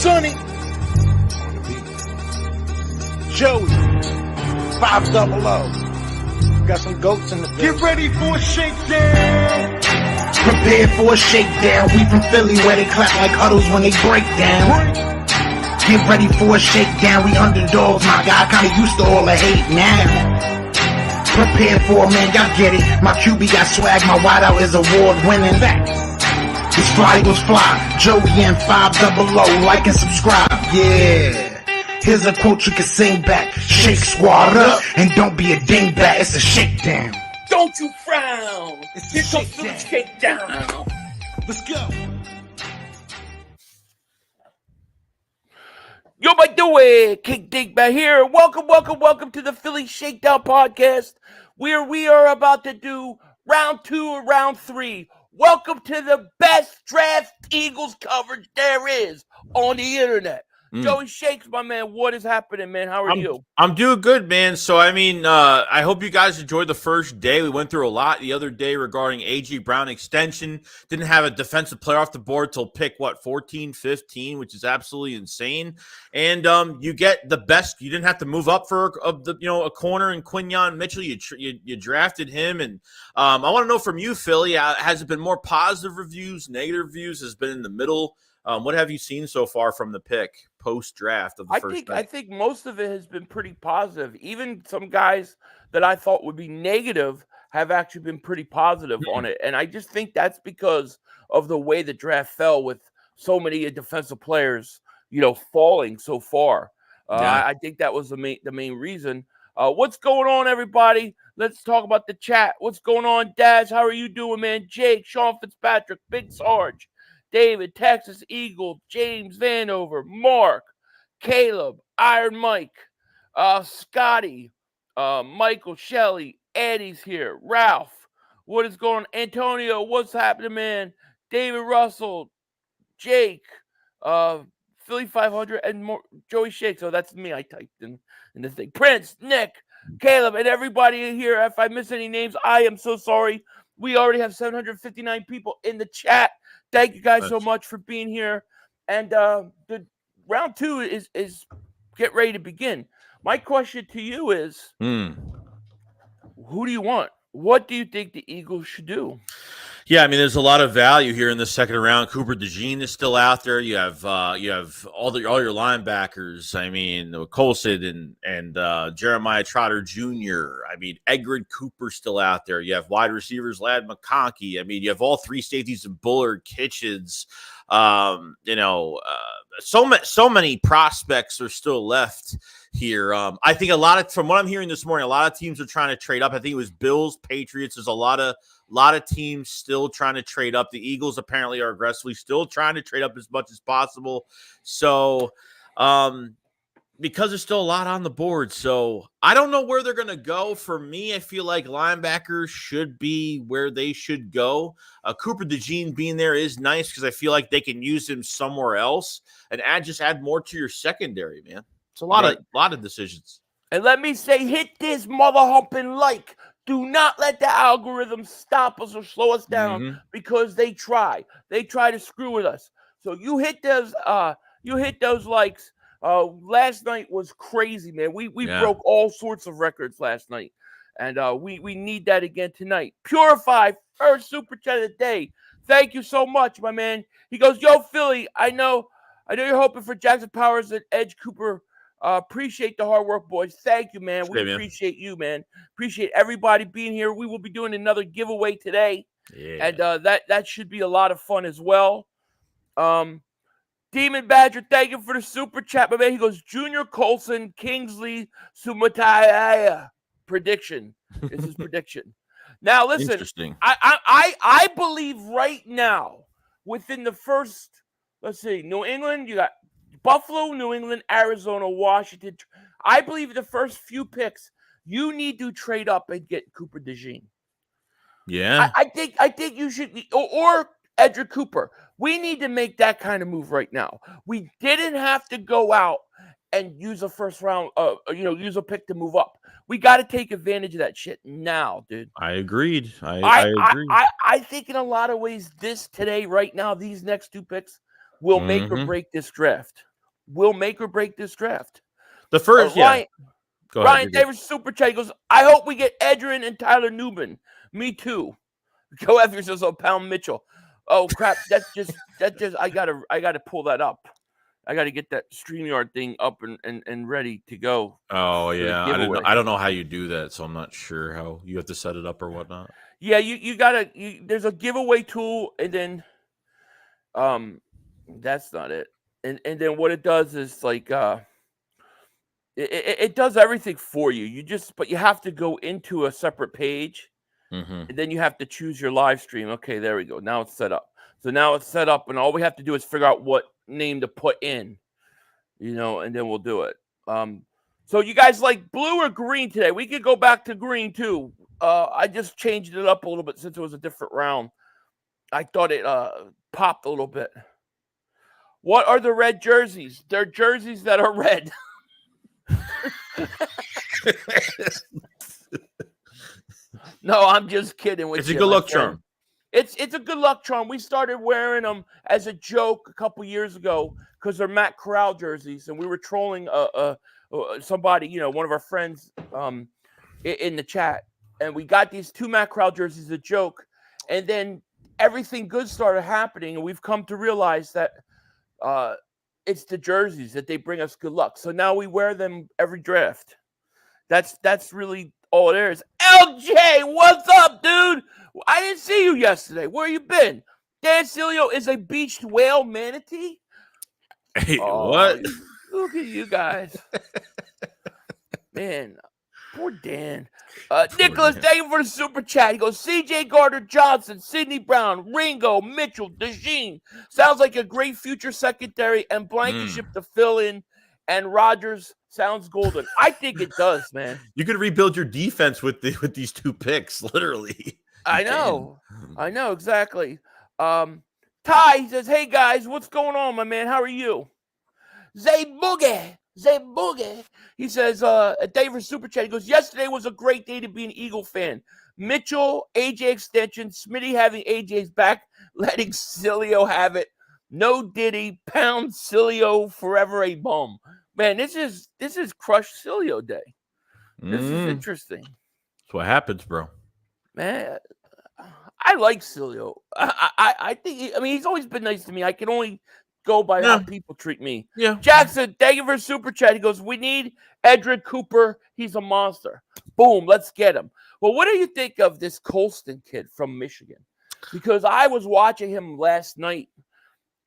Sonny, Joey, 500. Got some goats in the building. Get ready for a shakedown. Prepare for a shakedown. We from Philly where they clap like huddles when they break down. Get ready for a shakedown. We underdogs, my guy. Kinda used to all the hate now. Prepare for it, man. Y'all get it. My QB got swag. My wideout is award winning. This fly was fly. Joey and 500. Like and subscribe. Yeah. Here's a quote you can sing back. Shake squad up and don't be a dingbat. It's a shakedown. Don't you frown. Here comes the shakedown. Let's go. Yo, my doing? King Dingbat here. Welcome to the Philly Shakedown podcast, where we are about to do round 2 and round 3. Welcome to the best draft Eagles coverage there is on the internet. Joey Shakes, my man, what is happening, man? How are you? I'm doing good, man. So, I hope you guys enjoyed the first day. We went through a lot the other day regarding A.J. Brown extension. Didn't have a defensive player off the board till pick, 14, 15, which is absolutely insane. And you get the best. You didn't have to move up for a corner in Quinyon Mitchell. You drafted him. And I want to know from you, Philly, has it been more positive reviews, negative reviews? Has it been in the middle? What have you seen so far from the pick post-draft of the first pick? I think most of it has been pretty positive. Even some guys that I thought would be negative have actually been pretty positive on it. And I just think that's because of the way the draft fell with so many defensive players, falling so far. I think that was the main reason. What's going on, everybody? Let's talk about the chat. What's going on, Daz? How are you doing, man? Jake, Sean Fitzpatrick, Big Sarge, David, Texas Eagle, James Vanover, Mark, Caleb, Iron Mike, Scotty, Michael, Shelley, Eddie's here, Ralph, what is going on? Antonio, what's happening, man? David Russell, Jake, Philly 500, and more, Joey Shakes. So that's me. I typed in the thing. Prince, Nick, Caleb, and everybody in here. If I miss any names, I am so sorry. We already have 759 people in the chat. Thank you guys so much for being here. And the round 2 is get ready to begin. My question to you is, who do you want? What do you think the Eagles should do? Yeah, there's a lot of value here in the second round. Cooper DeJean is still out there. You have all your linebackers. Colson and Jeremiah Trotter Jr. Edgerrin Cooper still out there. You have wide receivers Ladd McConkey. You have all 3 safeties of Bullard, Kitchens. So many prospects are still left here. I think from what I'm hearing this morning, a lot of teams are trying to trade up. I think it was Bills, Patriots. There's a lot of teams still trying to trade up. The Eagles apparently are aggressively still trying to trade up as much as possible. So, because there's still a lot on the board. So I don't know where they're going to go. For me, I feel like linebackers should be where they should go. Cooper DeJean being there is nice because I feel like they can use him somewhere else and add more to your secondary, man. It's a lot of decisions. And let me say, hit this mother humping like. Do not let the algorithm stop us or slow us down because they try. They try to screw with us. So you hit those likes. Last night was crazy, man. We broke all sorts of records last night. And we need that again tonight. Purify, first super chat of the day. Thank you so much, my man. He goes, yo, Philly, I know you're hoping for Jackson Powers and Edge Cooper. Appreciate the hard work, boys. Thank you, man. We appreciate you, man. Appreciate everybody being here. We will be doing another giveaway today. Yeah. And that should be a lot of fun as well. Demon Badger, thank you for the super chat, my man. He goes, Junior Colson, Kingsley, Sumataya. Prediction. This is prediction. Now, listen. Interesting. I believe right now, within the first, New England, you got Buffalo, New England, Arizona, Washington. I believe the first few picks, you need to trade up and get Cooper DeJean. Yeah. I think you should be, or Edgerrin Cooper. We need to make that kind of move right now. We didn't have to go out and use a first round, use a pick to move up. We got to take advantage of that shit now, dude. I agreed. I agree. I think in a lot of ways, today, right now, these next 2 picks will make or break this draft. will make or break this draft. The first, Ryan, Go ahead. Ryan Davis super chat goes, I hope we get Edgerrin and Tyler Newman. Me too. Go after yourself, Pound Mitchell. Oh crap! That just I gotta pull that up. I gotta get that StreamYard thing up and ready to go. Oh yeah, I don't know how you do that, so I'm not sure how you have to set it up or whatnot. Yeah, you gotta. There's a giveaway tool, and then that's not it. And then what it does is like it does everything for you. But you have to go into a separate page. Mm-hmm. And then you have to choose your live stream. Okay, there we go. Now it's set up. So now it's set up, and all we have to do is figure out what name to put in, and then we'll do it. So you guys like blue or green today? We could go back to green too. I just changed it up a little bit since it was a different round. I thought it popped a little bit. What are the red jerseys? They're jerseys that are red. No, I'm just kidding with you. It's a good luck charm. It's a good luck charm. We started wearing them as a joke a couple years ago because they're Matt Corral jerseys, and we were trolling somebody, one of our friends in the chat, and we got these 2 Matt Corral jerseys as a joke, and then everything good started happening, and we've come to realize that it's the jerseys that they bring us good luck. So now we wear them every draft. That's really all it is. LJ, what's up, dude? I didn't see you yesterday. Where you been? Dan Cilio is a beached whale manatee? Hey, what? Look at you guys. Man, poor Dan. Nicholas, thank you for the super chat. He goes, CJ Gardner-Johnson, Sidney Brown, Ringo, Mitchell, DeJean. Sounds like a great future secondary and Blankenship to fill in. And Rodgers sounds golden. I think it does, man. You could rebuild your defense with these 2 picks, literally. I know, exactly. Ty, he says, hey, guys, what's going on, my man? How are you? Zay Boogie. He says, David Super Chat, he goes, yesterday was a great day to be an Eagle fan. Mitchell, AJ extension, Smitty having AJ's back, letting Cilio have it. No Diddy, pound Cilio, forever a bum. Man, this is Crush Cilio Day. This is interesting. That's what happens, bro. Man, I like Cilio. I think he's always been nice to me. I can only go by how people treat me. Yeah. Jackson, thank you for super chat. He goes, we need Edric Cooper. He's a monster. Boom, let's get him. Well, what do you think of this Colston kid from Michigan? Because I was watching him last night.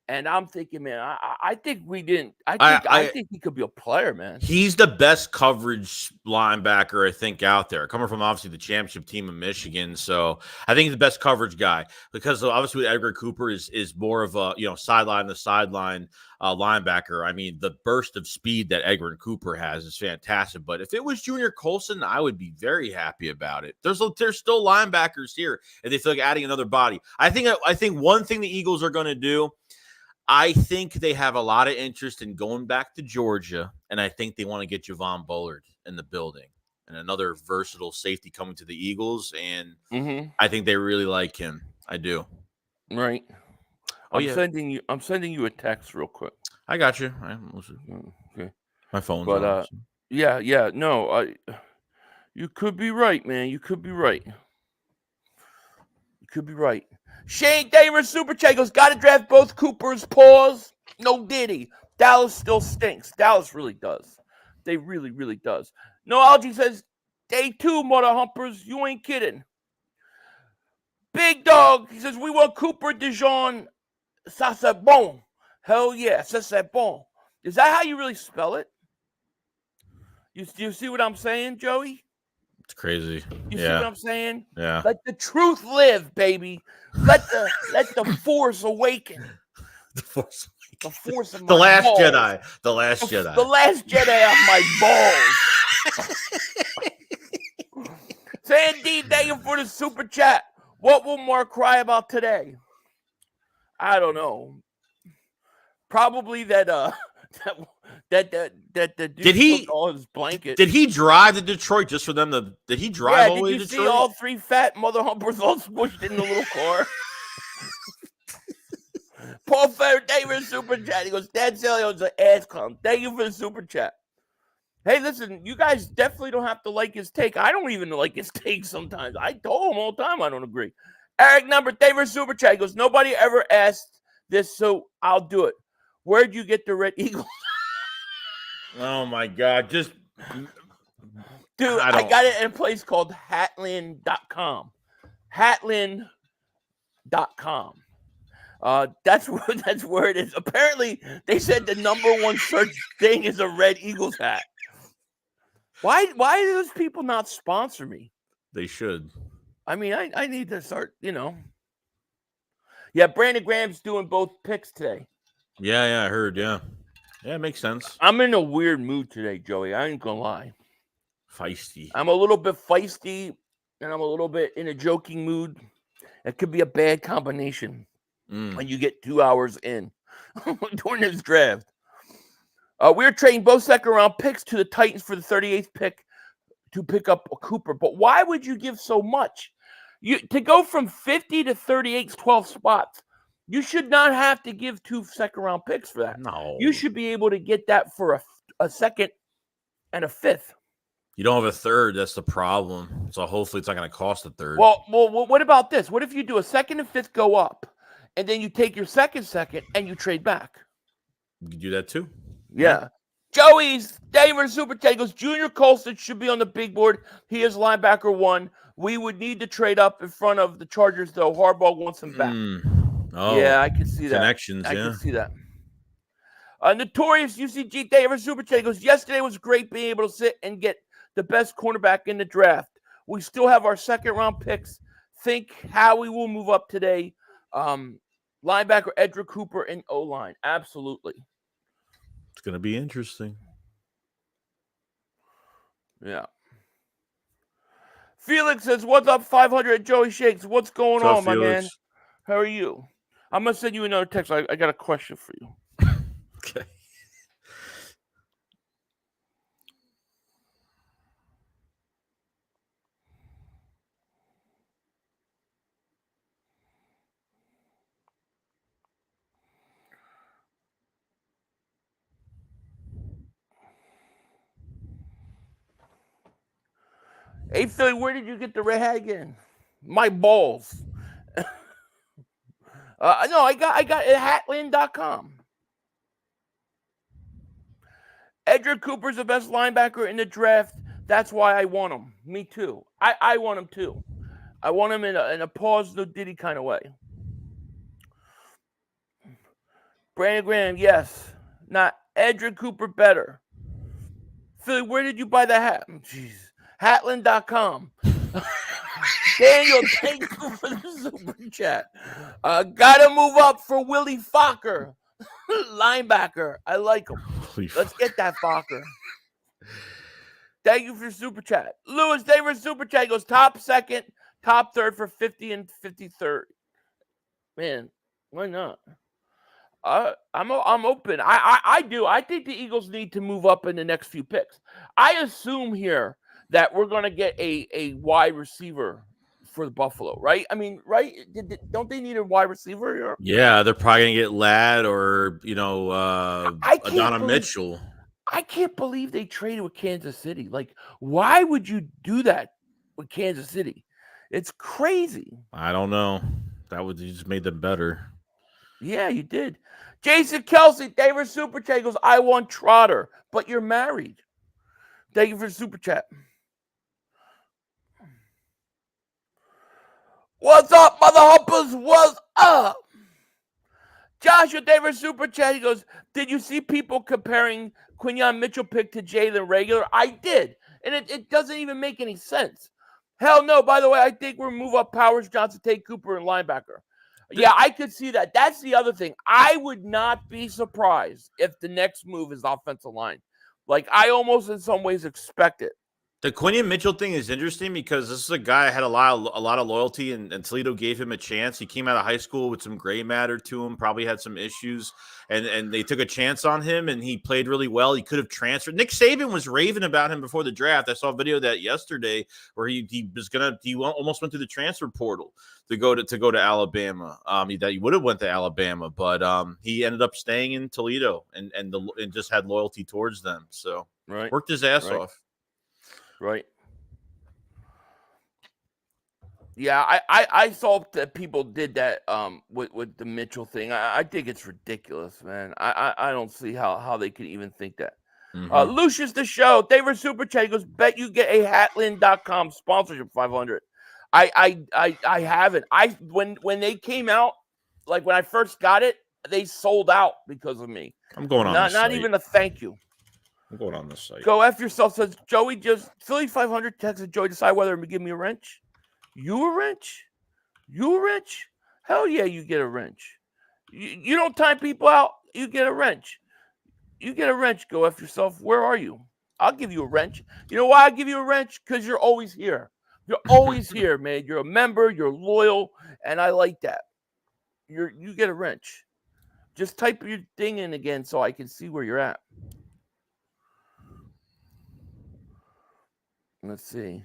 And I'm thinking, man, I think we didn't. I think he could be a player, man. He's the best coverage linebacker, I think, out there. Coming from, obviously, the championship team of Michigan. So I think he's the best coverage guy. Because, obviously, with Edgar Cooper is more of a, sideline to sideline linebacker. I mean, the burst of speed that Edgar Cooper has is fantastic. But if it was Junior Colson, I would be very happy about it. There's still linebackers here, and they feel like adding another body. I think one thing the Eagles are going to do, I think they have a lot of interest in going back to Georgia, and I think they want to get Javon Bullard in the building and another versatile safety coming to the Eagles, and I think they really like him. I do. Right. I'm sending you a text real quick. I got you. Okay. My phone's on. So. Yeah. No, you could be right, man. You could be right. Shane Davis super chat goes, got to draft both Coopers. Pause. No Diddy. Dallas still stinks. Dallas really does. They really, really does. No Algie says, day 2, mother humpers. You ain't kidding. Big Dog, he says, we want Cooper, DeJean, ça c'est bon. Hell yeah, ça c'est bon. Is that how you really spell it? You see what I'm saying, Joey? It's crazy. You see what I'm saying? Yeah. Let the truth live, baby. Let the force awaken. The force awaken. The force of my The last balls. Jedi. The last Jedi. The last Jedi of my balls. Sandy, thank you for the super chat. What will Mark cry about today? I don't know. Probably that the dude took all his blanket. Did he drive to Detroit just for them to? Did he drive all the way to Detroit? Did you see all 3 fat mother humpers all smushed in the little car? Paul Fair, thank you for the super chat. He goes, Dan Celio's an ass clown. Thank you for the super chat. Hey, listen, you guys definitely don't have to like his take. I don't even like his take sometimes. I told him all the time I don't agree. Eric Number, thank you for the super chat. He goes, nobody ever asked this, so I'll do it. Where'd you get the Red Eagles? Oh, my God. Just... Dude, I got it in a place called Hatland.com. Hatland.com. That's where it is. Apparently, they said the #1 search thing is a Red Eagles hat. Why do those people not sponsor me? They should. I mean, I need to start, Yeah, Brandon Graham's doing both picks today. Yeah, I heard, yeah. Yeah, it makes sense. I'm in a weird mood today, Joey. I ain't gonna lie. Feisty. I'm a little bit feisty, and I'm a little bit in a joking mood. It could be a bad combination when you get 2 hours in during this draft. We're trading both second-round picks to the Titans for the 38th pick to pick up a Cooper. But why would you give so much? To go from 50 to 38 is 12 spots. You should not have to give 2 second-round picks for that. No. You should be able to get that for a second and a fifth. You don't have a third. That's the problem. So hopefully it's not going to cost a third. Well, what about this? What if you do a second and fifth go up, and then you take your second, and you trade back? You can do that too. Yeah. Joey's David Super Chat goes, Junior Colston should be on the big board. He is linebacker 1. We would need to trade up in front of the Chargers, though. Harbaugh wants him back. Oh, yeah, I can see that. Connections, I can see that. Notorious UCG David Super Chat goes, yesterday was great being able to sit and get the best cornerback in the draft. We still have our second-round picks. Think how we will move up today. Linebacker Edric Cooper and O-line. Absolutely. It's going to be interesting. Yeah. Felix says, what's up, 500 Joey Shakes? What's going on, my man? How are you? I'm going to send you another text. I got a question for you. Okay. Hey, Philly, where did you get the red hat again? My balls. No, I got it at Hatland.com. Edric Cooper's the best linebacker in the draft. That's why I want him. Me too. I want him too. I want him in a pause, no Diddy kind of way. Brandon Graham, yes. Not Edric Cooper better. Philly, where did you buy the hat? Jeez. Hatland.com. Daniel, thank you for the super chat. Gotta move up for Willie Fokker. Linebacker. I like him. Let's get that Fokker. Thank you for super chat. Lewis, thank you for super chat. He goes top second, top third for 50 and 53rd. Man, why not? I'm open. I do. I think the Eagles need to move up in the next few picks. I assume here that we're going to get a wide receiver for the Buffalo, right? I mean, right? Don't they need a wide receiver here? Yeah, they're probably going to get Ladd or, Adonai Mitchell. I can't believe they traded with Kansas City. Like, why would you do that with Kansas City? It's crazy. I don't know. You just made them better. Yeah, you did. Jason Kelsey, David Super Chat goes, I want Trotter, but you're married. Thank you for the super chat. What's up, mother humpers? What's up? Joshua David Super Chat, he goes, did you see people comparing Quinyon Mitchell pick to Jalen Regular? I did, and it doesn't even make any sense. Hell no. By the way, I think we'll move up Powers, Johnson, Tate, Cooper, and linebacker. Yeah, I could see that. That's the other thing. I would not be surprised if the next move is offensive line. Like, I almost in some ways expect it. The Quinion Mitchell thing is interesting because this is a guy that had a lot of loyalty, and Toledo gave him a chance. He came out of high school with some gray matter to him, probably had some issues, and they took a chance on him, and he played really well. He could have transferred. Nick Saban was raving about him before the draft. I saw a video of that yesterday where he almost went through the transfer portal to go to Alabama. He would have went to Alabama, but he ended up staying in Toledo and just had loyalty towards them. So worked his ass off. Right. Yeah, I saw that people did that with the Mitchell thing. I think it's ridiculous, man. I don't see how they could even think that. Mm-hmm. Lucius the Show, David Super Chat, he goes, bet you get a Hatlin.com sponsorship 500. I haven't. When they came out, like when I first got it, they sold out because of me. I'm going on. Not even a thank you. I'm going on this site. Go F yourself, says Joey. Just Philly 500 texted Joey, decide whether to give me a wrench. You a wrench? You a wrench? Hell yeah, you get a wrench. You don't time people out, you get a wrench. You get a wrench. Go F yourself. Where are you? I'll give you a wrench. You know why I give you a wrench? Because you're always here. You're always here, man. You're a member. You're loyal, and I like that. You get a wrench. Just type your thing in again so I can see where you're at. Let's see.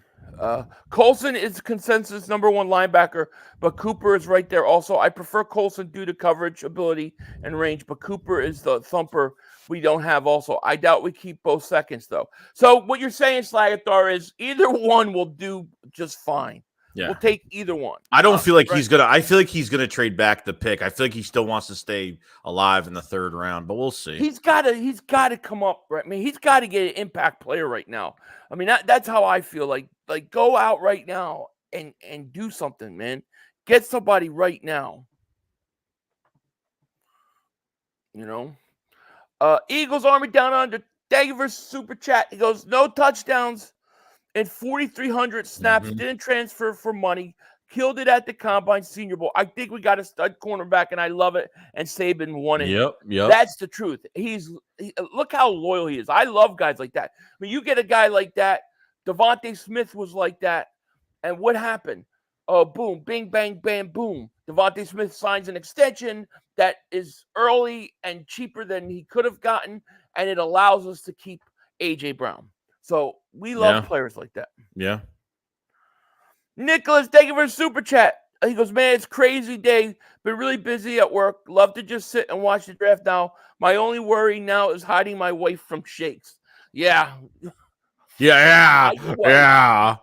Colson is consensus number 1 linebacker, but Cooper is right there also. I prefer Colson due to coverage, ability, and range, but Cooper is the thumper we don't have also. I doubt we keep both seconds, though. So what you're saying, Slagathar, is either one will do just fine. Yeah. We'll take either one. I don't feel like he's gonna. I feel like he's gonna trade back the pick. I feel like he still wants to stay alive in the 3rd round, but we'll see. He's got to come up, right? I mean, he's got to get an impact player right now. I mean, that's how I feel. Like go out right now and do something, man. Get somebody right now. You know, Eagles Army down under. Thank you for super chat. He goes, no touchdowns. And 4,300 snaps, didn't transfer for money, killed it at the Combine Senior Bowl. I think we got a stud cornerback, and I love it. And Saban won it. Yep. That's the truth. Look how loyal he is. I love guys like that. I mean, you get a guy like that. Devontae Smith was like that. And what happened? Oh, boom, bing, bang, bam, boom. Devontae Smith signs an extension that is early and cheaper than he could have gotten, and it allows us to keep A.J. Brown. So we love players like that. Yeah. Nicholas, thank you for a super chat. He goes, man, it's crazy day. Been really busy at work. Love to just sit and watch the draft now. My only worry now is hiding my wife from Shakes. Yeah. Yeah. Whatever.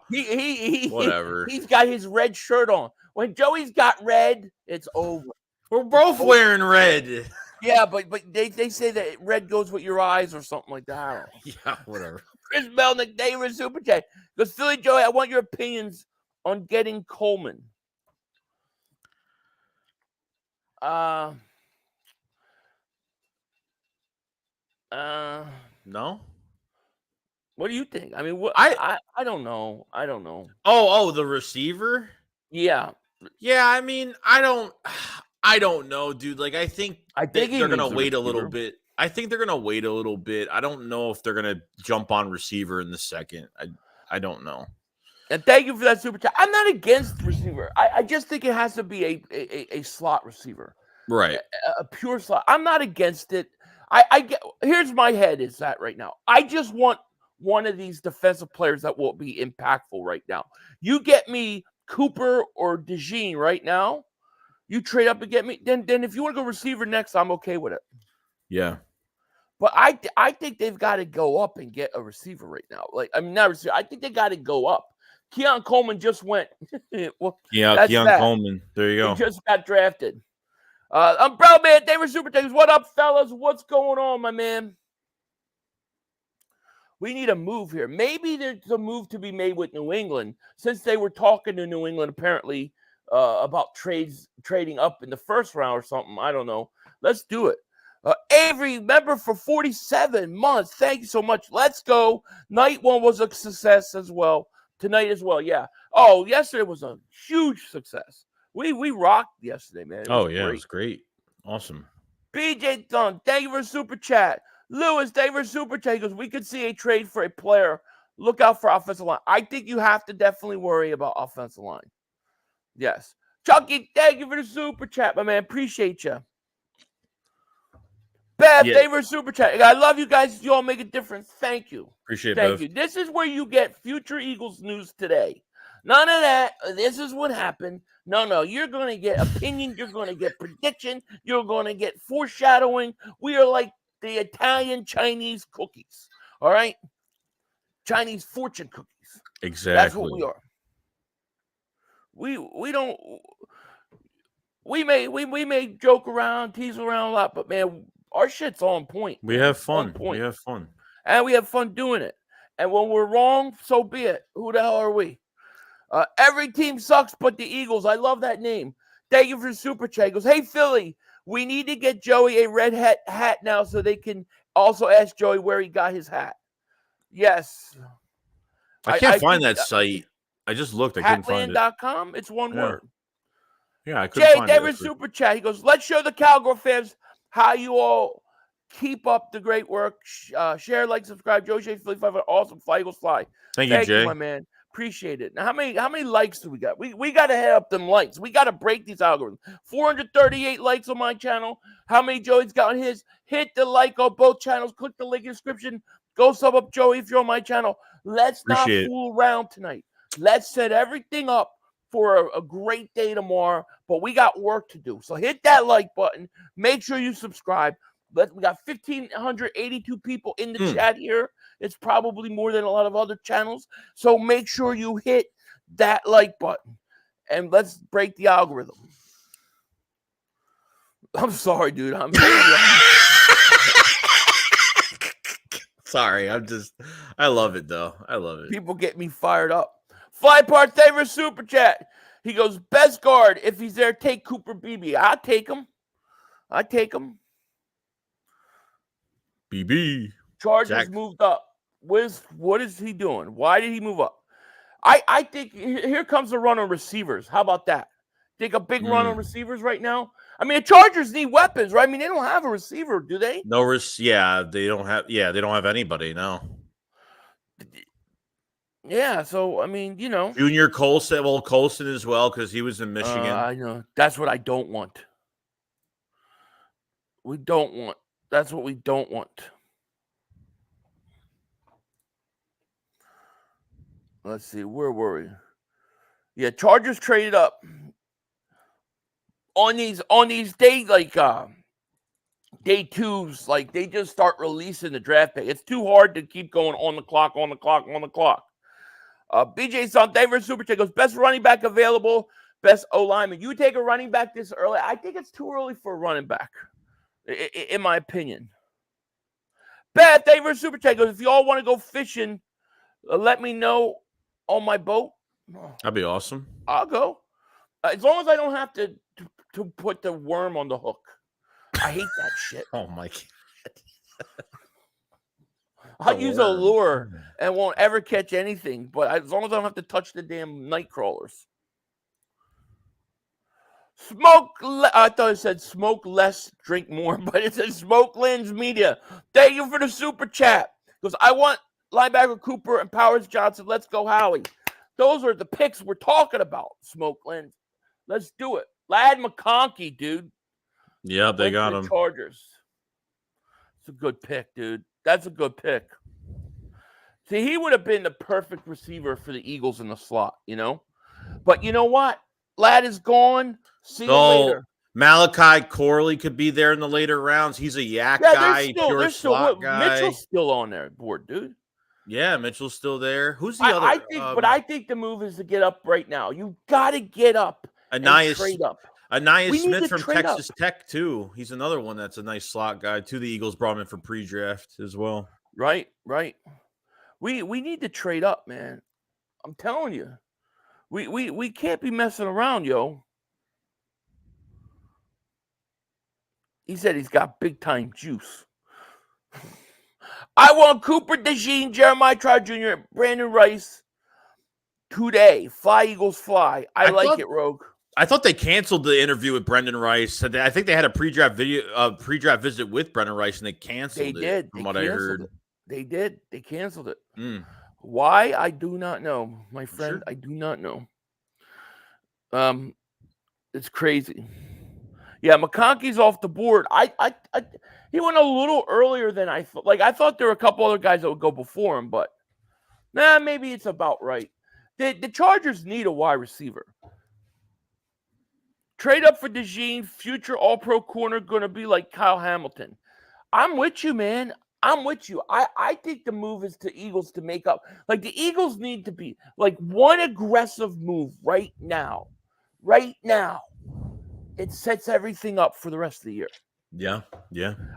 He's got his red shirt on. When Joey's got red, it's over. We're both wearing red. Yeah, but they say that red goes with your eyes or something like that. Yeah, whatever. Chris Melnick, David Super Chat. Goes, Philly Joey, I want your opinions on getting Coleman. No. What do you think? I mean, I don't know. I don't know. Oh, the receiver? Yeah. Yeah, I mean, I don't know, dude. Like, I think they're gonna wait a little bit. I think they're gonna wait a little bit. I don't know if they're gonna jump on receiver in the second. I don't know. And thank you for that super chat. I'm not against receiver. I just think it has to be a slot receiver, right? A pure slot. I'm not against it. I get. Here's my head is that right now. I just want one of these defensive players that will be impactful right now. You get me Cooper or DeJean right now. You trade up and get me. Then if you want to go receiver next, I'm okay with it. Yeah. But I think they've got to go up and get a receiver right now. Like, I mean, not receiver. I think they got to go up. Keon Coleman just went. Well, yeah, Keon Coleman. There you go. He just got drafted. Umbrella Man, David Super Things. What up, fellas? What's going on, my man? We need a move here. Maybe there's a move to be made with New England, since they were talking to New England apparently about trading up in the first round or something. I don't know. Let's do it. Avery, member for 47 months. Thank you so much. Let's go. Night one was a success as well. Tonight as well, yeah. Oh, yesterday was a huge success. We rocked yesterday, man. It was great. Awesome. BJ Dunn, thank you for super chat. Lewis, thank you for super chat. He goes, we could see a trade for a player look out for offensive line. I think you have to definitely worry about offensive line. Yes. Chucky, thank you for the super chat, my man. Appreciate you. Bev, thank you for super chat. I love you guys. You all make a difference. Thank you. Appreciate it, Thank Bev. you. This is where you get future Eagles news today. None of that. This is what happened. No. You're going to get opinion. You're going to get prediction. You're going to get foreshadowing. We are like the Italian Chinese cookies. All right? Chinese fortune cookies. Exactly. That's what we are. We don't. We may joke around, tease around a lot, but man, our shit's on point. We have fun. We have fun. And we have fun doing it. And when we're wrong, so be it. Who the hell are we? Every team sucks but the Eagles. I love that name. Thank you for the super chat. He goes, hey, Philly, we need to get Joey a red hat now so they can also ask Joey where he got his hat. Yes. I can't find that site. I just looked. I couldn't find it. Hatland.com. It's one word. Yeah, I couldn't find it. Jay, David super chat. He goes, let's show the Cowboy fans how you all keep up the great work. Share, like, subscribe. Joe Shea Philly 5 awesome. Fly Eagles fly. Thank you, Jay. My man. Appreciate it. Now, how many likes do we got? We got to head up them likes. We got to break these algorithms. 438 likes on my channel. How many Joey's got on his? Hit the like on both channels. Click the link in the description. Go sub up Joey if you're on my channel. Let's not fool around tonight. Let's set everything up for a great day tomorrow, but we got work to do. So hit that like button. Make sure you subscribe. We got 1,582 people in the chat here. It's probably more than a lot of other channels. So make sure you hit that like button, and let's break the algorithm. I'm sorry, dude. Sorry, I love it, though. I love it. People get me fired up. Fly Part favorite super chat. He goes, best guard. If he's there, take Cooper BB. I'll take him. BB. Chargers moved up. What is he doing? Why did he move up? I think here comes the run on receivers. How about that? Think a big run on receivers right now? I mean, the Chargers need weapons, right? I mean, they don't have a receiver, do they? No, they don't have anybody, no. Yeah, so, I mean, you know. Junior Colson as well, because he was in Michigan. I know. That's what I don't want. That's what we don't want. Let's see. Where were we? Yeah, Chargers traded up on these days, like day twos. Like they just start releasing the draft pick. It's too hard to keep going on the clock. BJ Santaver Super Chat goes, best running back available, best O lineman. You take a running back this early? I think it's too early for a running back, in my opinion. Beth, thank you for Super Chat goes, if you all want to go fishing, let me know on my boat. That'd be awesome. I'll go. As long as I don't have to put the worm on the hook. I hate that shit. Oh, my God. I'll use a lure and won't ever catch anything, but as long as I don't have to touch the damn night crawlers. I thought it said smoke less, drink more, but it says Smoke Lens Media. Thank you for the super chat. Because I want linebacker Cooper and Powers Johnson. Let's go, Howie. Those are the picks we're talking about, Smoke Lens. Let's do it. Lad McConkey, dude. Yeah, they got him. Chargers. It's a good pick, dude. That's a good pick. See, he would have been the perfect receiver for the Eagles in the slot, you know? But you know what? Lad is gone. See you later. Malachi Corley could be there in the later rounds. He's a yak guy, pure slot guy. Mitchell's still on there board, dude. Yeah, Mitchell's still there. Who's the other? I think the move is to get up right now. You got to get up and trade up. Anais Smith from Texas Tech, too. He's another one that's a nice slot guy, too. The Eagles brought him in for pre-draft as well. Right. We need to trade up, man. I'm telling you. We can't be messing around, yo. He said he's got big-time juice. I want Cooper, DeJean, Jeremiah Trout Jr., Brandon Rice today. Fly, Eagles, fly. I like it, Rogue. I thought they canceled the interview with Brendan Rice. I think they had a pre-draft visit with Brendan Rice, and they canceled it. From what I heard, they did. They canceled it. Why? I do not know, my friend. Sure. I do not know. It's crazy. Yeah, McConkey's off the board. He went a little earlier than I thought. Like I thought there were a couple other guys that would go before him, but maybe it's about right. The Chargers need a wide receiver. Trade up for DeJean, future All-Pro corner, going to be like Kyle Hamilton. I'm with you, man. I'm with you. I think the move is to Eagles to make up. Like the Eagles need to be like one aggressive move right now. Right now. It sets everything up for the rest of the year. Yeah.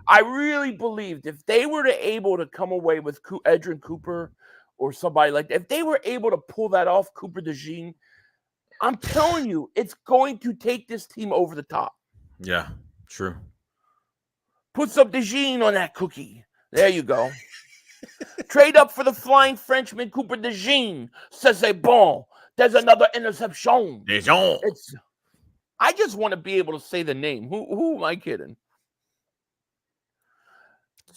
I really believed if they were able to come away with Edrin Cooper or somebody like that, if they were able to pull that off, Cooper DeJean, I'm telling you, it's going to take this team over the top. Yeah, true. Put some DeJean on that cookie. There you go. Trade up for the flying Frenchman, Cooper DeJean. C'est bon. There's another interception. DeJean. I just want to be able to say the name. Who am I kidding?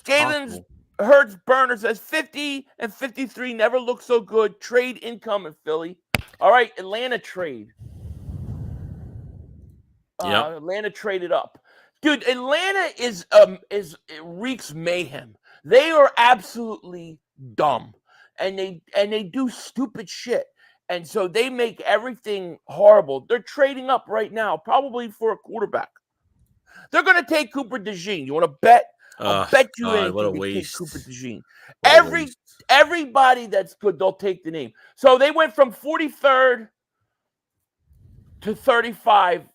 Jalen's Hurts Burner says 50 and 53 never look so good. Trade income in Philly. All right, Atlanta trade. Atlanta traded up. Dude, Atlanta it reeks mayhem. They are absolutely dumb. And they do stupid shit. And so they make everything horrible. They're trading up right now, probably for a quarterback. They're going to take Cooper DeJean. You want to bet? I'll bet you anything what a they waste. take Cooper DeJean. Everybody that's good, they'll take the name. So they went from 43rd to 35,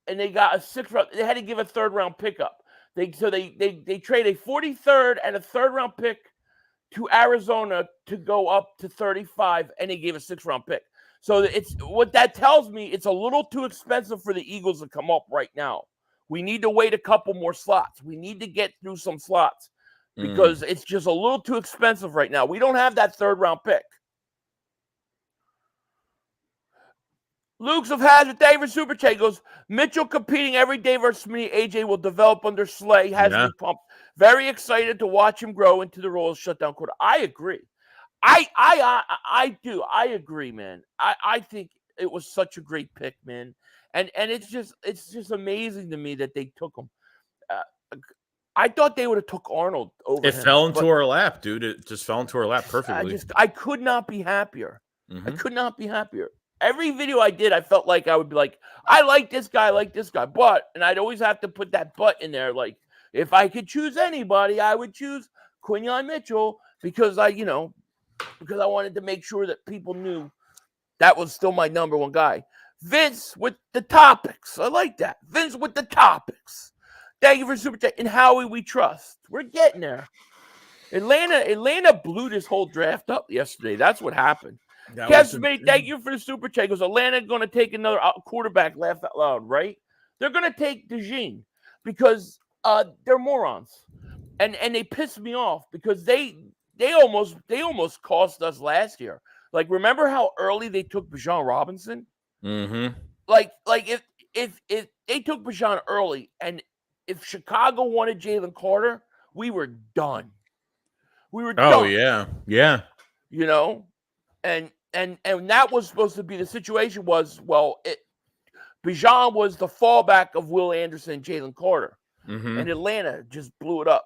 and they got a 6th round. They had to give a 3rd round pickup. They trade a 43rd and a 3rd round pick to Arizona to go up to 35, and they gave a 6th round pick. So it's what that tells me. It's a little too expensive for the Eagles to come up right now. We need to wait a couple more slots. We need to get through some slots because it's just a little too expensive right now. We don't have that 3rd round pick. Luke's of Hazard, thank you for Super Chat. Goes, Mitchell competing every day versus me. AJ will develop under Slay. Has me pumped. Very excited to watch him grow into the role of shutdown quarter. I agree. I do. I agree, man. I think it was such a great pick, man. And it's just amazing to me that they took him. I thought they would have took Arnold over him. It fell into our lap, dude. It just fell into our lap perfectly. I could not be happier. I could not be happier. Every video I did, I felt like I would be like, I like this guy, but, and I'd always have to put that but in there. Like, if I could choose anybody, I would choose Quinyon Mitchell because I wanted to make sure that people knew that was still my number one guy. Vince with the topics. I like that. Vince with the topics. Thank you for Super Chat. And Howie we trust. We're getting there. Atlanta blew this whole draft up yesterday. That's what happened. Kevin, thank you for the Super Chat. Goes, Atlanta going to take another quarterback, laugh out loud, right? They're going to take DeJean because they're morons. And they piss me off because they almost cost us last year. Like, remember how early they took Bijan Robinson? Mm-hmm. Like if they took Bijan early, and if Chicago wanted Jalen Carter, we were done. We were done. Oh yeah. You know, and that was supposed to be the situation. Bijan was the fallback of Will Anderson and Jalen Carter, and Atlanta just blew it up.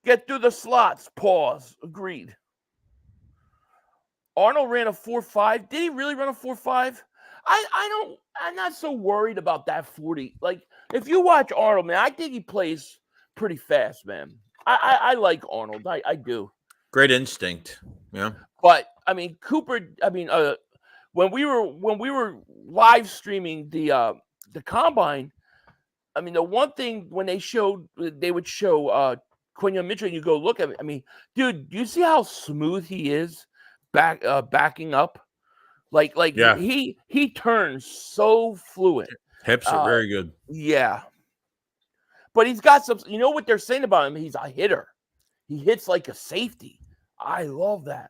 Get through the slots. Pause. Agreed. Arnold ran a 4.5. Did he really run a 4.5? I'm not so worried about that 40. Like, if you watch Arnold, man, I think he plays pretty fast, man. I like Arnold. I do. Great instinct. Yeah. But I mean, Cooper, when we were live streaming the combine, I mean, the one thing when they would show Quinyon Mitchell, and you go look at it. I mean, dude, do you see how smooth he is backing up? Like yeah. he turns so fluent. Hips are very good. Yeah. But he's got some, you know what they're saying about him? He's a hitter. He hits like a safety. I love that.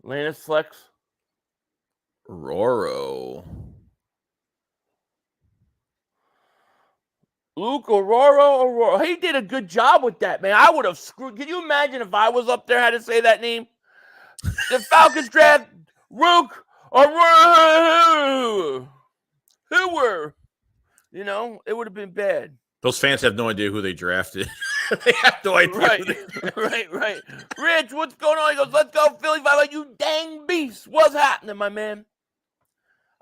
Lannis Flex. Roro. Luke Aurora. He did a good job with that, man. I would have screwed. Can you imagine if I was up there had to say that name? The Falcons draft Luke Aurora. Who were? You know, it would have been bad. Those fans have no idea who they drafted. They have no idea. Right. Rich, what's going on? He goes, let's go, Philly 500. You dang beast. What's happening, my man?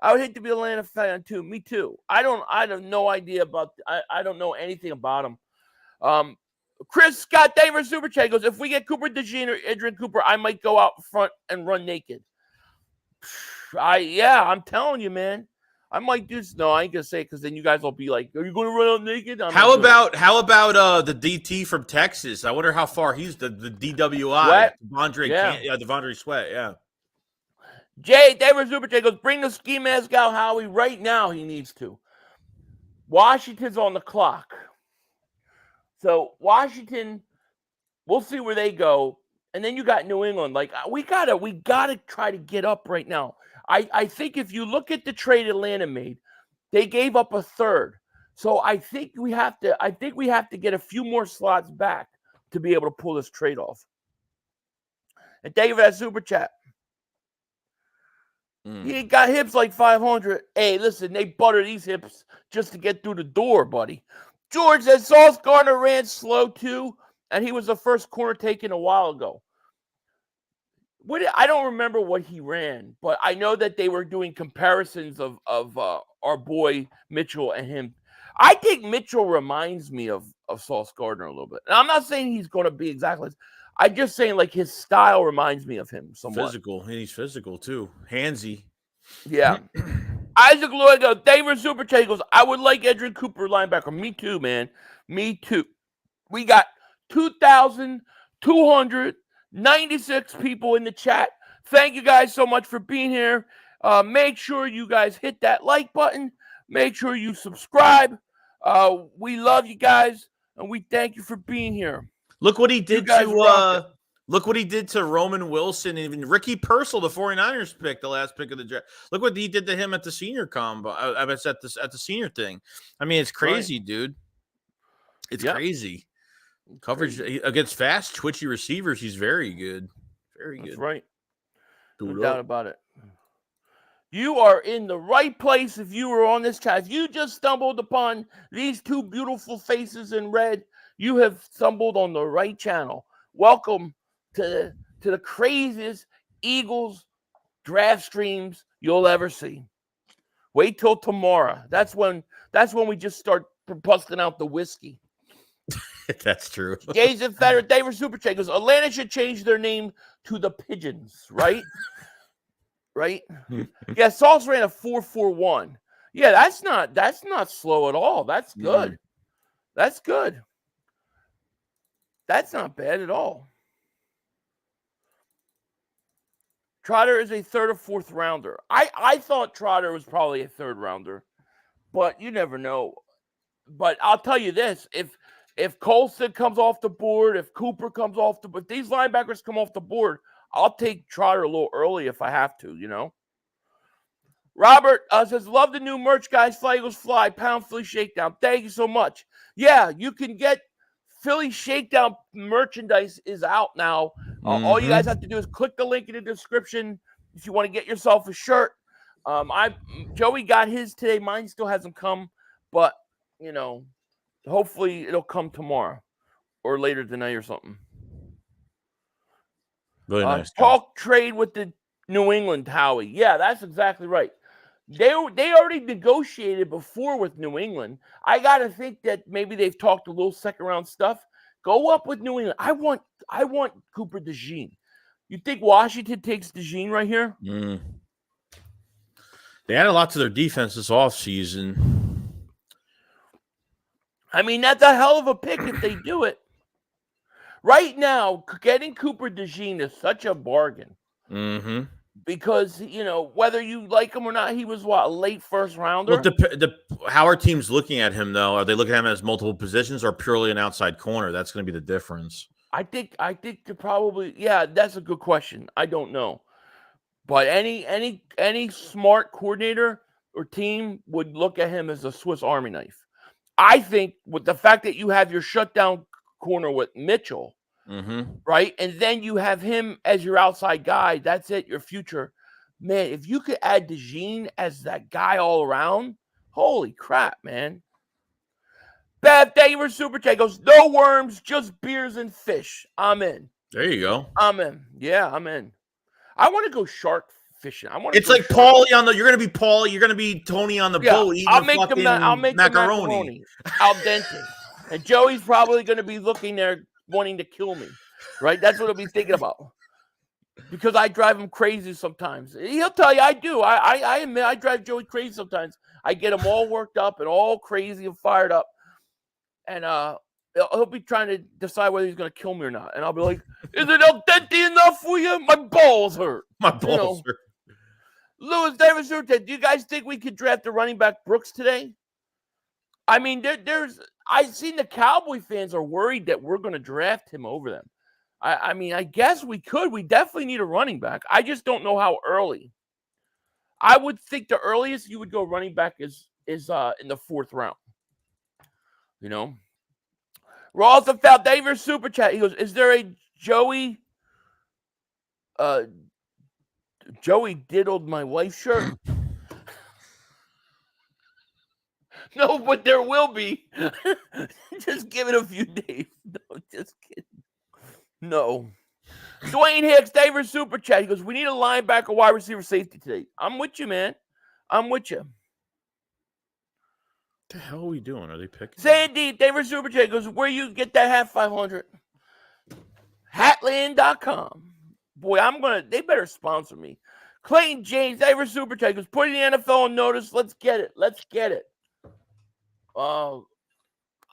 I would hate to be an Atlanta fan too. Me too. I have no idea about. I don't know anything about him. Chris Scott Davis Super Chat goes, if we get Cooper DeJean or Adrian Cooper, I might go out front and run naked. I'm telling you, man. I might do. No, I ain't gonna say it because then you guys will be like, "Are you going to run out naked?" How about the DT from Texas? I wonder how far he's the DWI. Devondre Sweat. Yeah. Jay David Super J goes, bring the ski mask out, Howie, right now. He needs to. Washington's on the clock, so Washington. We'll see where they go, and then you got New England. Like we gotta try to get up right now. I think if you look at the trade Atlanta made, they gave up a third. So I think we have to get a few more slots back to be able to pull this trade off. And thank you for that super chat. He ain't got hips like 500. Hey, listen, they butter these hips just to get through the door, buddy. George says Sauce Gardner ran slow too, and he was the first corner taken a while ago. I don't remember what he ran, but I know that they were doing comparisons of our boy Mitchell and him. I think Mitchell reminds me of Sauce Gardner a little bit. And I'm not saying he's going to be exactly. I'm just saying like his style reminds me of him somewhat. Physical, and he's physical too. Handsy. Yeah. Isaac Lloyd goes, David Super Chat goes, I would like Adrian Cooper linebacker. Me too, man. Me too. We got 2,296 people in the chat. Thank you guys so much for being here. Make sure you guys hit that like button. Make sure you subscribe. We love you guys, and we thank you for being here. Look what he did to Roman Wilson, even Ricky Purcell, the 49ers pick, the last pick of the draft. Look what he did to him at the senior combo. I was at the senior thing. I mean, it's crazy, dude. It's crazy. Coverage against fast, twitchy receivers, he's very good. Very good. That's right. No doubt about it. You are in the right place if you were on this chat. If you just stumbled upon these two beautiful faces in red, you have stumbled on the right channel. Welcome to the craziest Eagles draft streams you'll ever see. Wait till tomorrow. That's when we just start busting out the whiskey. That's true. Jason Federer, David Super Chat goes, Atlanta should change their name to the Pigeons, right? Right? Yeah, Sauce ran a 4.41. Yeah, that's not slow at all. That's good. Mm. That's good. That's not bad at all. Trotter is a third or fourth rounder. I thought Trotter was probably a third rounder, but you never know. But I'll tell you this, if Colson comes off the board, if Cooper comes off the board, if these linebackers come off the board, I'll take Trotter a little early if I have to, you know. Robert says, love the new merch, guys. Fly Eagles Fly, Pound Philly Shakedown. Thank you so much. Yeah, you can get Philly Shakedown merchandise is out now. All you guys have to do is click the link in the description if you want to get yourself a shirt. Joey got his today. Mine still hasn't come, but, you know, hopefully it'll come tomorrow or later tonight or something. Really nice. Talk trade with the New England, Howie. Yeah, that's exactly right. They already negotiated before with New England. I got to think that maybe they've talked a little second round stuff. Go up with New England. I want Cooper DeJean. You think Washington takes DeJean right here? They added a lot to their defense this offseason. I mean, that's a hell of a pick if they do it. Right now, getting Cooper DeJean is such a bargain. Mm-hmm. Because, you know, whether you like him or not, he was, a late first rounder? Well, how are teams looking at him, though? Are they looking at him as multiple positions or purely an outside corner? That's going to be the difference. I think probably, that's a good question. I don't know. But any smart coordinator or team would look at him as a Swiss Army knife. I think with the fact that you have your shutdown corner with Mitchell, right? And then you have him as your outside guy. That's it, your future. Man, if you could add DeJean as that guy all around, holy crap, man. Bev, thank you for Super Chat. Goes, no worms, just beers and fish. I'm in. There you go. I'm in. Yeah, I'm in. I want to go shark fishing. It's like Paulie on the. You're gonna be Paulie. You're gonna be Tony on the boat eating I'll make the macaroni al dente, and Joey's probably gonna be looking there wanting to kill me, right? That's what he'll be thinking about, because I drive him crazy sometimes. He'll tell you I do. I admit I drive Joey crazy sometimes. I get him all worked up and all crazy and fired up, and he'll be trying to decide whether he's gonna kill me or not, and I'll be like, "Is it al dente enough for you? My balls hurt. My balls hurt." Louis Davis, do you guys think we could draft the running back Brooks today? I mean, I've seen the Cowboy fans are worried that we're going to draft him over them. I mean, I guess we could. We definitely need a running back. I just don't know how early. I would think the earliest you would go running back is in the 4th round. You know, Ross of Fal Davis Super Chat. He goes, "Is there a Joey diddled my wife shirt?" No, but there will be. Just give it a few days. No, just kidding. No. Dwayne Hicks, David Super Chat. He goes, "We need a linebacker, wide receiver, safety today." I'm with you, man. I'm with you. What the hell are we doing? Are they picking? Sandy, David Super Chat goes, "Where you get that hat 500? Hatland.com. Boy, they better sponsor me. Clayton James, David Super Chat goes, "Putting the NFL on notice. Let's get it. Let's get it."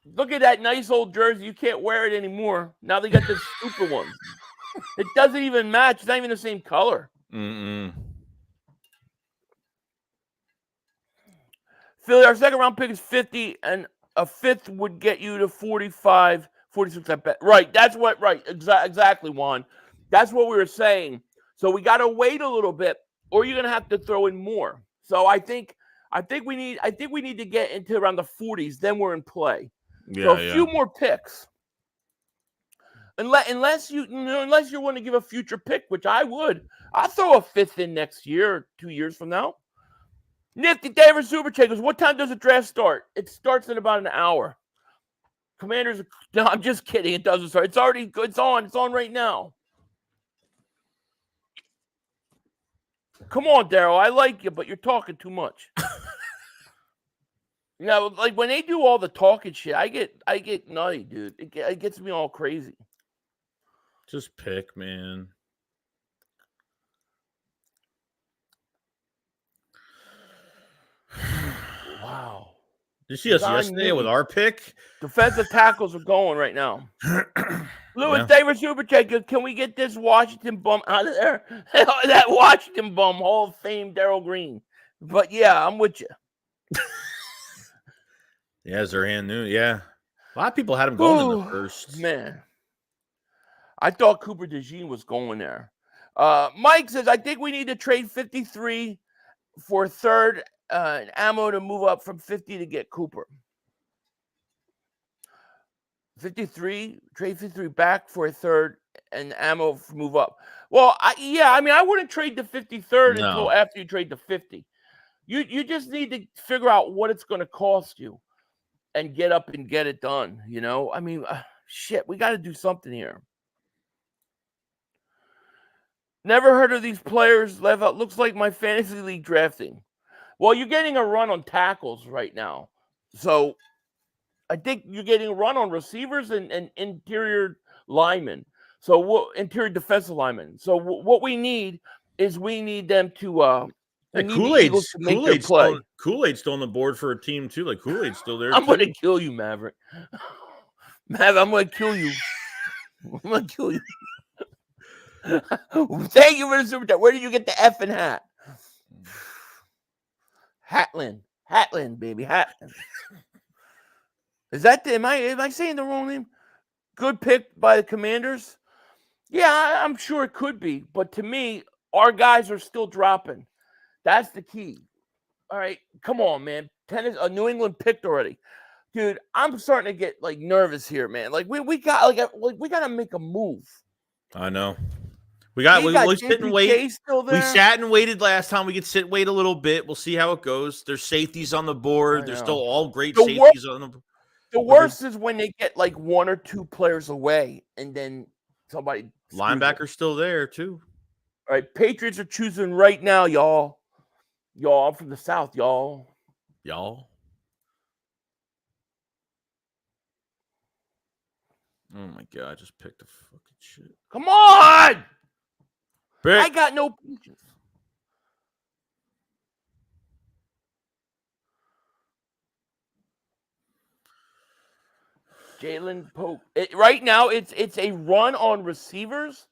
Look at that nice old jersey. You can't wear it anymore. Now they got this stupid one. It doesn't even match. It's not even the same color. Philly, our 2nd round pick is 50, and a 5th would get you to 45, 46, I bet. Right. That's what, right. Exactly, Juan. That's what we were saying. So we got to wait a little bit, or you're going to have to throw in more. So I think we need to get into around the 40s. Then we're in play. Yeah, so a few more picks. Unless you want to give a future pick, which I would. I'll throw a 5th in next year or 2 years from now. Nifty David Super Chat goes, "What time does the draft start?" It starts in about an hour. Commanders. No, I'm just kidding. It doesn't start. It's already good. It's on. It's on right now. Come on, Daryl. I like you, but you're talking too much. You know, like when they do all the talking shit, I get nutty, dude. It gets me all crazy. Just pick, man. Wow. Did you see us yesterday with our pick? Defensive tackles are going right now. Louis Davis Super Chat, "Can we get this Washington bum out of there?" That Washington bum, Hall of Fame, Darryl Green. But yeah, I'm with you. Yeah, Zerhan knew. Yeah, a lot of people had him going in the 1st. Man, I thought Cooper DeJean was going there. Mike says, "I think we need to trade 53 for a 3rd and ammo to move up from 50 to get Cooper." 53, trade 53 back for a 3rd and ammo to move up. Well, I wouldn't trade the 53rd until after you trade the 50. You just need to figure out what it's going to cost you and get up and get it done. You know, I mean, shit, we got to do something here. Never heard of these players. Looks like my fantasy league drafting. Well, you're getting a run on tackles right now. So I think you're getting a run on receivers and interior linemen. So interior defensive linemen. So what we need is them to Kool-Aid's still on the board for a team too. Like Kool-Aid's still there. I'm gonna kill you, Maverick. Mav, I'm gonna kill you. I'm gonna kill you. Thank you for the super chat. Where did you get the effing hat? Hatland, baby, Hatland. Is that am I saying the wrong name? Good pick by the Commanders. Yeah, I'm sure it could be, but to me, our guys are still dropping. That's the key. All right, come on, man. New England picked already. Dude, I'm starting to get like nervous here, man. Like we got we got to make a move. I know. We sit and wait. Still there. We sat and waited last time. We could sit and wait a little bit. We'll see how it goes. There's safeties on the board. There's still all great safeties on the board. The worst is when they get like 1 or 2 players away and then somebody linebacker's still there too. All right, Patriots are choosing right now, y'all. Y'all, I'm from the South, y'all. Oh my God, I just picked a fucking shit. Come on! I got no patience. Jalen Pope. Right now, it's a run on receivers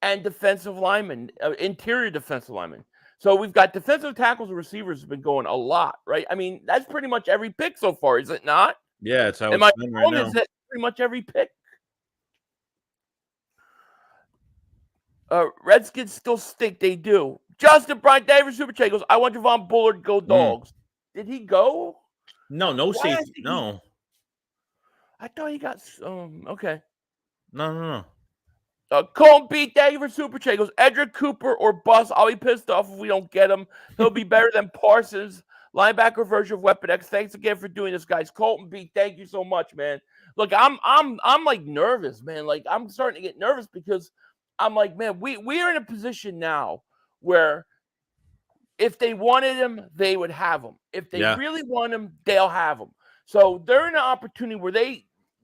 and defensive linemen, interior defensive linemen. So we've got defensive tackles and receivers have been going a lot, right? I mean, that's pretty much every pick so far, is it not? Yeah, it's how it's been right now. Is that pretty much every pick? Redskins still stink. They do. Justin Brian Davis Super Chat goes, I want Javon Bullard go Dogs. Did he go? No safety. No. I thought he got okay. No. Colton beat Daggy for Super Chat goes, Edric Cooper or bust. I'll be pissed off if we don't get him. He'll be better than Parsons, linebacker version of Weapon X. Thanks again for doing this, guys. Colton beat, thank you so much, man. Look, I'm like nervous, man. Like I'm starting to get nervous because I'm like, man, we are in a position now where if they wanted him, they would have him. If they really want him, they'll have him. So they're in an opportunity where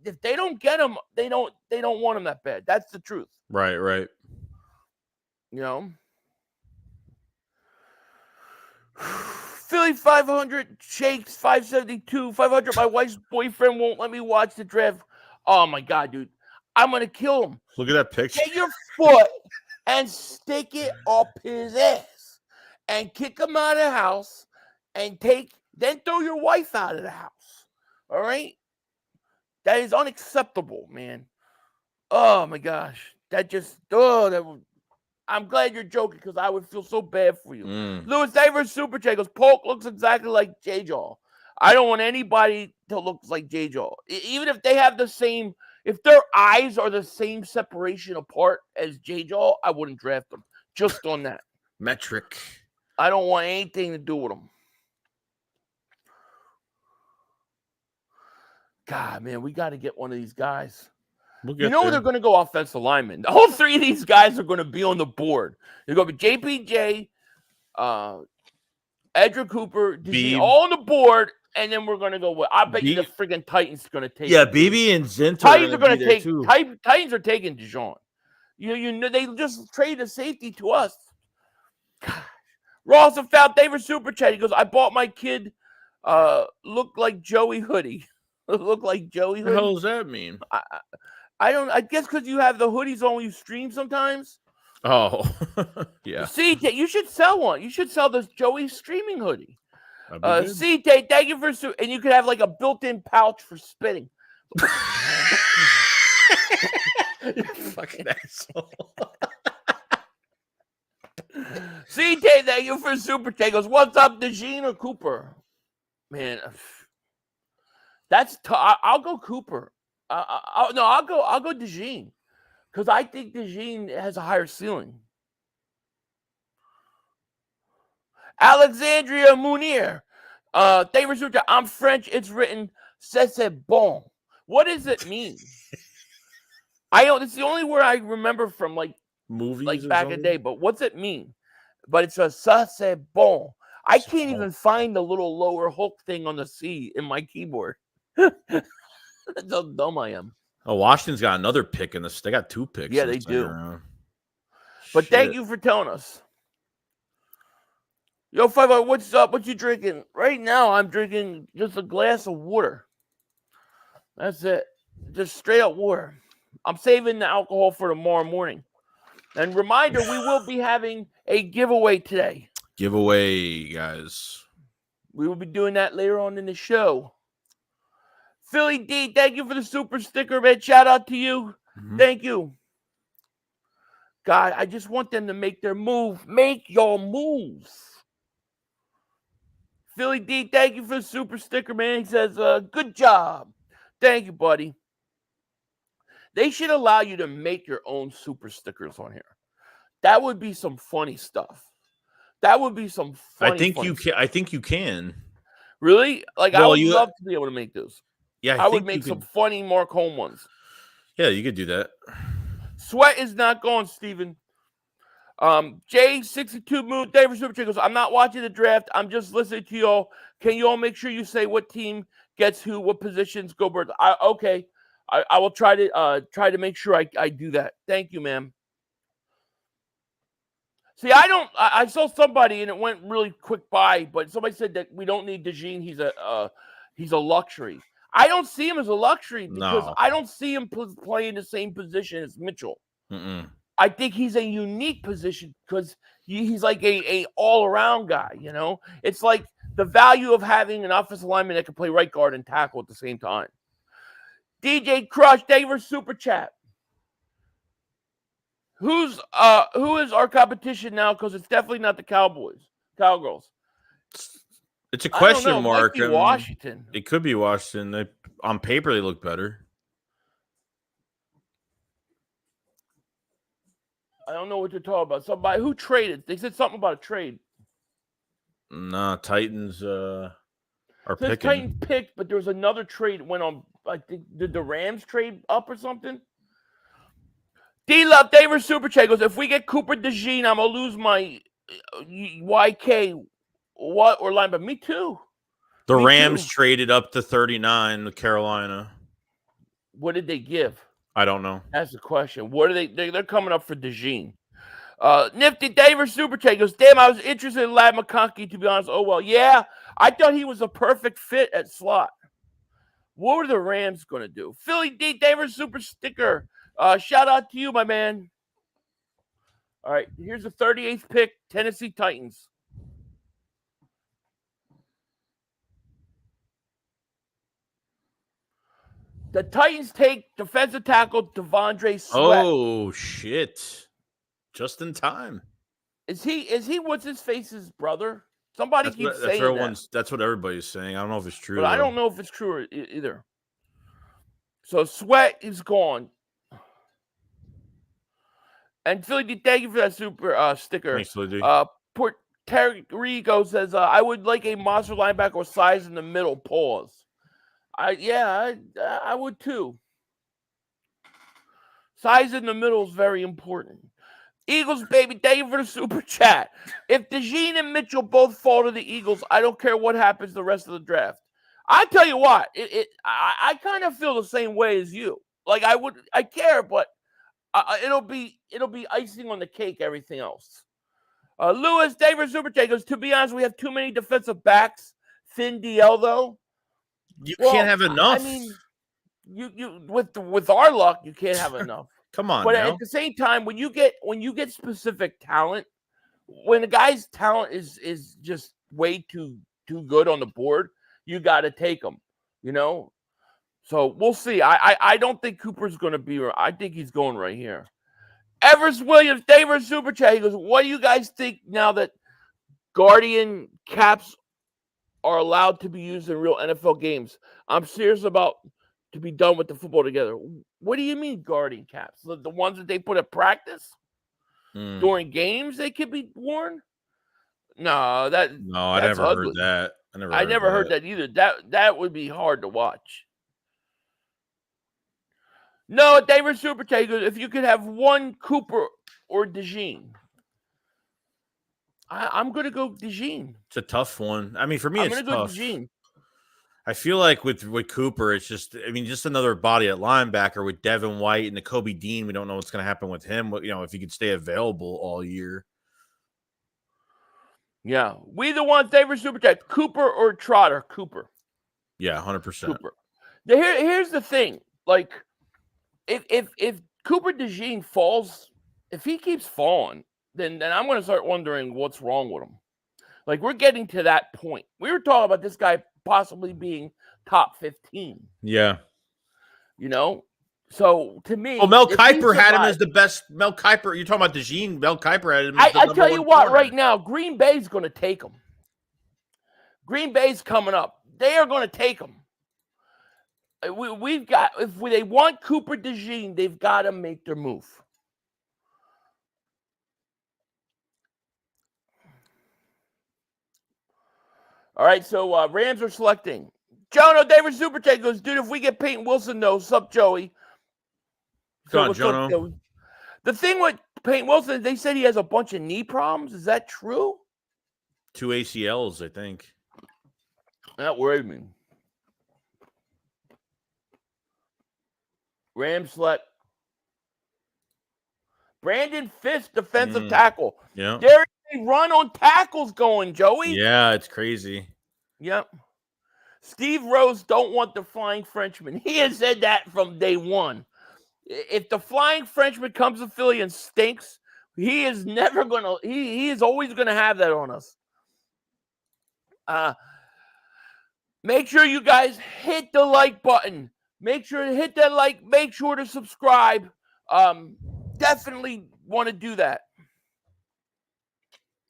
if they don't get him, they don't want him that bad. That's the truth. Right. You know? Philly 500, Shakes 572, 500. My wife's boyfriend won't let me watch the draft. Oh my God, dude. I'm going to kill him. Look at that picture. Take your foot and stick it up his ass and kick him out of the house and then throw your wife out of the house. All right? That is unacceptable, man. Oh my gosh. I'm glad you're joking because I would feel so bad for you. Louis Davis Super Chat goes, Polk looks exactly like J-Jaw. I don't want anybody to look like J-Jaw. Even if they have the same, if their eyes are the same separation apart as J-Jaw, I wouldn't draft them. Just on that. Metric. I don't want anything to do with them. God, man, we got to get one of these guys. They're going to go offensive linemen. All 3 of these guys are going to be on the board. They're going to be JPJ, Edric Cooper, DeJean, all on the board, and then we're going to go with. I bet you the friggin' Titans are going to take. Yeah, BB and Zinter. Titans are going to take. Titans are taking DeJean. You know they just traded a safety to us. Gosh. Ross and Foul David Super Chat. He goes, I bought my kid look like Joey hoodie. Look like Joey hoodie. What the hell does that mean? I guess because you have the hoodies on when you stream sometimes. Oh, yeah. CJ, you should sell one. You should sell this Joey streaming hoodie. CJ, thank you for and you could have like a built-in pouch for spitting. You fucking asshole. CJ, thank you for Super Tangos. What's up, DeJean or Cooper? Man, that's I'll go Cooper. I'll go DeJean because I think DeJean has a higher ceiling. Alexandria Munir, I'm French. It's written "c'est bon." What does it mean? It's the only word I remember from like movies, like back in the day. But what's it mean? But it's a "c'est bon." I can't even find the little lower hook thing on the C in my keyboard. That's how dumb I am. Oh, Washington's got another pick in this. They got 2 picks. Yeah, they do. But thank you for telling us. Yo, 5, what's up? What you drinking? Right now, I'm drinking just a glass of water. That's it. Just straight up water. I'm saving the alcohol for tomorrow morning. And reminder, we will be having a giveaway today. Giveaway, guys. We will be doing that later on in the show. Philly D, thank you for the super sticker, man. Shout out to you. Mm-hmm. Thank you. God, I just want them to make their move. Make your moves. Philly D, thank you for the super sticker, man. He says, good job. Thank you, buddy. They should allow you to make your own super stickers on here. That would be some funny stuff. That would be some funny. I think you can. Really? Like, Well, I would love to be able to make those. Yeah, I would make some funny Mark Home ones. Yeah, you could do that. Sweat is not gone, Steven. J62 Moon, David Super goes, I'm not watching the draft. I'm just listening to y'all. Can you all make sure you say what team gets who, what positions, go Birds? Okay. I will try to make sure I do that. Thank you, ma'am. See, I saw somebody and it went really quick by, but somebody said that we don't need DeJean. He's a luxury. I don't see him as a luxury because I don't see him playing the same position as Mitchell. Mm-mm. I think he's a unique position because he's like a all-around guy, you know? It's like the value of having an offensive lineman that can play right guard and tackle at the same time. DJ Crush, David Super Chat. Who is our competition now? Because it's definitely not the Cowgirls. It's a question mark. It might be Washington. It could be Washington. On paper, they look better. I don't know what you're talking about. Somebody who traded. They said something about a trade. Nah, Titans are picking. Titans picked, but there was another trade went on. I think did the Rams trade up or something? D-Love, David Super Chat goes, if we get Cooper DeJean, I'm going to lose my YK what or line, but me too. The Rams traded up to 39 to Carolina. What did they give? I don't know. That's the question. What are they're coming up for DeJean. Nifty David Super Chat goes, damn, I was interested in Ladd McConkey, to be honest. Oh, well, yeah. I thought he was a perfect fit at slot. What were the Rams going to do? Philly D, David Super Sticker. Shout out to you, my man. All right, here's the 38th pick, Tennessee Titans. The Titans take defensive tackle Devondre Sweat. Oh, shit. Just in time. Is he what's his face's brother? Somebody keeps saying that. That's what everybody's saying. I don't know if it's true. But I don't know if it's true either. So Sweat is gone. And Philly D, thank you for that super sticker. Thanks, Philly D. Terry Rigo says, I would like a monster linebacker with size in the middle. Pause. I would too. Size in the middle is very important. Eagles, baby, thank you for the super chat. If DeJean and Mitchell both fall to the Eagles, I don't care what happens the rest of the draft. I tell you what, I kind of feel the same way as you. Like I care, but it'll be icing on the cake. Everything else. Lewis, David Super Chat goes, to be honest, we have too many defensive backs. Thin DL though. You can't have enough. I mean, you with our luck, you can't have enough. Come on, but now. At the same time, when you get specific talent, when a guy's talent is just way too good on the board, you got to take him. You know, so we'll see. I don't think Cooper's going to be. I think he's going right here. Evers Williams, David Super Chat. He goes, what do you guys think now that Guardian caps are allowed to be used in real NFL games? I'm serious about to be done with the football together. What do you mean Guardian caps? The ones that they put at practice? During games they could be worn? No, I never heard that. I never heard that either. That would be hard to watch. No, David Super Chat goes, if you could have one Cooper or DeJean. I'm going to go DeJean. It's a tough one. I mean, for me, it's tough. I'm going to go DeJean. I feel like with Cooper, it's just another body at linebacker with Devin White and Nakobe Dean. We don't know what's going to happen with him. You know, if he could stay available all year. Yeah. We the ones, David Super Chat, Cooper or Trotter? Cooper. Yeah, 100%. Cooper. Here's the thing. Like, if Cooper DeJean falls, if he keeps falling, then I'm going to start wondering what's wrong with him. Like, we're getting to that point. We were talking about this guy possibly being top 15. Yeah. You know? So, to me... Well, Mel Kiper had him as the best... Mel Kiper... You're talking about DeJean. Mel Kiper had him as the I tell you what, right now, Green Bay's going to take him. Green Bay's coming up. They are going to take them. We've got, if they want Cooper DeJean, they've got to make their move. All right, so Rams are selecting. Jono David Super Chat goes, dude, if we get Peyton Wilson, though, sup, Joey? Come on, Jono. The thing with Peyton Wilson, they said he has a bunch of knee problems. Is that true? 2 ACLs, I think. That worried me. Rams select Brandon Fisk, defensive tackle. Yeah. There is a run on tackles going, Joey. Yeah, it's crazy. Yep. Steve Rose don't want the Flying Frenchman. He has said that from day one. If the Flying Frenchman comes to Philly and stinks, he is never going to – he is always going to have that on us. Make sure you guys hit the like button. Make sure to hit that like. Make sure to subscribe. Definitely want to do that.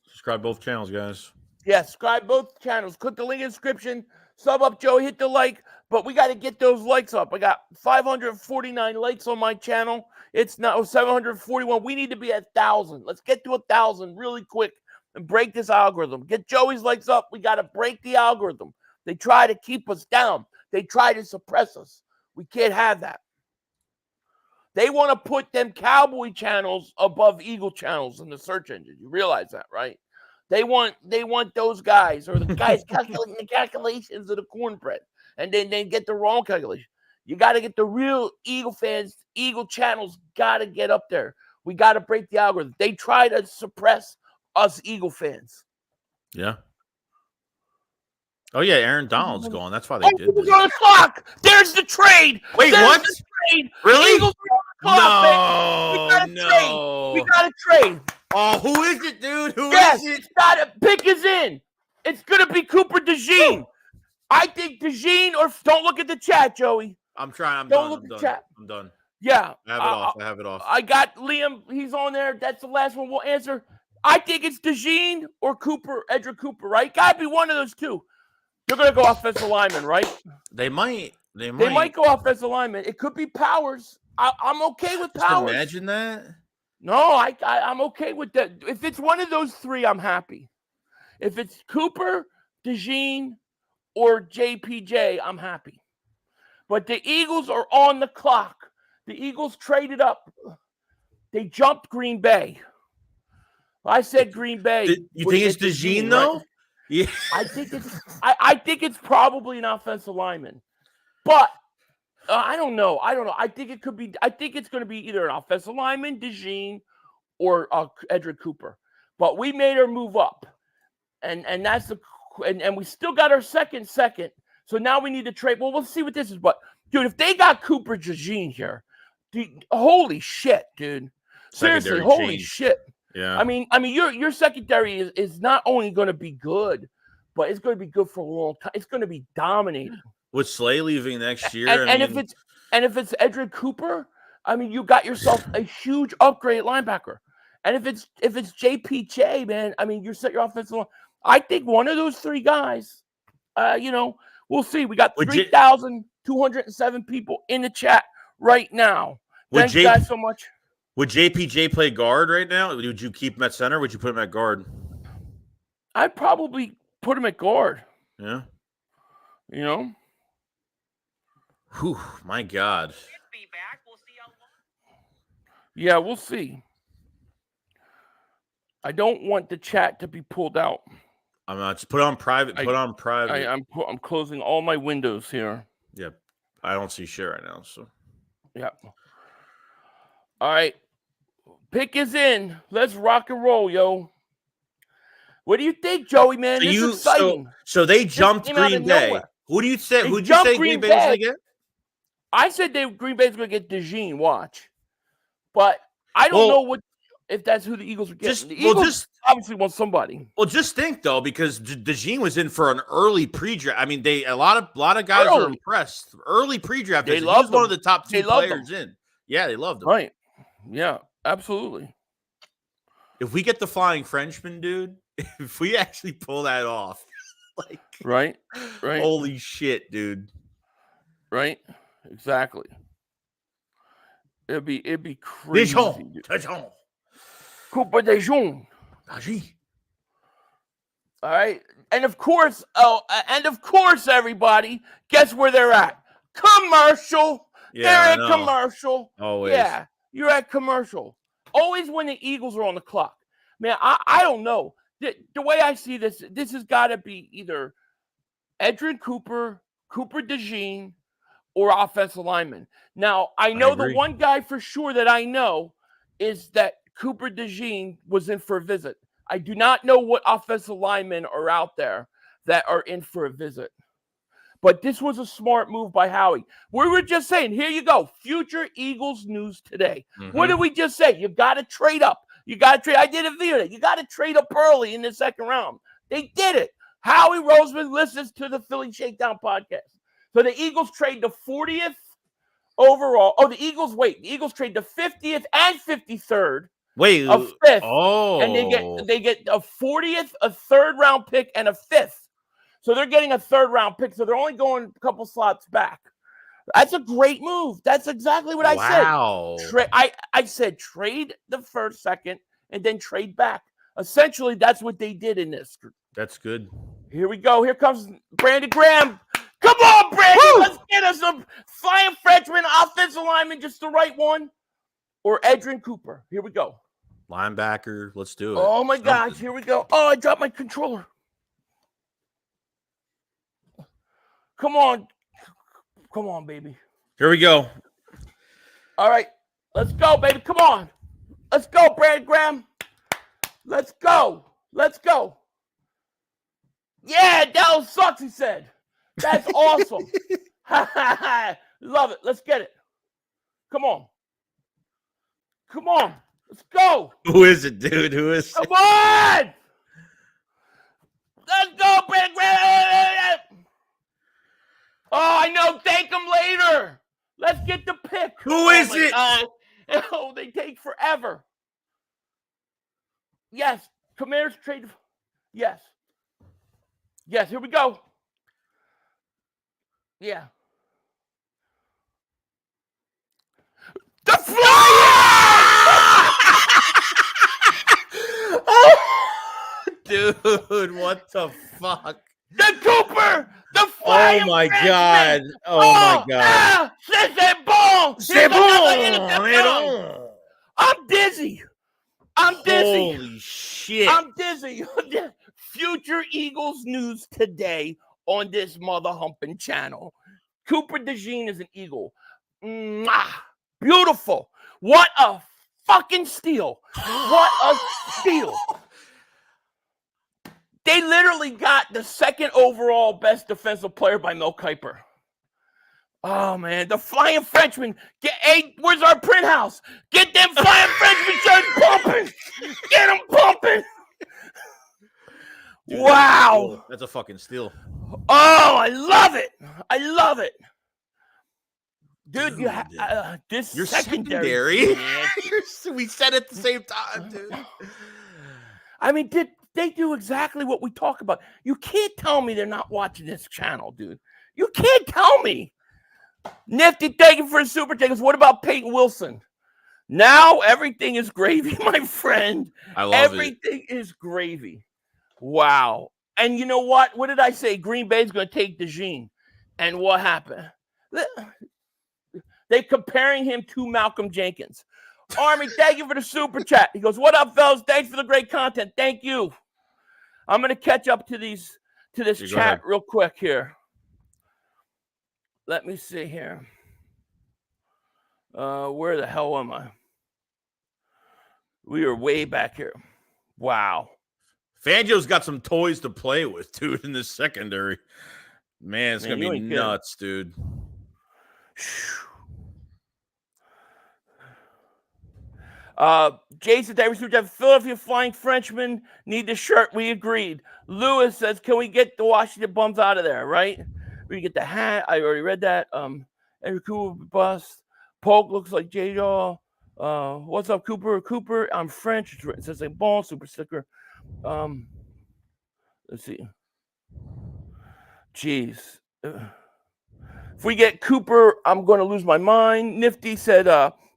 Subscribe both channels, guys. Yeah, subscribe both channels. Click the link in the description. Sub up, Joe. Hit the like. But we got to get those likes up. I got 549 likes on my channel. It's now 741. We need to be at 1,000. Let's get to 1,000 really quick and break this algorithm. Get Joey's likes up. We got to break the algorithm. They try to keep us down. They try to suppress us. We can't have that. They want to put them Cowboy channels above Eagle channels in the search engine. You realize that, right? They want those guys, or the guys calculating the calculations of the cornbread, and then they get the wrong calculation. You got to get the real Eagle fans. Eagle channels got to get up there. We got to break the algorithm. They try to suppress us Eagle fans. Yeah. Oh, yeah, Aaron Donald's gone. That's why they did this. On the clock. There's the trade. Wait, There's what? The trade. Really? Eagles are on the clock, No. We got to trade. Oh, who is it, dude? Who Yes, is it? it's not a pick is in. It's going to be Cooper DeJean. I think DeJean, or don't look at the chat, Joey. I'm trying. Don't look at the chat. I'm done. Yeah. I have it off. I got Liam. He's on there. That's the last one we'll answer. I think it's DeJean or Cooper, Edric Cooper, right? Got to be one of those two. They're going to go offensive lineman, right? They might. They might go offensive lineman. It could be Powers. I'm okay with Powers. Just imagine that. No, I'm okay with that. If it's one of those three, I'm happy. If it's Cooper, DeJean, or JPJ, I'm happy. But the Eagles are on the clock. The Eagles traded up. They jumped Green Bay. I said Green Bay. You think it's DeJean, though? Right? Yeah, I think it's probably an offensive lineman, but I don't know. I think it could be. I think it's going to be either an offensive lineman, DeJean, or Edric Cooper. But we made our move up, and that's the and we still got our second. So now we need to trade. Well, we'll see what this is. But dude, if they got Cooper DeJean here, dude, holy shit, dude! Seriously, holy shit. Yeah. I mean, your secondary is not only going to be good, but it's going to be good for a long time. It's going to be dominating. With Slay leaving next year, if it's Edric Cooper, I mean, you got yourself a huge upgrade linebacker. And if it's JPJ, man, I mean, you set your offensive line. I think one of those three guys, we'll see. We got 3,207 people in the chat right now. Thanks, guys, so much. Would JPJ play guard right now? Would you keep him at center? Would you put him at guard? I'd probably put him at guard. Yeah. Whew, my God. Yeah, we'll see. I don't want the chat to be pulled out. I'm not. Just put it on private. Put it on private. I'm closing all my windows here. Yeah. I don't see shit right now. So. Yeah. All right. Pick is in. Let's rock and roll, yo. What do you think, Joey, man? This is exciting. So they jumped Green Bay. Nowhere. Who do you say? Who'd you say Green Bay was going to get? I said Green Bay's going to get DeJean. Watch. But I don't know if that's who the Eagles are getting. The Eagles obviously want somebody. Well, just think, though, because DeJean was in for an early pre-draft. I mean, a lot of guys are impressed. Early pre-draft. He was one of the top two players in. Yeah, they loved him. Right. Yeah, absolutely. If we get the Flying Frenchman, dude, if we actually pull that off, Like, right. Holy shit, dude. Right. Exactly. It'd be crazy. DeJean. Cooper DeJean. DeJean. All right. And of course, everybody, guess where they're at? Commercial. Yeah, They're at commercial. Always. Yeah, you're at commercial. Always when the Eagles are on the clock. Man, I don't know. The way I see this has got to be either Edrin Cooper, Cooper DeJean, or offensive lineman. Now, I know the one guy for sure that I know is that Cooper DeJean was in for a visit. I do not know what offensive linemen are out there that are in for a visit. But this was a smart move by Howie. We were just saying, here you go, future Eagles news today. Mm-hmm. What did we just say? You got to trade up. You got to trade. I did a video. You got to trade up early in the second round. They did it. Howie Roseman listens to the Philly Shakedown podcast. So the Eagles trade the 40th overall. Oh, the Eagles trade the 50th and 53rd. Wait, a fifth. Oh, and they get a 40th, a third round pick, and a fifth. So they're getting a third round pick. So they're only going a couple slots back. That's a great move. That's exactly what I said. I said trade the first, second, and then trade back. Essentially, that's what they did in this. That's good. Here we go. Here comes Brandon Graham. Come on, Brandon. Woo! Let's get us a flying Frenchman, offensive lineman, just the right one. Or Edrin Cooper. Here we go. Linebacker. Let's do it. Oh, my gosh. Here we go. Oh, I dropped my controller. Come on. Come on, baby. Here we go. All right. Let's go, baby. Come on. Let's go, Brandon Graham. Let's go. Let's go. Yeah, Dallas sucks, he said. That's awesome. Love it. Let's get it. Come on. Come on. Let's go. Who is it, dude? Who is it? Come on. Let's go, Brandon Graham. Oh, I know. Thank him later. Let's get the pick. Who is it? Oh, they take forever. Yes. Commanders trade. Yes. Yes, here we go. Yeah. The Flyers! Oh, dude, what the fuck? The Cooper! The Flyers! Oh, my God. Oh, my God. C'est bon! C'est bon! I'm dizzy. I'm dizzy. Holy shit. I'm dizzy. Future Eagles news today on this mother humping channel. Cooper DeJean is an Eagle. Mwah. Beautiful. What a fucking steal. What a steal. They literally got the second overall best defensive player by Mel Kiper. Oh, man. The Flying Frenchman. Hey, where's our print house? Get them Flying Frenchman shirts pumping. Get them pumping. Dude, wow. That's a fucking steal. Oh, I love it. I love it. Dude, you're secondary. We said it at the same time, dude. I mean, did they do exactly what we talk about? You can't tell me they're not watching this channel, dude. You can't tell me. Nifty, thank you for the super tickets. What about Peyton Wilson? Now everything is gravy, my friend. I love everything is gravy. Wow. And you know what? What did I say? Green Bay's going to take DeJean. And what happened? They're comparing him to Malcolm Jenkins. Army, thank you for the super chat. He goes, what up, fellas? Thanks for the great content. Thank you. I'm going to catch up to this chat real quick here. Let me see here. Where the hell am I? We are way back here. Wow. Fangio's got some toys to play with, dude, in this secondary. Man, it's going to be nuts, dude. Jason Davis, Philadelphia Flying Frenchman need the shirt. We agreed. Lewis says, can we get the Washington bums out of there, right? We get the hat. I already read that. Edrin Cooper bust. Polk looks like J-Daw. What's up, Cooper? Cooper, I'm French. It says like bon, super sticker. Let's see. Jeez. If we get Cooper, I'm going to lose my mind. Nifty said,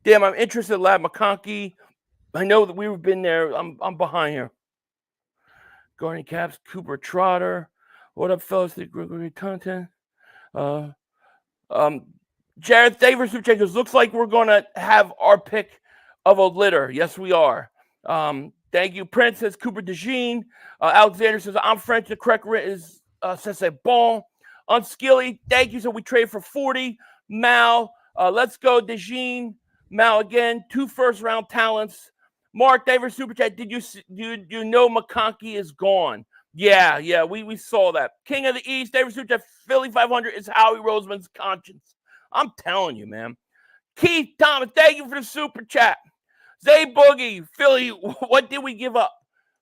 damn, I'm interested in Lab McConkey. I know that we've been there. I'm behind here. Garney Caps, Cooper Trotter. What up, fellas? The great content. Jared Thavers, who checkers, looks like we're going to have our pick of a litter. Yes, we are. Thank you. Prince says Cooper DeJean. Alexander says, I'm French. The correct is says a ball. Unskilly, thank you. So we trade for 40. Mal, let's go. DeJean, Mal again. 2 first-round talents. Mark Davis Super Chat. Did you know McConkey is gone? Yeah, we saw that. King of the East, Davis Super Chat. Philly 500 is Howie Roseman's conscience. I'm telling you, man. Keith Thomas, thank you for the Super Chat. Zay Boogie, Philly, what did we give up?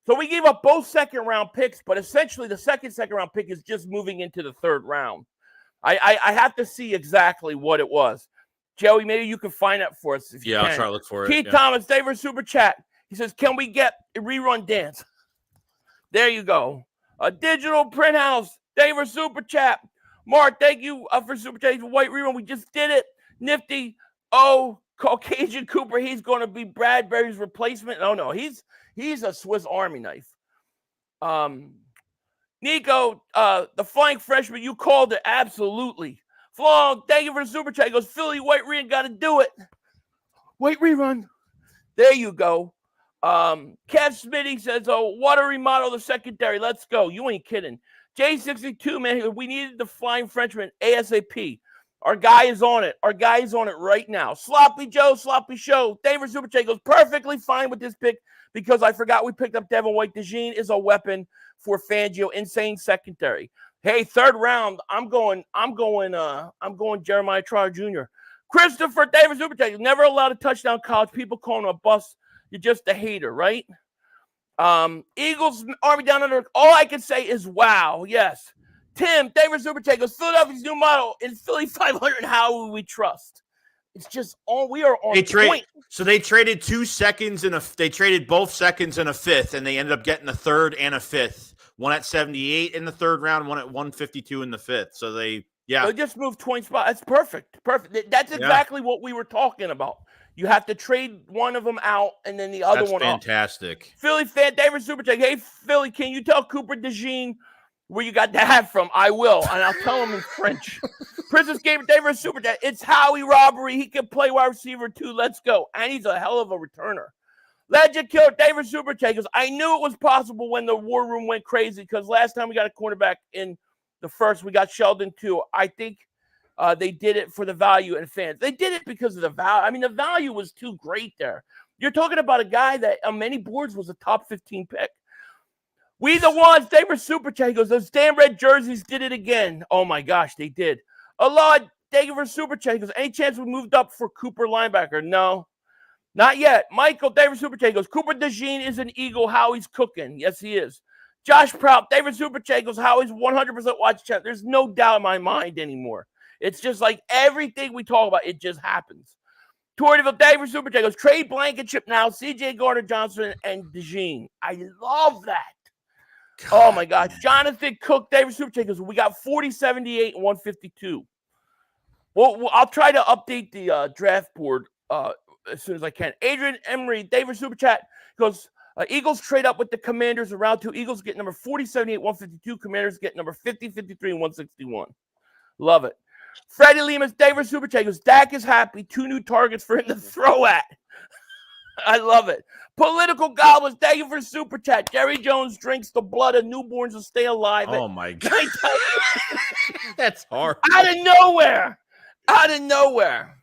So we gave up both second-round picks, but essentially the second-round pick is just moving into the third round. I have to see exactly what it was. Joey, maybe you can find that for us. If you can. I'll try to look for it. Keith Thomas, David Super Chat. He says, can we get a rerun dance? There you go. A digital print house, David Super Chat. Mark, thank you for Super Chat. White rerun, we just did it. Nifty, Caucasian Cooper, he's going to be Bradbury's replacement. No, he's a Swiss Army knife. Nico, the flying freshman, you called it. Absolutely. Flong, thank you for the Super Chat. He goes, Philly, white rerun, got to do it. White rerun. There you go. Kev Smitty says, water remodel the secondary. Let's go. You ain't kidding. J62, man, we needed the flying Frenchman ASAP. Our guy is on it. Our guy is on it right now. Sloppy Joe, Sloppy Show. David Super Chat goes, perfectly fine with this pick because I forgot we picked up Devin White. DeJean is a weapon for Fangio. Insane secondary. Hey, third round. I'm going Jeremiah Trotter Jr. Christopher David Super Chat. Never allowed a touchdown college. People calling him a bust. You're just a hater, right? Eagles, Army down under. All I can say is wow. Yes. Tim, David Super Chat goes, Philadelphia's new model in Philly 500. How will we trust? It's just we are on point. So they traded 2 seconds they traded both seconds and a fifth, and they ended up getting a third and a fifth. One at 78 in the third round, one at 152 in the fifth. So they just moved 20 spots. That's perfect. That's exactly what we were talking about. You have to trade one of them out and then the other one up. Fantastic. Philly fan, David Super Chat. Hey, Philly, can you tell Cooper DeJean where you got the hat from? I will, and I'll tell him in French. Princess Gamer, David Super Chat. It's Howie Robbery. He can play wide receiver too. Let's go. And he's a hell of a returner. Legend Killer, David Super Chat goes, I knew it was possible when the war room went crazy because last time we got a cornerback in the first, we got Sheldon too. I think they did it for the value and fans. They did it because of the value. I mean, the value was too great there. You're talking about a guy that on many boards was a top 15 pick. We the ones, David Super Chat goes, those damn red jerseys did it again. Oh my gosh, they did. Allah, thank you for Super Chat goes, any chance we moved up for Cooper linebacker? No, not yet. Michael, David Super Chat goes, Cooper DeJean is an Eagle. Howie's cooking. Yes, he is. Josh Prout, David Super Chat goes, Howie's 100% watch chat. There's no doubt in my mind anymore. It's just like everything we talk about, it just happens. Tortiville, David Super Chat goes, trade Blankenship now, CJ Gardner-Johnson and DeJean. I love that. God. Oh, my gosh. Jonathan Cook, David Super Chat goes, we got 40, 78, and 152. Well, I'll try to update the draft board as soon as I can. Adrian Emery, David Super Chat goes, Eagles trade up with the Commanders in round 2. Eagles get number 40, 78, 152. Commanders get number 50, 53, and 161. Love it. Freddie Lemus, David Super Chat goes, Dak is happy. 2 new targets for him to throw at. I love it. Political Goblins, thank you for Super Chat. Jerry Jones drinks the blood of newborns to stay alive. Oh, my God. That's hard. Out of nowhere.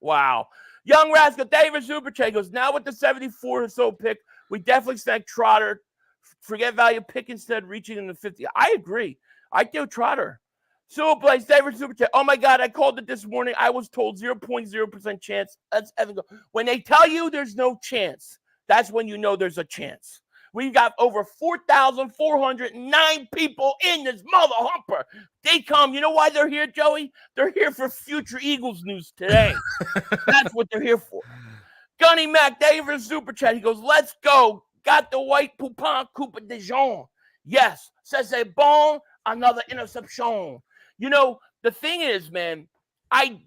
Wow. Young Rascal, David Super Chat goes, now with the 74 or so pick, we definitely snag Trotter. Forget value pick instead, reaching in the 50. I agree. I do Trotter. Super Blaze, David Super Chat. Oh my God, I called it this morning. I was told 0.0% chance. Let's Evan go. When they tell you there's no chance, that's when you know there's a chance. We've got over 4,409 people in this mother humper. They come. You know why they're here, Joey? They're here for future Eagles news today. That's what they're here for. Gunny Mac, David Super Chat. He goes, let's go. Got the white Poupon Cooper DeJean. Yes. Says a bon. Another interception. You know, the thing is, man, I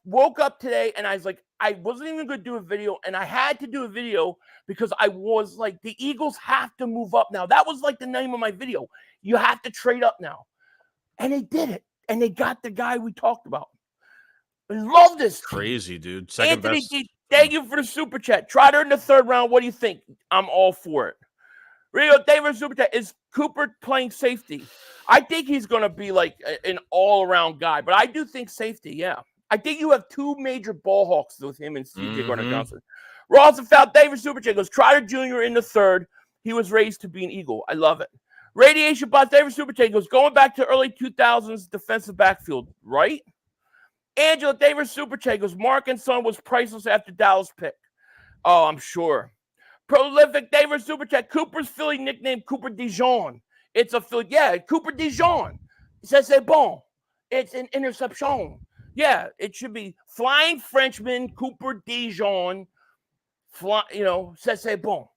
woke up today and I was like, I wasn't even going to do a video, and I had to do a video because I was like, the Eagles have to move up now. That was like the name of my video. You have to trade up now. And they did it. And they got the guy we talked about. I love this. Crazy, dude. Second Anthony best. D, thank you for the super chat. Trotter in the third round. What do you think? I'm all for it. Rio David super chat. Is Cooper playing safety? I think he's going to be like an all-around guy, but I do think safety, yeah. I think you have two major ball hawks with him and C.J. Gardner-Johnson. Ross and Foul, David super chat goes, Trotter Jr. in the third. He was raised to be an Eagle. I love it. Radiation Bots, David super chat goes, going back to early 2000s defensive backfield, right? Angela, David super chat goes, Mark and Son was priceless after Dallas pick. Oh, I'm sure. Prolific David super chat, Cooper's Philly nickname Cooper DeJean. It's a Philly, yeah, Cooper DeJean. C'est bon. It's an interception. Yeah, it should be Flying Frenchman Cooper DeJean. C'est bon.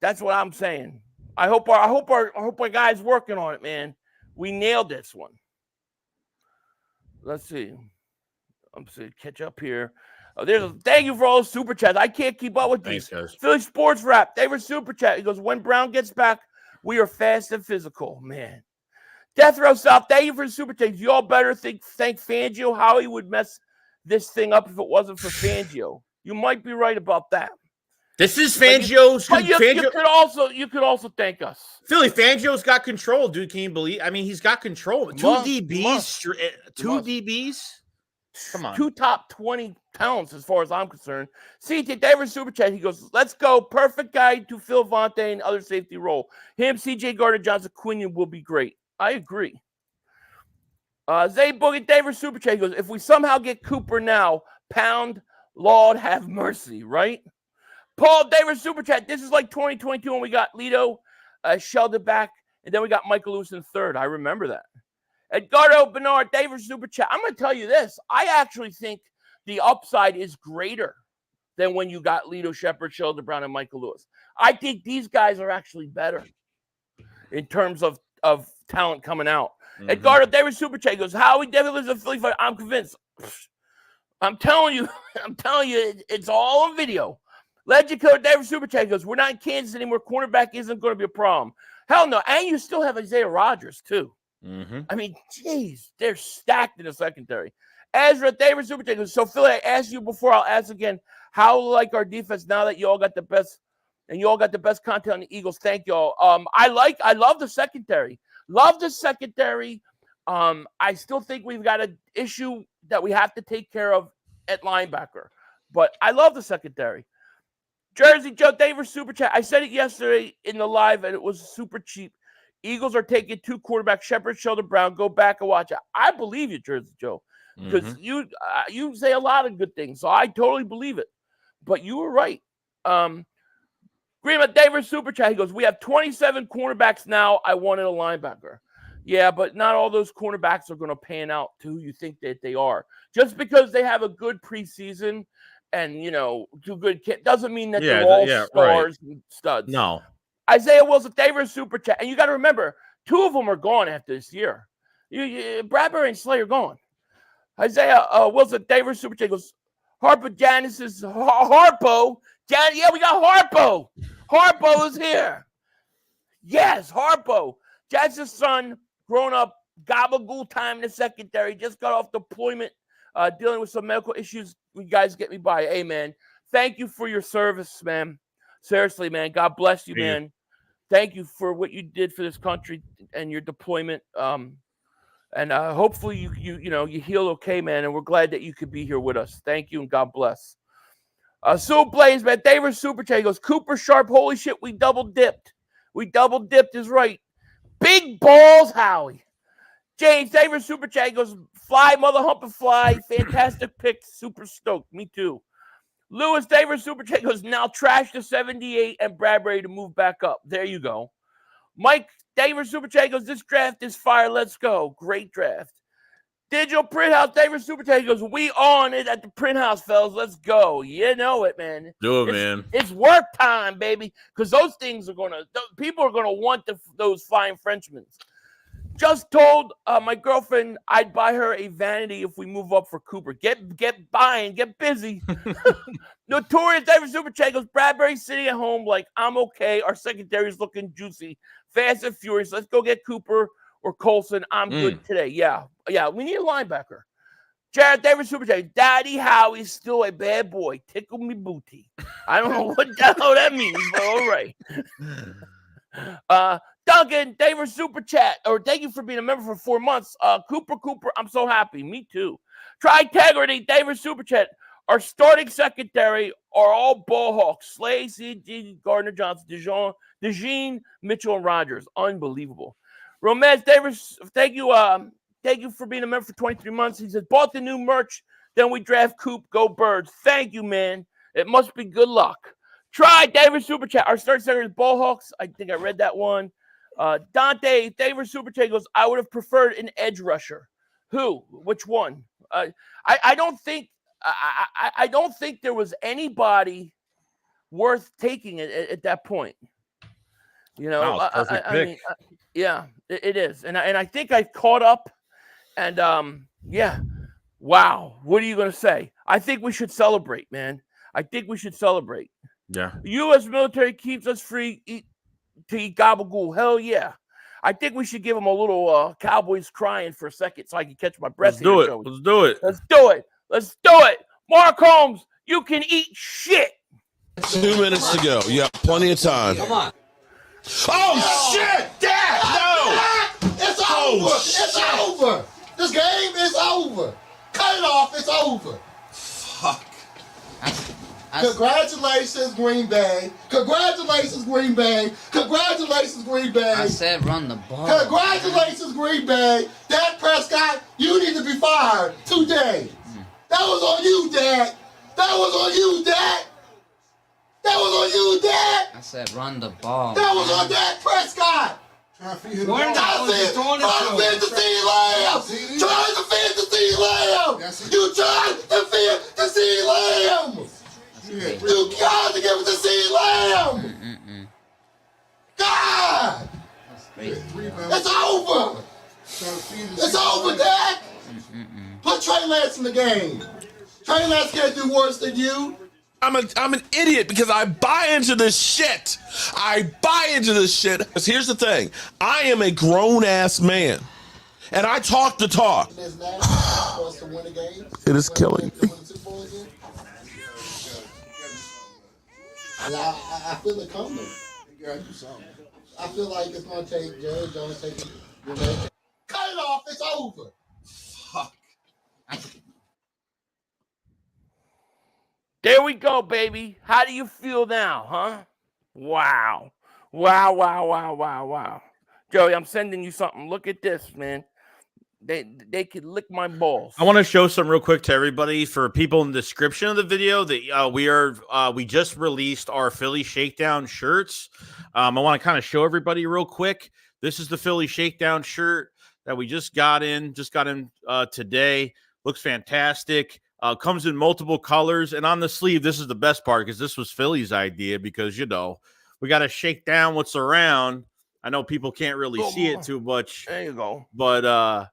That's what I'm saying. I hope our guy's working on it, man. We nailed this one. Let's see. I'm going to catch up here. Thank you for all the super chats. I can't keep up with these. Thanks, guys. Philly Sports Rap. They were super chat. He goes, when Brown gets back, we are fast and physical. Man. Death Row South. Thank you for the super chat. You all better thank Fangio how he would mess this thing up if it wasn't for Fangio. You might be right about that. This is Fangio's. But you could also thank us. Philly, Fangio's got control, dude. Can you believe? I mean, he's got control. Two DBs. Come on. 2 top 20 talents as far as I'm concerned. CJ Davis super chat. He goes, let's go. Perfect guy to fill Vontae and other safety role. Him, CJ Gardner-Johnson, Quinion will be great. I agree. Zay Boogie Davis super chat. He goes, if we somehow get Cooper now, pound, Lord have mercy, right? Paul Davis super chat. This is like 2022 when we got Lito, Sheldon back, and then we got Michael Lewis in third. I remember that. Edgardo Bernard Davis super chat. I'm going to tell you this. I actually think the upside is greater than when you got Lito, Shepard, Sheldon Brown, and Michael Lewis. I think these guys are actually better in terms of talent coming out. Edgardo Davis super chat goes, Howie Devil is a Philly fighter. I'm convinced. I'm telling you, it's all on video. Legend Killer David Super Chat goes, we're not in Kansas anymore. Cornerback isn't going to be a problem. Hell no. And you still have Isaiah Rodgers, too. I mean, geez, they're stacked in the secondary. Ezra David Super Chat goes, so Philly, I asked you before, I'll ask again, how like our defense now that you all got the best, and you all got the best content on the Eagles? Thank y'all. I love the secondary. Love the secondary. I still think we've got an issue that we have to take care of at linebacker. But I love the secondary. Jersey Joe Davis super chat. I said it yesterday in the live, and it was super cheap. Eagles are taking 2 quarterbacks, Shepard, Sheldon Brown. Go back and watch it. I believe you, Jersey Joe, because you say a lot of good things, so I totally believe it. But you were right. Greenman Davis super chat. He goes, we have 27 cornerbacks now. I wanted a linebacker. Yeah, but not all those cornerbacks are going to pan out to who you think that they are. Just because they have a good preseason and, do good doesn't mean that they're all stars and studs. No. Isaiah Wilson, Davis super chat. And you got to remember, 2 of them are gone after this year. Bradbury and Slayer gone. Isaiah Wilson, Davis super chat goes, Harpo Janice is Harpo. Yeah, we got Harpo. Harpo is here. Yes, Harpo. Janice's son, grown up, gabagool time in the secondary, just got off deployment, dealing with some medical issues. You guys get me by. Hey, man, thank you for your service, man. Seriously, man. God bless you, man. Thank you for what you did for this country and your deployment. And hopefully you heal okay, man. And we're glad that you could be here with us. Thank you and God bless. Sue Blaze, man. David Super Chat goes, Cooper Sharp. Holy shit, we double dipped. We double dipped is right. Big balls, Howie. James David Super Chat goes, fly, mother hump and fly. Fantastic pick. Super stoked. Me too. Lewis David Super Chat goes, now trash the 78 and Bradbury to move back up. There you go. Mike David Super Chat goes, this draft is fire. Let's go. Great draft. Digital Print House David Super Chat goes, we on it at the Print House, fellas. Let's go. You know it, man. Do it, man. It's work time, baby. Because those things are people are gonna want those flying Frenchmen. Just told my girlfriend I'd buy her a vanity if we move up for Cooper. Get buying, get busy. Notorious David Super Chat goes, Bradbury sitting at home like, I'm okay. Our secondary's looking juicy. Fast and furious. Let's go get Cooper or Colson. I'm good today. Yeah, we need a linebacker. Jared David Super Chat, Daddy Howie's still a bad boy. Tickle me booty. I don't know what the hell that means, but all right. Duncan, David Super Chat, or thank you for being a member for 4 months. Cooper, I'm so happy. Me too. Tritegrity, David Super Chat. Our starting secondary are all ball hawks. Slay, C.G., Gardner Johnson, DeJean, Mitchell, and Rogers. Unbelievable. Romez, David, thank you for being a member for 23 months. He says, bought the new merch, then we draft Coop. Go Birds. Thank you, man. It must be good luck. Try David Super Chat. Our starting secondary is ball hawks. I think I read that one. Dante, David Super Chat goes, I would have preferred an edge rusher. Who? Which one? I don't think I don't think there was anybody worth taking it at that point. You know, perfect pick. I mean, yeah, it is. And I think I caught up and yeah. Wow. What are you going to say? I think we should celebrate, man. I think we should celebrate. Yeah. The U.S. military keeps us free to eat gabagool. Hell yeah. I think we should give them a little Cowboys crying for a second so I can catch my breath. Let's do it. Let's do it. Let's do it. Let's do it. Mark Holmes, you can eat shit. 2 minutes to go. You have plenty of time. Come on. Oh, shit! Dad! No! It's over. It's over. This game is over. Cut it off. It's over. Fuck. Congratulations, Green Bay. Congratulations, Green Bay. Congratulations, Green Bay. I said run the ball. Congratulations, Green Bay. Dak Prescott, you need to be fired today. That was on you, Dak. That was on you, Dak. That was on you, Dak. I said run the ball. That was on Dak Prescott. Trying to feed the Lamb. Trying to feed the Lamb. You tried to feed the Lamb. You got to give it to C. Lamb. God. It's over. It's over, Dak. Put Trey Lance in the game. Trey Lance can't do worse than you. I'm an idiot because I buy into this shit. I buy into this shit. Because here's the thing. I am a grown-ass man. And I talk the talk. It is killing me. I feel it coming. I feel like it's going to take Jerry Jones taking your leg. Cut it off. It's over. Fuck. There we go, baby. How do you feel now, huh? Wow. Wow. Joey, I'm sending you something. Look at this, man. They could lick my balls. I want to show some real quick to everybody for people in the description of the video that we just released our Philly Shakedown shirts. I want to kind of show everybody real quick. This is the Philly Shakedown shirt that we just got in today. Looks fantastic. Comes in multiple colors, and on the sleeve, this is the best part because this was Philly's idea because, you know, we got to shake down what's around. I know people can't really see it too much. There you go. But,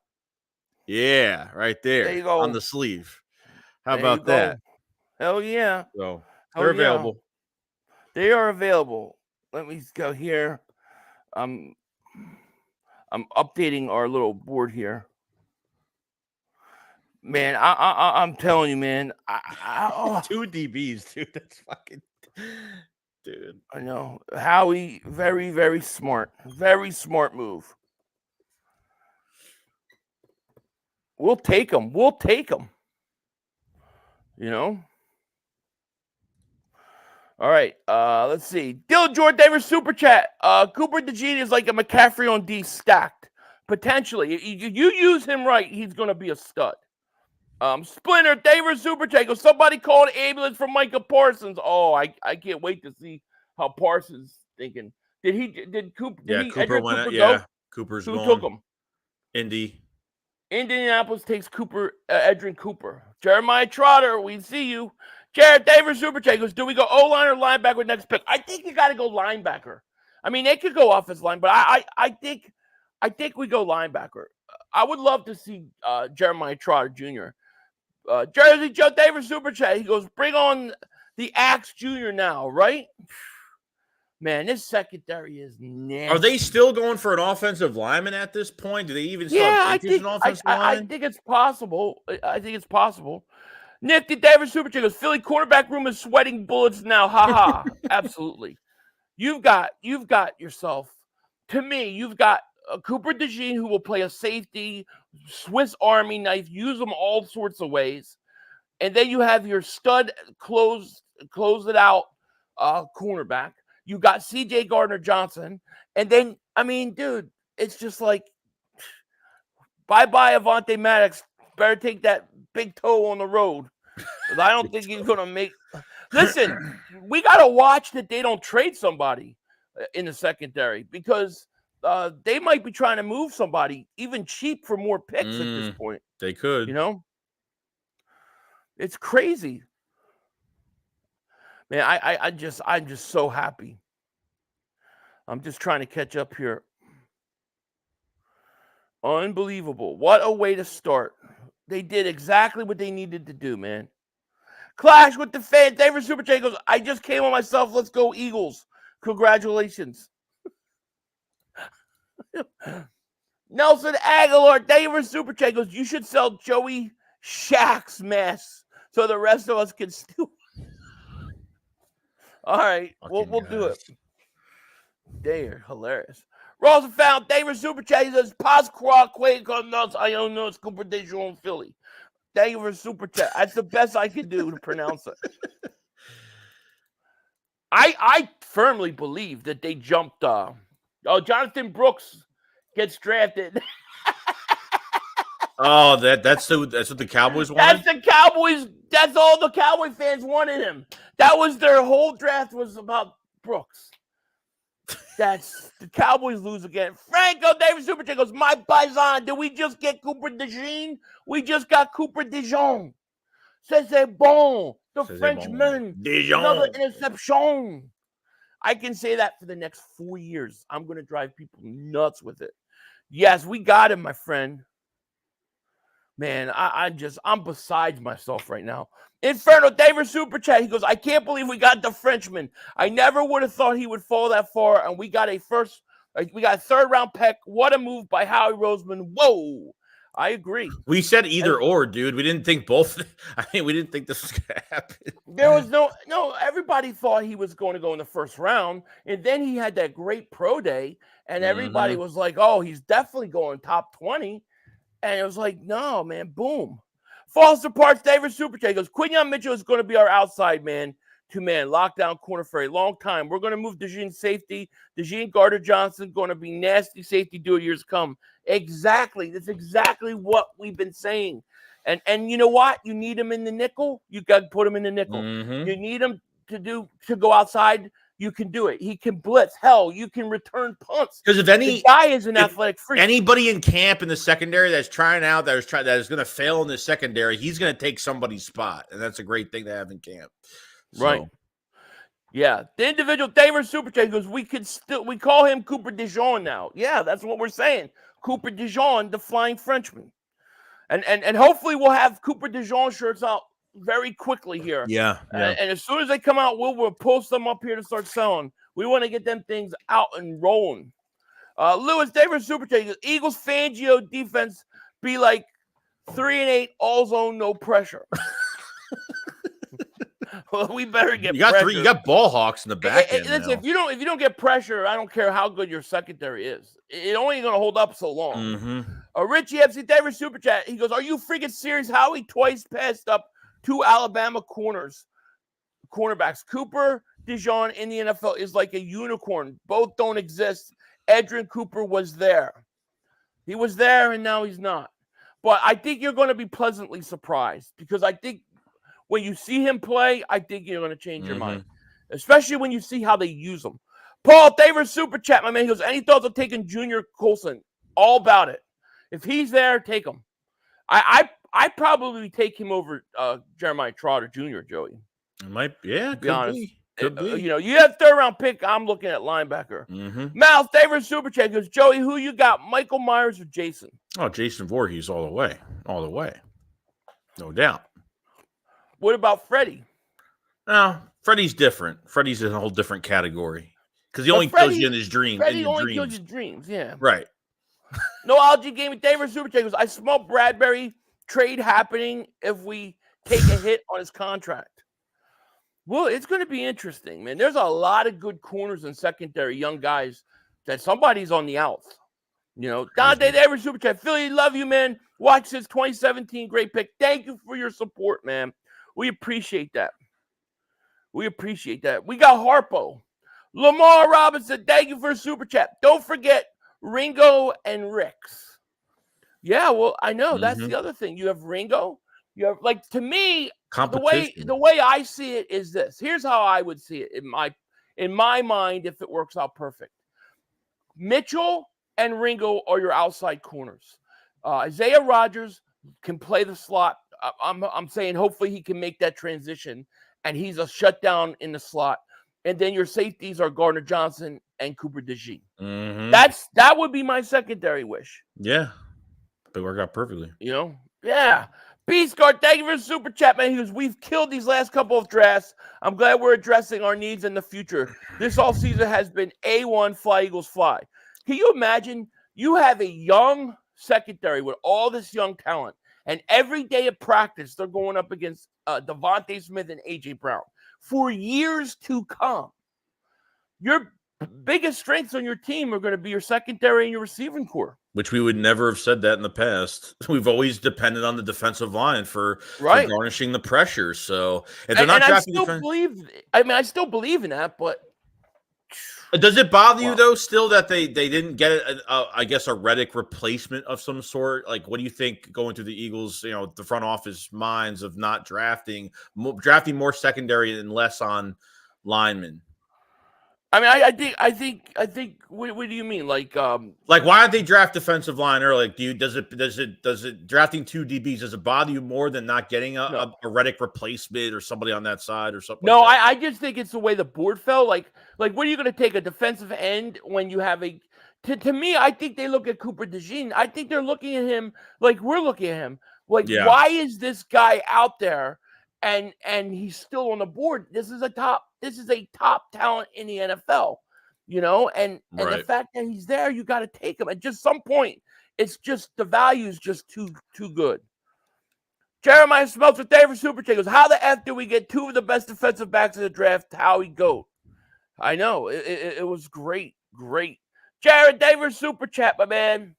yeah, right there you go. on the sleeve. How about that? Hell yeah. So they're available. They are available. Let me go here. I'm updating our little board here. Man, I'm telling you, man. Two DBs, dude. That's fucking, dude. I know. Howie, very, very smart. Very smart move. We'll take him. You know? All right. Let's see. Dylan Jordan Davis Super Chat. Cooper DeJean is like a McCaffrey on D stacked. Potentially. You use him right, he's going to be a stud. Splinter, David Super Chat goes, somebody called an ambulance for Micah Parsons. Oh, I can't wait to see how Parsons thinking. Did Cooper went out. Yeah, Cooper's Who gone. took him? Indianapolis takes Edrin Cooper. Jeremiah Trotter, we see you. Jared David Super Chat goes, do we go O-line or linebacker with next pick? I think you got to go linebacker. I mean, they could go offensive line, but I think I think we go linebacker. I would love to see Jeremiah Trotter Jr. Jersey Joe Davis Super Chat. He goes, bring on the Axe Jr. now, right? Man, this secondary is nasty. Are they still going for an offensive lineman at this point? Do they even still have interest in offensive I line? think it's possible. I think it's possible. Nick the Davis Super Chat goes, Philly quarterback room is sweating bullets now. Ha ha. Absolutely. You've got yourself, to me, you've got Cooper DeJean, who will play a safety, Swiss Army knife, use them all sorts of ways. And then you have your stud close it out cornerback. You got C.J. Gardner-Johnson. And then, I mean, dude, it's just like, bye-bye Avante Maddox. Better take that big toe on the road. I don't think he's going to make – listen, we got to watch that they don't trade somebody in the secondary because they might be trying to move somebody even cheap for more picks at this point. They could. You know? It's crazy. Man, I'm just so happy. I'm just trying to catch up here. Unbelievable. What a way to start. They did exactly what they needed to do, man. Clash with the fans. David Super Chat goes, I just came on myself. Let's go Eagles. Congratulations. Nelson Aguilar. David Super Chat goes, you should sell Joey Shaq's mess so the rest of us can still. All right. We'll do it. They're hilarious. Roosevelt, David Super Chat says, Pasqua Quakenos, I don't know, it's Cooper DeJean Philly. Thank you for Super Chat. That's the best I can do to pronounce it. I firmly believe that they jumped. Jonathan Brooks gets drafted. Oh, that's what the Cowboys wanted? That's the Cowboys. That's all the Cowboy fans wanted him. That was their whole draft was about Brooks. That's the Cowboys lose again. Franco David Super Chat goes, my paisan, did we just get Cooper DeJean? We just got Cooper DeJean. C'est bon. The Frenchman. DeJean. Another interception. I can say that for the next 4 years. I'm going to drive people nuts with it. Yes, we got him, my friend. Man, I'm besides myself right now. Inferno, David Super Chat. He goes, I can't believe we got the Frenchman. I never would have thought he would fall that far, and we got a third round pick. What a move by Howie Roseman. Whoa. I agree. We said either or, dude. We didn't think both. I mean, we didn't think this was going to happen. There was no, everybody thought he was going to go in the first round, and then he had that great pro day, and everybody was like, oh, he's definitely going top 20. And it was like, no, man, boom. Foster Parks, David Super Chat goes, Quinyon Mitchell is going to be our outside man, 2-man, lockdown corner for a long time. We're going to move DeJean safety. DeJean Gardner-Johnson going to be nasty safety duo years come. Exactly. That's exactly what we've been saying. And you know what? You need him in the nickel. You got to put him in the nickel. You need him to go outside. You can do it. He can blitz. Hell, you can return punts. Because the guy is an athletic freak. Anybody in camp in the secondary that's trying out, that is going to fail in the secondary, he's going to take somebody's spot, and that's a great thing to have in camp. So. Right. Yeah. The individual David Super Chat goes, we call him Cooper DeJean now. Yeah, that's what we're saying. Cooper DeJean, the Flying Frenchman. And hopefully we'll have Cooper DeJean shirts out very quickly here. Yeah. And as soon as they come out, we'll post them up here to start selling. We want to get them things out and rolling. Lewis David Super Chat, Eagles Fangio defense be like 3-8, all zone, no pressure. Well, we better get pressure. You got ball hawks in the back end. Listen, if you don't get pressure, I don't care how good your secondary is. It only going to hold up so long. Richie FC David Super Chat, he goes, are you freaking serious? Howie twice passed up 2 Alabama cornerbacks. Cooper DeJean in the NFL is like a unicorn. Both don't exist. Edrin Cooper was there. He was there, and now he's not. But I think you're going to be pleasantly surprised because I think when you see him play, I think you're going to change your mind, especially when you see how they use him. Paul Davis Super Chat, my man, he goes, any thoughts on taking Junior Colson? All about it. If he's there, take him. I'd probably take him over Jeremiah Trotter Jr., Joey. It might, yeah, to be honest. Could be. You know, you have third round pick. I'm looking at linebacker. Mal, favorite super chat goes, Joey, who you got? Michael Myers or Jason? Oh, Jason Voorhees all the way. All the way. No doubt. What about Freddie? No, Freddie's different. Freddie's in a whole different category. Because he only kills you in his dreams. Freddie only kills your dreams, yeah. Right. No Algae Gaming, favorite super chat goes, I smell Bradbury trade happening if we take a hit on his contract. Well, it's going to be interesting, man. There's a lot of good corners and secondary young guys that somebody's on the outs. You know, Dante, every super chat. Philly, love you, man. Watch since 2017. Great pick. Thank you for your support, man. We appreciate that. We appreciate that. We got Harpo. Lamar Robinson, thank you for a super chat. Don't forget Ringo and Ricks. Yeah, well, I know. That's the other thing. You have Ringo. You have, like, to me, the way I see it is this. Here's how I would see it in my mind if it works out perfect. Mitchell and Ringo are your outside corners. Isaiah Rodgers can play the slot. I'm saying hopefully he can make that transition, and he's a shutdown in the slot. And then your safeties are Gardner Johnson and Cooper DeJean. That would be my secondary wish. Yeah. They work out perfectly. You know? Yeah. Beast Guard, thank you for the super chat, man. He goes, we've killed these last couple of drafts. I'm glad we're addressing our needs in the future. This offseason has been A1, fly Eagles fly. Can you imagine you have a young secondary with all this young talent, and every day of practice they're going up against Devontae Smith and A.J. Brown for years to come? Your biggest strengths on your team are going to be your secondary and your receiving core. Which we would never have said that in the past. We've always depended on the defensive line for garnishing the pressure. So if they're not drafting I still believe in that, but does it bother you though still that they didn't get I guess a Reddick replacement of some sort? Like, what do you think going through the Eagles, you know, the front office minds of not drafting more secondary and less on linemen? I mean, I think. What do you mean? Like why don't they draft defensive line early? Like, does it drafting two DBs, does it bother you more than not getting a Reddick replacement or somebody on that side or something? No, like that? I just think it's the way the board fell. Like what are you going to take a defensive end when you have a? To me, I think they look at Cooper DeJean. I think they're looking at him like we're looking at him. Like, why is this guy out there? And he's still on the board. This is a top talent in the NFL, you know, and the fact that he's there, you got to take him. At just some point, it's just the value is just too good. Jeremiah Smeltzer, David Super Chat goes, how the F do we get two of the best defensive backs in the draft? Howie Goat. I know it was great. Jared David Super Chat, my man.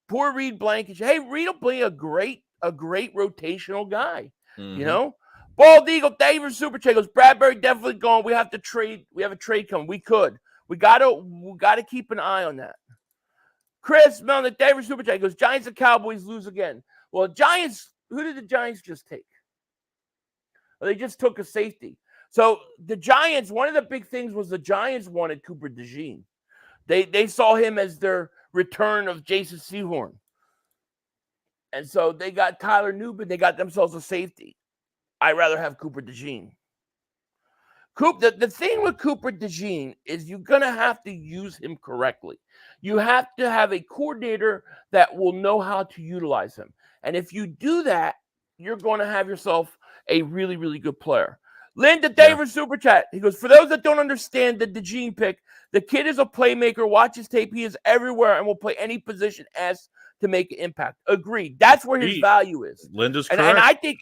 Poor Reed Blanket. Hey, Reed will be a great rotational guy, you know. Bald Eagle, David Super Chat goes, Bradbury definitely gone. We have to trade. We have a trade coming. We gotta keep an eye on that. Chris Melnick, David Super Chat goes, Giants and Cowboys lose again. Well, Giants, who did the Giants just take? Well, they just took a safety. So the Giants, one of the big things was the Giants wanted Cooper DeJean. They saw him as their return of Jason Sehorn. And so they got Tyler Newman. They got themselves a safety. I'd rather have Cooper DeJean. The thing with Cooper DeJean is you're going to have to use him correctly. You have to have a coordinator that will know how to utilize him. And if you do that, you're going to have yourself a really, really good player. Linda Davis Super Chat. He goes, for those that don't understand the DeJean pick, the kid is a playmaker. Watch his tape. He is everywhere and will play any position asked to make an impact. Agreed. That's where his value is. Linda's correct. And I think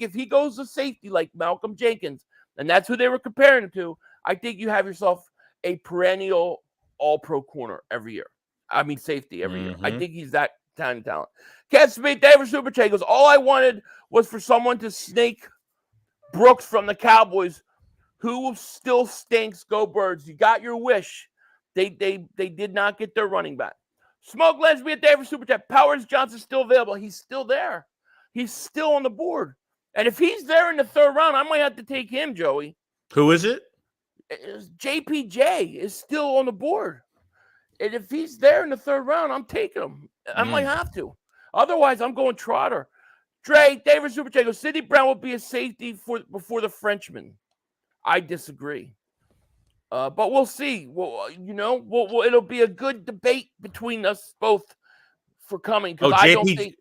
if he goes to safety like Malcolm Jenkins, and that's who they were comparing him to, I think you have yourself a perennial all-pro corner every year. I mean, safety every year. I think he's that kind of talent. Ken Smith, David Super Chat goes, all I wanted was for someone to snake Brooks from the Cowboys, who still stinks. Go Birds. You got your wish. They did not get their running back. Smoke Lesbian, David Super Chat. Powers Johnson's still available. He's still there. He's still on the board. And if he's there in the third round, I might have to take him, Joey. Who is it? JPJ is still on the board. And if he's there in the third round, I'm taking him. I might have to. Otherwise, I'm going Trotter. Dre, David Super Chat goes, Sidney Brown will be a safety before the Frenchman. I disagree. But we'll see. Well, it'll be a good debate between us both for coming. Because I don't think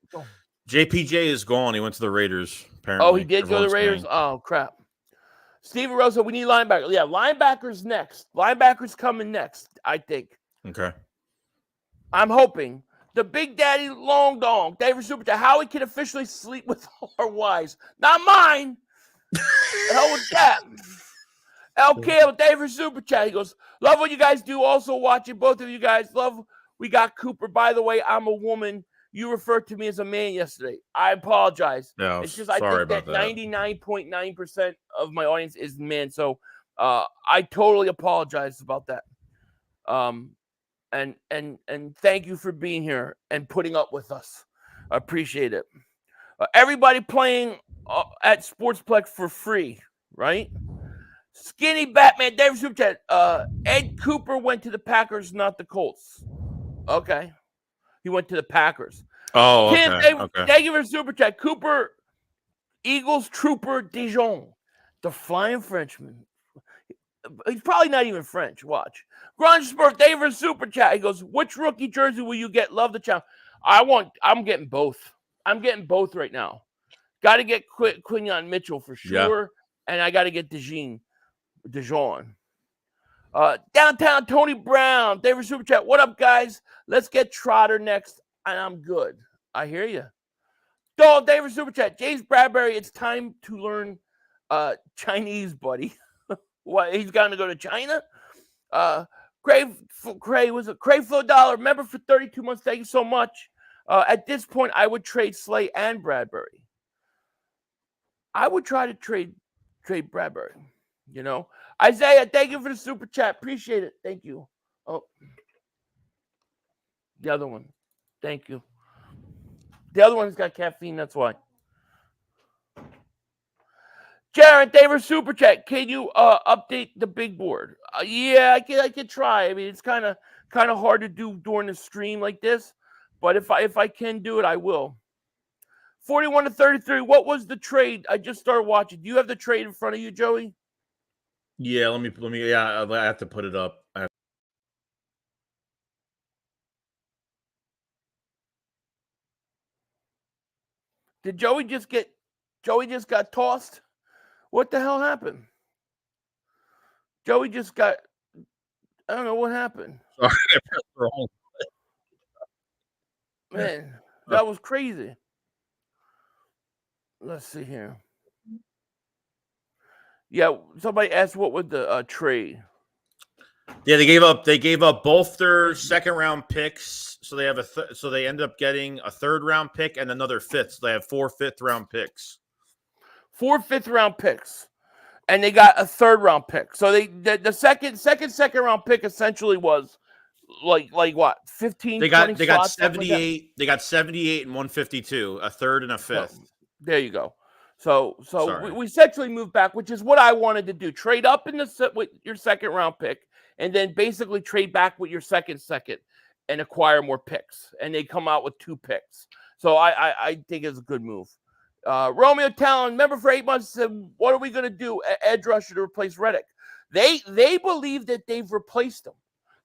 JPJ is gone. He went to the Raiders. Apparently. He did go to the Raiders. Oh crap. Steven Rosa, we need linebacker. Yeah, linebackers next. Linebackers coming next, I think. Okay. I'm hoping. The Big Daddy Long Dong, David Super Chat, how he can officially sleep with our wives. Not mine. The hell with that. LK with David Super Chat. He goes, love what you guys do. Also watching both of you guys. Love we got Cooper. By the way, I'm a woman. You referred to me as a man yesterday. I apologize. No, it's just I think that 99.9% of my audience is men. So I totally apologize about that. And thank you for being here and putting up with us. I appreciate it. Everybody playing at Sportsplex for free, right? Skinny Batman, David Super Chat. Ed Cooper went to the Packers, not the Colts. Okay. He went to the Packers. Oh, okay. Tim, thank you for Super Chat. Cooper, Eagles Trooper DeJean, the Flying Frenchman. He's probably not even French. Watch. Grunge Spurs, David Super Chat. He goes, which rookie jersey will you get? Love the channel. I'm getting both. I'm getting both right now. Got to get Quinyon Mitchell for sure. Yeah. And I got to get DeJean. Downtown Tony Brown, David Super Chat. What up, guys? Let's get Trotter next, and I'm good. I hear you. Dog, David Super Chat. James Bradbury, it's time to learn Chinese, buddy. What? He's going to go to China? Crayflow Dollar. Remember for 32 months. Thank you so much. At this point, I would trade Slay and Bradbury. I would try to trade Bradbury. Isaiah, thank you for the super chat. Appreciate it. Thank you. Oh, the other one. Thank you. The other one's got caffeine. That's why. Jared, David super chat. Can you update the big board? Yeah, I can try. I mean, it's kind of hard to do during the stream like this, but if I can do it, I will. 41-33. What was the trade? I just started watching. Do you have the trade in front of you, Joey? Yeah, let me. Yeah, I have to put it up. Did Joey just got tossed? What the hell happened? Joey just got. I don't know what happened. Sorry, I pressed the wrong button. Man, that was crazy. Let's see here. Yeah, somebody asked what was the trade. Yeah, they gave up both their second round picks, so they have so they end up getting a third round pick and another fifth. So they have 4 5th-round picks. 4 5th-round picks, and they got a third round pick. So the second round pick essentially was like what 15. They got 78. They got 78 and 152, a third and a fifth. Oh, there you go. So we essentially moved back, which is what I wanted to do. Trade up with your second round pick, and then basically trade back with your second, and acquire more picks. And they come out with 2 picks. So I think it's a good move. Romeo Talon, remember for 8 months, said, what are we going to do? Edge rusher to replace Reddick. They believe that they've replaced him.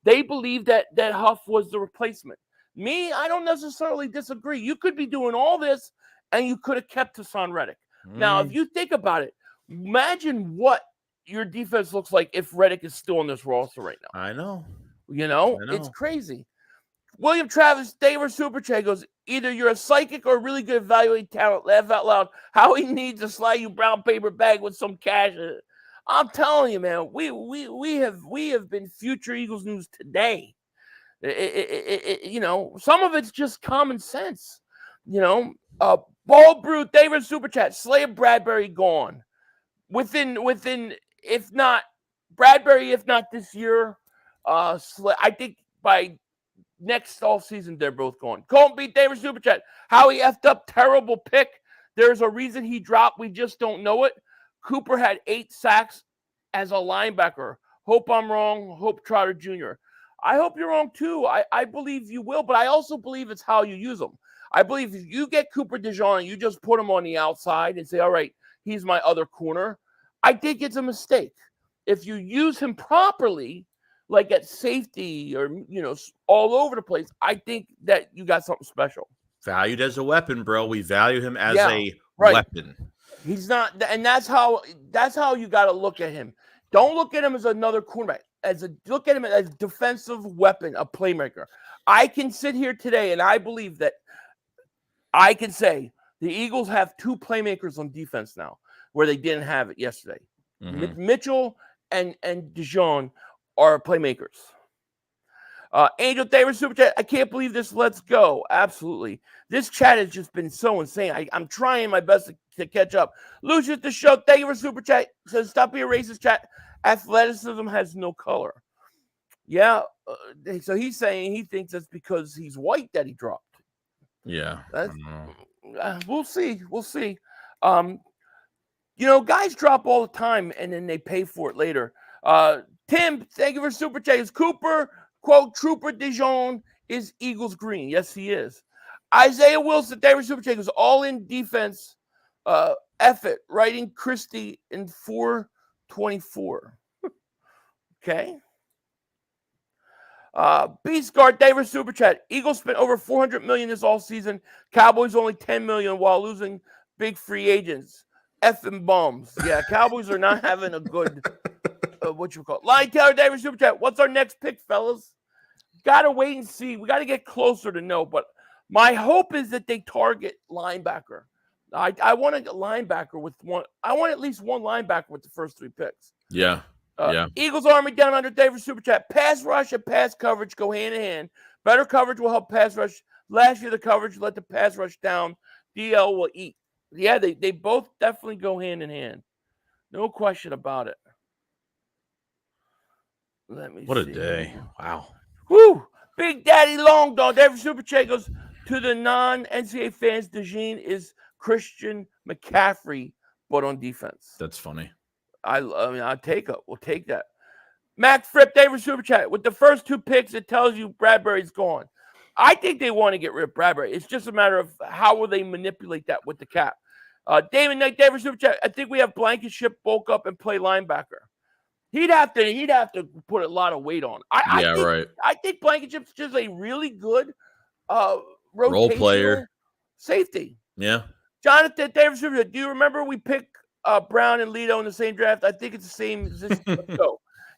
They believe that Huff was the replacement. Me, I don't necessarily disagree. You could be doing all this, and you could have kept Hassan Reddick. Now, if you think about it, imagine what your defense looks like if Reddick is still on this roster right now. I know. It's crazy. William Travis, David Super Chat goes, either you're a psychic or really good evaluating talent. Laugh out loud. How he needs to slide you brown paper bag with some cash. I'm telling you, man, we have been future Eagles news today. Some of it's just common sense. Ball Brew, David Super Chat, Slay Bradbury gone. Within, if not Bradbury, if not this year, Slay, I think by next offseason, they're both gone. Colton beat David Super Chat. How he effed up, terrible pick. There's a reason he dropped. We just don't know it. Cooper had 8 sacks as a linebacker. Hope I'm wrong. Hope Trotter Jr. I hope you're wrong too. I believe you will, but I also believe it's how you use them. I believe if you get Cooper DeJean and you just put him on the outside and say, all right, he's my other corner, I think it's a mistake. If you use him properly, like at safety or, all over the place, I think that you got something special. Valued as a weapon, bro. We value him as a right. weapon. He's not, and that's how you got to look at him. Don't look at him as another cornerback. Look at him as a defensive weapon, a playmaker. I can sit here today and I believe that I can say the Eagles have 2 playmakers on defense now, where they didn't have it yesterday. Mitchell and DeJean are playmakers. Angel Davis Super Chat, I can't believe this. Let's go. Absolutely. This chat has just been so insane. I'm trying my best to catch up. Lucius the show, thank you for Super Chat. Says, stop being racist, chat. Athleticism has no color. Yeah. So he's saying he thinks that's because he's white that he dropped. Yeah. We'll see. We'll see. Guys drop all the time and then they pay for it later. Tim, thank you for Super Chat. Is Cooper, quote, Trooper DeJean is Eagles green? Yes, he is. Isaiah Wilson, thank you for Super Chat. Was all in defense effort, writing Christie in 424. Okay. Beast Guard, thank you for Super Chat. Eagles spent over $400 million this all season. Cowboys only $10 million while losing big free agents. Effing bums. Yeah, Cowboys are not having a good, Lion Taylor, David Super Chat. What's our next pick, fellas? Gotta wait and see. We got to get closer to know. But my hope is that they target linebacker. I want a linebacker with one. I want at least one linebacker with the first 3 picks. Yeah. Eagles Army down under David Super Chat. Pass rush and pass coverage go hand in hand. Better coverage will help pass rush. Last year, the coverage let the pass rush down. DL will eat. Yeah, they both definitely go hand in hand. No question about it. Let me What see. a day. Wow. Woo! Big Daddy Long Dog. Every Super Chat goes to the non-NCAA fans. DeJean is Christian McCaffrey, but on defense. That's funny. I'll take it. We'll take that. Mac Fripp, David Super Chat. With the first 2 picks, it tells you Bradbury's gone. I think they want to get rid of Bradbury. It's just a matter of how will they manipulate that with the cap. David Knight, David Super Chat. I think we have Blankenship bulk up and play linebacker. He'd have to put a lot of weight on. Right. I think Blankenship's just a really good role player safety. Yeah. Jonathan, David Super Chat. Do you remember we picked Brown and Lito in the same draft? I think it's the same as this.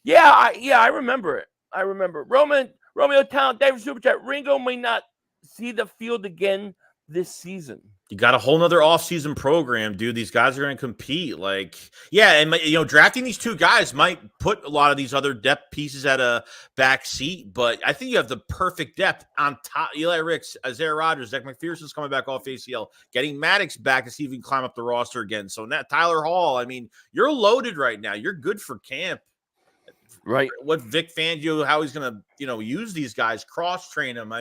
Yeah, I remember it. I remember. Romeo Town, David Super Chat. Ringo may not see the field again this season. You got a whole nother offseason program, dude. These guys are going to compete. And drafting these 2 guys might put a lot of these other depth pieces at a back seat, but I think you have the perfect depth on top. Eli Ricks, Isaiah Rodgers, Zach McPherson's coming back off ACL, getting Maddox back to see if he can climb up the roster again. So Tyler Hall, you're loaded right now. You're good for camp. Right. What Vic Fangio, how he's going to, use these guys, cross-train them.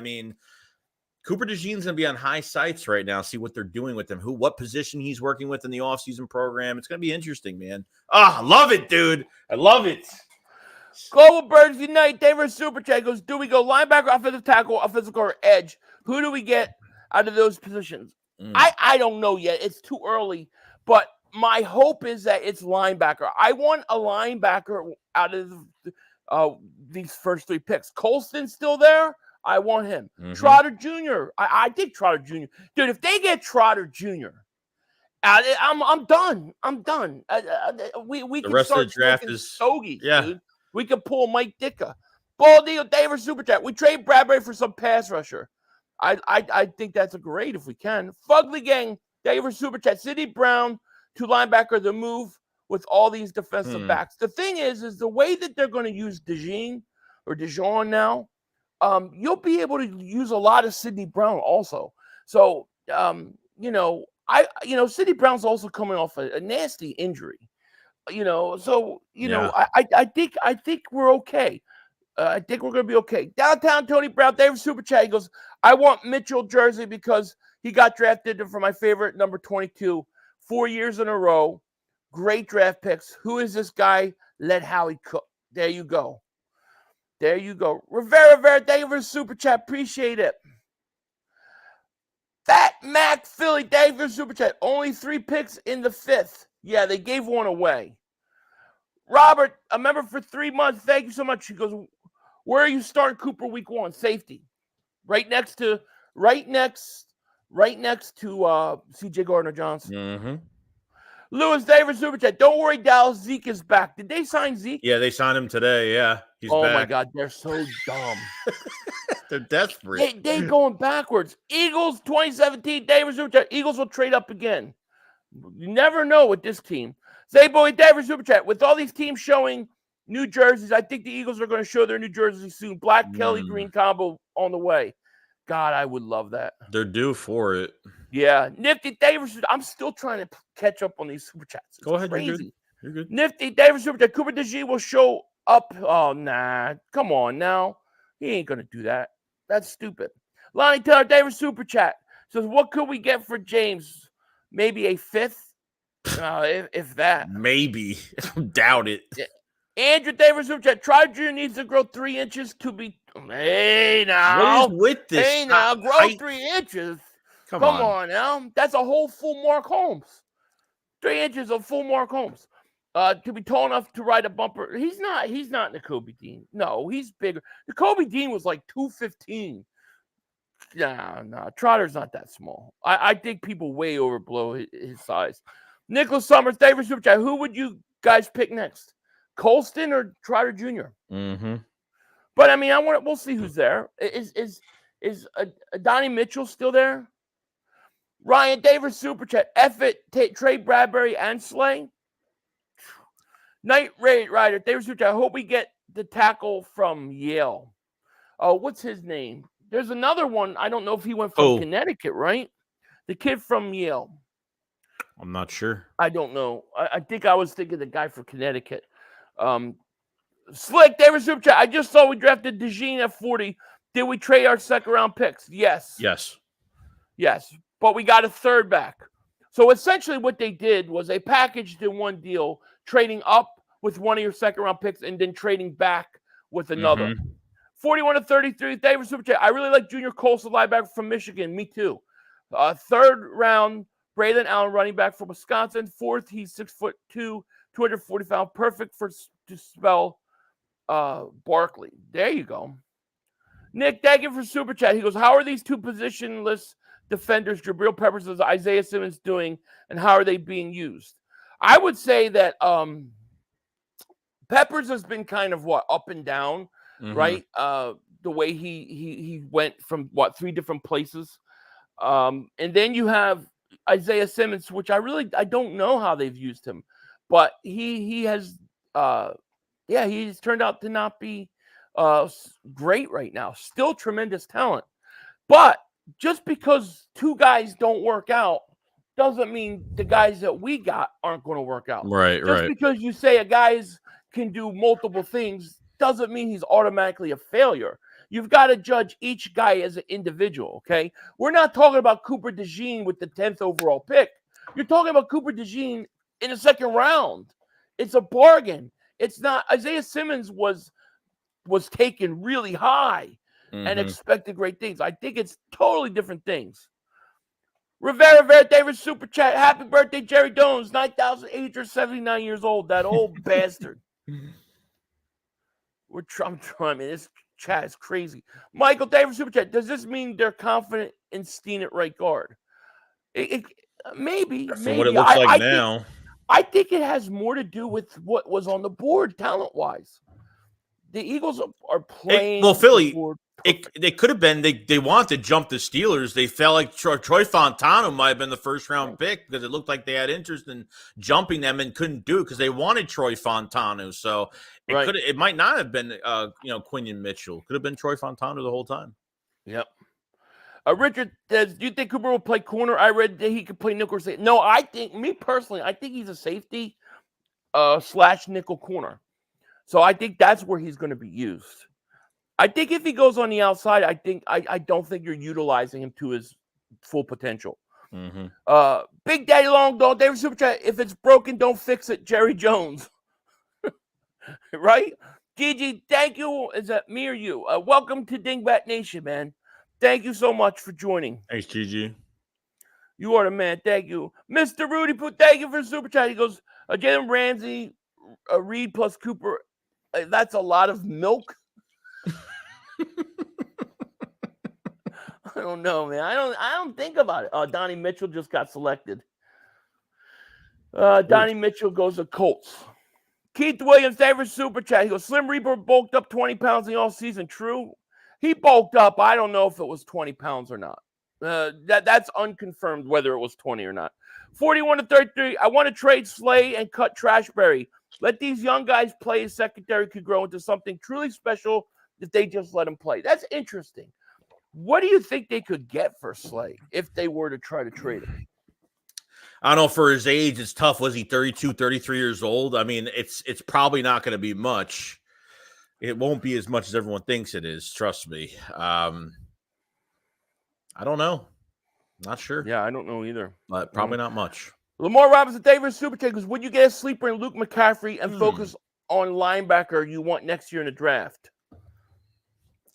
Cooper DeJean's going to be on high sights right now, see what they're doing with him, what position he's working with in the offseason program. It's going to be interesting, man. I love it, dude. I love it. Global Birds Unite, David Super Chat goes, do we go linebacker, offensive tackle, offensive guard, edge? Who do we get out of those positions? I don't know yet. It's too early, but my hope is that it's linebacker. I want a linebacker out of these first 3 picks. Colston's still there. I want him. Trotter Jr. I think Trotter Jr. Dude, if they get Trotter Jr., I'm done. I'm done. We the rest of the draft is stogies, dude. We could pull Mike Ditka. Bald Eagle, David Super Chat. We trade Bradbury for some pass rusher. I think that's a great if we can. Fugly Gang, David Super Chat. Sidney Brown to linebacker, the move with all these defensive backs. The thing is the way that they're going to use DeJean now, you'll be able to use a lot of Sidney Brown also. So, Sidney Brown's also coming off a nasty injury, I think we're okay. I think we're going to be okay. Downtown Tony Brown, David Super Chat, he goes, I want Mitchell jersey because he got drafted for my favorite number 22, 4 years in a row. Great draft picks. Who is this guy? Let Howie cook. There you go. Rivera, thank you for the Super Chat. Appreciate it. Fat Mac Philly, thank you for the Super Chat. Only 3 picks in the 5th. Yeah, they gave one away. Robert, a member for 3 months. Thank you so much. He goes, where are you starting Cooper week 1? Safety. Right next to CJ Gardner-Johnson. Mm-hmm. Lewis Davis Super Chat. Don't worry, Dallas. Zeke is back. Did they sign Zeke? Yeah, they signed him today. Yeah, he's back. My God, they're so dumb. They're desperate. They going backwards. Eagles 2017. Davis Super Chat. Eagles will trade up again. You never know with this team. Zayboy Davis Super Chat. With all these teams showing new jerseys, I think the Eagles are going to show their new jerseys soon. Black Kelly green combo on the way. God, I would love that. They're due for it. Yeah. Nifty Davis. I'm still trying to catch up on these Super Chats. It's Go ahead. crazy. You're good. Nifty Davis Super Chat. Cooper DeJean will show up. Oh, nah. Come on now. He ain't going to do that. That's stupid. Lonnie Taylor Davis Super Chat says, what could we get for James? Maybe a 5th? If that. Maybe. Doubt it. Yeah. Andrew Davis Super Chat. Tribe Jr. needs to grow 3 inches to be. Hey, now. What is with this? Hey, now. Grow 3 inches. Come on now. That's a whole full Mark Holmes. 3 inches of full Mark Holmes. To be tall enough to ride a bumper. He's not Nakobe Dean. No, he's bigger. Nakobe Dean was like 215. No. Trotter's not that small. I think people way overblow his size. Nicholas Summers, David Super Chat. Who would you guys pick next? Colston or Trotter Jr.? Mm-hmm. But I mean, we'll see who's there. Is Donnie Mitchell still there? Ryan Davis Super Chat. Trey Bradbury and Slay. Night Rider, David Super Chat. I hope we get the tackle from Yale. What's his name? There's another one. I don't know if he went from Connecticut, right? The kid from Yale. I'm not sure. I don't know. I think I was thinking the guy from Connecticut. Slick, David Super Chat. I just saw we drafted DeJean at 40. Did we trade our second-round picks? Yes. But we got a third back. So essentially what they did was they packaged in one deal, trading up with one of your second-round picks and then trading back with another. 41-33, David Super Chat. I really like Junior Colson, linebacker from Michigan. Me too. Third round, Braylon Allen, running back from Wisconsin. Fourth, he's 6'2", 240 pounds. Perfect to spell Barkley. There you go. Nick, thank you for Super Chat. He goes, how are these two positionless defenders, Jabril Peppers and Isaiah Simmons, doing, and how are they being used? I would say that Peppers has been kind of up and down, right? The way he went from 3 different places. And then you have Isaiah Simmons, which I don't know how they've used him, but he has he's turned out to not be great right now. Still tremendous talent. But just because 2 guys don't work out doesn't mean the guys that we got aren't going to work out. Right. Just because you say a guy can do multiple things doesn't mean he's automatically a failure. You've got to judge each guy as an individual, okay? We're not talking about Cooper DeJean with the 10th overall pick. You're talking about Cooper DeJean in the second round. It's a bargain. It's not. Isaiah Simmons was taken really high and expected great things. I think it's totally different things. Rivera David Super Chat. Happy birthday, Jerry Jones. 9,879 years old. That old bastard. I'm trying. Man, this chat is crazy. Michael David Super Chat. Does this mean they're confident in Steen at right guard? Maybe. From what it looks like now. I think it has more to do with what was on the board talent-wise. The Eagles are playing. Philly, they could have been. They wanted to jump the Steelers. They felt like Troy Fontana might have been the first-round pick because it looked like they had interest in jumping them and couldn't do it because they wanted Troy Fontana. So it might not have been Quinion Mitchell. Could have been Troy Fontana the whole time. Yep. Richard says, do you think Cooper will play corner? I read that he could play nickel or safety. No, I think he's a safety / nickel corner. So I think that's where he's going to be used. I think if he goes on the outside, I don't think you're utilizing him to his full potential. Big Daddy Long Dog, David Super Chat. If it's broken, don't fix it. Jerry Jones. Right? Gigi, thank you. Is that me or you? Welcome to Dingbat Nation, man. Thank you so much for joining. Thanks, Gigi. You are the man. Thank you. Mr. Rudy Poo, thank you for the Super Chat. He goes, Jalen Ramsey Reed plus Cooper, that's a lot of milk. I don't know, man. I don't think about it. Donnie Mitchell just got selected. Donnie Mitchell goes to Colts. Keith Williams, David Super Chat. He goes, Slim Reaper bulked up 20 pounds in the all season. True. He bulked up. I don't know if it was 20 pounds or not. That's unconfirmed whether it was 20 or not. 41 to 33. I want to trade Slay and cut Trashberry. Let these young guys play. His secondary could grow into something truly special if they just let him play. That's interesting. What do you think they could get for Slay if they were to try to trade him? I don't know. For his age, it's tough. Was he 32, 33 years old? I mean, it's probably not going to be much. It won't be as much as everyone thinks it is. Trust me. I don't know. Not sure. Yeah, I don't know either. But probably not much. Lamar Robinson, David Super Chat goes, would you get a sleeper in Luke McCaffrey and focus on linebacker you want next year in the draft?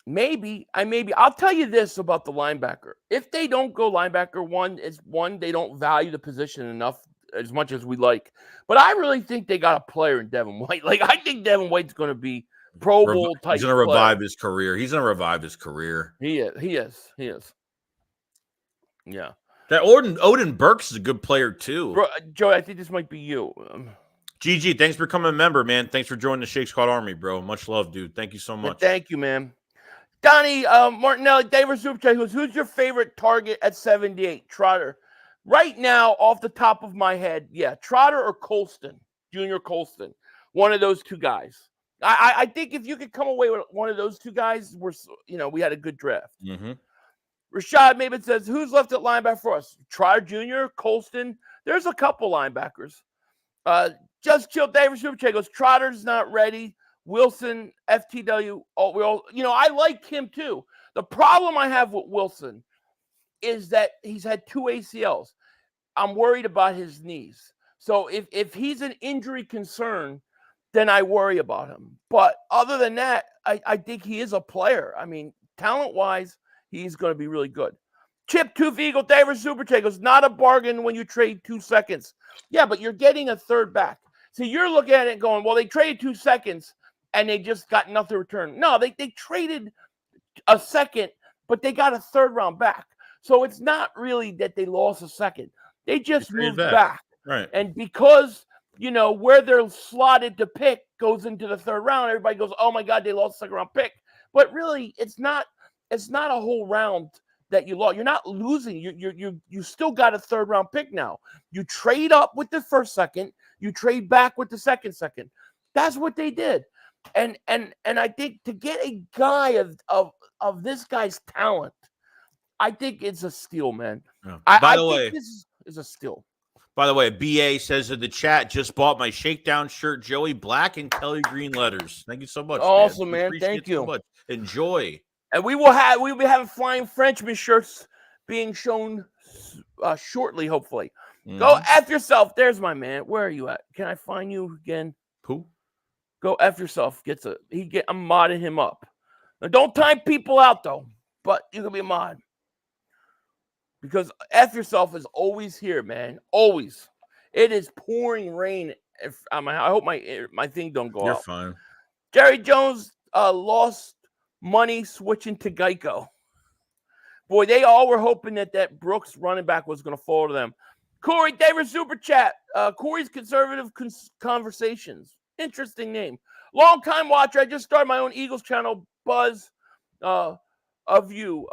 Maybe. I'll tell you this about the linebacker. If they don't go linebacker, one, they don't value the position enough as much as we like. But I really think they got a player in Devin White. Like, I think Devin White's going to be Pro Bowl type. He's going to revive his career. He is. Yeah. That Odin Burks is a good player too. Bro, Joe, I think this might be you. GG, thanks for coming a member, man. Thanks for joining the Shake Squad Army, bro. Much love, dude. Thank you so much. Thank you, man. Donnie Martinelli, David Superchat goes, who's your favorite target at 78? Trotter. Right now, off the top of my head, yeah, Trotter or Colston, Junior Colston. One of those two guys. I think if you could come away with one of those two guys, we had a good draft. Mm-hmm. Rashad Maben says, who's left at linebacker for us? Trotter Jr., Colston. There's a couple linebackers. Just Chill, David Superchat goes, Trotter's not ready. Wilson, FTW, I like him too. The problem I have with Wilson is that he's had 2 ACLs. I'm worried about his knees. So if he's an injury concern, then I worry about him. But other than that, I think he is a player. I mean, talent-wise, he's going to be really good. Chip Tooth Eagle, David Superchat goes, not a bargain when you trade 2 seconds. Yeah, but you're getting a third back. So you're looking at it going, well, they traded 2 seconds, and they just got nothing return. No, they traded a second, but they got a third round back. So it's not really that they lost a second. They just moved back. Right. And because, where they're slotted to pick goes into the third round, everybody goes, oh my God, they lost a second round pick. But really, it's not a whole round that you lost. You're not losing. You still got a third round pick now. You trade up with the first second, you trade back with the second. That's what they did. And I think to get a guy of this guy's talent, I think it's a steal, man. Yeah. I think this is a steal. By the way, BA says in the chat, just bought my Shakedown shirt, Joey, black and Kelly green letters. Thank you so much. Awesome, man. Thank you. So much. Enjoy. And we'll be having Flying Frenchman shirts being shown shortly, hopefully. Mm-hmm. Go F yourself. There's my man. Where are you at? Can I find you again? Who? Go F yourself. I'm modding him up. Now, don't time people out though, but you can be a mod. Because F yourself is always here, man. Always. It is pouring rain. I hope my thing don't go out. You're fine. Jerry Jones lost money switching to Geico. Boy, they all were hoping that Brooks running back was going to fall to them. Corey Davis Super Chat. Corey's Conservative Conversations. Interesting name. Long time watcher. I just started my own Eagles channel, Buzz, of you.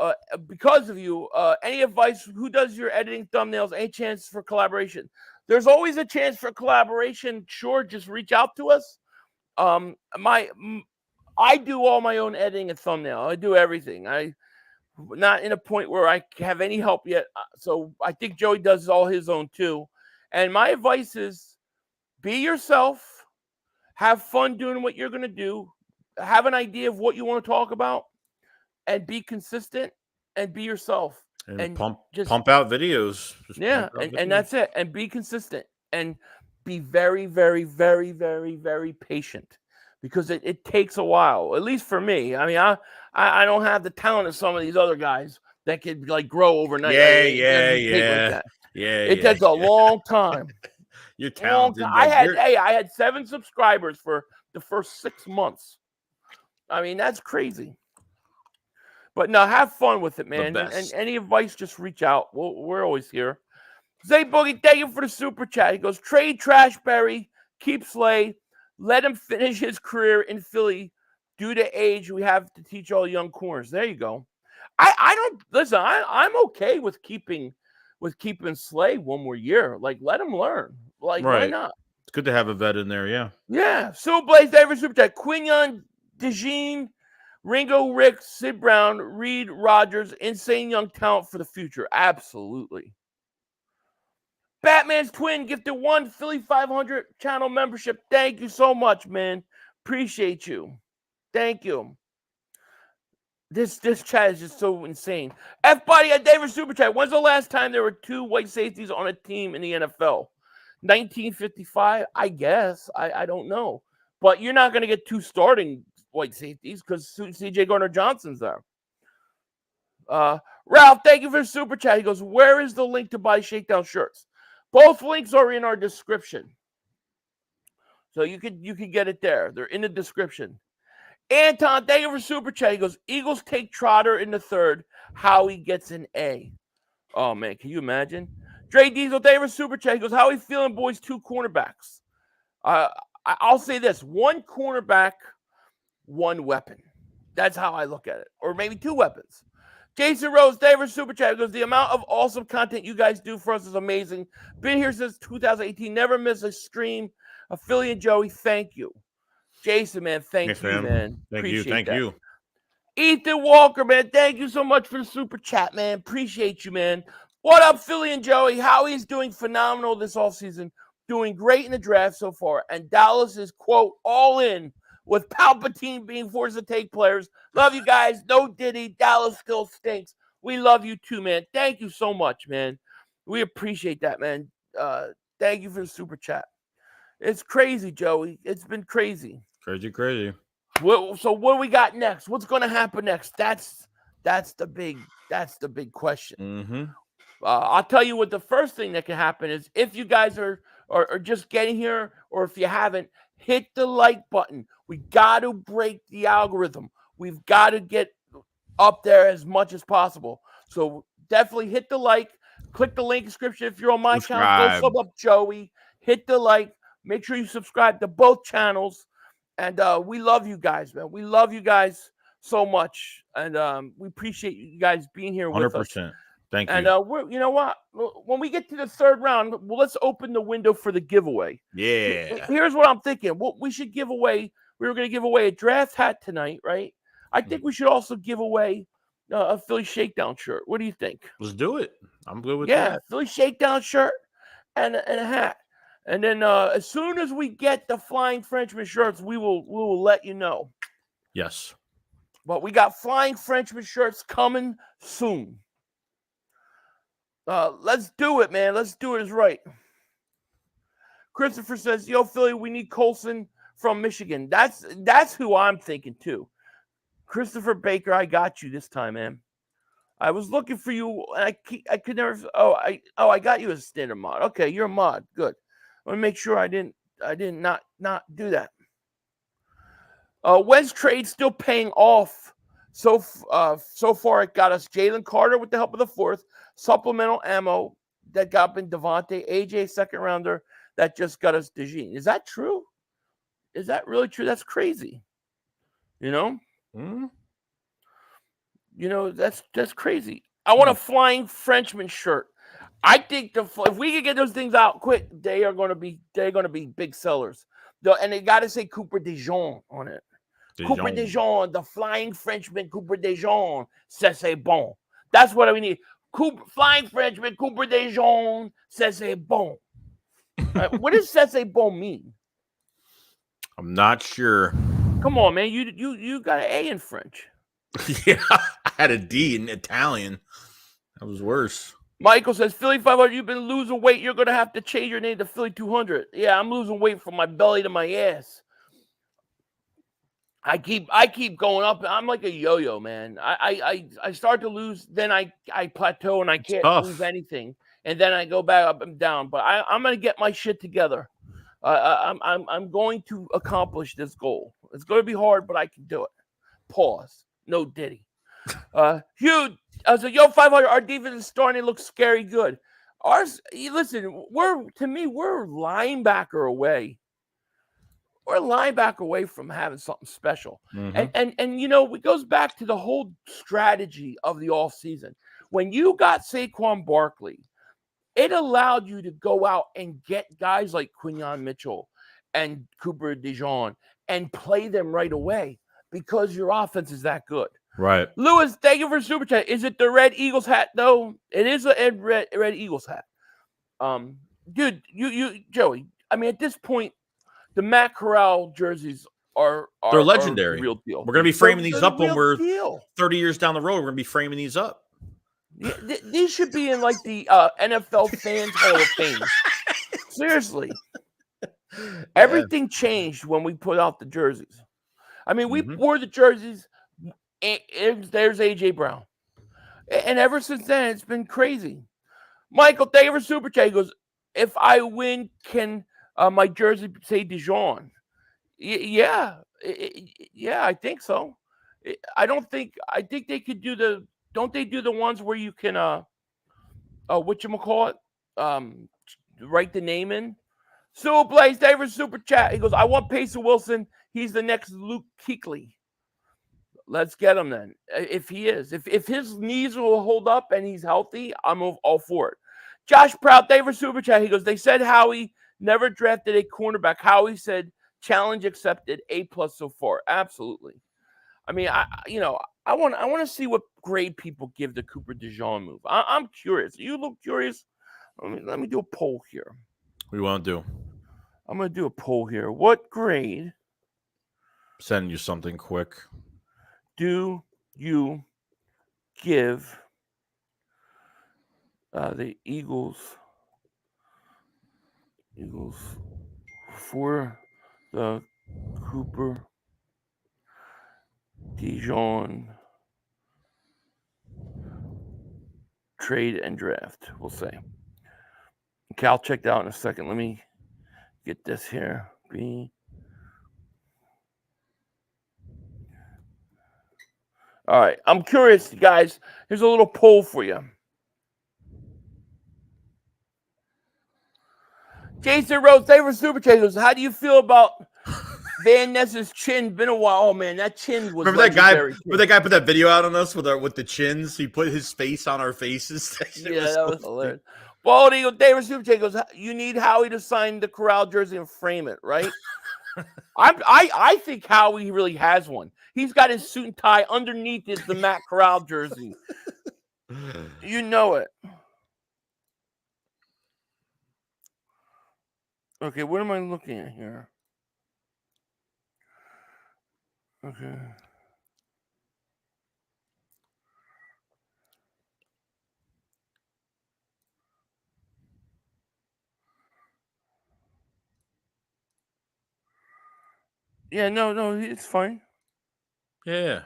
Because of you. Any advice? Who does your editing thumbnails? Any chance for collaboration? There's always a chance for collaboration. Sure, just reach out to us. I do all my own editing and thumbnail. I do everything. I'm not in a point where I have any help yet. So I think Joey does all his own too. And my advice is be yourself. Have fun doing what you're going to do. Have an idea of what you want to talk about. And be consistent. And be yourself. And pump out videos. And that's it. And be consistent. And be very, very, very, very, very patient. Because it takes a while, at least for me. I mean, I don't have the talent of some of these other guys that could grow overnight. Yeah. It takes a long time. You're talented. I Like, had 7 subscribers for the first 6 months. I mean, that's crazy. But no, have fun with it, man. And any advice, just reach out. We're always here. Zay Boogie, thank you for the super chat. He goes, trade Trashberry, keep Slay, let him finish his career in Philly. Due to age, we have to teach all young corners. There you go. I don't listen. I'm okay with keeping Slay one more year. Like, let him learn. Like, why not? It's good to have a vet in there. Yeah. Yeah. Sue Blaze, David Super Chat. Quinyon, DeJean, Ringo, Rick, Sid Brown, Reed, Rogers, insane young talent for the future. Absolutely. Batman's twin gifted 1 Philly 500 channel membership. Thank you so much, man. Appreciate you. Thank you. This chat is just so insane. F-Body at David Super Chat. When's the last time there were 2 white safeties on a team in the NFL? 1955, I guess. I don't know. But you're not going to get 2 starting white safeties because C.J. Gardner-Johnson's there. Ralph, thank you for the Super Chat. He goes, where is the link to buy Shakedown shirts? Both links are in our description. So you could get it there. They're in the description. Anton, thank you for Super Chat. He goes, Eagles take Trotter in the 3rd. Howie gets an A. Oh, man, can you imagine? Dre Diesel, thank you for Super Chat. He goes, how are we feeling, boys? 2 cornerbacks. I'll say this. 1 cornerback, 1 weapon. That's how I look at it. Or maybe 2 weapons. Jason Rose, thank you for Super Chat. He goes, the amount of awesome content you guys do for us is amazing. Been here since 2018. Never miss a stream. Philly and Joey, thank you. Jason, man, thank you, man. Thank you. Ethan Walker, man, thank you so much for the Super Chat, man. Appreciate you, man. What up, Philly and Joey? Howie's doing phenomenal this offseason. Doing great in the draft so far. And Dallas is, quote, all in with Palpatine being forced to take players. Love you guys. No Diddy. Dallas still stinks. We love you too, man. Thank you so much, man. We appreciate that, man. Thank you for the Super Chat. It's crazy, Joey. It's been crazy. Crazy. So what do we got next? What's going to happen next? That's the big question. Mm-hmm. I'll tell you what the first thing that can happen is if you guys are just getting here, or if you haven't, hit the like button. We got to break the algorithm. We've got to get up there as much as possible. So definitely hit the like. Click the link description if you're on my channel. Go sub up Joey. Hit the like. Make sure you subscribe to both channels. And we love you guys, man. We love you guys so much. And we appreciate you guys being here with 100%. us. Thank you. And you know what? When we get to the 3rd round, let's open the window for the giveaway. Yeah. Here's what I'm thinking. We should give away. We were going to give away a draft hat tonight, right? I think we should also give away a Philly Shakedown shirt. What do you think? Let's do it. I'm good with that. that. Philly Shakedown shirt and a hat. And then as soon as we get the Flying Frenchman shirts, we will let you know. Yes. But we got Flying Frenchman shirts coming soon. Let's do it, man. Let's do it as right. Christopher says, yo, Philly, we need Colson from Michigan. That's who I'm thinking too. Christopher Baker, I got you this time, man. I was looking for you, and I could never. I got you as a standard mod. Okay, you're a mod. Good. I want to make sure I didn't not do that. When's trade still paying off? So far it got us Jalen Carter with the help of the 4th, supplemental ammo that got in Devontae, AJ 2nd rounder that just got us DeJean. Is that true? Is that really true? That's crazy. You know? Mm-hmm. You know, that's crazy. I want a Flying Frenchman shirt. I think if we could get those things out quick, they're going to be big sellers. And they got to say Cooper DeJean on it. Cooper DeJean, the Flying Frenchman, Cooper DeJean, c'est bon. That's what we need. Flying Frenchman, Cooper DeJean, c'est bon. What does c'est bon mean? I'm not sure. Come on, man. You got an A in French. Yeah, I had a D in Italian. That was worse. Michael says, Philly 500, you've been losing weight. You're going to have to change your name to Philly 200. Yeah, I'm losing weight from my belly to my ass. I keep going up. I'm like a yo-yo, man. I start to lose, then I plateau and I can't lose anything. and then I go back up and down. But I'm going to get my shit together. I'm going to accomplish this goal. It's going to be hard, but I can do it. Pause. No Diddy. Hugh, so 500. Our defense is starting to look scary good. Ours, listen, we're linebacker away. We're a linebacker away from having something special. And it goes back to the whole strategy of the offseason. When you got Saquon Barkley, it allowed you to go out and get guys like Quinyon Mitchell and Cooper DeJean and play them right away because your offense is that good. Right. Lewis, thank you for Super Chat. Is it the red Eagles hat, though? It is a red Eagles hat. Dude, you Joey, I mean, at this point, the Matt Corral jerseys they're legendary. Are real deal. We're going to be framing these up when we're 30 years down the road. We're going to be framing these up. Yeah, these should be in like the NFL Fans Hall of Fame. Seriously. Everything changed when we put out the jerseys. I mean, we wore the jerseys. There's A.J. Brown. And ever since then, it's been crazy. Michael, thank you for Super Chat. He goes, if I win, can my jersey say DeJean? Yeah, I think so. I think they could do don't they do the ones where you can, whatchamacallit, write the name in? So Blaze, thank you for Super Chat. He goes, I want Payson Wilson. He's the next Luke Kuechly. Let's get him then. If he is. If his knees will hold up and he's healthy, I'm all for it. Josh Proud, thank you for Super Chat. He goes, they said Howie never drafted a cornerback. Howie said challenge accepted, A+ so far. Absolutely. I mean, I want to see what grade people give the Cooper DeJean move. I'm curious. You look curious? Let me do a poll here. We won't do. I'm going to do a poll here. What grade send you something quick do you give the Eagles for the Cooper DeJean trade and draft? We'll say. Okay, I'll check that out in a second. Let me get this here. All right, I'm curious, guys. Here's a little poll for you. Jason Rose, thank you for Super Chat. Goes, how do you feel about Van Ness's chin? Been a while. Oh man, that chin was. Remember that guy? Remember that guy put that video out on us with the chins? He put his face on our faces. That was hilarious. Bald Eagle, David Super Chat goes, you need Howie to sign the Corral jersey and frame it, right? I think Howie really has one. He's got his suit and tie. Underneath is the Matt Corral jersey. You know it. Okay, what am I looking at here? Okay. Yeah, no, it's fine. Yeah.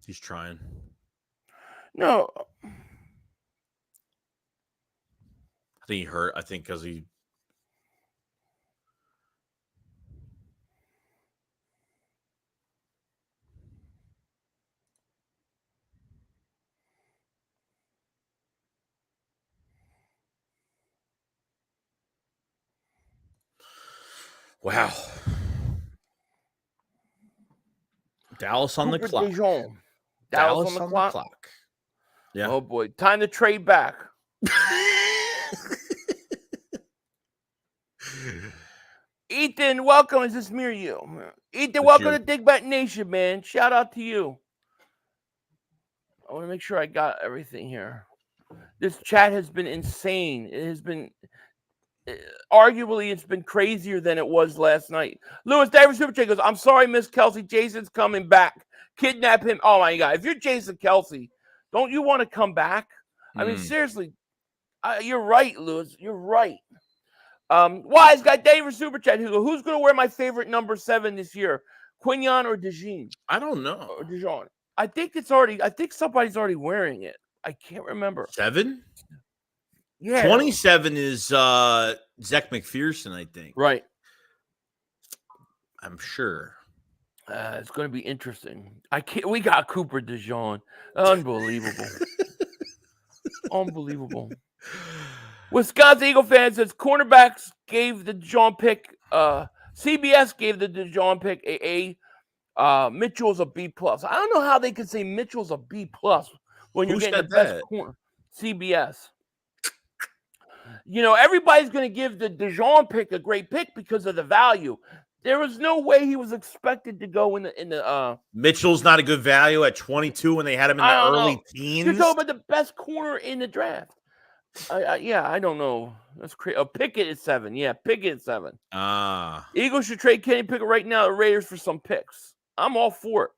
He's trying. No. I think he hurt. I think because he. Wow. Dallas on the clock. Dallas on the clock. Yeah. Oh boy, time to trade back. Ethan, welcome. Is this me or you? Ethan, welcome to Dig Bet Nation, man. Shout out to you. I want to make sure I got everything here. This chat has been insane. It has been, arguably, it's been crazier than it was last night. Lewis Davis Super Chat goes, I'm sorry, Miss Kelsey. Jason's coming back. Kidnap him. Oh, my God. If you're Jason Kelsey, don't you want to come back? I mean, seriously, you're right, Lewis. You're right. Wise guy David Super Chat. Who's going to wear my favorite number 7 this year? Quinyon or DeJean? I don't know. Or DeJean. I think somebody's already wearing it. I can't remember. 7? Yeah. 27 is Zach McPherson, I think. Right. I'm sure. It's going to be interesting. We got Cooper DeJean. Unbelievable. Unbelievable. Wisconsin Eagle fans says cornerbacks gave the DeJean pick. CBS gave the DeJean pick a Mitchell's a B+. I don't know how they could say Mitchell's a B+ when you're getting the best corner. CBS. You know, everybody's going to give the DeJean pick a great pick because of the value. There was no way he was expected to go in the. Mitchell's not a good value at 22 when they had him in the early teens. You're talking about the best corner in the draft. I don't know. That's crazy. Pickett is 7. Yeah, Pickett is 7. Eagles should trade Kenny Pickett right now. The Raiders for some picks. I'm all for it.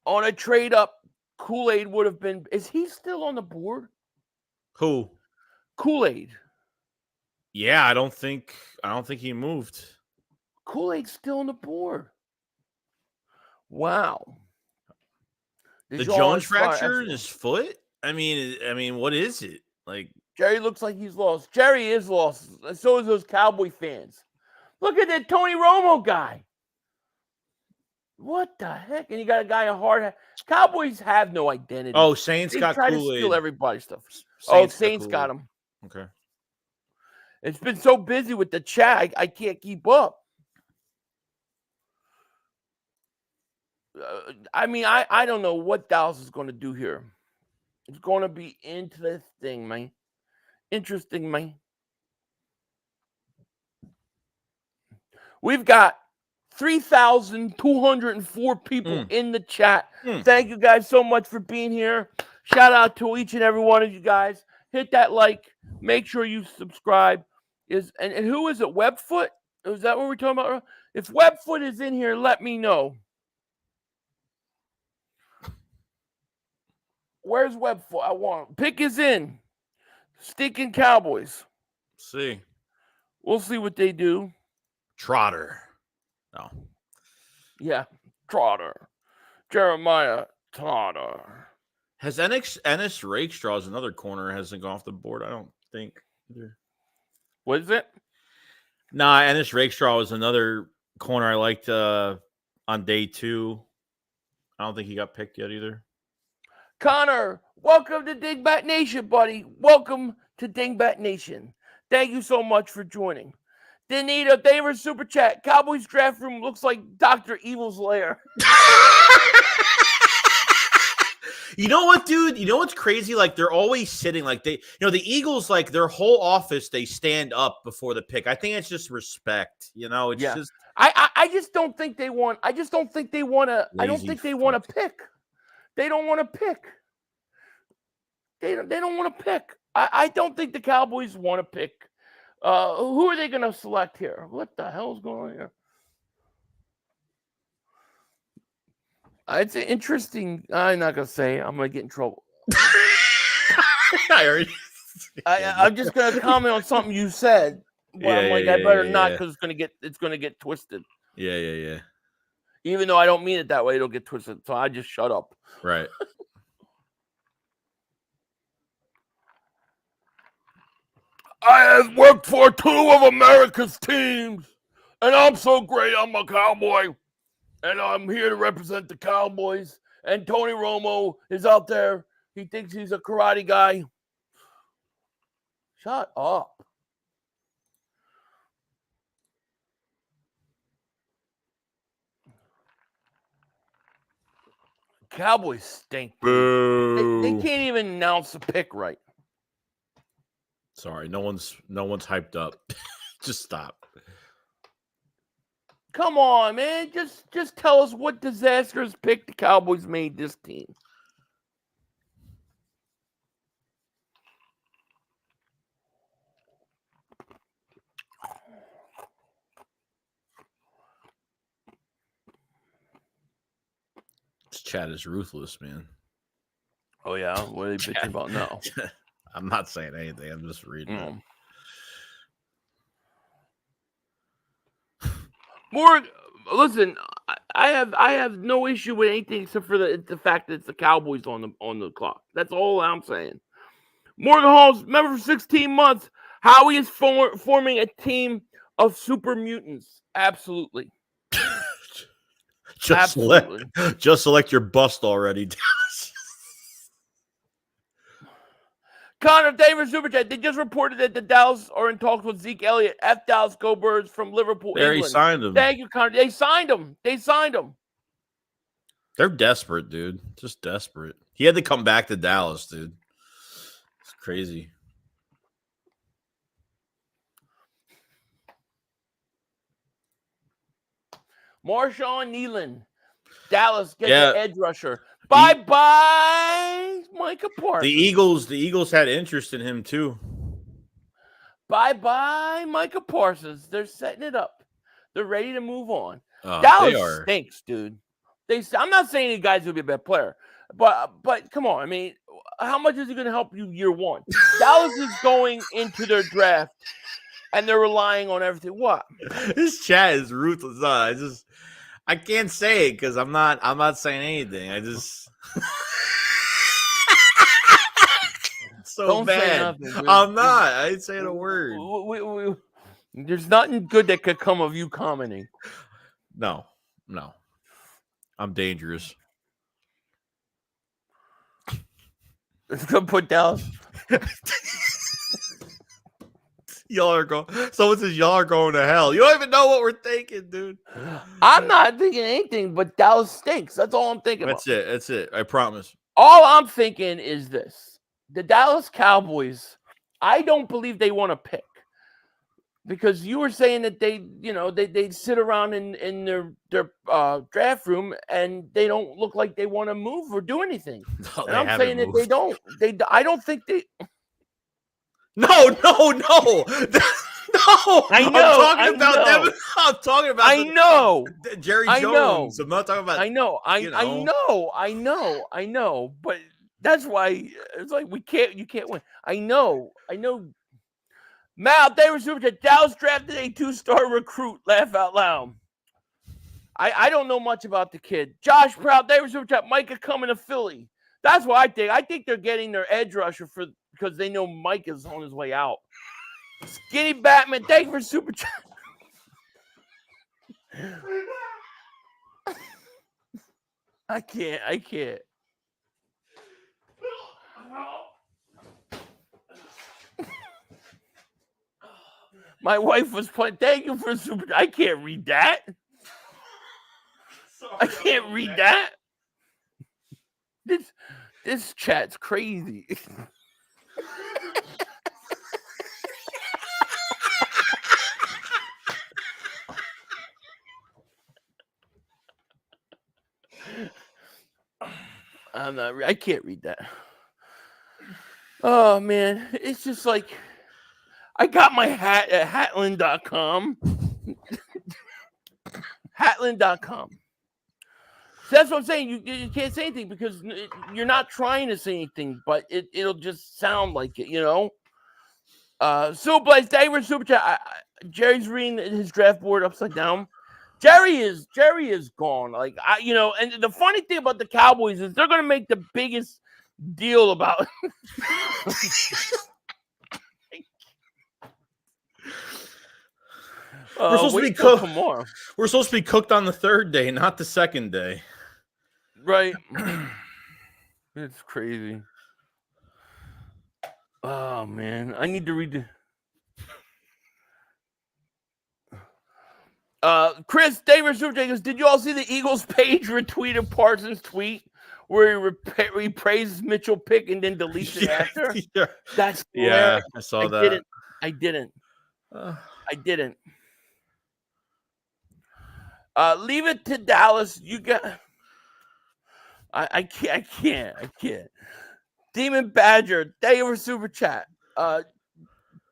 On a trade up, Kool-Aid would have been. Is he still on the board? Who? Kool-Aid. Yeah, I don't think he moved. Kool-Aid's still on the board. Wow. The Jones fracture in his foot? I mean, what is it? Like, Jerry looks like he's lost. Jerry is lost. So is those Cowboy fans. Look at that Tony Romo guy. What the heck? And you got a guy a hard hat. Cowboys have no identity. Oh, Saints got try Kool-Aid. to steal everybody's stuff. Saints got him. Okay. It's been so busy with the chat, I can't keep up. I don't know what Dallas is going to do here. It's going to be interesting, man. Interesting, man. We've got 3,204 people in the chat. Thank you guys so much for being here. Shout out to each and every one of you guys. Hit that like. Make sure you subscribe. And who is it? Webfoot? Is that what we're talking about? If Webfoot is in here, let me know. Where's Webfoot? I want him. Pick is in. Stinking Cowboys. See. We'll see what they do. Trotter. No. Yeah. Trotter. Jeremiah Trotter. Has Ennis Rakestraw, another corner, hasn't gone off the board, I don't think. What is it? Nah, Ennis Rakestraw was another corner I liked on day 2. I don't think he got picked yet either. Connor, welcome to Dingbat Nation, buddy. Welcome to Dingbat Nation. Thank you so much for joining. Danita, David Super Chat. Cowboys draft room looks like Dr. Evil's lair. You know what, dude? You know what's crazy? Like, they're always sitting like the Eagles, like their whole office, they stand up before the pick. I think it's just respect. It's just. I just don't think they want. I just don't think they want to. I don't think they want to pick. They don't want to pick. They don't want to pick. I don't think the Cowboys want to pick. Who are they going to select here? What the hell is going on here? It's interesting. I'm not going to say it. I'm going to get in trouble. I'm just going to comment on something you said. But I'm like, I better not because it's going to get twisted. Yeah. Even though I don't mean it that way, it'll get twisted. So I just shut up. Right. I have worked for 2 of America's teams, and I'm so great. I'm a Cowboy, and I'm here to represent the Cowboys. And Tony Romo is out there. He thinks he's a karate guy. Shut up. Cowboys stink. They can't even announce the pick right. Sorry, no one's hyped up. Just stop. Come on, man. Just tell us what disastrous pick the Cowboys made this team. This chat is ruthless, man. Oh, yeah? What are they bitching about now? I'm not saying anything. I'm just reading. More, listen, I have no issue with anything except for the fact that it's the Cowboys on the clock. That's all I'm saying. Morgan Holmes, member for 16 months. Howie is forming a team of super mutants. Absolutely. Just select your bust already, Dallas. Connor Davis Super Chat. They just reported that the Dallas are in talks with Zeke Elliott. F Dallas Go Birds from Liverpool, There he England. signed him. Thank you, Connor. They signed him. They're desperate, dude. Just desperate. He had to come back to Dallas, dude. It's crazy. Marshawn Nealon. Dallas gets an edge rusher. Bye-bye, Micah Parsons. The Eagles had interest in him too. Bye-bye, Micah Parsons. They're setting it up. They're ready to move on. Dallas stinks, dude. I'm not saying the guy's going to be a bad player, but come on. I mean, how much is he going to help you year one? Dallas is going into their draft, and they're relying on everything. What? This chat is ruthless. I can't say it because I'm not saying anything. I just so Don't bad. say nothing, I'm not. I ain't saying a word. There's nothing good that could come of you commenting. No. I'm dangerous. It's gonna put Dallas. Someone says y'all are going to hell. You don't even know what we're thinking, dude. I'm not thinking anything, but Dallas stinks. That's all I'm thinking about. That's it. I promise. All I'm thinking is this. The Dallas Cowboys, I don't believe they want to pick. Because you were saying that they sit around in their draft room and they don't look like they want to move or do anything. No, and I'm saying moved. That they don't. I don't think they. No. No. I know. I'm talking about. I know. Jerry Jones. I'm not talking about. I know. I know. But that's why it's like you can't win. I know. Mal, they were super chat. Dallas drafted a 2-star recruit. Laugh out loud. I don't know much about the kid. Josh Proud, they were super chat. Micah coming to Philly. That's what I think. I think they're getting their edge rusher because they know Mike is on his way out. Skinny Batman, thank you for super chat. I can't. My wife was playing. Thank you for super. I can't read that. I can't read that. This chat's crazy. I can't read that. Oh man, it's just like I got my hat at Hatland.com. Hatland.com. So that's what I'm saying. You can't say anything because you're not trying to say anything, but it'll just sound like it, you know. Super Blaze, David Super Chat. Jerry's reading his draft board upside down. Jerry is gone. Like and the funny thing about the Cowboys is they're gonna make the biggest deal about. We're supposed to be cooked tomorrow. We're supposed to be cooked on the third day, not the second day. Right. It's crazy. Oh man, I need to read the. Chris Davis goes, did you all see the Eagles page retweeted Parsons' tweet where he praises Mitchell Pick and then deletes it after? Yeah. That's hilarious. I saw that. I didn't. Leave it to Dallas. You got. I can't. Demon Badger, thank you for super chat.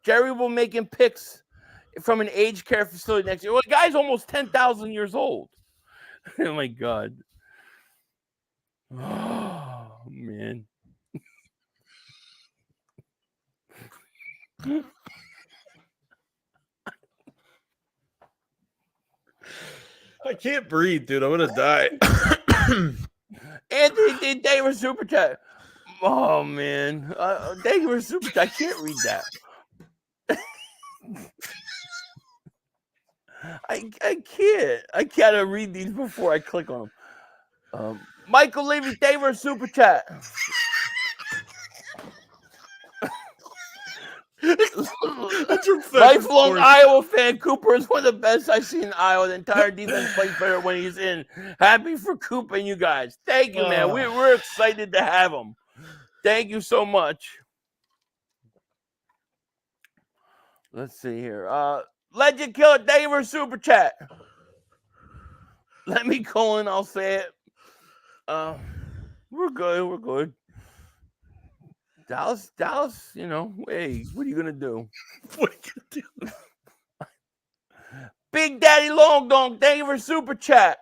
Jerry will make him picks from an aged care facility next year. Well, the guy's almost 10,000 years old. Oh my god. Oh man. I can't breathe, dude. I'm gonna die. Anthony Davis super chat. Oh man, thank you for super chat. I can't read that. I can't. I gotta read these before I click on them. Michael Levy Davis super chat. Lifelong Iowa fan. Cooper is one of the best I've seen in Iowa. The entire defense plays better when he's in. Happy for Cooper and you guys. Thank you, man. We're excited to have him. Thank you so much. Let's see here. Legend Killer David super chat. Let me call in. I'll say it. We're good. We're good. Dallas, you know, hey, what are you going to do? What are you gonna do? Big Daddy Long Dong, thank you for super chat.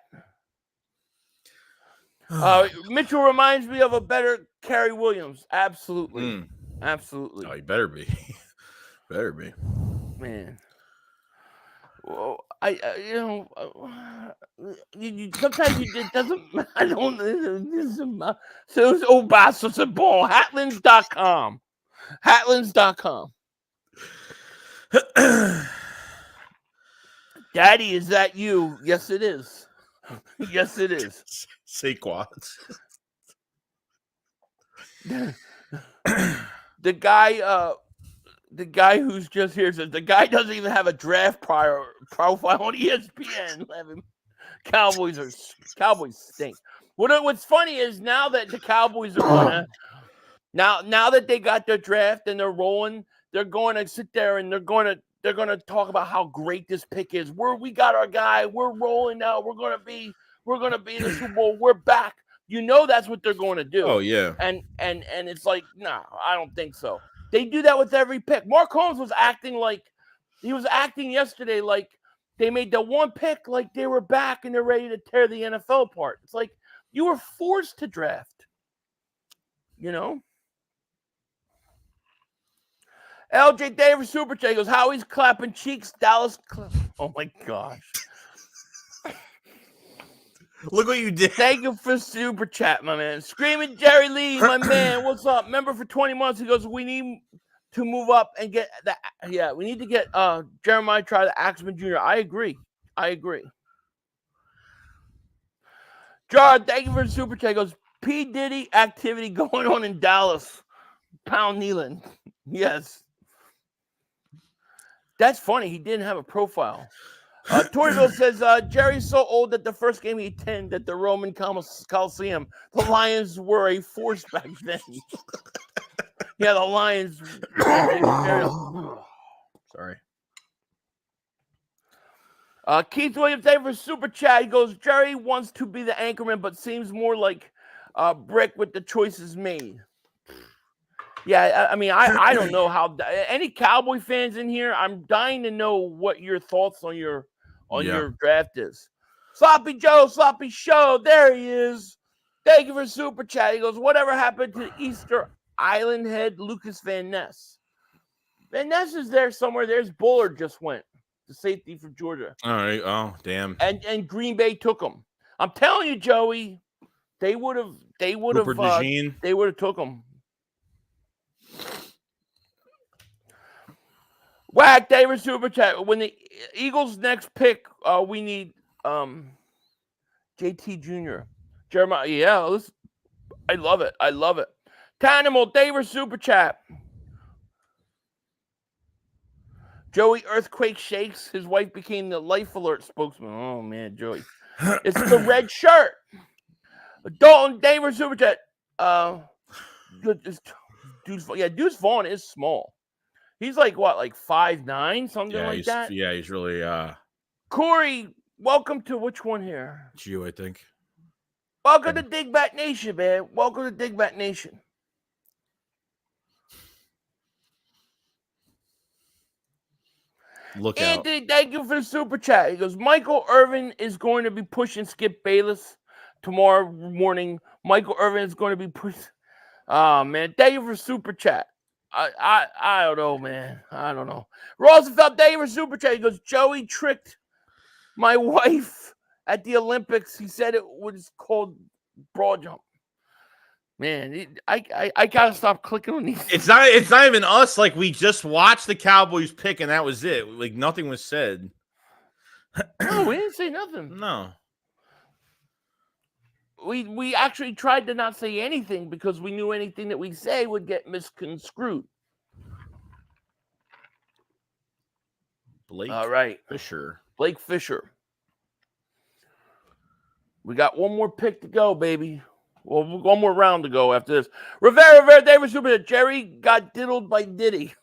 Mitchell reminds me of a better Kerry Williams. Absolutely. Absolutely. Oh, you better be. Better be. Man. Well, sometimes it doesn't. I don't. So it's Obasos a ball. Hatlins.com. Hatlins.com. Daddy, is that you? Yes, it is. Yes, it is. Saquon. The guy who's just here says the guy doesn't even have a draft profile on ESPN. Cowboys stink. What's funny is now that the Cowboys are now that they got their draft and they're rolling, they're going to sit there and they're going to talk about how great this pick is. We got our guy. We're rolling now. We're going to be in the Super Bowl. We're back. You know that's what they're going to do. Oh yeah. And it's like, no, I don't think so. They do that with every pick. Mark Holmes was acting yesterday like they made the one pick like they were back and they're ready to tear the NFL apart. It's like you were forced to draft. You know? LJ Davis Super Chat goes, Howie's clapping cheeks, Dallas. Oh my gosh. Look what you did. Thank you for super chat, my man. Screaming Jerry Lee, my man. What's up? Member for 20 months. He goes, we need to move up and get that. Yeah, we need to get Jeremiah try the Axman Jr. I agree. Jared, thank you for the super chat. He goes, P. Diddy activity going on in Dallas. Pound kneeling. Yes. That's funny. He didn't have a profile. Torreville says, Jerry's so old that the first game he attended at the Roman Coliseum, the Lions were a force back then. Yeah, the Lions. Sorry. Keith Williams, thank you for super chat. He goes, Jerry wants to be the anchorman, but seems more like Brick with the choices made. Yeah, I mean, I don't know how. Any Cowboy fans in here? I'm dying to know what your thoughts on your draft is. Sloppy Joe, Sloppy Show, there he is. Thank you for super chat. He goes, whatever happened to Easter Island head Lucas Van Ness? Van Ness is there somewhere. There's Bullard just went, the safety from Georgia. All right. Oh, damn. And Green Bay took him. I'm telling you, Joey, they would have took him. Whack David super chat. When the Eagles' next pick, we need JT Jr. Jeremiah. Yeah, I love it. Tanimal David super chat. Joey Earthquake shakes. His wife became the Life Alert spokesman. Oh man, Joey. It's the red shirt. Dalton David super chat. Deuce Vaughn is small. He's like what, like 5'9", something like that? Yeah, he's really Corey, welcome to which one here? It's you, I think. Welcome to Dig Back Nation, man. Welcome to Dig Back Nation. Look out. Anthony, thank you for the super chat. He goes, Michael Irvin is going to be pushing Skip Bayless tomorrow morning. Michael Irvin is going to be pushing. Oh, man. Thank you for super chat. I don't know, man. I don't know. Roosevelt, thank you for super chat. He goes, Joey tricked my wife at the Olympics. He said it was called broad jump. Man, I gotta stop clicking on these. It's not even us. Like, we just watched the Cowboys pick, and that was it. Like, nothing was said. No, we didn't say nothing. No. We actually tried to not say anything because we knew anything that we say would get misconstrued. Blake All right. Fisher. Blake Fisher. We got one more pick to go, baby. Well, one more round to go after this. Rivera, Davis, Jerry got diddled by Diddy.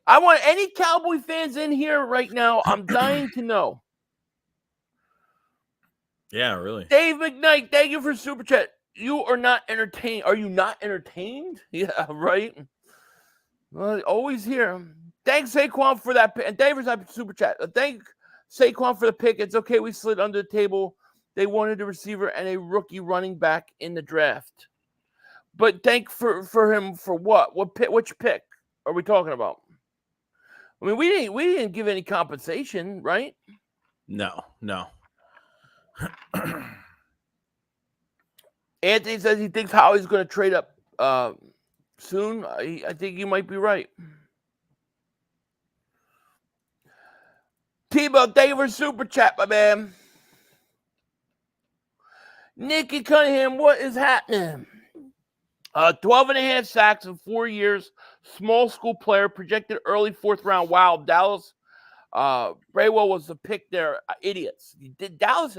I want any Cowboy fans in here right now. I'm dying to know. Yeah, really. Dave McKnight, thank you for Super Chat. You are not entertained. Are you not entertained? Yeah, right. Well, always here. Thanks, Saquon, for that pick. And Davis, Super Chat. Thank Saquon for the pick. It's okay. We slid under the table. They wanted a receiver and a rookie running back in the draft. But thank for him for what? What pick? Which pick are we talking about? I mean, we didn't give any compensation, right? No. Anthony says he thinks Howie's going to trade up soon. I think you might be right. Tebow, thank you for Super Chat, my man. Nikki Cunningham, what is happening? 12 and a half sacks in 4 years. Small school player, projected early 4th round. Wow, Dallas. Braywell was the pick there. Idiots. Dallas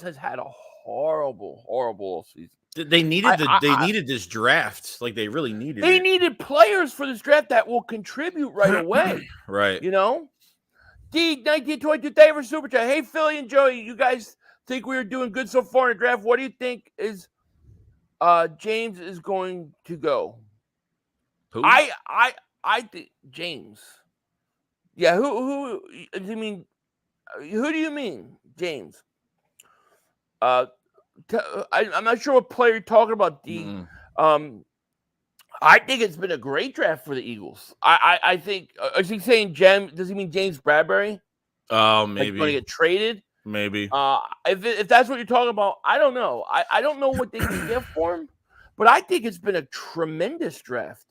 has had a horrible season. They needed needed this draft. Like, they really needed They it. needed players for this draft that will contribute right away. Right. You know? D1922, thank you for Super Chat. Hey, Philly and Joey, you guys think we are doing good so far in the draft? What do you think is James is going to go? Who? I think James. Yeah, who do you mean? Who do you mean, James? I'm not sure what player you're talking about, D. I think it's been a great draft for the Eagles. I think. Is he saying James? Does he mean James Bradbury? Oh, maybe. Like going to get traded? Maybe. If that's what you're talking about, I don't know. I don't know what they can get for him, but I think it's been a tremendous draft.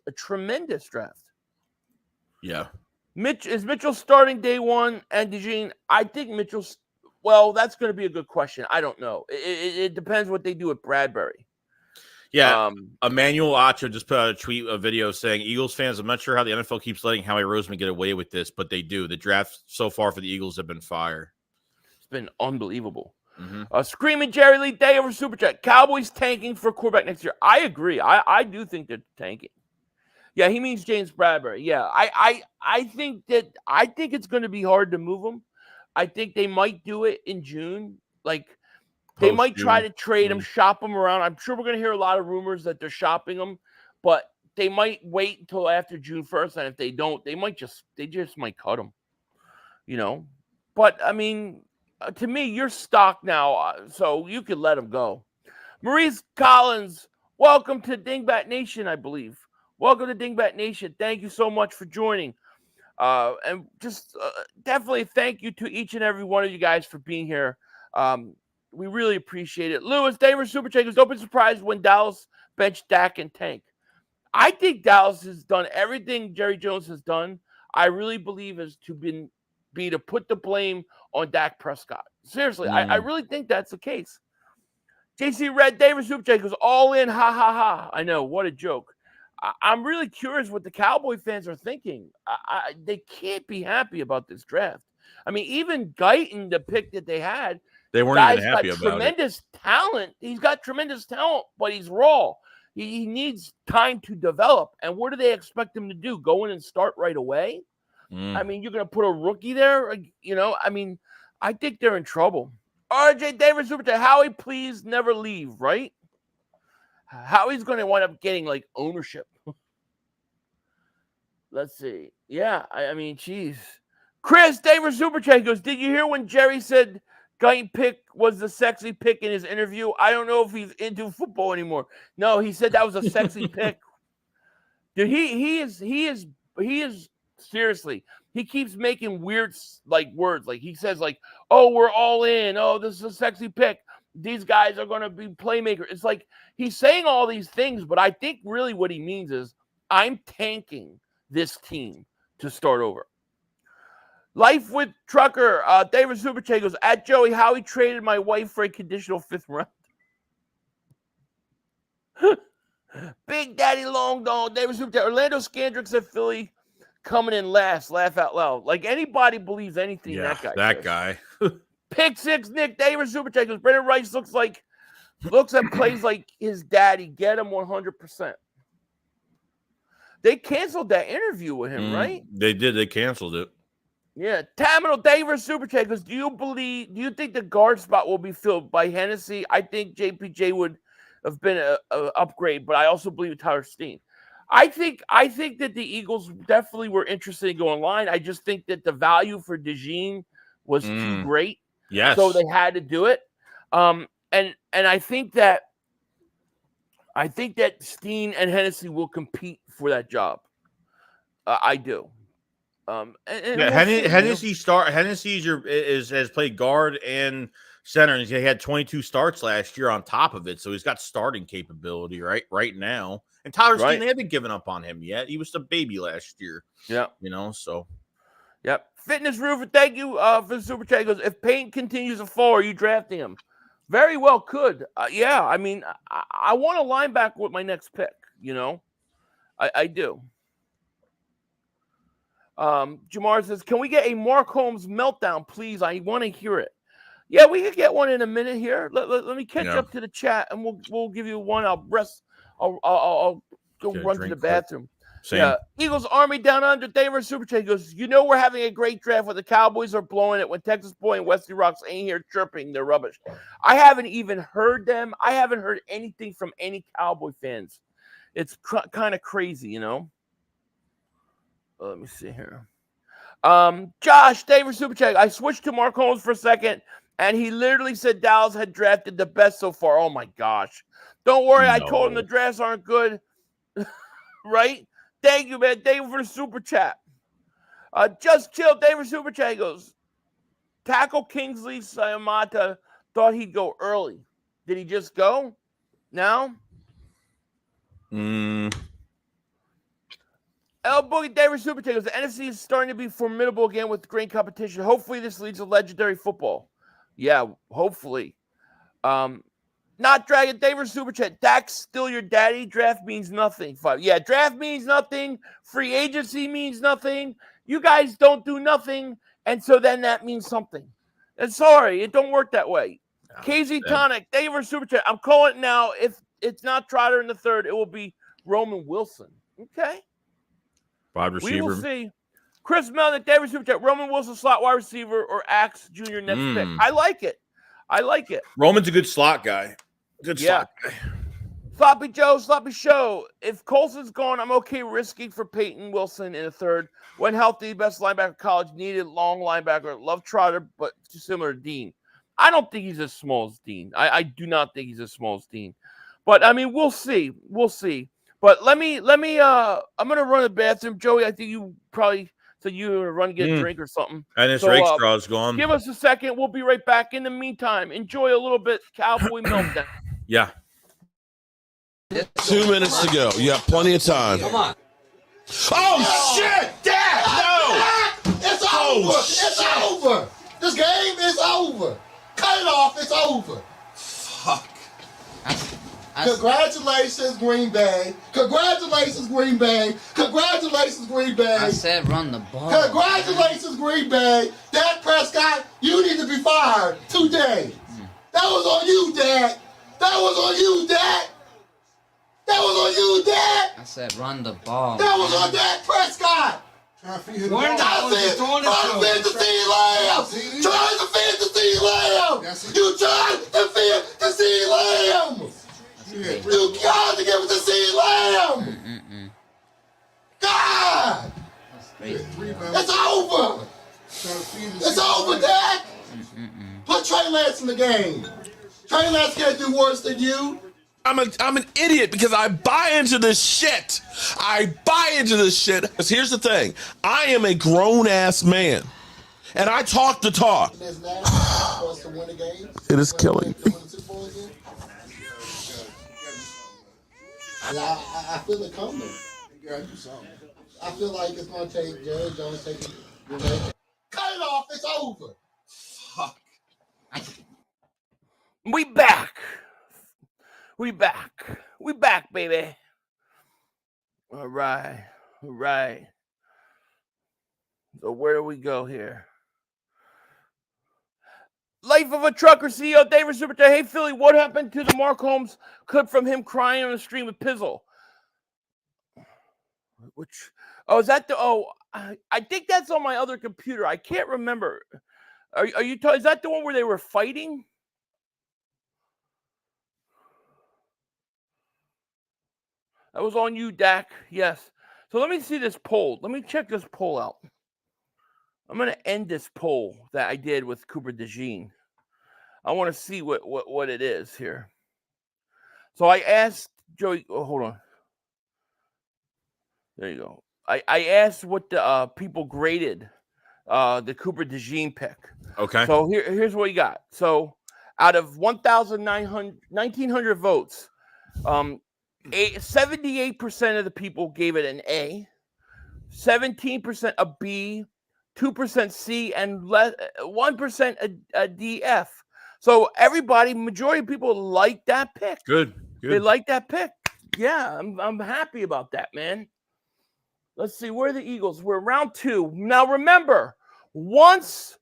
Yeah. Is Mitchell starting day one? And DeJean, I think Mitchell's. Well, that's going to be a good question. I don't know. It depends what they do with Bradbury. Yeah. Emmanuel Acho just put out a video saying, Eagles fans, I'm not sure how the NFL keeps letting Howie Roseman get away with this, but they do. The draft so far for the Eagles have been fire. It's been unbelievable. Mm-hmm. Screaming Jerry Lee Day over Super Chat. Cowboys tanking for quarterback next year. I agree. I do think they're tanking. Yeah, he means James Bradbury. Yeah, I think it's going to be hard to move him. I think they might do it in June. Like, they might try to trade him, shop him around. I'm sure we're going to hear a lot of rumors that they're shopping him, but they might wait until after June 1st. And if they don't, they just might cut him, you know? But I mean, to me, you're stocked now, so you could let him go. Maurice Collins, welcome to Dingbat Nation, I believe. Welcome to Dingbat Nation. Thank you so much for joining. And just definitely thank you to each and every one of you guys for being here. We really appreciate it. Lewis, Davis, Super Chat, don't be surprised when Dallas bench Dak and tank. I think Dallas has done everything Jerry Jones has done. I really believe is to be to put the blame on Dak Prescott. Seriously, I really think that's the case. JC Red, Davis, Super Chat goes all in, ha ha ha. I know, what a joke. I'm really curious what the Cowboy fans are thinking. They can't be happy about this draft. I mean, even Guyton, the pick that they had, they weren't even happy about tremendous talent. He's got tremendous talent, but he's raw. He needs time to develop. And what do they expect him to do? Go in and start right away? I mean, you're going to put a rookie there? You know, I mean, I think they're in trouble. RJ Davis, Super Chat, Howie, please never leave, right? Howie's going to wind up getting, like, ownership. Let's see. Yeah, I mean, geez. Chris Davis, Super Chat goes, did you hear when Jerry said Guyton pick was the sexy pick in his interview? I don't know if he's into football anymore. No, he said that was a sexy pick. Dude, he is Seriously. He keeps making weird like words. Like he says like, oh, we're all in. Oh, this is a sexy pick. These guys are going to be playmakers. It's like he's saying all these things, but I think really what he means is I'm tanking this team to start over. Life with Trucker, David Superche goes, at Joey, how he traded my wife for a conditional 5th round. Big Daddy Long Dog, David Superche, Orlando Scandrix at Philly coming in last, laugh out loud. Like anybody believes anything that guy says. Pick 6, Nick, David Superche goes, Brendan Rice looks and plays like his daddy. Get him 100%. They canceled that interview with him, right? They did. They canceled it. Yeah. Tamino David Superche goes, do you think the guard spot will be filled by Hennessy? I think JPJ would have been an upgrade, but I also believe Tyler Steen. I think that the Eagles definitely were interested in going line. I just think that the value for DeJean was too great. Yes. So they had to do it. And I think that Steen and Hennessy will compete for that job. I do. Hennessy has played guard and center, and he had 22 starts last year on top of it, so he's got starting capability right now. And Tyler Steen, they haven't given up on him yet. He was a baby last year. Yeah, so. Yep. Fitness Roofer, thank you for the super chat. He goes, if Payton continues to fall, are you drafting him? Very well could. Yeah, I mean, I want a linebacker with my next pick, I do. Jamar says, can we get a Mark Holmes meltdown, please? I want to hear it. Yeah, we could get one in a minute here. Let me catch up to the chat, and we'll give you one. I'll go run to the bathroom. Same. Yeah, Eagles Army down under. David Superchat goes, we're having a great draft where the Cowboys are blowing it when Texas Boy and Wesley Rocks ain't here chirping. They're rubbish. I haven't even heard them. I haven't heard anything from any Cowboy fans. It's kind of crazy, Let me see here. Josh, David Superchat. I switched to Mark Holmes for a second, and he literally said Dallas had drafted the best so far. Oh, my gosh. Don't worry. No. I told him the drafts aren't good. Right? Thank you, man. Thank you for the super chat. Just chill. David Super Chat goes, tackle Kingsley Sayamata thought he'd go early. Did he just go now? El Boogie, David Super Chat goes, the NFC is starting to be formidable again with great competition. Hopefully this leads to legendary football. Yeah, hopefully. Not Dragon, David Super Chat. Dak's still your daddy. Draft means nothing. 5. Yeah, draft means nothing. Free agency means nothing. You guys don't do nothing, and so then that means something. And sorry, it don't work that way. KZ Tonic, David Super Chat. I'm calling it now. If it's not Trotter in the 3rd, it will be Roman Wilson. Okay. Wide receiver. We will see. Chris Melnick, David Super Chat. Roman Wilson, slot wide receiver, or Axe Jr. next pick. I like it. Roman's a good slot guy. Good slot guy. Sloppy Joe, Sloppy Show. If Colson's gone, I'm okay risking for Peyton Wilson in the 3rd. When healthy, best linebacker college, needed long linebacker. Love Trotter, but too similar to Dean. I don't think he's as small as Dean. I do not think he's as small as Dean. But, I mean, we'll see. We'll see. But let me I'm going to run to the bathroom. Joey, I think you probably said you were going to run and get a drink or something. And this rake straw's gone. Give us a second. We'll be right back. In the meantime, enjoy a little bit Cowboy Meltdown. Yeah. 2 minutes to go. You have plenty of time. Come on. Oh, shit! Dad! No! It's over! It's over! This game is over! Cut it off! It's over! Fuck. Congratulations, Green Bay. Congratulations, Green Bay. Congratulations, Green Bay. I said run the ball. Congratulations, Green Bay. Dak Prescott, you need to be fired today. That was on you, Dad. That was on you, Dad. That was on you, Dad. I said run the ball. That was on Dak Prescott. Trying to feed the Lamb. Trying to feed the Lamb. You tried to feed the Lamb. You got to give it to C. Lamb. God. It's over. It's over, Dak. Put Trey Lance in the game. Trey Lance can't do worse than you. I'm an idiot because I buy into this shit. I buy into this shit. Because here's the thing. I am a grown-ass man. And I talk the talk. It is killing me. I feel it coming. I feel like it's going to take Judge Jones taking cut it off. It's over. Fuck. We back. We back. We back, baby. All right. All right. So where do we go here? Life of a Trucker CEO David Super Chat. Hey, Philly, what happened to the Mark Holmes clip from him crying on the stream with Pizzle? Which, is that the, I think that's on my other computer. I can't remember. Are you is that the one where they were fighting? That was on you, Dak. Yes. So let me see this poll. Let me check this poll out. I'm going to end this poll that I did with Cooper DeJean. I want to see what it is here. So I asked Joey. Oh, hold on. There you go. I asked what the people graded the Cooper DeJean pick. Okay. So here's what you got. So out of 1,900 votes, 78% of the people gave it an A, 17% a B, 2% C, and 1% a DF. So everybody, majority of people like that pick. Good. They like that pick. Yeah, I'm happy about that, man. Let's see, where are the Eagles? We're round 2. Now remember, once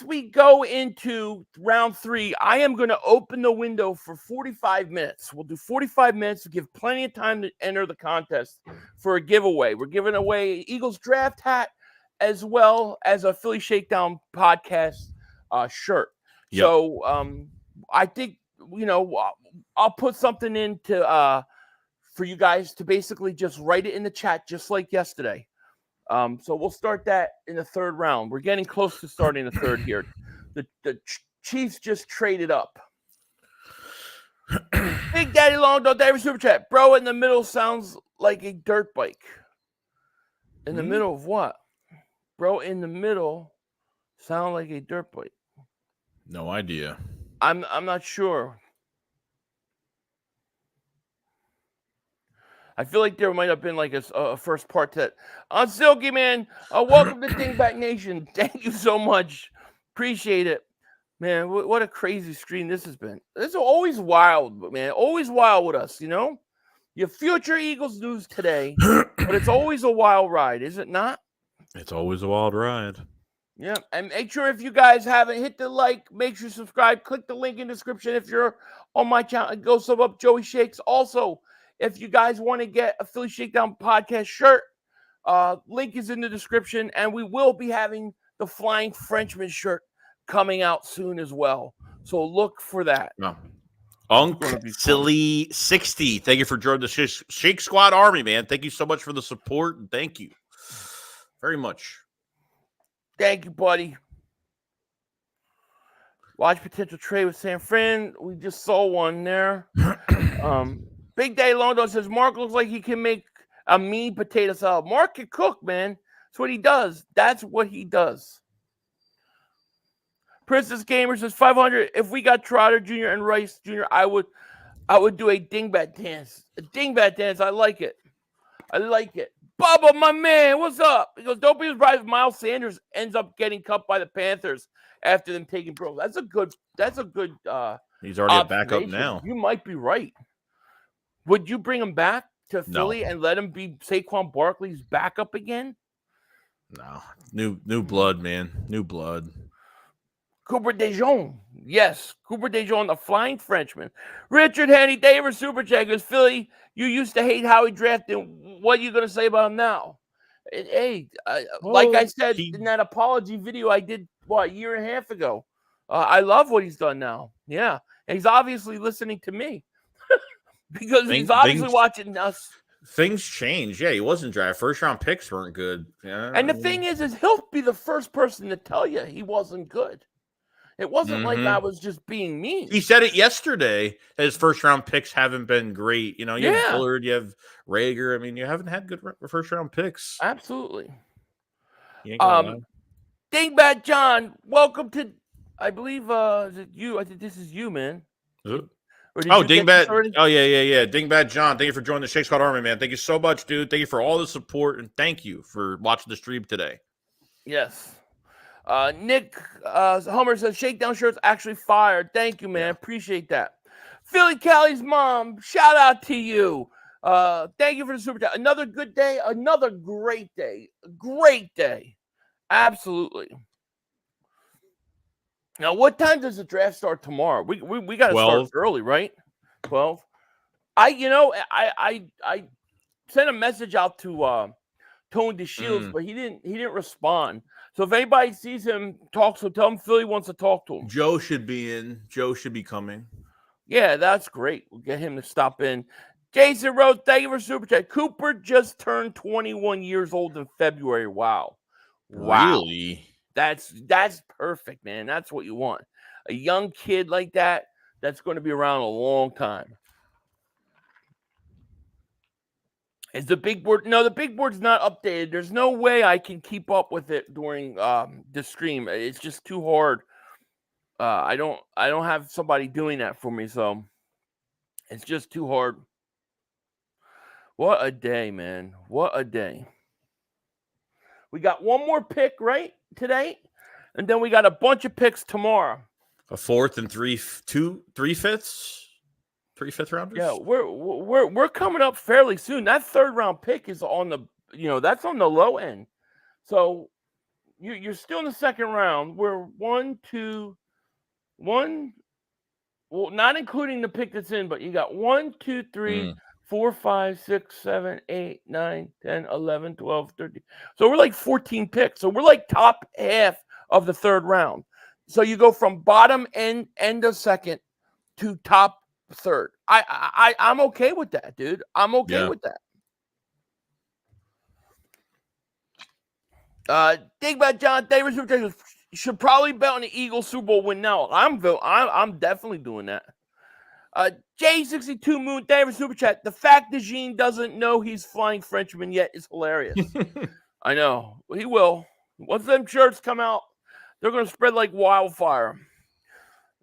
we go into round 3, I am going to open the window for 45 minutes. We'll do 45 minutes to give plenty of time to enter the contest for a giveaway. We're giving away Eagles draft hat as well as a Philly Shakedown podcast shirt. Yep. So I think, I'll put something into for you guys to basically just write it in the chat, just like yesterday. So we'll start that in the third round. We're getting close to starting the third here. The Chiefs just traded up. Big Daddy Long Dog David Super Chat. Bro in the middle sounds like a dirt bike. In the middle of what? Bro in the middle sound like a dirt bike. No idea. I'm not sure. I feel like there might have been like a first part to that. On Silky, man, welcome to Dingbat Nation. Thank you so much. Appreciate it. Man, what a crazy stream this has been. This is always wild, man. Always wild with us, Your future Eagles news today, but it's always a wild ride, is it not? It's always a wild ride. Yeah, and make sure if you guys haven't hit the like, make sure you subscribe. Click the link in the description if you're on my channel and go sub up Joey Shakes. Also, if you guys want to get a Philly Shakedown podcast shirt, link is in the description, and we will be having the Flying Frenchman shirt coming out soon as well. So look for that. No. Unk Silly 60. Thank you for joining the Shake Squad Army, man. Thank you so much for the support, and thank you very much. Thank you, buddy. Watch potential trade with San Fran. We just saw one there. Big Day Londo says Mark looks like he can make a mean potato salad. Mark can cook, man. That's what he does. That's what he does. Princess Gamer says 500. If we got Trotter Jr. and Rice Jr., I would do a dingbat dance. A dingbat dance. I like it. I like it. Bubba, my man, what's up? He goes, don't be surprised if Miles Sanders ends up getting cut by the Panthers after them taking Bro. That's a good he's already a backup now. You might be right. Would you bring him back to Philly and let him be Saquon Barkley's backup again? No. New blood, man. New blood. Cooper DeJean. Yes, Cooper DeJean, the Flying Frenchman. Richard Henny Davis, Super Checkers. Philly, you used to hate how he drafted. What are you going to say about him now? Like I said in that apology video I did, a year and a half ago, I love what he's done now. Yeah, and he's obviously listening to me because he's obviously watching us. Things change. Yeah, he wasn't drafted. First-round picks weren't good. Yeah, and the thing is he'll be the first person to tell you he wasn't good. It wasn't like I Mhm. was just being mean. He said it yesterday that his first round picks haven't been great. You have Yeah. Dillard, you have Rager. I mean, you haven't had good first round picks. Absolutely. You ain't gonna lie. Dingbat John, welcome to, I believe, is it you? I think this is you, man. Is it? Or did Oh, you get this Dingbat. already? Oh, yeah. Dingbat John, thank you for joining the Shake Squad Army, man. Thank you so much, dude. Thank you for all the support, and thank you for watching the stream today. Yes. Nick Homer says Shakedown shirt's actually fired. Thank you, man. Yeah. Appreciate that. Philly Callie's mom, shout out to you. Thank you for the super chat. Another good day, another great day. Great day. Absolutely. Now, what time does the draft start tomorrow? We got to start 12. early, right? 12. I sent a message out to Tone DeShields, but he didn't respond. So if anybody sees him, talks to him, tell him Philly wants to talk to him. Joe should be in. Joe should be coming. Yeah, that's great. We'll get him to stop in. Jason Rose, thank you for super chat. Cooper just turned 21 years old in February. Wow. Really? That's perfect, man. That's what you want. A young kid like that, that's going to be around a long time. Is the big board? No, the big board's not updated. There's no way I can keep up with it during the stream. It's just too hard. I don't have somebody doing that for me, so it's just too hard. What a day, man. What a day. We got one more pick, right, today? And then we got a bunch of picks tomorrow. A fourth and three fifths? 3 fifth rounders? Yeah, we're coming up fairly soon. That third round pick is on the, that's on the low end. So you're still in the second round. We're 1, 2, 1. Well, not including the pick that's in, but you got 1, 2, 3, 4, 5, 6, 7, 8, 9, 10, 11, 12, 13. So we're like 14 picks. So we're like top half of the third round. So you go from bottom end of second to top third. I'm okay with that, dude. I'm okay with that. Think about John Davis. Should probably bet on the Eagles Super Bowl win now. I'm definitely doing that. J62 Moon Davis Super Chat. The fact DeJean doesn't know he's flying Frenchman yet is hilarious. I know. He will. Once them shirts come out, they're going to spread like wildfire.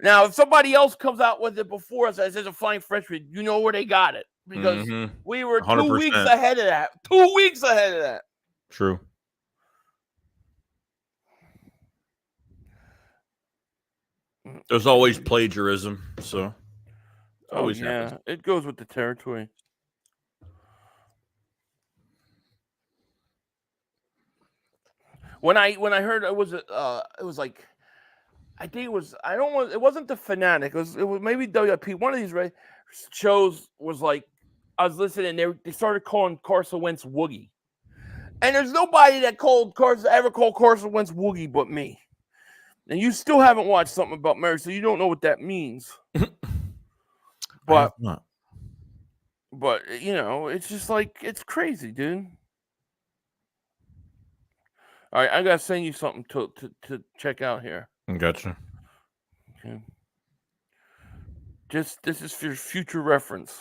Now, if somebody else comes out with it before us as a flying Frenchman, you know where they got it. Because we were 2 100%. weeks ahead of that. 2 weeks ahead of that. True. There's always plagiarism, so always happens. It goes with the territory. When I heard it was like, I think it was, it wasn't the Fanatic. It was maybe WP. One of these shows was like, I was listening, they started calling Carson Wentz Woogie. And there's nobody that ever called Carson Wentz Woogie but me. And you still haven't watched Something About Mary, so you don't know what that means. But it's just like, it's crazy, dude. All right, I gotta send you something to check out here. Gotcha. Okay. This is for future reference.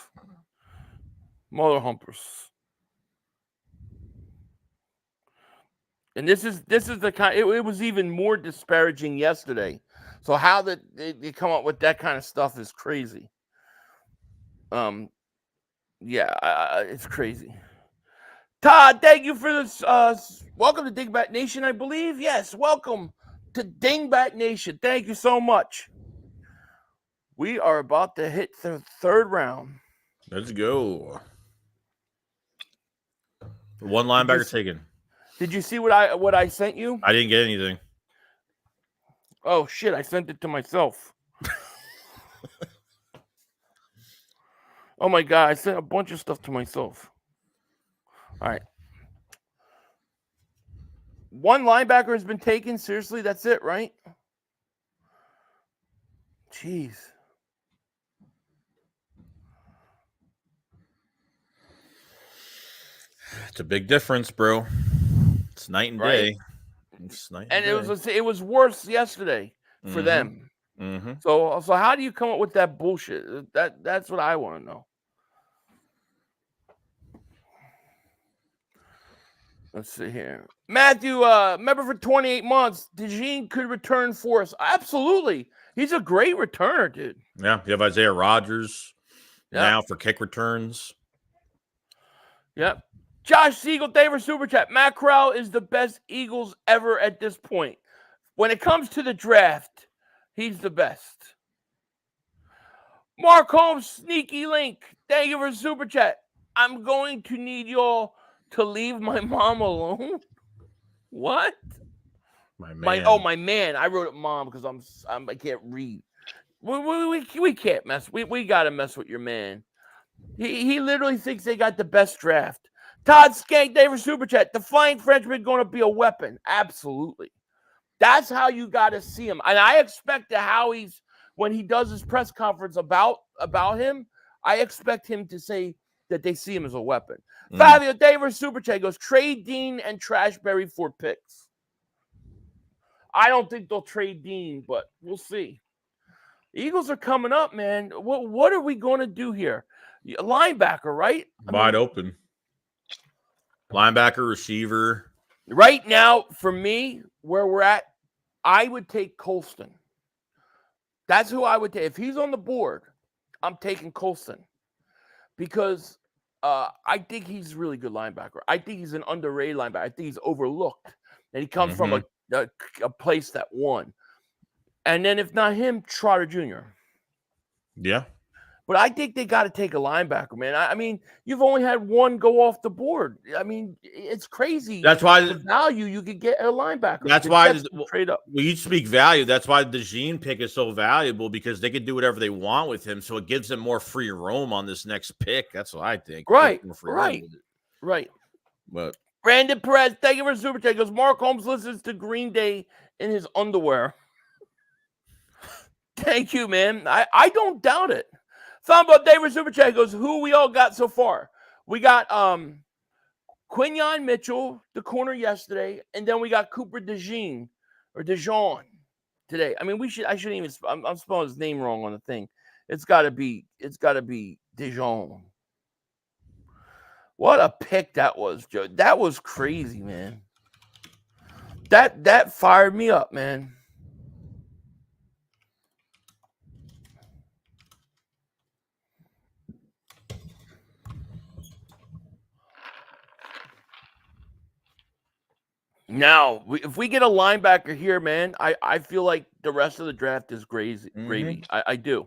Mother humpers. And this is the kind. It was even more disparaging yesterday. So how they come up with that kind of stuff is crazy. It's crazy. Todd, thank you for this. Welcome to Dingbat Nation, I believe. Yes, welcome to Dingbat Nation. Thank you so much. We are about to hit the third round. Let's go. One linebacker taken. Did you see what I sent you? I didn't get anything. Oh shit! I sent it to myself. Oh my god! I sent a bunch of stuff to myself. All right. One linebacker has been taken. Seriously, that's it, right? Jeez. It's a big difference, bro. It's night and day. It's night and day. It was worse yesterday. for them. Mm-hmm. So how do you come up with that bullshit? That's what I want to know. Let's see here. Matthew, remember for 28 months, DeJean could return for us. Absolutely. He's a great returner, dude. Yeah, you have Isaiah Rodgers now for kick returns. Yep. Josh Siegel, David Super Chat. Matt Corral is the best Eagles ever at this point. When it comes to the draft, he's the best. Mark Holmes, Sneaky Link. Thank you for Super Chat. I'm going to need y'all to leave my mom alone. What? My man. My man. I wrote it mom because I can't read. We can't mess. We gotta mess with your man. He literally thinks they got the best draft. Todd Skank, David Super Chat. The Flying Frenchman going to be a weapon. Absolutely. That's how you got to see him. And I expect that Howie's, when he does his press conference about him, I expect him to say that they see him as a weapon. Fabio Davis Super Chat goes, trade Dean and Trashberry for picks. I don't think they'll trade Dean, but we'll see. The Eagles are coming up, man. What are we going to do here? A linebacker, right? Wide open. Linebacker, receiver. Right now, for me, where we're at, I would take Colston. That's who I would take. If he's on the board, I'm taking Colston. Because I think he's a really good linebacker. I think he's an underrated linebacker. I think he's overlooked. And he comes from a place that won. And then if not him, Trotter Jr. Yeah. But I think they got to take a linebacker, man. I mean, you've only had one go off the board. I mean, it's crazy. That's why the value you could get a linebacker. That's why trade up. When you speak value, that's why the DeJean pick is so valuable, because they can do whatever they want with him. So it gives them more free roam on this next pick. That's what I think. Right. But Brandon Perez, thank you for the super chat. Goes, Mark Holmes listens to Green Day in his underwear. Thank you, man. I don't doubt it. Thumbo David Super Chat goes, who we all got so far? We got Quinyon Mitchell, the corner yesterday, and then we got Cooper DeJean today. I mean, I shouldn't even I'm spelling his name wrong on the thing. It's gotta be DeJean. What a pick that was, Joe. That was crazy, man. That fired me up, man. Now, if we get a linebacker here, man, I feel like the rest of the draft is gravy. I do.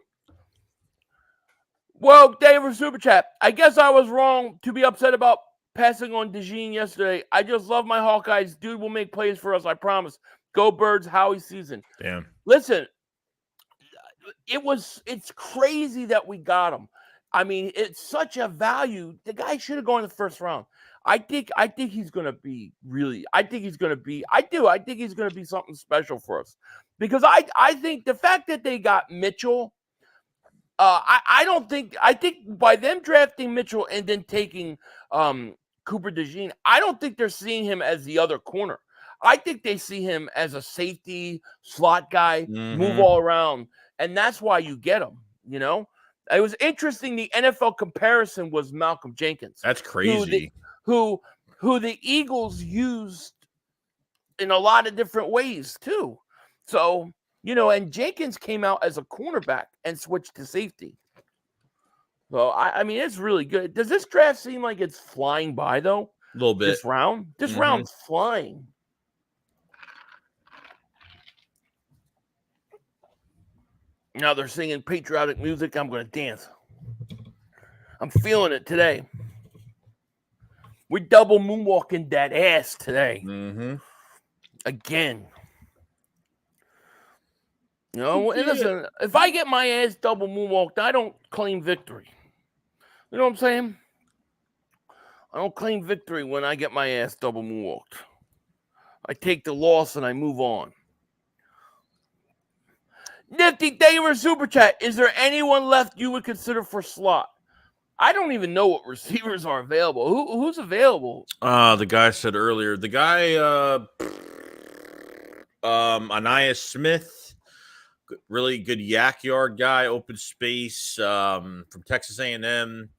Whoa, David Super Chat. I guess I was wrong to be upset about passing on DeJean yesterday. I just love my Hawkeyes. Dude will make plays for us, I promise. Go Birds, Howie season. Damn. Listen, it's crazy that we got him. I mean, it's such a value. The guy should have gone in the first round. I think he's going to be I think he's going to be something special for us. Because I think the fact that they got Mitchell, I think by them drafting Mitchell and then taking Cooper DeJean, I don't think they're seeing him as the other corner. I think they see him as a safety slot guy, move all around. And that's why you get him, you know? It was interesting. The NFL comparison was Malcolm Jenkins. That's crazy. Who the Eagles used in a lot of different ways too. So, you know, and Jenkins came out as a cornerback and switched to safety. So, I mean, it's really good. Does this draft seem like it's flying by, though? A little bit. This round's flying. Now they're singing patriotic music. I'm going to dance. I'm feeling it today. We double moonwalking that ass today. Again. You know, and listen, if I get my ass double moonwalked, I don't claim victory. You know what I'm saying? I don't claim victory when I get my ass double moonwalked. I take the loss and I move on. Nifty Damer Super Chat. Is there anyone left you would consider for slot? I don't even know what receivers are available. Who's available? The guy said earlier. The guy, Anais Smith. really good yak yard guy, open space from Texas A&M.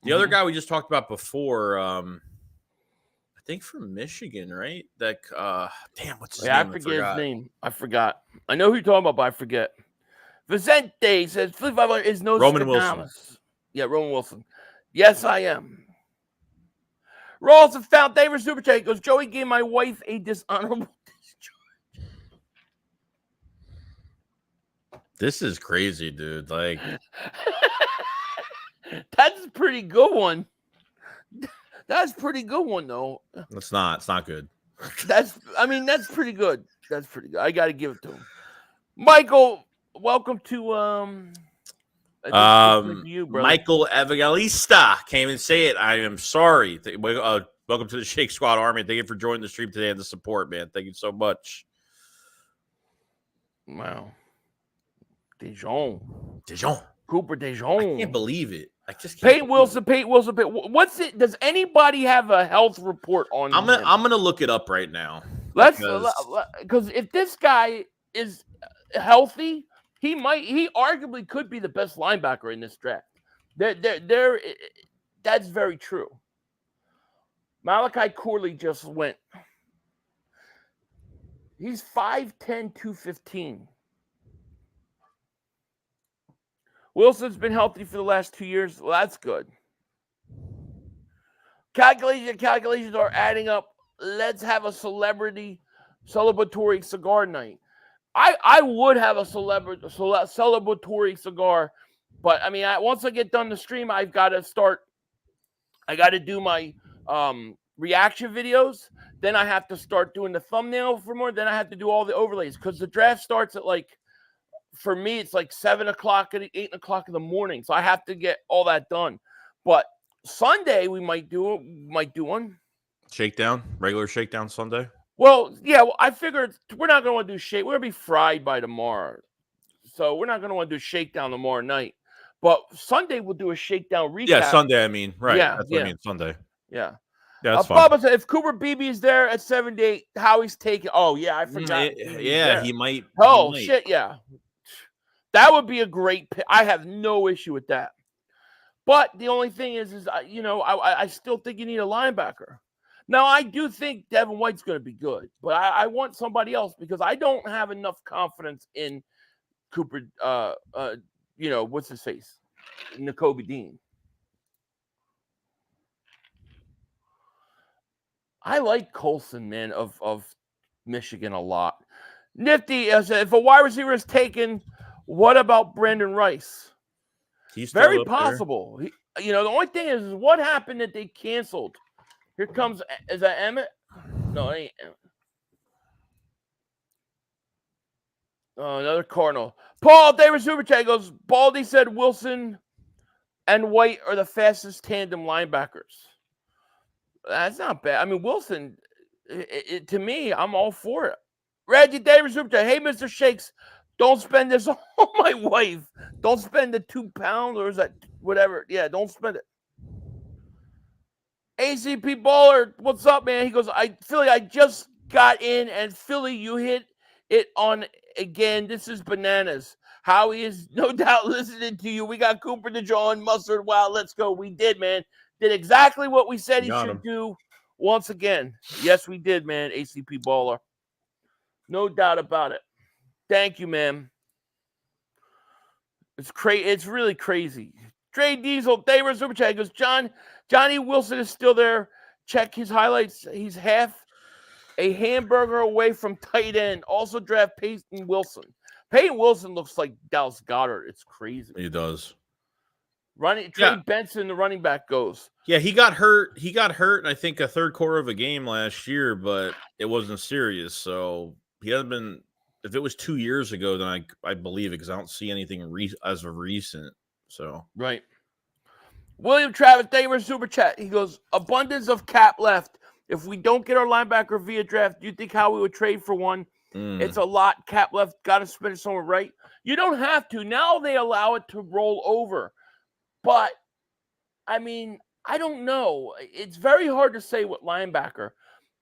The other guy we just talked about before, I think from Michigan, right? That damn, what's his name? I forget his name. I forgot. I know who you're talking about, but I forget. Vicente says 500 is no Roman Wilson. Yeah, Roman Wilson. Yes, I am. Rawls and found David Super Chat goes, Joey gave my wife a dishonorable discharge. This is crazy, dude. Like that's a pretty good one. That's pretty good one, though. it's not good. That's pretty good. That's pretty good. I got to give it to him. Michael, welcome to you, bro. Michael Evangelista came and say it. I am sorry. Welcome to the Shake Squad Army. Thank you for joining the stream today and the support, man. Thank you so much. Wow. DeJean. Cooper DeJean. I can't believe it. I just can't. Peyton Wilson. What's it? Does anybody have a health report on him? I'm gonna look it up right now. Because if this guy is healthy, he arguably could be the best linebacker in this draft. That's very true. Malachi Corley just went. He's 5'10", 215. Wilson's been healthy for the last 2 years. Well, that's good. Calculations are adding up. Let's have a celebratory cigar night. I would have a celebratory cigar, but I mean, once I get done the stream, I've got to start. I got to do my reaction videos. Then I have to start doing the thumbnail for more. Then I have to do all the overlays because the draft starts at for me, it's 7 o'clock and 8 o'clock in the morning. So I have to get all that done. But Sunday we might do one. Shakedown, regular Shakedown Sunday. Well, yeah, I figured we're not going to want to do shake. We're going to be fried by tomorrow. So we're not going to want to do Shakedown tomorrow night. But Sunday we'll do a Shakedown recap. Yeah, Sunday, I mean. Right. Yeah, that's what I mean, Sunday. Yeah. Yeah, that's fine. Bubba said if Cooper Beebe is there at 78, Howie's taking. Oh, yeah, I forgot. He might. Oh, shit, yeah. That would be a great pick. I have no issue with that. But the only thing is I still think you need a linebacker. Now, I do think Devin White's going to be good, but I want somebody else because I don't have enough confidence in Cooper, what's his face? Nakobe Dean. I like Colson, man, of Michigan a lot. Nifty said, if a wide receiver is taken, what about Brandon Rice? He's very possible. The only thing is what happened that they canceled. Here comes, is that Emmett? No, it ain't Emmett. Oh, another Cardinal. Paul Davis Super Chat goes, Baldy said Wilson and White are the fastest tandem linebackers. That's not bad. I mean, Wilson, to me, I'm all for it. Reggie Davis Super Chat, hey, Mr. Shakes, don't spend this on my wife. Don't spend the £2 or is that whatever. Yeah, don't spend it. ACP Baller, what's up, man? He goes, Philly, I just got in, and Philly, you hit it on again. This is bananas. Howie is no doubt listening to you. We got Cooper DeJean, Mustard. Wow, let's go. We did, man. Did exactly what we said he should do once again. Yes, we did, man, ACP Baller. No doubt about it. Thank you, man. It's crazy. It's really crazy. Dre Diesel, David Super Chat goes, Johnny Wilson is still there. Check his highlights. He's half a hamburger away from tight end. Also draft Peyton Wilson. Peyton Wilson looks like Dallas Goedert. It's crazy. He does. Trey Benson, the running back, goes. Yeah, he got hurt. He got hurt in, I think, a third quarter of a game last year, but it wasn't serious. So he hasn't been. If it was 2 years ago, then I believe it because I don't see anything as of recent. So right. William Travis, thank you for Super Chat. He goes, abundance of cap left. If we don't get our linebacker via draft, do you think how we would trade for one? It's a lot. Cap left. Got to spend it somewhere, right? You don't have to. Now they allow it to roll over. But, I mean, I don't know. It's very hard to say what linebacker.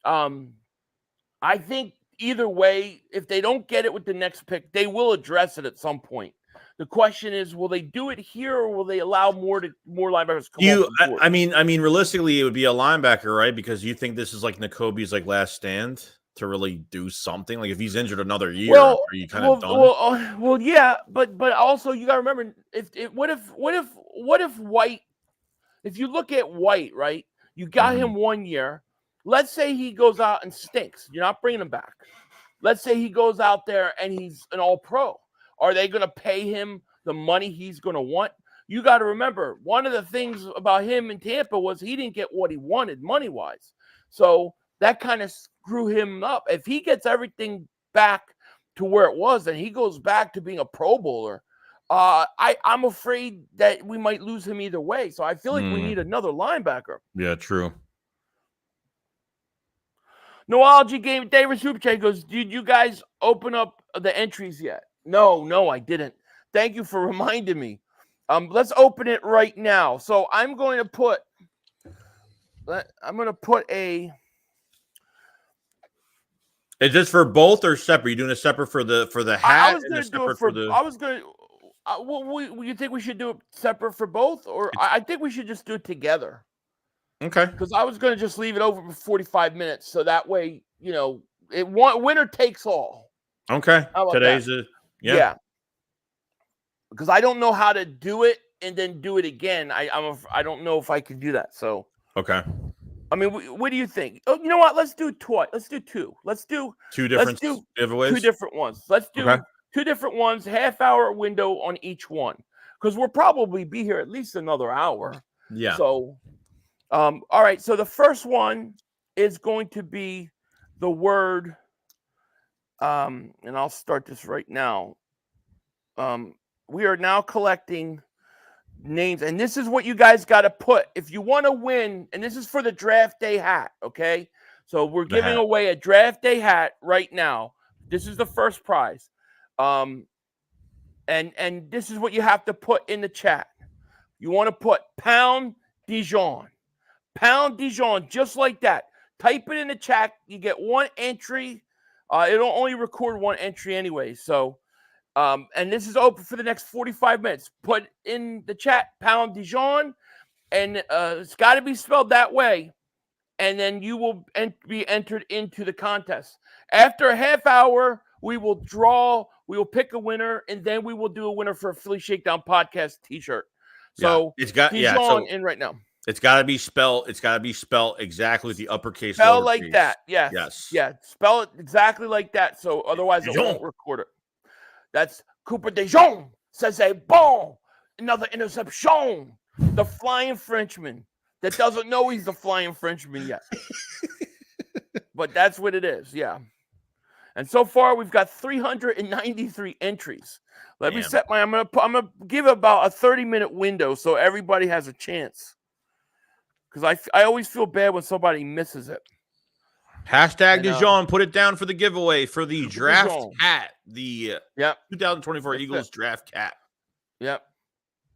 I think either way, if they don't get it with the next pick, they will address it at some point. The question is, will they do it here, or will they allow more linebackers to come off the board? I mean, realistically, it would be a linebacker, right? Because you think this is like N'Kobe's like last stand to really do something. Like if he's injured another year, are you kind of done? Well, yeah, but also you got to remember, what if White? If you look at White, right, you got him 1 year. Let's say he goes out and stinks. You're not bringing him back. Let's say he goes out there and he's an all-pro. Are they going to pay him the money he's going to want? You got to remember, one of the things about him in Tampa was he didn't get what he wanted money-wise. So that kind of screw him up. If he gets everything back to where it was and he goes back to being a Pro Bowler, I'm afraid that we might lose him either way. So I feel like we need another linebacker. Yeah, true. Noology Game David Super Chat goes, did you guys open up the entries yet? No, I didn't. Thank you for reminding me. Let's open it right now. So I'm going to put a. Is this for both or separate? Are you doing a separate for the hat? I was going to do it for. I was going to. You think we should do it separate for both, or I think we should just do it together? Okay. Because I was going to just leave it over for 45 minutes, so that way, winner takes all. Okay. Today's that? Yeah. Because I don't know how to do it and then do it again. I don't know if I can do that. So okay. I mean, what do you think? Oh, you know what? Let's do two. Let's do two. Let's do two different giveaways. Two different ones. Let's do two different ones. Half-hour window on each one, because we'll probably be here at least another hour. Yeah. So, all right. So the first one is going to be the word. And I'll start this right now. We are now collecting names, and this is what you guys got to put if you want to win. And this is for the draft day hat. Okay, so we're giving away a draft day hat right now. This is the first prize. And this is what you have to put in the chat. You want to put pound DeJean, just like that. Type it in the chat. You get one entry. It'll only record one entry anyway. So, and this is open for the next 45 minutes. Put in the chat, pound DeJean, and it's got to be spelled that way. And then you will be entered into the contest. After a half hour, we will draw, we will pick a winner, and then we will do a winner for a Philly Shakedown podcast t-shirt. So it's got DeJean in right now. It's got to be spelled. It's got to be spelled exactly with the uppercase. Spell like that. Yes. Yes. Yeah. Spell it exactly like that. So otherwise it won't record it. That's Cooper DeJean says a bon. Another interception. The flying Frenchman that doesn't know he's the flying Frenchman yet. But that's what it is. Yeah. And so far we've got 393 entries. Let me set my. I'm gonna give about a 30-minute window so everybody has a chance. Because I always feel bad when somebody misses it. Hashtag DeJean, put it down for the giveaway for the draft hat. The 2024 Eagles draft cap. Yep.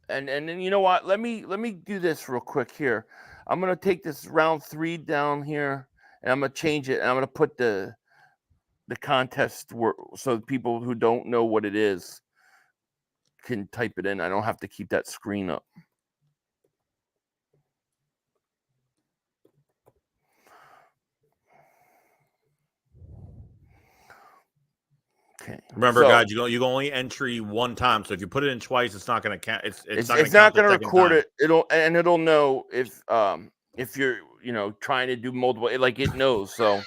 And then you know what? Let me do this real quick here. I'm gonna take this round 3 down here, and I'm gonna change it, and I'm gonna put the contest so people who don't know what it is can type it in. I don't have to keep that screen up. Okay. Remember, guys, you can only entry one time. So if you put it in twice, it's not going to count. It's not going to record it. It'll know if you're trying to do multiple. It knows. So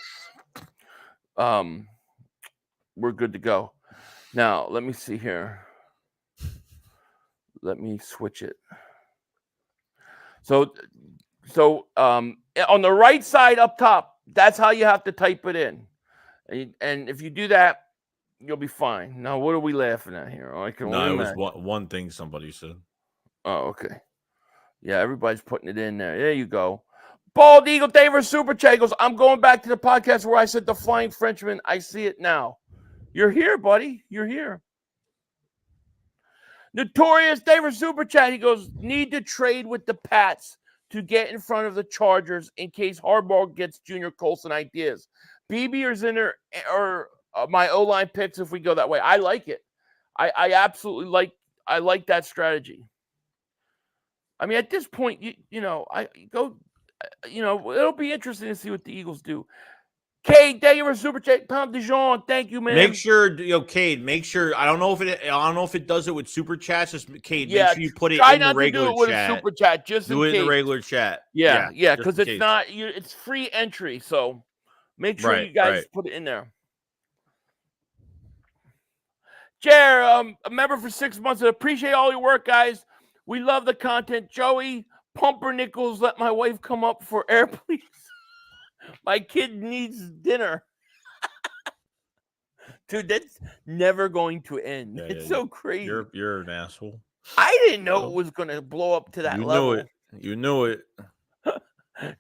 we're good to go. Now let me see here. Let me switch it. So on the right side up top, that's how you have to type it in, and if you do that, you'll be fine. Now, what are we laughing at here? It was one thing somebody said. Oh, okay. Yeah, everybody's putting it in there. There you go. Bald Eagle David Super Chat goes, I'm going back to the podcast where I said the flying Frenchman. I see it now. You're here, buddy. You're here. Notorious David Super Chat. He goes, need to trade with the Pats to get in front of the Chargers in case Harbaugh gets Junior Colson ideas. BB or Zinner or my O-line picks if we go that way. I like it. I absolutely like that strategy. I mean, at this point, it'll be interesting to see what the Eagles do. Cade, thank you for super chat. Pound DeJean, thank you, man. Make sure, Cade. Make sure. I don't know if it does it with super chats. Just Cade, make sure you put it in the regular do it chat. With a super chat, just do in it case. in the regular chat. Yeah, because it's not. It's free entry, so make sure you guys put it in there. Jer, a member for 6 months. I appreciate all your work, guys. We love the content. Joey Pumpernickels, let my wife come up for air, please. My kid needs dinner. Dude, that's never going to end. It's so crazy. You're an asshole. I didn't know it was going to blow up to that level. You knew it.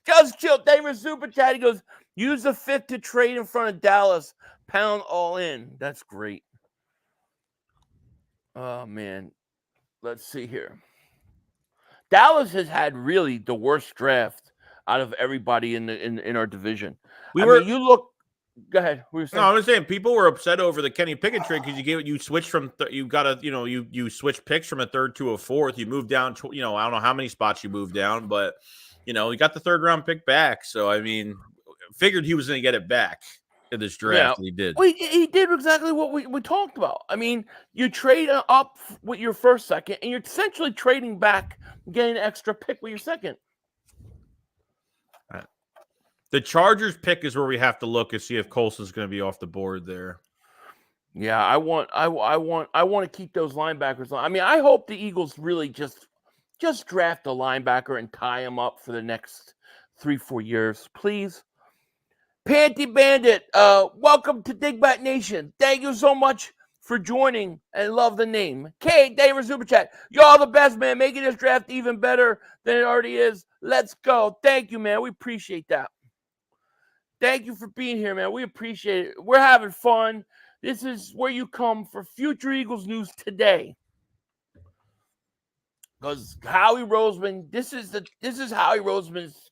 Just chill. David Super Chat. He goes, use the 5th to trade in front of Dallas. Pound all in. That's great. Oh, man. Let's see here. Dallas has had really the worst draft out of everybody in our division. Go ahead. I was saying people were upset over the Kenny Pickett trade because you switched from you switched picks from a 3rd to a 4th. You moved down to, I don't know how many spots you moved down, but you got the 3rd round pick back. So I mean, figured he was going to get it back in this draft. He did. Well, he did exactly what we talked about. I mean, you trade up with your 1st, 2nd, and you're essentially trading back, getting an extra pick with your 2nd. The Chargers pick is where we have to look and see if Colson's going to be off the board there. Yeah, I want to keep those linebackers. I mean, I hope the Eagles really just draft a linebacker and tie him up for the next 3-4 years, please. Panty Bandit, welcome to Digbat Nation. Thank you so much for joining and love the name. Kate, David Super Chat. Y'all the best, man. Making this draft even better than it already is. Let's go. Thank you, man. We appreciate that. Thank you for being here, man. We appreciate it. We're having fun. This is where you come for future Eagles news today. Because Howie Roseman, this is Howie Roseman's.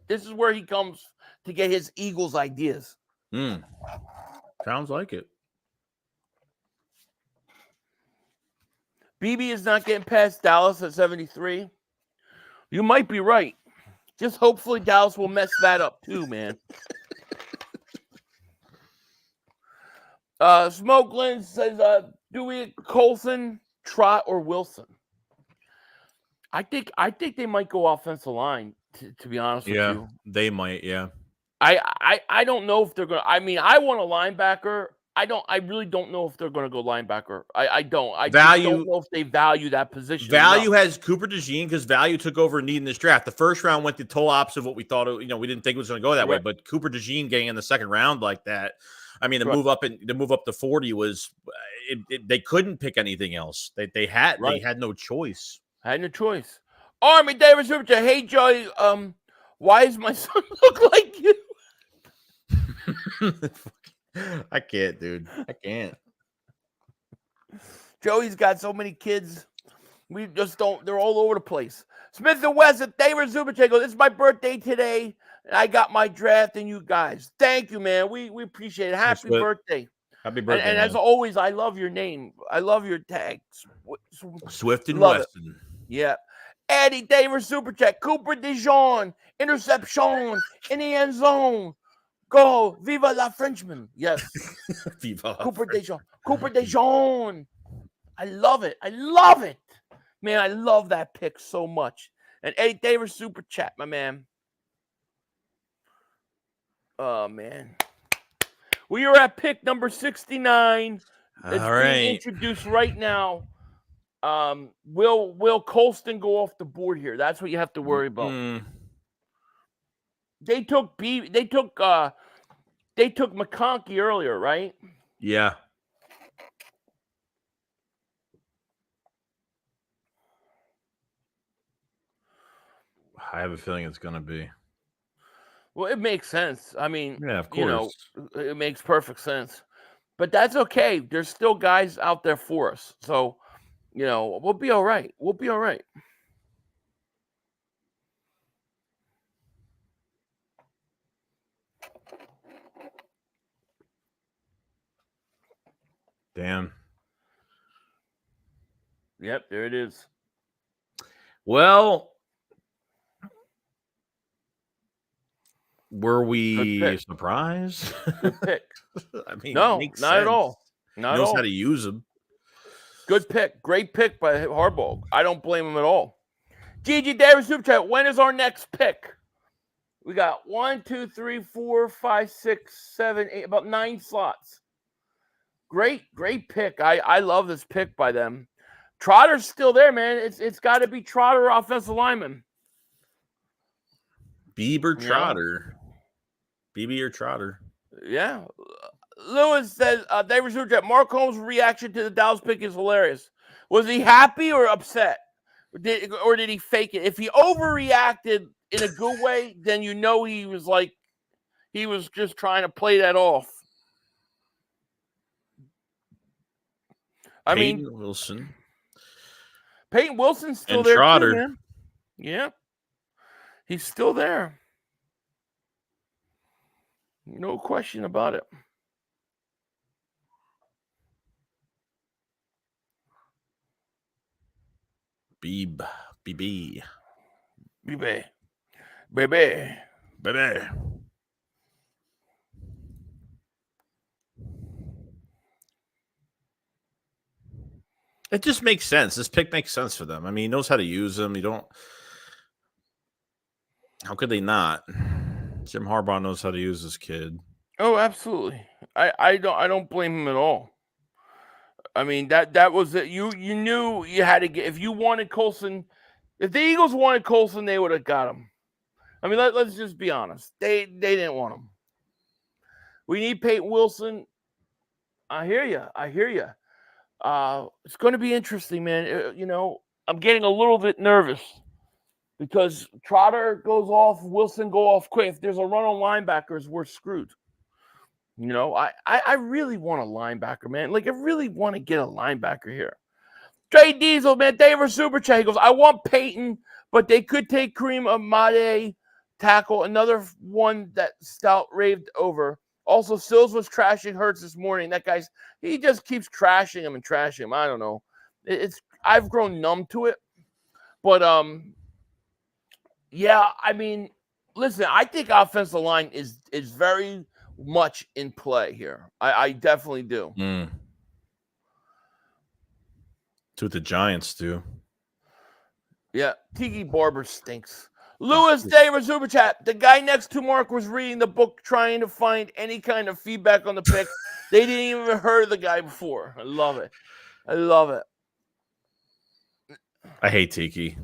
This is where he comes to get his Eagles ideas. Sounds like it. BB is not getting past Dallas at 73. You might be right. Just hopefully Dallas will mess that up too, man. Smokeland says, do we Colson, Trot, or Wilson? I think they might go offensive line, to be honest with you. Yeah, they might, yeah. I don't know if they're gonna. I mean, I want a linebacker. I really don't know if they're gonna go linebacker. I don't. I just don't know if they value that position. Value has Cooper DeJean because Value took over need in this draft. The 1st round went the total opposite of what we thought. We didn't think it was going to go that way. But Cooper DeJean getting in the 2nd round like that. I mean, the move up to 40 was they couldn't pick anything else. They had no choice. Had no choice. Army David Super Chat. Hey Joey, why does my son look like you? I can't, dude. I can't. Joey's got so many kids. We just don't. They're all over the place. Smith and West at David Super Chat goes, it's my birthday today. And I got my draft and you guys. Thank you, man. We appreciate it. Happy birthday. Happy birthday. And as always, I love your name. I love your tag. Swift and Weston. Yeah. Eddie David Super Chat. Cooper DeJean. Interception in the end zone. Go. Viva la Frenchman. Yes. Viva Cooper DeJean. Cooper DeJean. I love it. I love it. Man, I love that pick so much. And Eddie David Super Chat, my man. Oh, man. We are at pick number 69. It's being introduced right now. Will Colston go off the board here? That's what you have to worry about. They took McConkey earlier, right? Yeah. I have a feeling it's going to be. Well, it makes sense. I mean, yeah, of course. It makes perfect sense. But that's okay. There's still guys out there for us. So, we'll be all right. We'll be all right. Damn. Yep, there it is. Well, were we surprised? Good pick. I mean, No, it makes not sense. at all. Not at Knows all. how to use them. Good pick. Great pick by Harbaugh. I don't blame him at all. GG Davis Super Chat. When is our next pick? We got 1, 2, 3, 4, 5, 6, 7, 8, about 9 slots. Great pick. I love this pick by them. Trotter's still there, man. It's got to be Trotter, offensive lineman. Bieber Trotter. BB or Trotter. Yeah. Lewis says, David Super Chat, Mark Holmes' reaction to the Dallas pick is hilarious. Was he happy or upset? Or did he fake it? If he overreacted in a good way, then you know he was just trying to play that off. Peyton Wilson's still and there Trotter. too, man. Yeah. He's still there. No question about it. BB. Baby. It just makes sense. This pick makes sense for them. I mean, he knows how to use them. How could they not? Jim Harbaugh knows how to use this kid. Oh, absolutely. I don't blame him at all. I mean, that was it. You knew you had to get, if you wanted Colson, if the Eagles wanted Colson, they would have got him. I mean, let's just be honest. They didn't want him. We need Peyton Wilson. I hear you. It's going to be interesting, man. I'm getting a little bit nervous because Trotter goes off, Wilson go off quick. If there's a run on linebackers, we're screwed. I really want a linebacker, man. Like, I really want to get a linebacker here. Trey Diesel, man, David Super Chat. He goes, I want Peyton, but they could take Kareem Ahmad, tackle, another one that Stout raved over. Also, Sills was trashing Hurts this morning. That guy's, he just keeps trashing him. I don't know. I've grown numb to it. But, yeah, I mean, listen, I think offensive line is very much in play here. I definitely do. That's what the Giants do. Yeah, Tiki Barber stinks. Lewis David Super Chat. The guy next to Mark was reading the book trying to find any kind of feedback on the pick. They didn't even heard the guy before. I love it. I hate Tiki.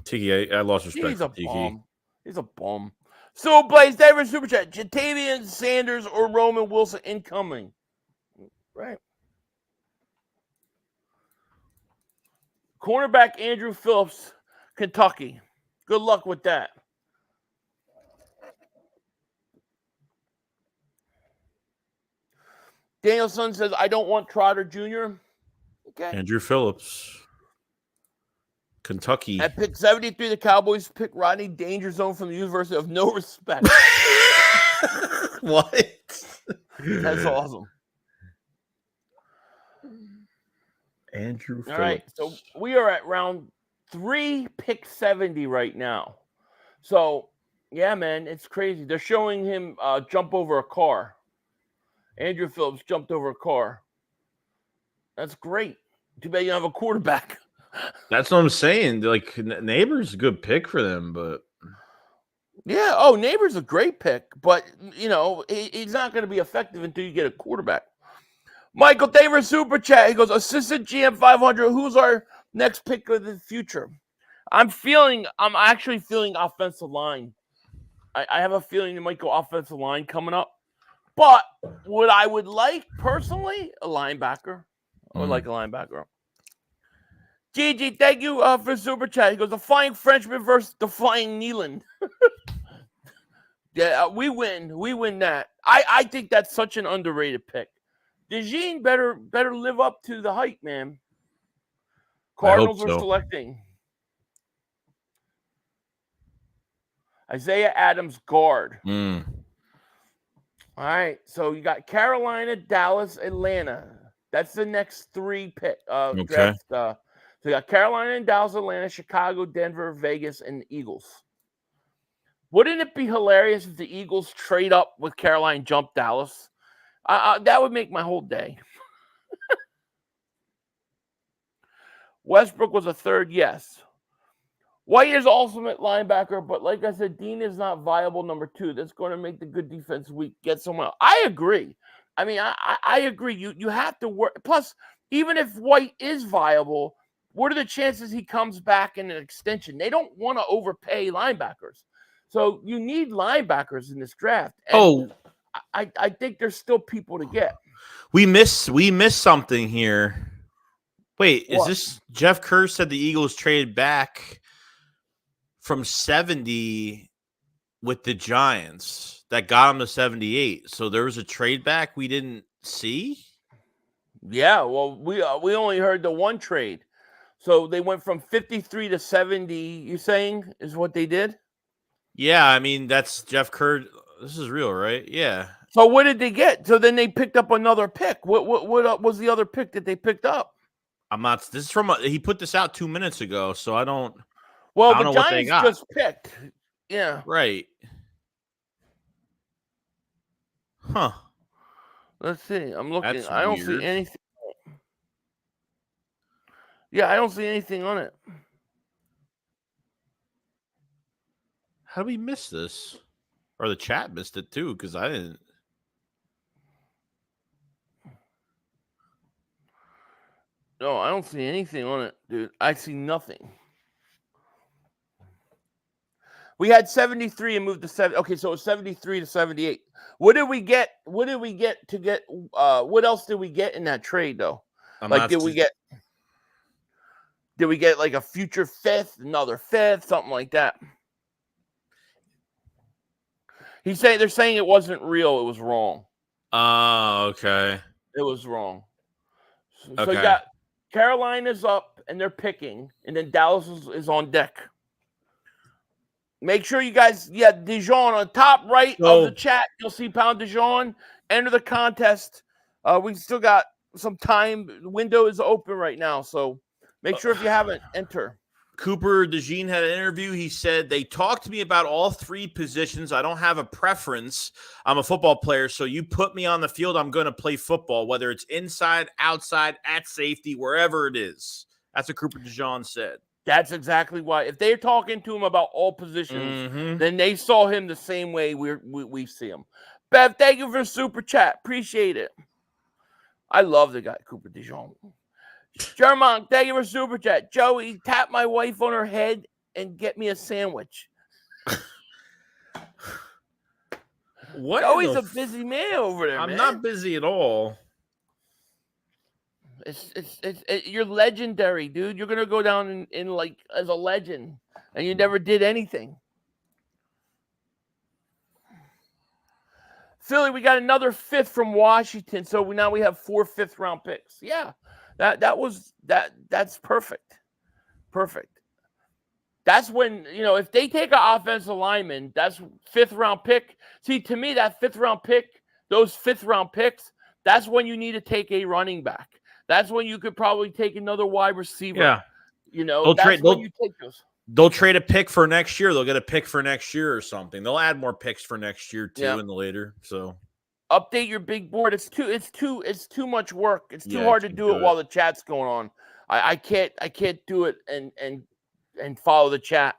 I lost respect for Tiki. He's a bum. So, Blaze David Super Chat. Jatavian Sanders or Roman Wilson incoming. Right. Cornerback Andrew Phillips, Kentucky. Good luck with that. Danielson says, I don't want Trotter Jr. Okay. Andrew Phillips. Kentucky. At pick 73, the Cowboys pick Rodney Danger Zone from the University of No Respect. What? That's awesome. Andrew Phillips. All right, so we are at round 3, pick 70 right now. So, yeah, man, it's crazy. They're showing him jump over a car. Andrew Phillips jumped over a car. That's great. Too bad you don't have a quarterback. That's what I'm saying. Like, Neighbor's a good pick for them, but yeah. Neighbor's a great pick, but he's not going to be effective until you get a quarterback. Michael Davis Super Chat. He goes, Assistant GM 500. Who's our next pick of the future? I'm actually feeling offensive line. I have a feeling there might go offensive line coming up. But what I would like personally, a linebacker. I would like a linebacker. GG, thank you for Super Chat. He goes, the Flying Frenchman versus the Flying Neeland. Yeah, we win. We win that. I think that's such an underrated pick. DeJean better live up to the hype, man. Cardinals are selecting Isaiah Adams, guard. All right, so you got Carolina, Dallas, Atlanta. That's the next 3 pick Okay. draft. So we got Carolina and Dallas, Atlanta, Chicago, Denver, Vegas, and the Eagles. Wouldn't it be hilarious if the Eagles trade up with Carolina and jump Dallas? That would make my whole day. Westbrook was a 3rd, yes. White is ultimate linebacker, but like I said, Dean is not viable number 2. That's going to make the good defense weak. Get someone else. I agree. I mean, I agree. You have to work. Plus, even if White is viable, what are the chances he comes back in an extension? They don't want to overpay linebackers. So you need linebackers in this draft. And I think there's still people to get. We missed something here. Wait, What? is this Jeff Kerr said the Eagles traded back from 70 with the Giants that got him to 78. So there was a trade back we didn't see? Yeah, well, we only heard the one trade. So they went from 53 to 70, you saying, is what they did? Yeah, I mean, that's Jeff Kerr. This is real, right? Yeah. So what did they get? So then they picked up another pick. What was the other pick that they picked up? This is from he put this out 2 minutes ago, so I don't Well, know the what they Giants got. just picked. Yeah. Right. Huh. Let's see. I'm looking. That's I don't weird. see anything. Yeah, I don't see anything on it. How did we miss this? Or the chat missed it too, because I didn't. No, I don't see anything on it, dude. I see nothing. We had 73 and moved to 7. Okay, so it was 73 to 78. What did we get? What did we get to get? What else did we get in that trade, though? Did we get like a future 5th, another 5th, something like that? They're saying it wasn't real. It was wrong. Oh, okay. It was wrong. So Okay. you got Carolina's up and they're picking, and then Dallas is on deck. Make sure you guys, DeJean on top right of the chat. You'll see Pound DeJean. Enter the contest. We still got some time. The window is open right now, so make sure if you haven't, enter. Cooper DeJean had an interview. He said, they talked to me about all 3 positions. I don't have a preference. I'm a football player, so you put me on the field, I'm going to play football, whether it's inside, outside, at safety, wherever it is. That's what Cooper DeJean said. That's exactly why. If they're talking to him about all positions, then they saw him the same way we see him. Bev, thank you for the super chat. Appreciate it. I love the guy, Cooper DeJean. Germont, thank you for super chat. Joey, tap my wife on her head and get me a sandwich. What? Joey's a busy man over there, I'm man. not busy at all. You're legendary, dude. You're gonna go down in like as a legend, and you never did anything. Philly, we got another 5th from Washington, so now we have 4 5th-round picks. Yeah, that's perfect. Perfect. That's when, if they take an offensive lineman, that's 5th-round pick. See, to me, that 5th-round pick, those 5th-round picks, that's when you need to take a running back. That's when you could probably take another wide receiver. Yeah. When you take those. They'll trade a pick for next year. They'll get a pick for next year or something. They'll add more picks for next year too in the later. So update your big board. It's too much work. It's too hard to do it while the chat's going on. I can't do it and follow the chat.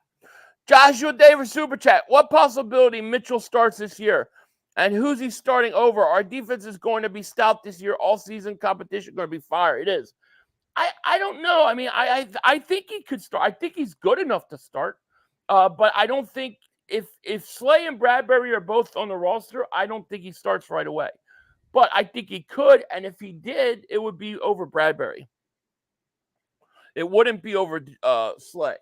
Joshua Davis super chat. What possibility Mitchell starts this year? And who's he starting over? Our defense is going to be stout this year. All season competition going to be fire. It is. I don't know. I mean, I think he could start. I think he's good enough to start. But I don't think if Slay and Bradbury are both on the roster, I don't think he starts right away. But I think he could, and if he did, it would be over Bradbury. It wouldn't be over Slay.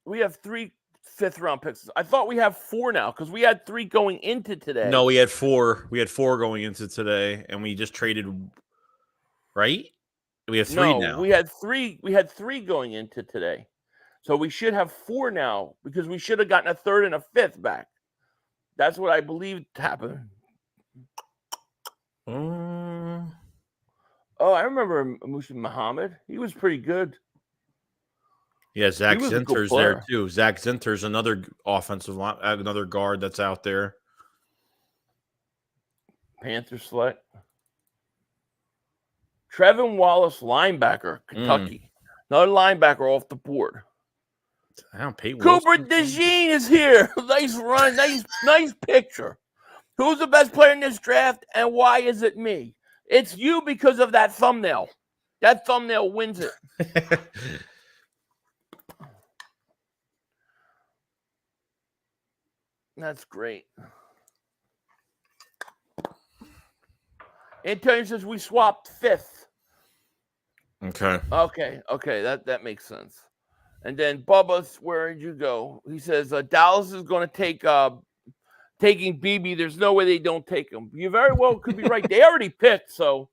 We have 3 5th-round picks. I thought we have 4 now because we had 3 going into today. No, we had 4. We had 4 going into today, and we just traded. Right? We have 3 now. We had 3. We had 3 going into today, so we should have 4 now because we should have gotten a 3rd and a 5th back. That's what I believe happened. Oh, I remember Musa Muhammad. He was pretty good. Yeah, Zach He was a good Zinter's there player. too. Zach Zinter's another offensive line, another guard that's out there. Panther select. Trevin Wallace, linebacker, Kentucky. Another linebacker off the board. Cooper DeJean is here. Nice run. Nice picture. Who's the best player in this draft, and why is it me? It's you because of that thumbnail. That thumbnail wins it. That's great. Antonio says we swapped fifth. Okay. That makes sense. And then Bubba's, where did you go? He says Dallas is going to take taking BB. There's no way they don't take him. You very well could be right. They already picked, so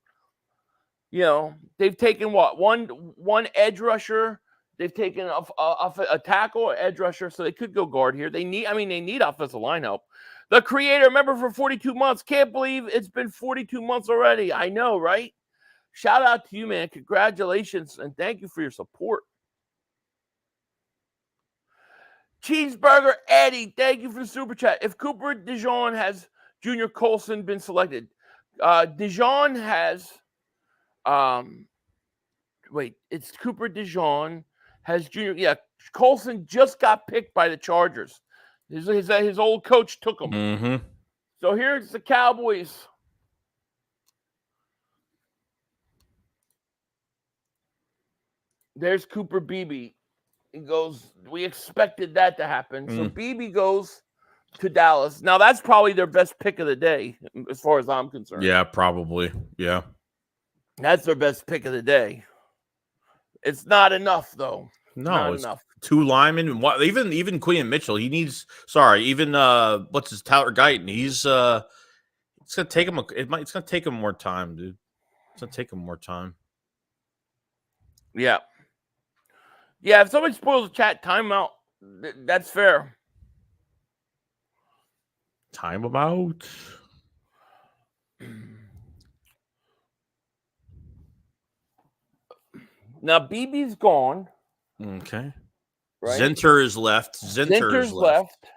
they've taken what one edge rusher. They've taken a tackle, edge rusher, so they could go guard here. They need offensive line help. The creator, member for 42 months. Can't believe it's been 42 months already. I know, right? Shout out to you, man. Congratulations, and thank you for your support. Cheeseburger Eddie, thank you for the super chat. If Cooper DeJean has Junior Colson been selected, DeJean has it's Cooper DeJean has Junior. Yeah, Colson just got picked by the Chargers. His old coach took him. Mm-hmm. So here's the Cowboys. There's Cooper Beebe. He goes, we expected that to happen. So Beebe goes to Dallas. Now, that's probably their best pick of the day, as far as I'm concerned. Yeah, probably. Yeah. That's their best pick of the day. It's not enough, though. No, not it's enough. Two linemen. Even Quinn Mitchell. He needs. Even what's his Tyler Guyton. He's it's gonna take him. It's gonna take him more time, dude. It's gonna take him more time. Yeah. Yeah, if somebody spoils the chat, timeout. That's fair. Time him out. Now, BB's gone. Okay. Right? Zinter is left. Zinter's left.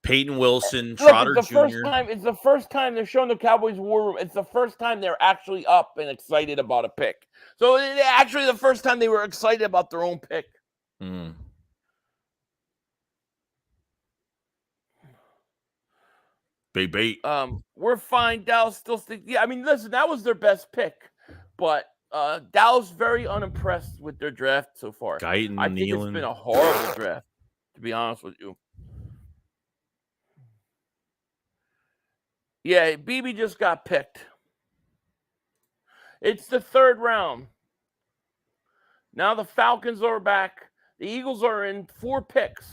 Peyton Wilson, Look, Trotter it's the Jr. First time, it's the first time they're showing the Cowboys war room. It's the first time they're actually up and excited about a pick. So it's actually the first time they were excited about their own pick. Bait. We're fine. Dallas still thinks. Yeah, I mean, listen, that was their best pick, but Dallas very unimpressed with their draft so far. Guyton, I think it's been a horrible draft, to be honest with you. Yeah, BB just got picked. It's the third round. Now the Falcons are back. The Eagles are in 4 picks.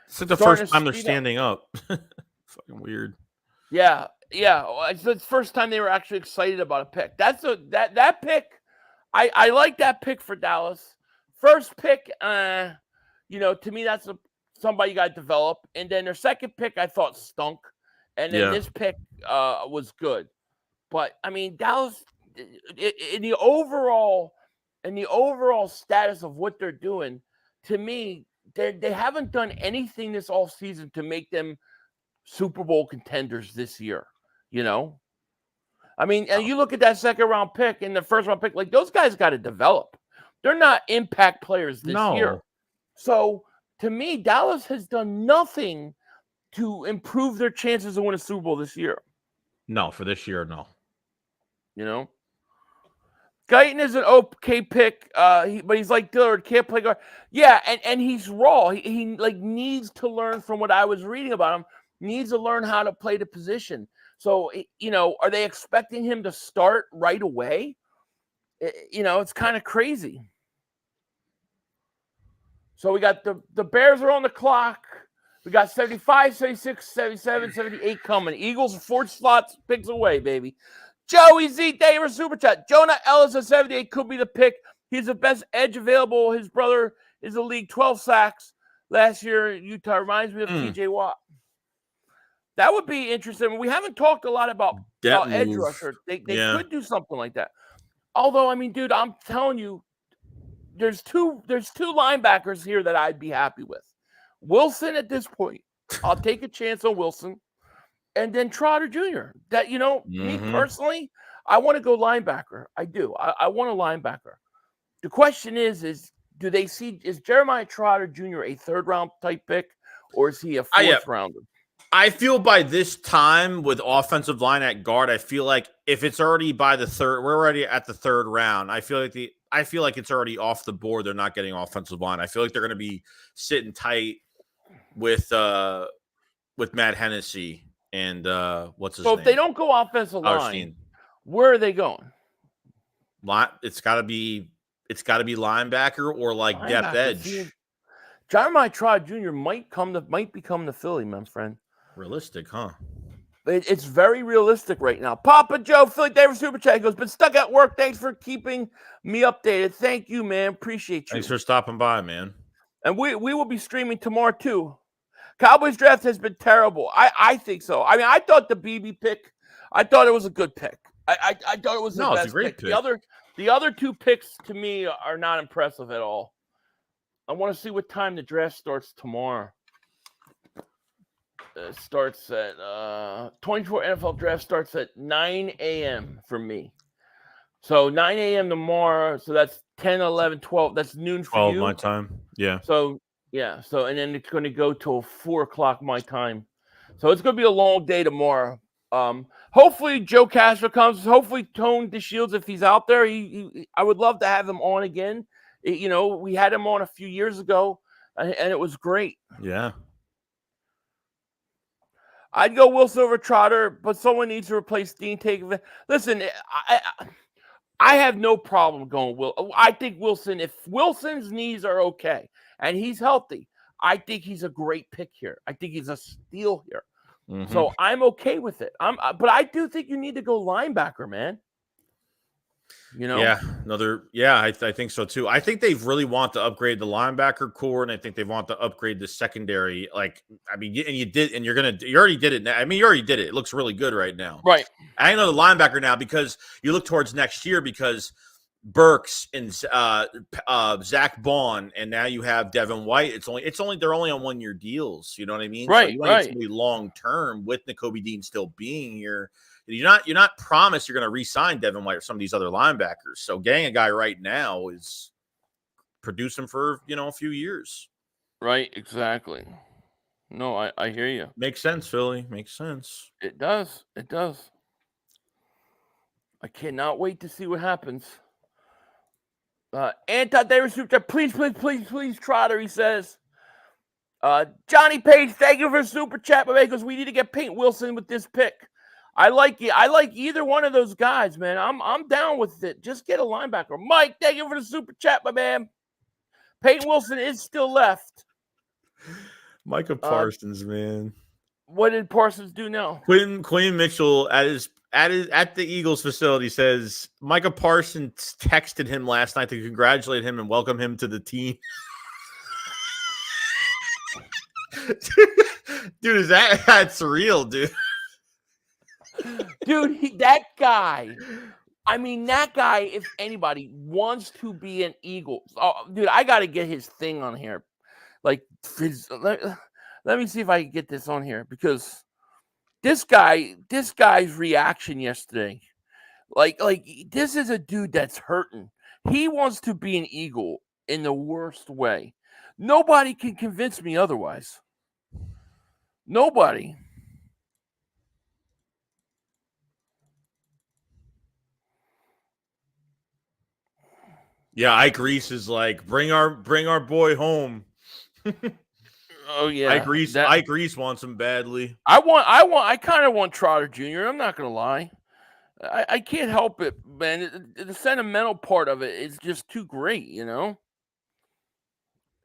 It's like the first time they're standing up. Fucking weird. Yeah. It's the first time they were actually excited about a pick. That pick. I like that pick for Dallas. First pick, to me that's somebody you got to develop. And then their second pick I thought stunk. And then this pick was good. But I mean, Dallas in the overall status of what they're doing, to me, they haven't done anything this offseason to make them Super Bowl contenders this year. I mean, and you look at that second round pick and the first round pick, like those guys got to develop. They're not impact players this year. So to me, Dallas has done nothing to improve their chances of winning a Super Bowl this year. No, for this year, no. Guyton is an okay pick, but he's like Dillard, can't play guard. Yeah, and he's raw. He needs to learn from what I was reading about him. Needs to learn how to play the position. So, are they expecting him to start right away? It's kind of crazy. So we got the Bears are on the clock. We got 75, 76, 77, 78 coming. Eagles 4 slots, picks away, baby. Joey Z, thank you for super chat. Jonah Ellis at 78 could be the pick. He's the best edge available. His brother is the league 12 sacks. last year at Utah. Reminds me of TJ Watt. That would be interesting. We haven't talked a lot about edge rusher. They could do something like that. Although, I mean, dude, I'm telling you, there's two linebackers here that I'd be happy with. Wilson at this point. I'll take a chance on Wilson. And then Trotter Jr. That, me personally, I want to go linebacker. I do. I want a linebacker. The question is do they see, is Jeremiah Trotter Jr. a third-round type pick, or is he a fourth-rounder? I feel by this time with offensive line at guard, I feel like if it's already by the third, we're already at the third round. I feel like it's already off the board. They're not getting offensive line. I feel like they're going to be sitting tight with Matt Hennessy and what's his name? So if they don't go offensive line, where are they going? It's got to be linebacker or like depth edge. Jeremiah Trotter Jr. might become the Philly, my friend. Realistic, huh? It's very realistic right now. Papa Joe, Philly Davis Super Chat goes, been stuck at work. Thanks for keeping me updated. Thank you, man. Appreciate you. Thanks for stopping by, man. And we will be streaming tomorrow too. Cowboys draft has been terrible. I think so. I mean, I thought the BB pick, I thought it was a good pick. I thought it was the best it's a great pick. The other two picks to me are not impressive at all. I want to see what time the draft starts tomorrow. It starts at 24 NFL draft starts at 9 a.m. for me. So 9 a.m. tomorrow. So that's 10, 11, 12. That's noon for 12 you. my time. Yeah. So and then it's going to go till 4 o'clock my time. So it's going to be a long day tomorrow. Hopefully Joe Castro comes. Hopefully Tone DeShields, if he's out there, I would love to have him on again. We had him on a few years ago, and it was great. Yeah. I'd go Wilson over Trotter, but someone needs to replace Dean Takeover. Listen, I have no problem going Will. I think Wilson, if Wilson's knees are okay and he's healthy, I think he's a great pick here. I think he's a steal here. Mm-hmm. So I'm okay with it. But I do think you need to go linebacker, man. Yeah, I think so too. I think they've really want to upgrade the linebacker core, and I think they want to upgrade the secondary. Like, I mean, and you already did it. I mean, you already did it. It looks really good right now. Right. I know the linebacker now because you look towards next year because Burks and Zach Bond, and now you have Devin White. They're only on 1-year deals. You know what I mean? Right. So you want it to be long term with Nakobe Dean still being here. You're not promised you're going to re-sign Devin White or some of these other linebackers. So getting a guy right now is producing for a few years. Right, exactly. No, I hear you. Makes sense, Philly. Makes sense. It does. It does. I cannot wait to see what happens. Anti-Davis Super Chat, please, Trotter, he says. Johnny Page, thank you for Super Chat, because we need to get Peyton Wilson with this pick. I like either one of those guys, man. I'm down with it. Just get a linebacker. Mike, thank you for the Super Chat, my man. Peyton Wilson is still left. Micah Parsons, man. What did Parsons do now? Quinn Mitchell at the Eagles facility says Micah Parsons texted him last night to congratulate him and welcome him to the team. Dude, that's real, dude. Dude, that guy, if anybody wants to be an Eagle, dude, I got to get his thing on here. Like, let me see if I can get this on here, because this guy's reaction yesterday, like this is a dude that's hurting. He wants to be an Eagle in the worst way. Nobody can convince me otherwise. Nobody. Yeah, Ike Reese is like, bring our boy home. Oh yeah, Ike Reese wants him badly. I kind of want Trotter Jr. I'm not gonna lie. I can't help it, man. The sentimental part of it is just too great,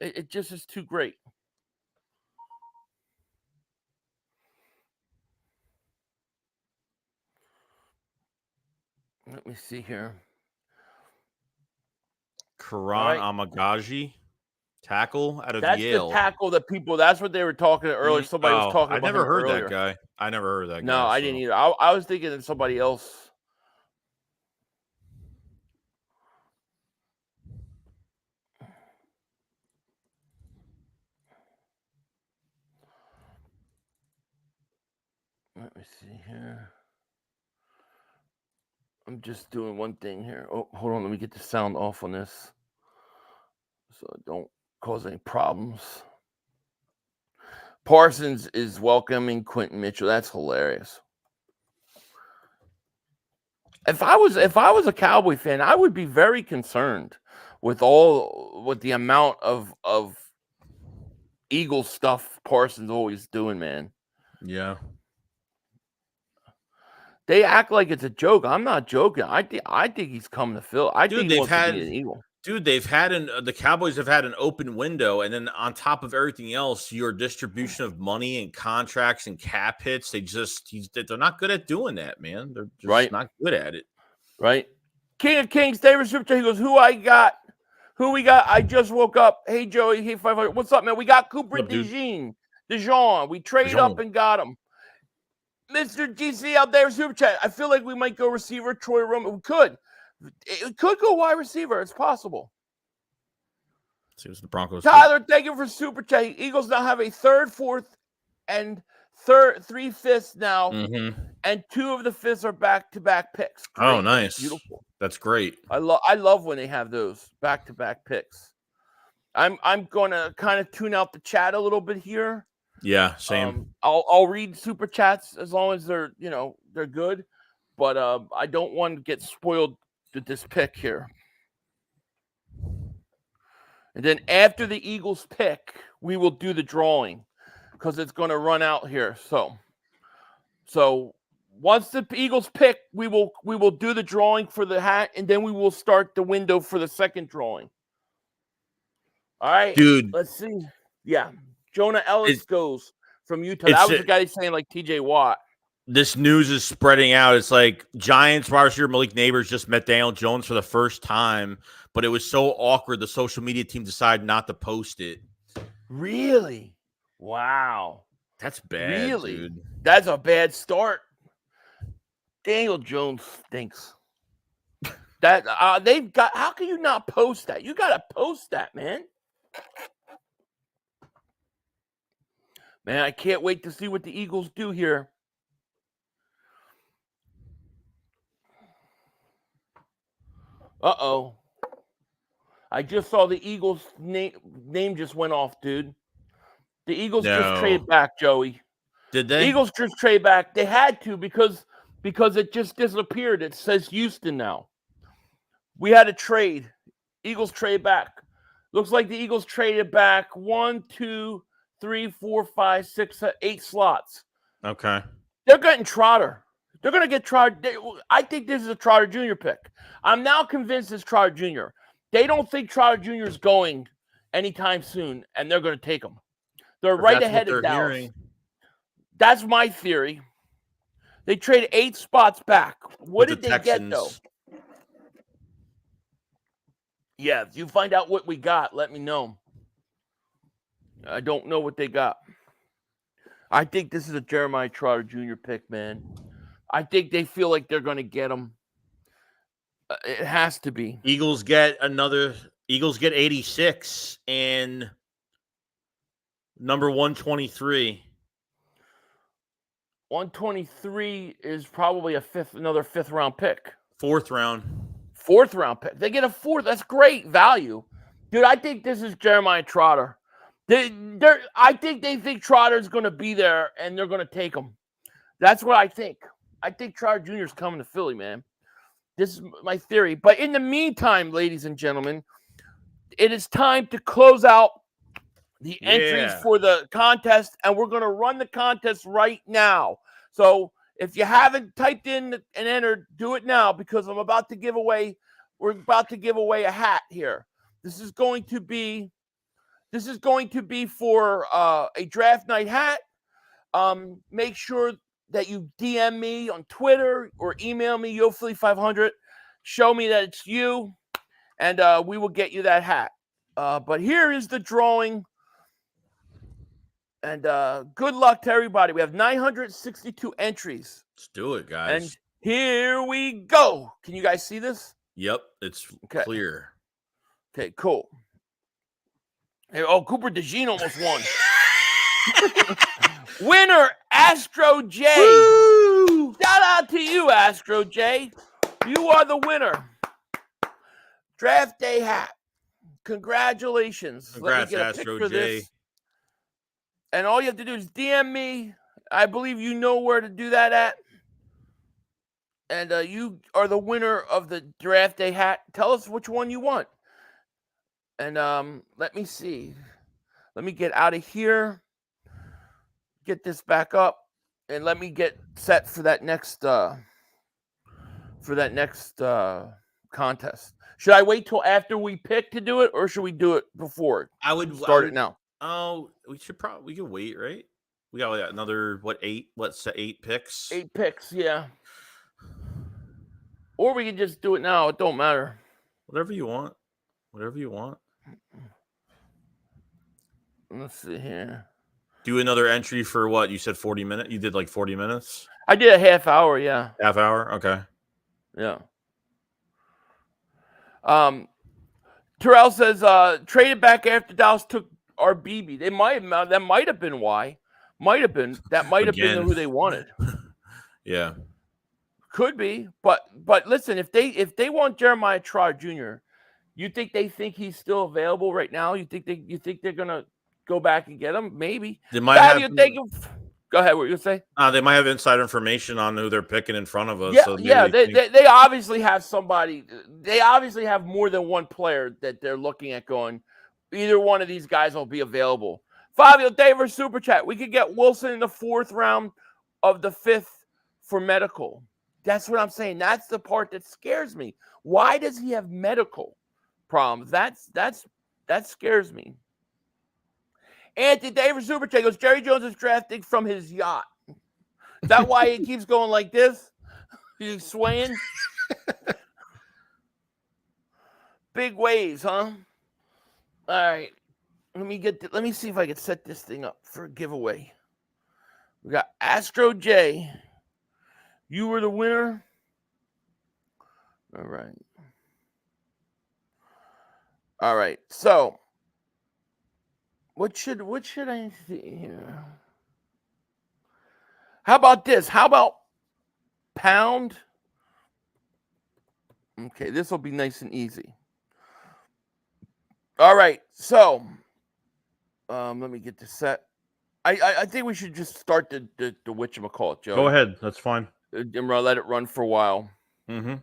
It just is too great. Let me see here. Karan Amagaji. Tackle out of That's Yale. the tackle that people. That's what they were talking earlier. Somebody was talking I've about never him heard earlier. that guy. I never heard that guy. No, I didn't either. I was thinking of somebody else. Let me see here. I'm just doing one thing here. Oh, hold on. Let me get the sound off on this so it don't cause any problems. Parsons is welcoming Quentin Mitchell. That's hilarious. If I was a Cowboy fan, I would be very concerned with the amount of Eagles stuff Parsons always doing, man. Yeah. They act like it's a joke. I'm not joking. I think he's coming to Phil. I think he they've wants had to be an Eagle. Dude, they've had the Cowboys have had an open window, and then on top of everything else, your distribution of money and contracts and cap hits, they're not good at doing that, man. They're just not good at it. Right. King of Kings, David Super Chat, he goes, Who we got? I just woke up. Hey, Joey. Hey, 500. What's up, man? We got Cooper DeJean. We trade up and got him. Mr. GC out there, Super Chat. I feel like we might go receiver, Troy Roman. We could. It could go wide receiver. It's possible. See what the Broncos. Tyler, thank you for Super Chat. Eagles now have a third, fourth, and three fifths now, and two of the fifths are back-to-back picks. Great. Oh, nice. That's beautiful. That's great. I love when they have those back-to-back picks. I'm going to kind of tune out the chat a little bit here. Yeah, same. I'll read super chats as long as they're good, but I don't want to get spoiled with this pick here. And then after the Eagles pick, we will do the drawing because it's going to run out here. So once the Eagles pick, we will do the drawing for the hat, and then we will start the window for the second drawing. All right, dude. Let's see. Yeah. Jonah Ellis goes from Utah. That was the guy saying like TJ Watt. This news is spreading out. It's like Giants wide receiver Malik Neighbors just met Daniel Jones for the first time, but it was so awkward the social media team decided not to post it. Really? Wow. That's bad, really? Dude. That's a bad start. Daniel Jones stinks. That they've got. How can you not post that? You got to post that, man. Man, I can't wait to see what the Eagles do here. Uh-oh. I just saw the Eagles name just went off, dude. The Eagles just traded back, Joey. Did they? The Eagles just trade back. They had to because it just disappeared. It says Houston now. We had a trade. Eagles trade back. Looks like the Eagles traded back 1, 2, 3, 4, 5, 6, 8 slots. Okay. They're getting Trotter. They're going to get Trotter. I think this is a Trotter Jr. pick. I'm now convinced it's Trotter Jr. They don't think Trotter Jr. is going anytime soon, and they're going to take him. They're right ahead of Dallas. Hearing. That's my theory. They traded 8 spots back. What did they get, though? Yeah, if you find out what we got, let me know. I don't know what they got. I think this is a Jeremiah Trotter Jr. pick, man. I think they feel like they're going to get him. It has to be. Eagles get 86 and number 123. 123 is probably another fifth round pick. Fourth round pick. They get a fourth. That's great value. Dude, I think this is Jeremiah Trotter. I think they think Trotter's going to be there, and they're going to take him. That's what I think. I think Trotter Jr. is coming to Philly, man. This is my theory. But in the meantime, ladies and gentlemen, it is time to close out the entries for the contest, and we're going to run the contest right now. So if you haven't typed in and entered, do it now because we're about to give away a hat here. This is going to be for a draft night hat. Make sure that you DM me on Twitter or email me, YoPhilly500. Show me that it's you, and we will get you that hat. But here is the drawing. And good luck to everybody. We have 962 entries. Let's do it, guys. And here we go. Can you guys see this? Yep, it's clear. Okay, cool. Hey, Cooper DeJean almost won. Winner, Astro J. Woo! Shout out to you, Astro J. You are the winner. Draft day hat. Congratulations. Congrats, Let me get a Astro pic for J. this. And all you have to do is DM me. I believe you know where to do that at. And you are the winner of the draft day hat. Tell us which one you want. And let me see. Let me get out of here. Get this back up. And let me get set for that next contest. Should I wait till after we pick to do it, or should we do it before? I would start it now. Oh, we could wait, right? We got another 8 picks? 8 picks, yeah. Or we can just do it now. It don't matter. Whatever you want. Whatever you want. Let's see here. Do another entry for what? You said 40 minutes? You did like 40 minutes? I did a half hour, yeah. Half hour? Okay. Yeah. Terrell says traded back after Dallas took our BB. That might have been why. That might have been who they wanted. Yeah. Could be. But listen, if they want Jeremiah Trotter Jr., you think they think he's still available right now? You think they're gonna go back and get him? Maybe. They might have. Go ahead. What you say? They might have inside information on who they're picking in front of us. Yeah, so they obviously have somebody. They obviously have more than one player that they're looking at going. Either one of these guys will be available. Fabio Davis super chat. We could get Wilson in the 4th round of the 5th for medical. That's what I'm saying. That's the part that scares me. Why does he have medical problems? That scares me. Anthony Davis super chat goes, Jerry Jones is drafting from his yacht. Is that why he keeps going like this? He's swaying. Big waves, huh? All right. Let me see if I can set this thing up for a giveaway. We got Astro J. You were the winner. All right. All right. So what should I see here? How about this? How about pound? Okay, this will be nice and easy. All right, so let me get this set. I think we should just start the whatchamacallit, Joe. Go ahead. That's fine. And let it run for a while. Mm-hmm.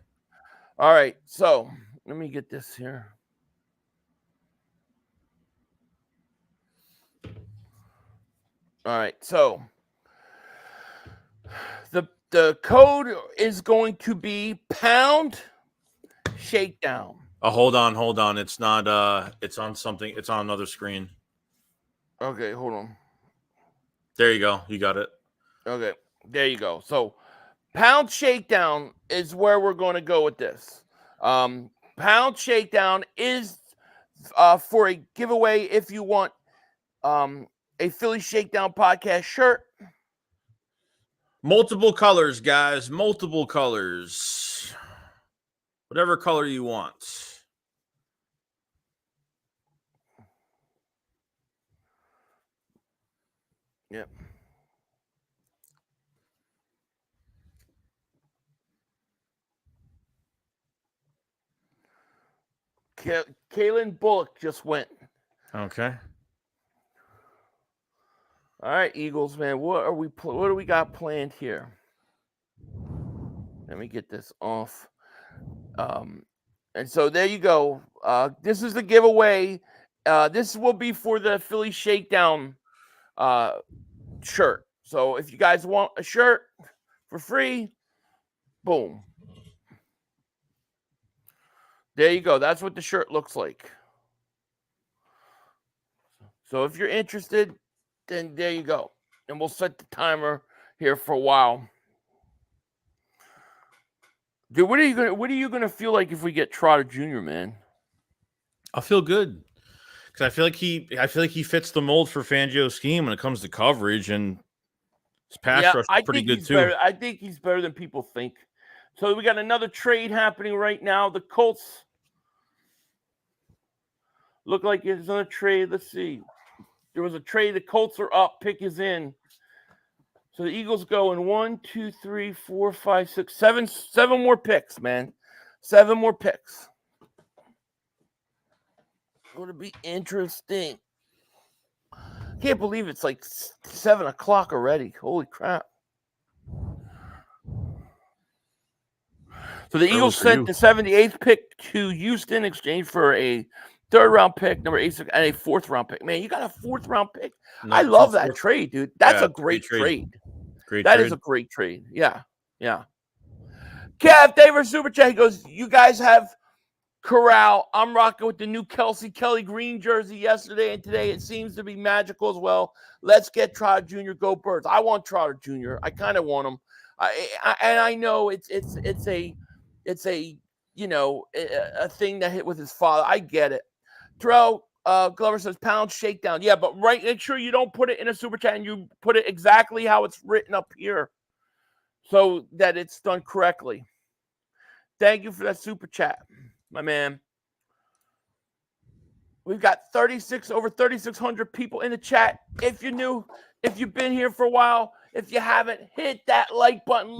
All right, so let me get this here. All right, so the code is going to be pound shakedown. Oh, hold on. It's not it's on something. It's on another screen. Okay, hold on. There you go. You got it. Okay, there you go. So pound shakedown is where we're going to go with this. Pound shakedown is for a giveaway if you want a Philly Shakedown podcast shirt. Multiple colors, guys. Multiple colors. Whatever color you want. Yep. Kalen Bullock just went. Okay. All right, Eagles, man. What do we got planned here? Let me get this off. And so there you go. This is the giveaway. This will be for the Philly Shakedown shirt. So if you guys want a shirt for free, boom. There you go. That's what the shirt looks like. So if you're interested, then there you go. And we'll set the timer here for a while. Dude, what are you gonna feel like if we get Trotter Jr., man? I'll feel good. Because I feel like he fits the mold for Fangio's scheme when it comes to coverage, and his pass rush is pretty good too. I think he's better than people think. So we got another trade happening right now. The Colts look like there's another trade. Let's see. There was a trade. The Colts are up. Pick is in. So the Eagles go in 1, 2, 3, 4, 5, 6, 7. 7 more picks, man. 7 more picks. Going to be interesting. Can't believe it's like 7 o'clock already. Holy crap. So the Eagles sent the 78th pick to Houston in exchange for a 3rd-round pick, number 8, and a 4th-round pick. Man, you got a 4th-round pick? I love that trade, dude. That's a great trade. That is a great trade. Yeah. Kev Davis Super Chat, he goes, you guys have Corral. I'm rocking with the new Kelly Green jersey yesterday and today. It seems to be magical as well. Let's get Trotter Jr. Go Birds. I want Trotter Jr. I kind of want him. And I know it's a a thing that hit with his father. I get it. Terrell Glover says pound shakedown. Yeah, but make sure you don't put it in a super chat and you put it exactly how it's written up here so that it's done correctly. Thank you for that super chat, my man. We've got over 3,600 people in the chat. If you're new, if you've been here for a while, if you haven't, hit that like button.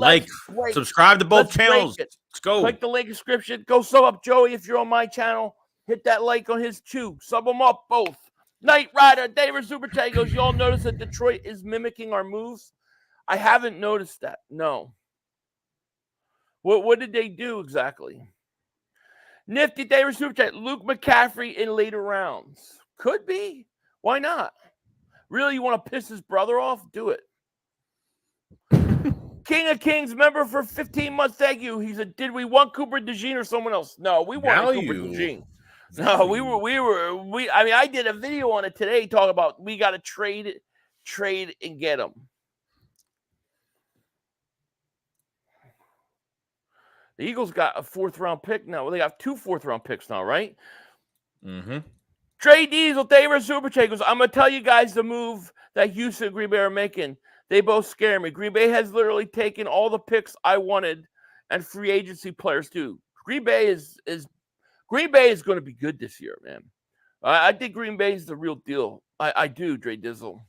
Subscribe to both channels. Let's go. Click the link description. Go sub up Joey if you're on my channel. Hit that like on his too. Sub them up both. Knight Rider, David Super Chat goes, you all notice that Detroit is mimicking our moves? I haven't noticed that. No. What did they do exactly? Nifty David Super Chat, Luke McCaffrey in later rounds. Could be. Why not? Really, you want to piss his brother off? Do it. King of Kings member for 15 months. Thank you. He said, did we want Cooper DeJean or someone else? No, we wanted Cooper DeJean. No, I did a video on it today talking about we got to trade and get him. The Eagles got a 4th-round pick now. Well, they got 2 4th-round picks now, right? Mm-hmm. Trey Diesel, David Super Chat goes, I'm going to tell you guys the move that Houston and Green Bay are making. They both scare me. Green Bay has literally taken all the picks I wanted and free agency players too. Green Bay is going to be good this year, man. I think Green Bay is the real deal. I do, Trey Diesel.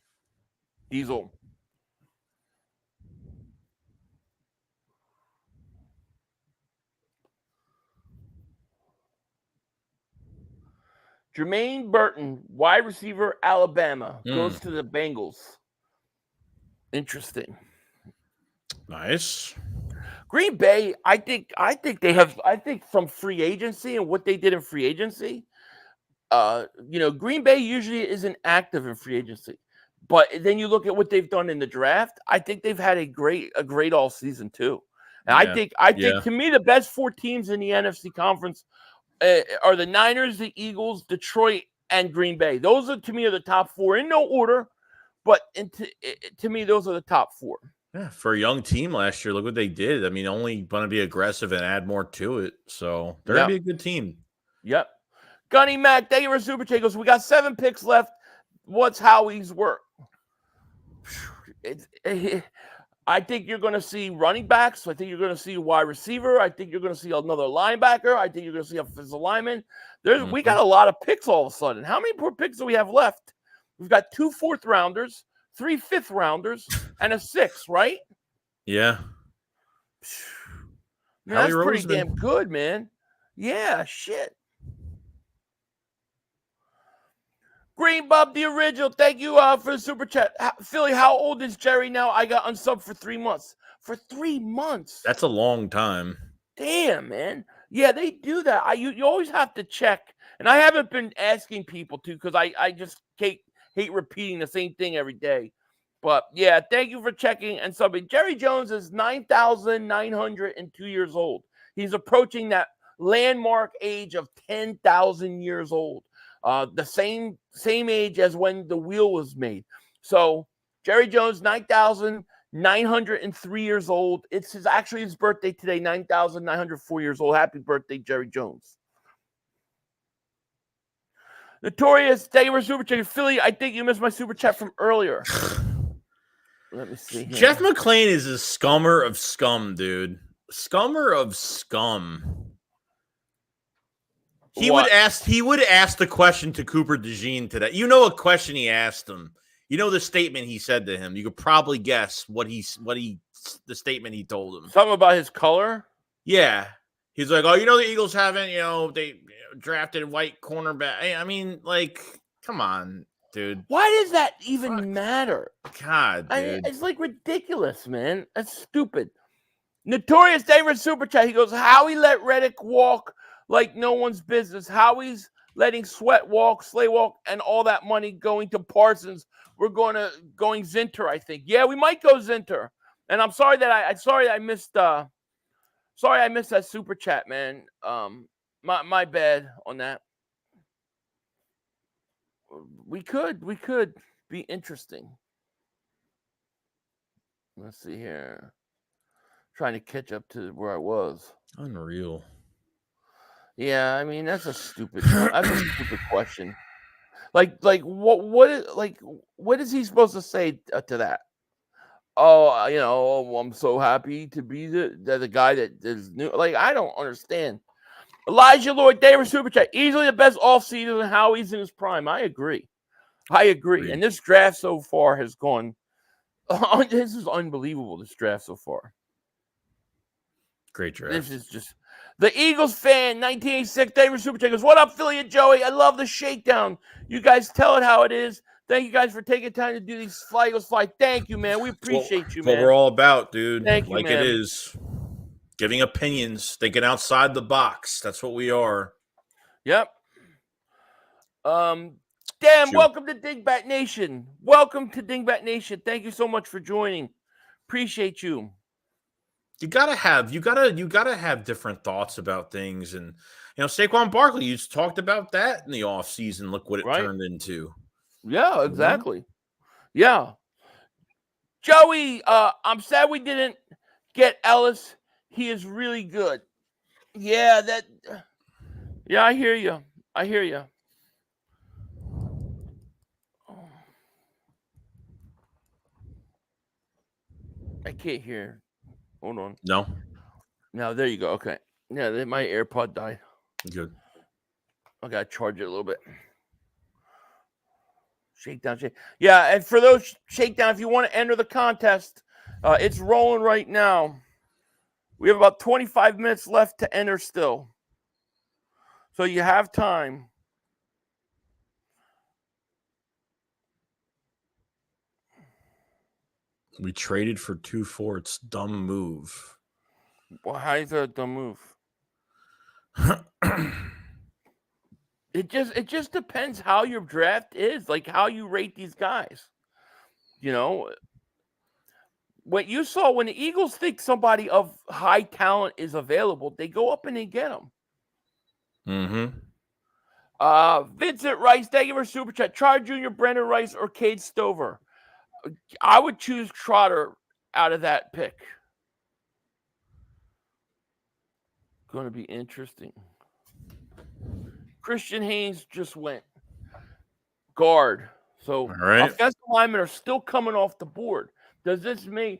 Jermaine Burton, wide receiver, Alabama, goes to the Bengals. Interesting. Nice. Green Bay, I think from free agency and what they did in free agency, Green Bay usually isn't active in free agency. But then you look at what they've done in the draft, I think they've had a great all season too. And I think to me the best 4 teams in the NFC conference are the Niners, the Eagles, Detroit, and Green Bay. Those are to me are the top 4 in no order, but to me those are the top 4. Yeah, for a young team last year, look what they did. I mean, only going to be aggressive and add more to it. So they're going to be a good team. Yep. Gunny Mac, thank you for Super Chat. Goes, we got 7 picks left. What's Howie's work? I think you're going to see running backs. I think you're going to see a wide receiver. I think you're going to see another linebacker. I think you're going to see a offensive lineman. We got a lot of picks all of a sudden. How many more picks do we have left? We've got 2 4th-rounders, 3 5th-rounders, and a 6th, right? Yeah. Man, that's pretty damn good, man. Yeah, shit. Green Bub, the original. Thank you for the super chat. Philly, how old is Jerry now? I got unsubbed for 3 months. For 3 months? That's a long time. Damn, man. Yeah, they do that. You always have to check. And I haven't been asking people to because I just hate repeating the same thing every day. But, yeah, thank you for checking and subbing. Jerry Jones is 9,902 years old. He's approaching that landmark age of 10,000 years old. The same age as when the wheel was made. So Jerry Jones, 9,903 years old. It's actually his birthday today, 9,904 years old. Happy birthday, Jerry Jones. Notorious, thank you for super chat. Philly, I think you missed my super chat from earlier. Let me see. Here. Jeff McClain is a scummer of scum, dude. Scummer of scum. He would ask the question to Cooper DeJean today. You know a question he asked him. You know the statement he said to him. You could probably guess the statement he told him. Something about his color? Yeah. He's like, oh, the Eagles haven't, they drafted a white cornerback. I mean, like, come on, dude. Why does that even matter? God, dude. It's like ridiculous, man. That's stupid. Notorious David Super Chat. He goes, Howie let Reddick walk like no one's business. Howie's letting Sweat walk, Slay walk, and all that money going to Parsons. We're going Zinter, I think. Yeah, we might go Zinter. And I'm sorry that I missed that super chat, man. My bad on that. We could be interesting. Let's see here. Trying to catch up to where I was. Unreal. Yeah, I mean that's a stupid question. What is he supposed to say to that? Oh, I'm so happy to be the guy that is new. Like, I don't understand. Elijah Lloyd, David Super Chat, easily the best offseason and how he's in his prime. I agree. And this draft so far has gone. This is unbelievable. This draft so far. Great draft. This is just the Eagles fan, 1986. David Super Chat goes, what up, Philly and Joey? I love the shakedown. You guys tell it how it is. Thank you guys for taking time to do these Fly Eagles Fly. Thank you, man. We appreciate you, man. What we're all about, dude. Thank you, man. It is. Giving opinions, thinking outside the box. That's what we are. Yep. Welcome to Dingbat Nation. Welcome to Dingbat Nation. Thank you so much for joining. Appreciate you. You gotta have different thoughts about things. And Saquon Barkley, you talked about that in the offseason. Look what it turned into. Yeah, exactly. Yeah. Joey, I'm sad we didn't get Ellis. He is really good. Yeah, I hear you. I can't hear. Hold on. No, there you go. Okay. Yeah, my AirPod died. Good. I gotta charge it a little bit. Shakedown. Yeah, and for those Shakedown, if you want to enter the contest, it's rolling right now. We have about 25 minutes left to enter still. So you have time. We traded for 2 forts. Dumb move. Well, how is that a dumb move? It just depends how your draft is, like how you rate these guys. What you saw when the Eagles think somebody of high talent is available, they go up and they get them. Mm-hmm. Vincent Rice, thank you for super chat. Trotter Jr., Brendan Rice, or Cade Stover. I would choose Trotter out of that pick. Going to be interesting. Christian Haynes just went guard. So offensive linemen are still coming off the board. Does this mean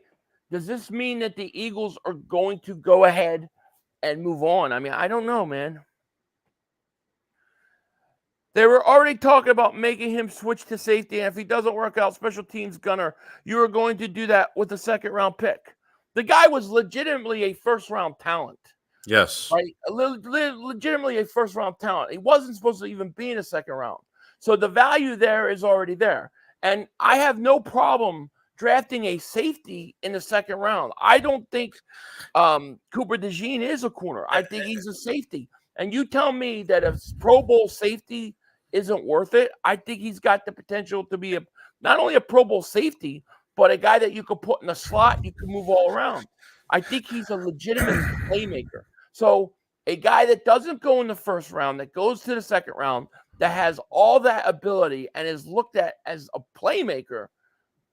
that the Eagles are going to go ahead and move on? I mean, I don't know, man. They were already talking about making him switch to safety, and if he doesn't work out, special teams gunner, you are going to do that with a second-round pick. The guy was legitimately a first-round talent. Yes. Right? Legitimately a first-round talent. He wasn't supposed to even be in a second round. So the value there is already there. And I have no problem drafting a safety in the second round. I don't think Cooper DeJean is a corner. I think he's a safety. And you tell me that a Pro Bowl safety isn't worth it. I think he's got the potential to be not only a Pro Bowl safety, but a guy that you could put in a slot, you can move all around. I think he's a legitimate playmaker. So a guy that doesn't go in the first round, that goes to the second round, that has all that ability and is looked at as a playmaker,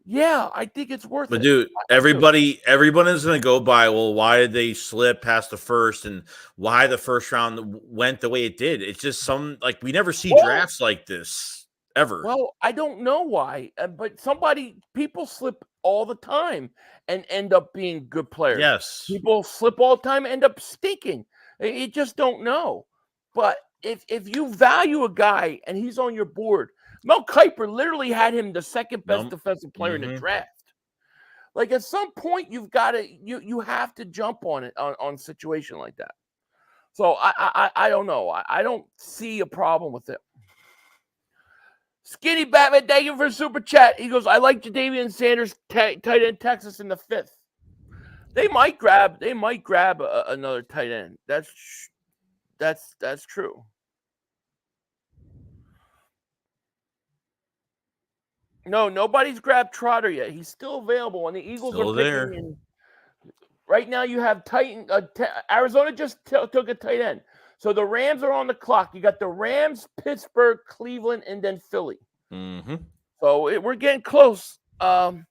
Yeah, I think it's worth But it. dude, everyone is going to go by, well, why did they slip past the first and why the first round went the way it did? It's just we never see drafts like this ever. Well, I don't know why, but people slip all the time and end up being good players. Yes. People slip all the time and end up stinking. You just don't know. But if you value a guy and he's on your board, Mel Kiper literally had him the second best defensive player in the draft. Like at some point, you have to jump on it on a situation like that. So I don't know. I don't see a problem with it. Skinny Batman, thank you for super chat. He goes, I like Jadavian Sanders tight end Texas in the 5th. They might grab another tight end. That's true. No, nobody's grabbed Trotter yet. He's still available, and the Eagles still are picking there. Right now, you have Arizona just took a tight end. So the Rams are on the clock. You got the Rams, Pittsburgh, Cleveland, and then Philly. Mm-hmm. So we're getting close. I'm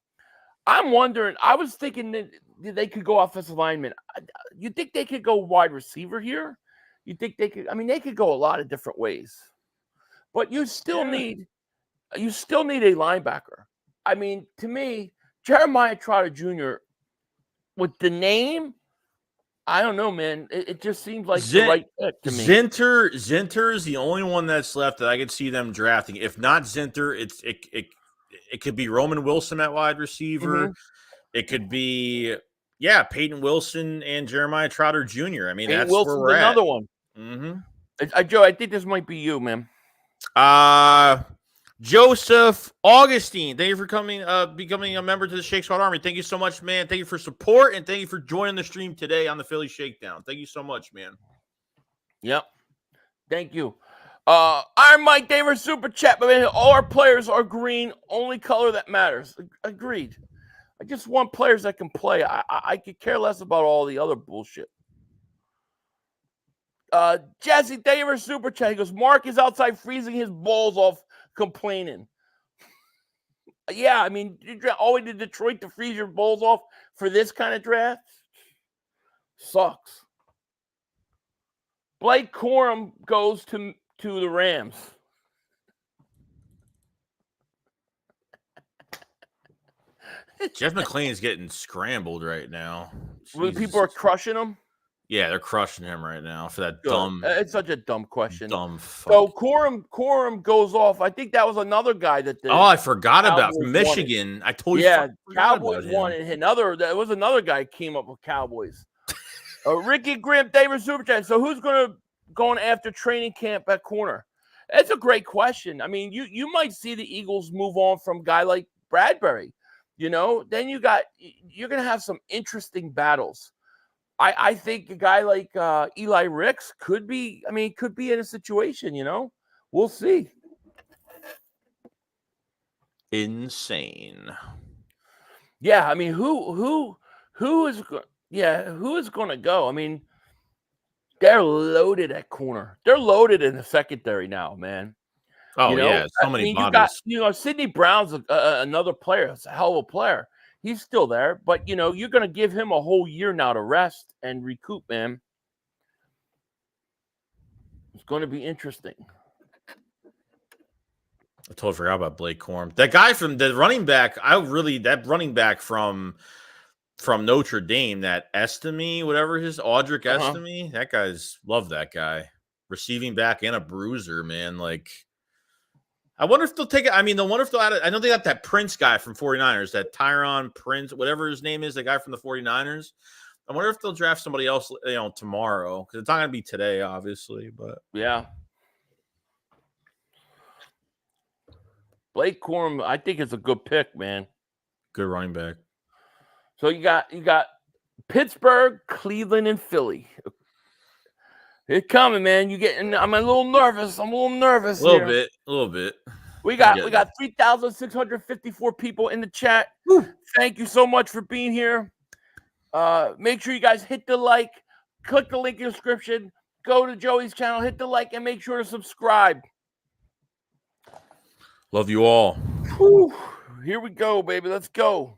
wondering. I was thinking that they could go offensive lineman. You think they could go wide receiver here? You think they could? I mean, they could go a lot of different ways. But you still need a linebacker. I mean, to me, Jeremiah Trotter Jr. with the name, I don't know, man. It just seems like the right pick to me. Zinter is the only one that's left that I could see them drafting. If not Zinter, it could be Roman Wilson at wide receiver. Mm-hmm. It could be Peyton Wilson and Jeremiah Trotter Jr. I mean, Peyton that's Wilson's where we're another at. one. Mm-hmm. Joe, I think this might be you, man. Joseph Augustine, thank you for becoming a member to the Shake Squad Army. Thank you so much, man. Thank you for support, and thank you for joining the stream today on the Philly Shakedown. Thank you so much, man. Yep. Thank you. Iron Mike Davis super chat, but man, all our players are green, only color that matters. Agreed. I just want players that can play. I could care less about all the other bullshit. Jesse Davis super chat. He goes, Mark is outside freezing his balls off, complaining. Yeah, I mean, all we did Detroit to freeze your balls off for this kind of draft sucks. Blake Corum goes to the Rams. Jeff McClain's getting scrambled right now. People are crushing him. Yeah, they're crushing him right now for that dumb. It's such a dumb question. Dumb. Fuck. So Corum goes off. I think that was another guy that. I forgot about from Michigan. I told you. Yeah, Cowboys wanted There was another guy came up with Cowboys. Ricky Grimm, David Superchat. So who's going after training camp at corner? That's a great question. I mean, you might see the Eagles move on from a guy like Bradbury. You know, then you're gonna have some interesting battles. I think a guy like Eli Ricks could be in a situation, you know. We'll see. Insane. Yeah, I mean, who is going to go? I mean, they're loaded at corner. They're loaded in the secondary now, man. Oh, yeah, so many bodies. You got, Sidney Brown's another player. It's a hell of a player. He's still there, but, you know, you're going to give him a whole year now to rest and recoup, man. It's going to be interesting. I totally forgot about Blake Corum. That guy from the running back, that running back from Notre Dame, that Estime, whatever Audric Estime, that guy's, love that guy. Receiving back and a bruiser, man. Like, I wonder if they'll take it. I mean, I know they got that Prince guy from 49ers, that Tyron Prince, whatever his name is, the guy from the 49ers. I wonder if they'll draft somebody else, you know, tomorrow, because it's not going to be today, obviously. But yeah, Blake Corum, I think it's a good pick, man. Good running back. So you got Pittsburgh, Cleveland, and Philly. It's coming, man. I'm a little nervous. A little bit. We got 3,654 people in the chat. Woo. Thank you so much for being here. Make sure you guys hit the like, click the link in the description, go to Joey's channel, hit the like, and make sure to subscribe. Love you all. Whew. Here we go, baby. Let's go.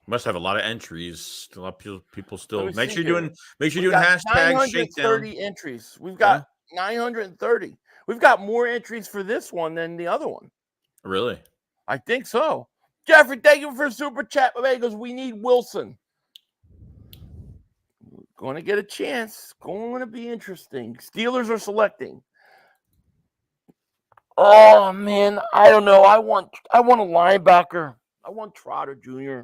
Must have a lot of entries. A lot of people still. Make Make sure you're doing hashtag Shakedown. 930 entries. We've got 930. We've got more entries for this one than the other one. Really? I think so. Jeffrey, thank you for super chat. He goes, we need Wilson. Going to get a chance. Going to be interesting. Steelers are selecting. Oh man, I don't know. I want a linebacker. I want Trotter Jr.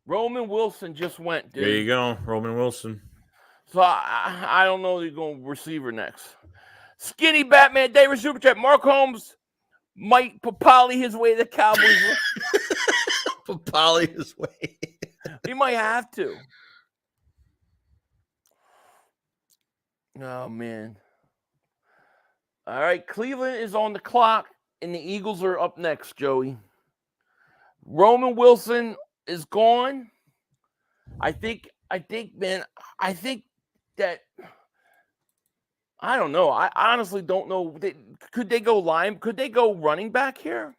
Roman Wilson just went, dude. There you go, Roman Wilson. So I don't know who's going receiver next. Skinny Batman, David Super Chat. Mark Holmes might Papali his way to the Cowboys. Papali his way. He might have to. Oh, man. All right, Cleveland is on the clock, and the Eagles are up next, Joey. Roman Wilson is gone. I think, man, that I don't know. I honestly don't know. Could they go running back here?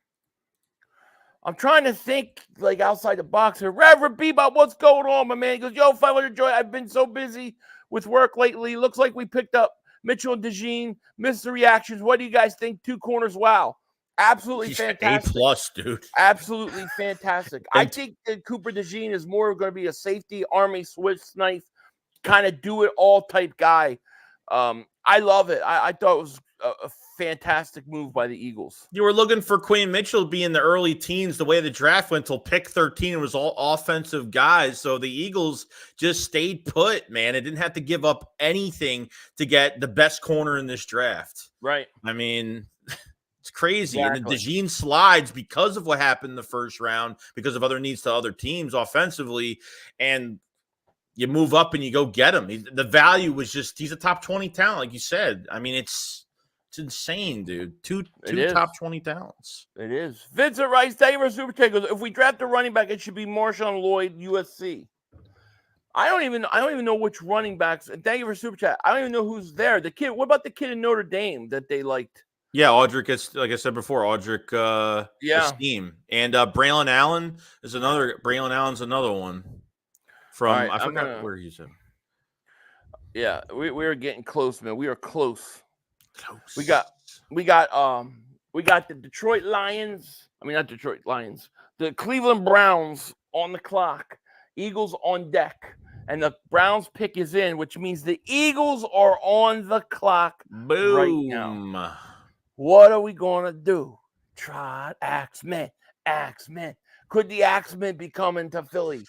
I'm trying to think like outside the box here. Reverend Bebop, what's going on, my man? He goes, yo, 500 Joy. I've been so busy with work lately. Looks like we picked up Mitchell and DeJean. Missed the reactions. What do you guys think? 2 corners. Wow. Absolutely fantastic. A+, dude. Absolutely fantastic. I think that Cooper DeJean is more going to be a safety, Army, Swiss knife, kind of do-it-all type guy. I love it. I thought it was a fantastic move by the Eagles. You were looking for Quinn Mitchell to be in the early teens. The way the draft went till pick 13, it was all offensive guys. So the Eagles just stayed put, man. It didn't have to give up anything to get the best corner in this draft. Right. I mean, it's crazy. Exactly. And the DeJean slides because of what happened in the first round, because of other needs to other teams offensively. And you move up and you go get him. The value was just, he's a top 20 talent, like you said. I mean, it's insane, dude. Two top 20 talents. It is. Vincent Rice, thank you for Super Chat. If we draft a running back, it should be Marshawn Lloyd, USC. I don't even know which running backs. And thank you for Super Chat. I don't even know who's there. The kid. What about the kid in Notre Dame that they liked? Yeah, Audric is, like I said before, Audric Esteem. And Braylon Allen's another one. From right, I forgot where he's in. Yeah, we are getting close, man. We are close. We got the Detroit Lions. I mean, not Detroit Lions. The Cleveland Browns on the clock. Eagles on deck. And the Browns pick is in, which means the Eagles are on the clock. Boom. Right now. What are we going to do? Trot, Axeman. Could the Axeman be coming to Philly?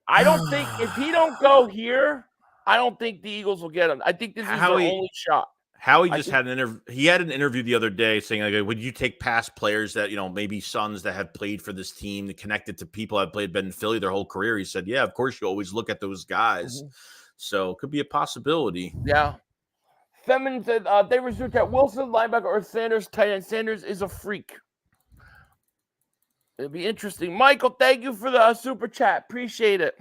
I don't think if he don't go here, I don't think the Eagles will get him. I think this is their only shot. Howie just had an interview. He had an interview the other day saying, like, would you take past players that, maybe sons that have played for this team, that connected to people that have been in Philly their whole career? He said, yeah, of course you always look at those guys. Mm-hmm. So it could be a possibility. Yeah. Femin said, they researched that Wilson, linebacker, or Sanders, tight end. Sanders is a freak. It'll be interesting. Michael, thank you for the super chat. Appreciate it.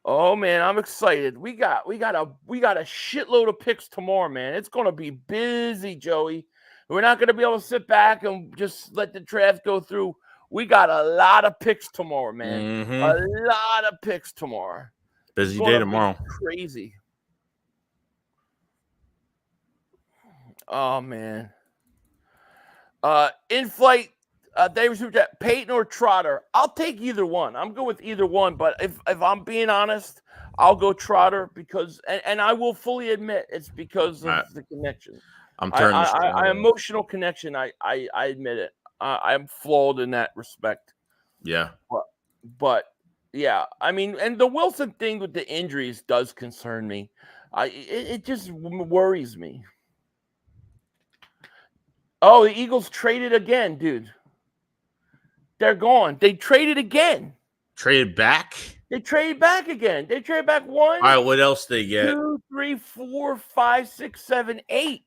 Oh man, I'm excited. We got a shitload of picks tomorrow, man. It's gonna be busy, Joey. We're not gonna be able to sit back and just let the draft go through. We got a lot of picks tomorrow, man. Mm-hmm. A lot of picks tomorrow. Busy day tomorrow. Crazy. Oh man. In flight. David Super Chat, Peyton or Trotter? I'll take either one. I'm good with either one, but if I'm being honest, I'll go Trotter because, and I will fully admit it's because of the connection. I'm turning. I emotional connection. I admit it. I'm flawed in that respect. Yeah. But yeah, I mean, and the Wilson thing with the injuries does concern me. It just worries me. Oh, the Eagles traded again, dude. They're gone. They traded again. Traded back? They traded back again. They traded back 1. All right, what else they get? 2, 3, 4, 5, 6, 7, 8.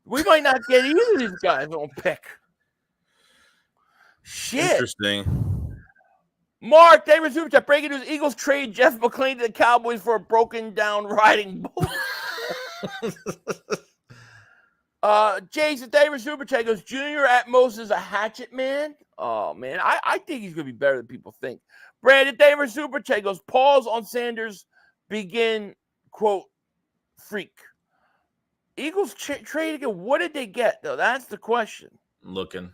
We might not get either of these guys on pick. Shit. Interesting. Mark, they resume chat. Breaking news: Eagles trade Jeff McClain to the Cowboys for a broken down riding bull. Jason Davis Super Chat goes, Junior at most is a hatchet man. Oh man, I think he's gonna be better than people think. Brandon Davis Super Chat goes, pause on Sanders begin quote freak. Eagles trade again. What did they get though? That's the question. Looking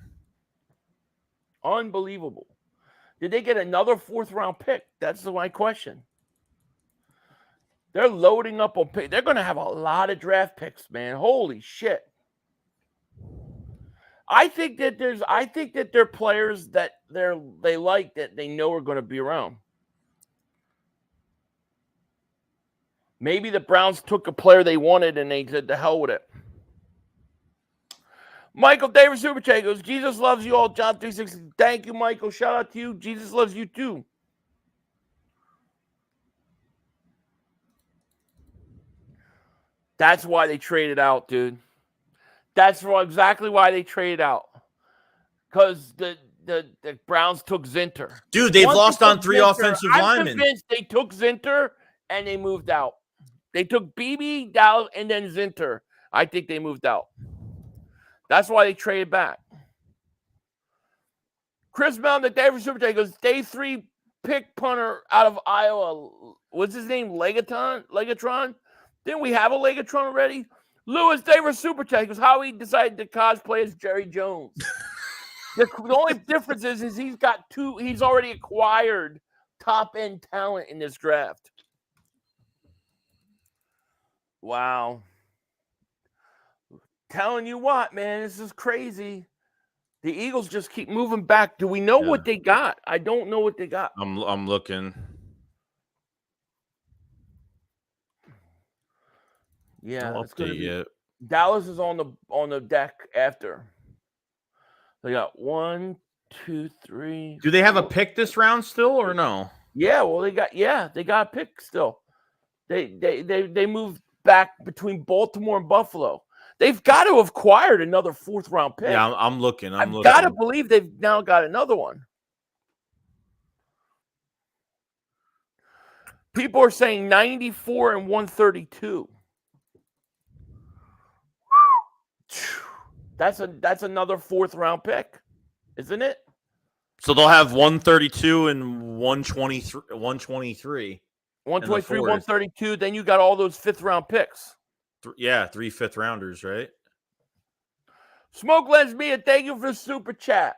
unbelievable. Did they get another 4th round pick? That's my question. They're loading up on pick. They're going to have a lot of draft picks, man. Holy shit. I think that they're players that they like that they know are going to be around. Maybe the Browns took a player they wanted and they said the hell with it. Michael Davis Super Chat goes, Jesus loves you all, John 360. Thank you, Michael. Shout out to you. Jesus loves you too. That's why they traded out, dude. That's exactly why they traded out. Because the Browns took Zinter. Dude, they've lost on 3 offensive linemen. I'm convinced they took Zinter and they moved out. They took BB, Dallas, and then Zinter. I think they moved out. That's why they traded back. Chris Mellon, the David Super Chat goes, day 3 pick punter out of Iowa. What's his name? Legatron? Didn't we have a Legatron already? Lewis David Super Chat goes, how he decided to cosplay as Jerry Jones. The only difference is he's already acquired top-end talent in this draft. Wow. Telling you what, man, this is crazy. The Eagles just keep moving back. Do we know what they got? I don't know what they got. I'm looking. Yeah, it's gonna be, Dallas is on the deck after. They got 1, 2, 3. Do they have a pick this round still or no? Yeah, well they got a pick still. They moved back between Baltimore and Buffalo. They've got to have acquired another 4th round pick. Yeah, I'm looking. I've got to believe they've now got another one. People are saying 94 and 132. That's another 4th round pick, isn't it? So they'll have 132 and 123. 123, 132. Then you got all those 5th round picks. 3 5th rounders, right? Smoke Lens Mia, thank you for the super chat.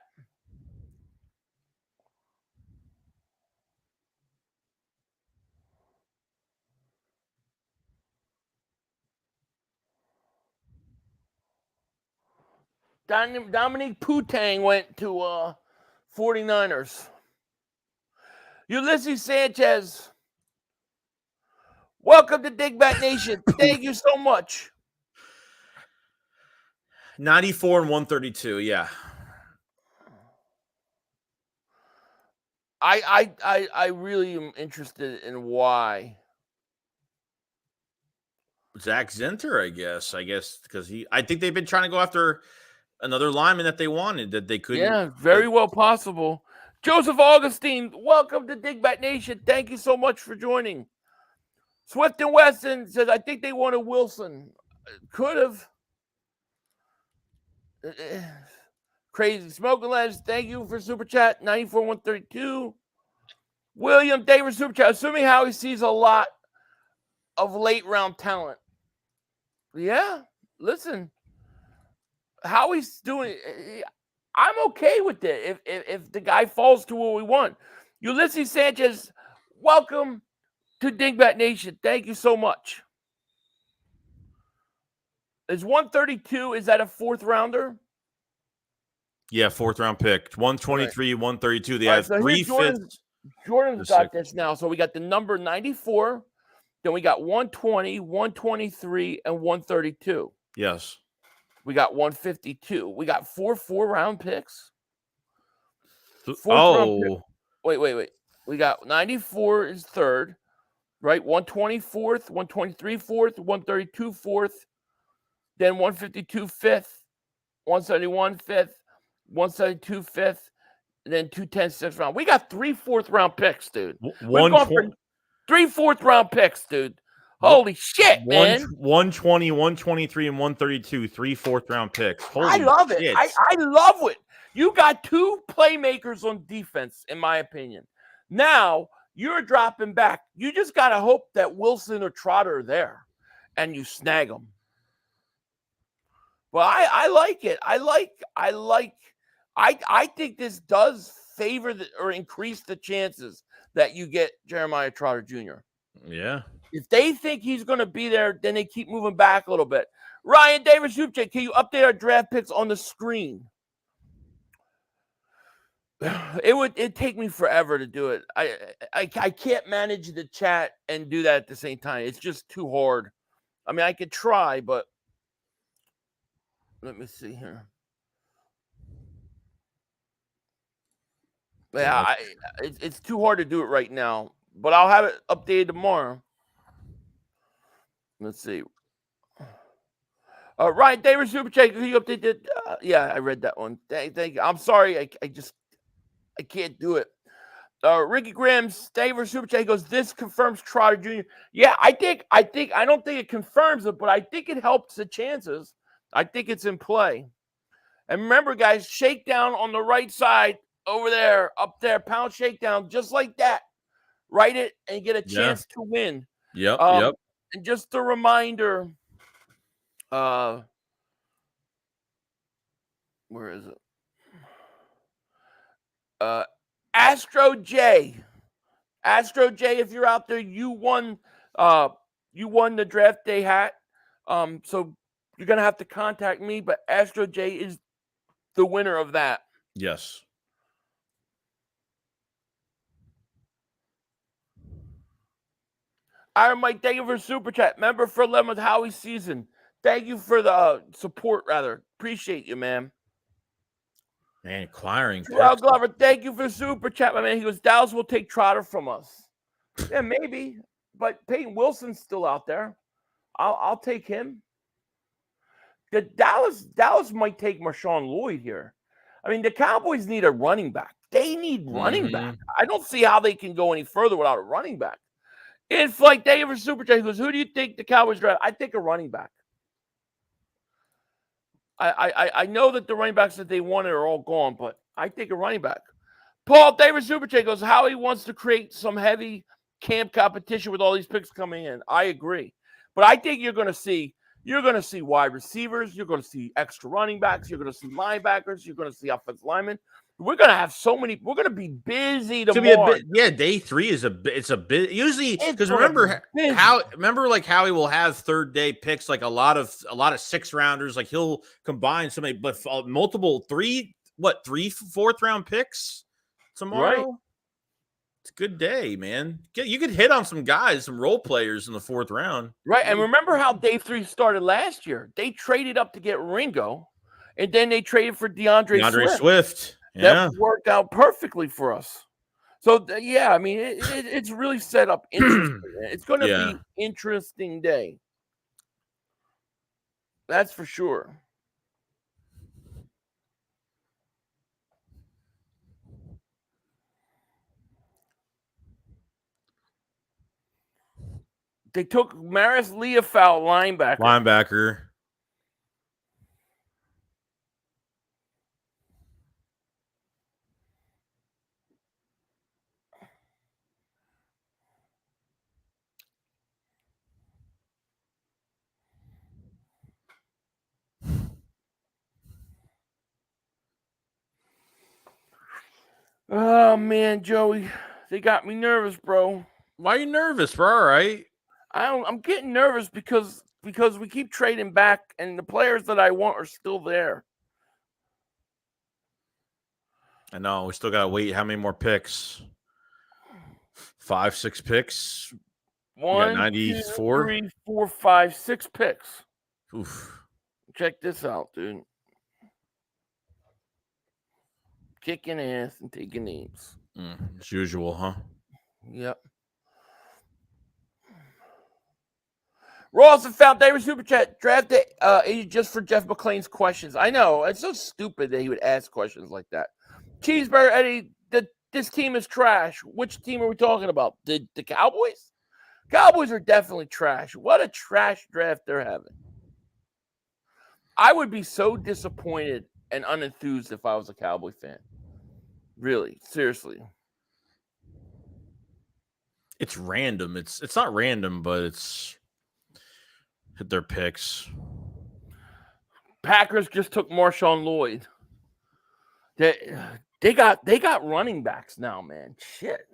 Dominique Putang went to 49ers. Ulysses Sanchez, welcome to Dingbat Nation. Thank you so much. 94 and 132, yeah. I really am interested in why. Zach Zinter, I guess, because I think they've been trying to go after another lineman that they wanted that they couldn't. Yeah, very well possible. Joseph Augustine, welcome to Dingbat Nation. Thank you so much for joining. Swift and Weston says, I think they wanted Wilson. Could have. Crazy. Smoking Lads, thank you for Super Chat. 94 132. William Davis Super Chat. Assuming how he sees a lot of late round talent. Yeah, listen. How he's doing, I'm okay with it if the guy falls to what we want. Ulysses Sanchez, welcome to Dingbat Nation. Thank you so much. Is 132, is that a 4th rounder? Yeah, 4th round pick. 123, right. 132. They have 3 5th. Jordan's got this now. So we got the number 94, then we got 120, 123, and 132. Yes. We got 152. We got 4 4-round picks. Round pick. Wait. We got 94 is 3rd, right? 124th, 123 4th, 132 4th, then 152 5th, 171 5th, 172 5th, and then 2 10th, 6th round. We got 3 4th-round picks, dude. One We've gone for 3 4th-round picks, dude. Holy shit, man. 120, 123, and 132. 3 4th-round picks. Holy I love it. shit. I love it. You got 2 playmakers on defense, in my opinion. Now, you're dropping back. You just got to hope that Wilson or Trotter are there, and you snag them. Well, I like it. I think this does favor or increase the chances that you get Jeremiah Trotter Jr. Yeah. If they think he's going to be there, then they keep moving back a little bit. Ryan Davis, Hoopcheck, can you update our draft picks on the screen? It'd take me forever to do it. I can't manage the chat and do that at the same time. It's just too hard. I mean, I could try, but let me see here. Yeah, it's too hard to do it right now, but I'll have it updated tomorrow. Let's see. Ryan Davis, Super Chat, you updated? Yeah, I read that one. Thank you. I'm sorry, I can't do it. Ricky Graham's Davis Super Chat goes, this confirms Trotter Jr. Yeah, I don't think it confirms it, but I think it helps the chances. I think it's in play. And remember, guys, Shakedown on the right side over there, up there, pound Shakedown, just like that. Write it and get a chance to win. Yep. And just a reminder, where is it? Astro J, if you're out there, you won the draft day hat. So you're gonna have to contact me, but Astro J is the winner of that. Yes. Iron Mike, thank you for super chat. Member for 11th Howie season. Thank you for the support, rather. Appreciate you, man. Man, acquiring. Terrell Glover, thank you for super chat, my man. He goes, Dallas will take Trotter from us. Yeah, maybe. But Peyton Wilson's still out there. I'll take him. The Dallas might take Marshawn Lloyd here. I mean, the Cowboys need a running back. They need running back. I don't see how they can go any further without a running back. It's like thank you for super chat. He goes, who do you think the Cowboys draft? I think a running back. I know that the running backs that they wanted are all gone, but I think a running back. Paul Davis Super Chat goes, Howie wants to create some heavy camp competition with all these picks coming in. I agree. But I think you're going to see wide receivers, you're going to see extra running backs, you're going to see linebackers, you're going to see offensive linemen. We're going to have so many. We're going to be busy tomorrow. Day 3 is a bit usually because remember Howie will have third day picks like a lot of 6-rounders. Like he'll combine so many, but multiple 3 4th round picks tomorrow. Right. It's a good day, man. You could hit on some guys, some role players in the 4th round. Right. And remember how day 3 started last year? They traded up to get Ringo, and then they traded for DeAndre Swift. Yeah. That worked out perfectly for us. So, yeah, I mean, it's really set up interesting. It's going to be an interesting day. That's for sure. They took Maris Leofau, linebacker. Oh, man, Joey. They got me nervous, bro. Why are you nervous, bro? All right. I'm getting nervous because we keep trading back, and the players that I want are still there. I know. We still got to wait. How many more picks? 5, 6 picks? 1, 94? 2, 3, 4, 5, 6 picks. Oof. Check this out, dude. Kicking ass and taking names. As usual, huh? Yep. Ross and found David Super Chat draft it just for Jeff McClain's questions. I know it's so stupid that he would ask questions like that. Cheeseburger Eddie, this team is trash. Which team are we talking about? The Cowboys? Cowboys are definitely trash. What a trash draft they're having. I would be so disappointed and unenthused if I was a Cowboy fan. Really, seriously. It's random. It's not random, but it's hit their picks. Packers just took Marshawn Lloyd. They got running backs now, man. Shit.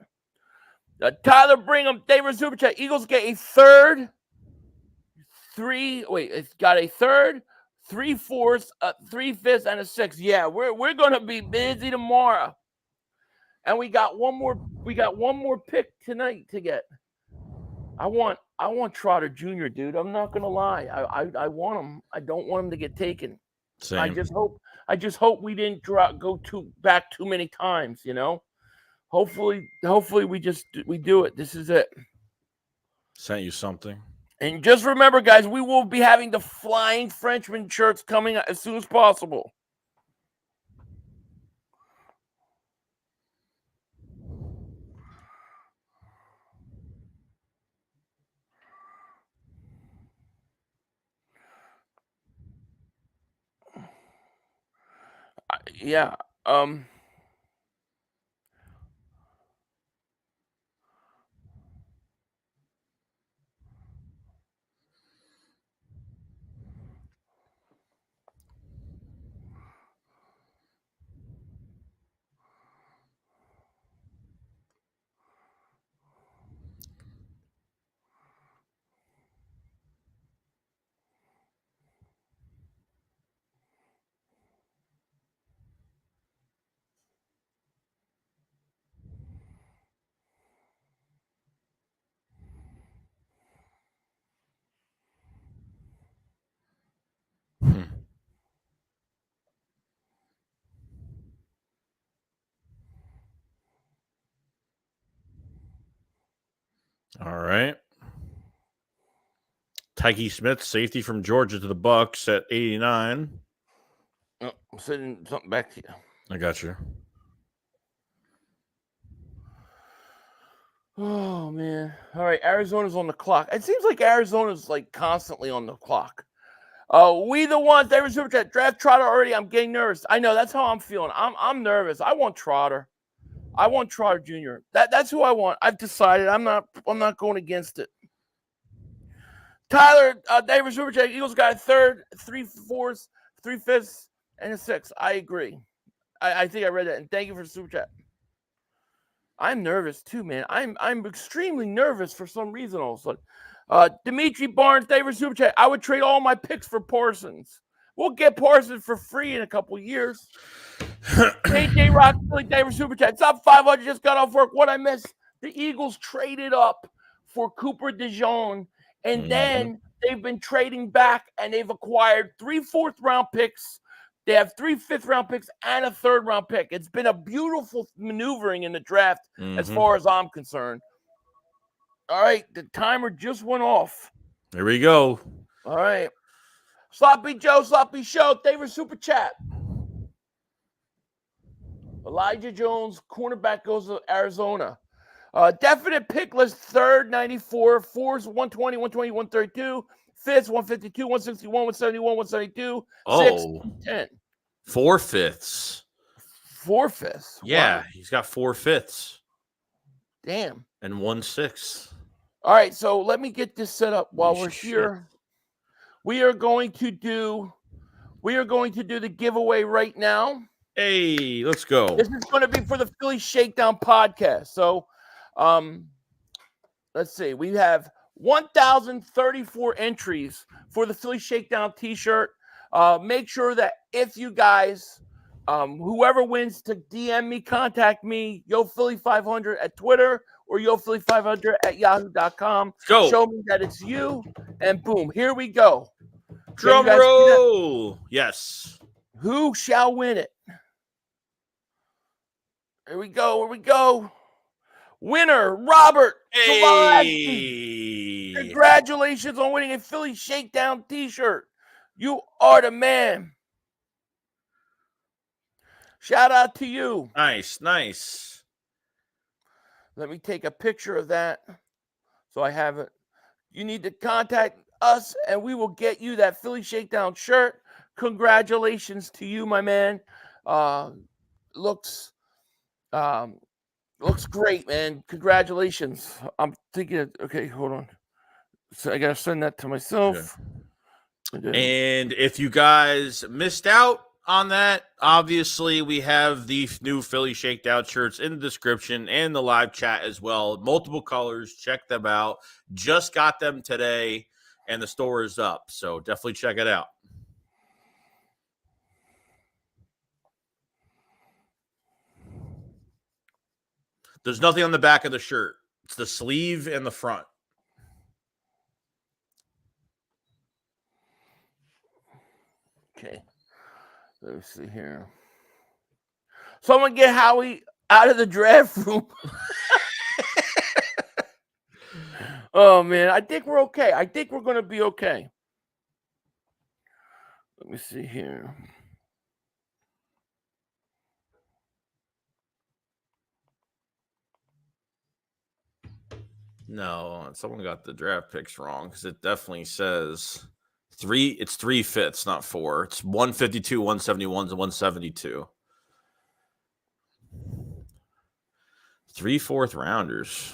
Tyler Brigham, David Super Chat. Eagles get a third, it's got a third, 3/4, 3/5, and a 6. Yeah, we're gonna be busy tomorrow. And we got one more pick tonight to get. I want Trotter Jr., dude. I'm not gonna lie. I want him. I don't want him to get taken. Same. I just hope we didn't go back too many times, you know. Hopefully we do it. This is it. Sent you something. And just remember, guys, we will be having the Flying Frenchman shirts coming as soon as possible. Yeah. All right. Tyke Smith, safety from Georgia to the Bucks at 89. I'm sending something back to you. I got you. Oh, man. All right, Arizona's on the clock. It seems like Arizona's like constantly on the clock. We the ones. They were super chat. Draft Trotter already. I'm getting nervous. I know. That's how I'm feeling. I'm nervous. I want Trotter. I want Trotter Jr. That's who I want. I've decided. I'm not going against it. Tyler, David Super Chat. Eagles got a third, 3/4, 3/5, and a 6. I agree. I think I read that. And thank you for the super chat. I'm nervous too, man. I'm extremely nervous for some reason all of a sudden. Dimitri Barnes, David Super Chat. I would trade all my picks for Parsons. We'll get Parsons for free in a couple years. KJ Rock, David Super Chat. It's up 500. Just got off work. What I missed? The Eagles traded up for Cooper DeJean, and then they've been trading back, and they've acquired 3 4th-round picks. They have 3 5th-round picks and a 3rd-round pick. It's been a beautiful maneuvering in the draft as far as I'm concerned. All right, the timer just went off. Here we go. All right. Sloppy Joe, Sloppy Show, David Super Chat. Elijah Jones, cornerback, goes to Arizona. Definite pick list, 3rd, 94, 4s, 120, 120, 132, 5ths, 152, 161, 171, 172, 6, 10. 4 5ths. 4 5ths. Yeah, Wow. he's got 4 5ths. Damn. And 1 6. All right, so let me get this set up while we're here. We are going to do the giveaway right now. Hey, let's go. This is going to be for the Philly Shakedown podcast. So, let's see. We have 1,034 entries for the Philly Shakedown t-shirt. Make sure that if you guys, whoever wins, to DM me, contact me, YoPhilly500 at Twitter or YoPhilly500 at yahoo.com. Go. Show me that it's you, and boom, here we go. Drum roll. Yes. Who shall win it? Here we go. Winner, Robert. Hey. Congratulations on winning a Philly Shakedown t-shirt. You are the man. Shout out to you. Nice, nice. Let me take a picture of that so I have it. You need to contact us, and we will get you that Philly Shakedown shirt. Congratulations to you, my man. Looks great, man. Congratulations. I'm thinking, okay, hold on. So I gotta send that to myself. And if you guys missed out on that, obviously we have the new Philly Shakedown shirts in the description and the live chat as well. Multiple colors. Check them out. Just got them today, and the store is up. So definitely check it out. There's nothing on the back of the shirt. It's the sleeve and the front. Okay. Let me see here. Someone get Howie out of the draft room. Oh, man. I think we're okay. I think we're going to be okay. Let me see here. No, someone got the draft picks wrong because it definitely says 3. It's 3/5, not 4. It's 152, 171, and 172. 3 4th rounders.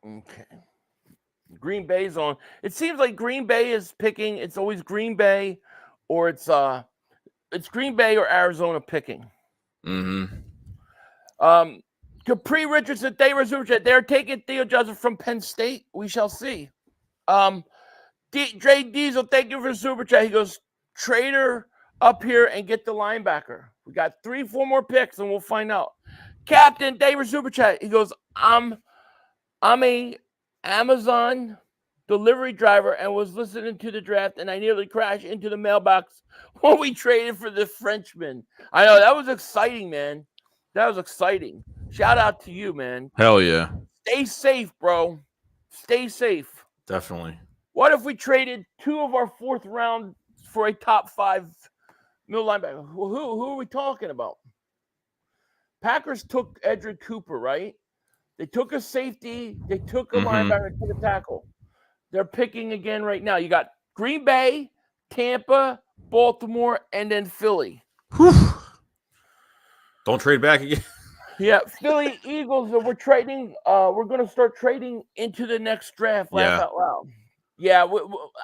Okay. Green Bay's on. It seems like Green Bay is picking. It's always Green Bay, or it's Green Bay or Arizona picking. Capri Richardson, they're taking Theo Joseph from Penn State. We shall see. Dre Diesel, thank you for the super chat. He goes, trader up here and get the linebacker. We got 3-4 more picks and we'll find out. Captain David super chat. He goes, I'm a Amazon delivery driver and was listening to the draft, and I nearly crashed into the mailbox when we traded for the Frenchman. I know, that was exciting, man. That was exciting. Shout out to you, man. Hell yeah. Stay safe, bro. Stay safe. Definitely. What if we traded 2 of our 4th round for a top 5 middle linebacker? Who are we talking about? Packers took Edric Cooper, right? They took a safety. They took a linebacker to the tackle. They're picking again right now. You got Green Bay, Tampa, Baltimore, and then Philly. Whew. Don't trade back again. Yeah, Philly Eagles. We're trading. We're going to start trading into the next draft. Laugh out loud. Yeah,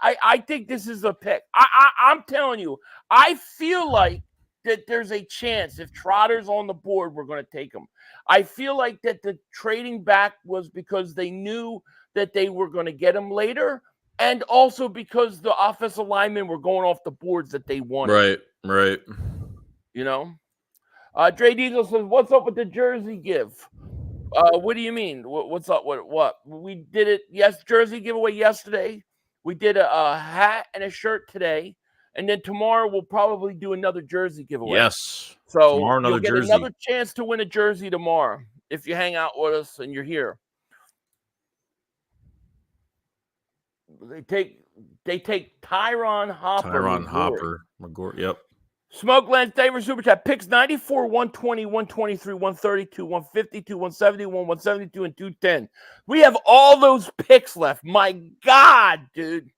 I think this is a pick. I'm telling you, I feel like that there's a chance if Trotter's on the board, we're going to take him. I feel like that the trading back was because they knew that they were going to get him later, and also because the offensive linemen were going off the boards that they wanted. Right. You know? Dre Diesel says, what's up with the jersey give? What do you mean? What's up? What? We did it. Yes, jersey giveaway yesterday. We did a hat and a shirt today. And then tomorrow we'll probably do another jersey giveaway. Yes. So tomorrow, you'll get another chance to win a jersey tomorrow if you hang out with us and you're here. They take Tyron Hopper. McGourt. Yep. Smoke Lens, David Super Chat. Picks 94, 120, 123, 132, 152, 171, 172, and 210. We have all those picks left. My God, dude.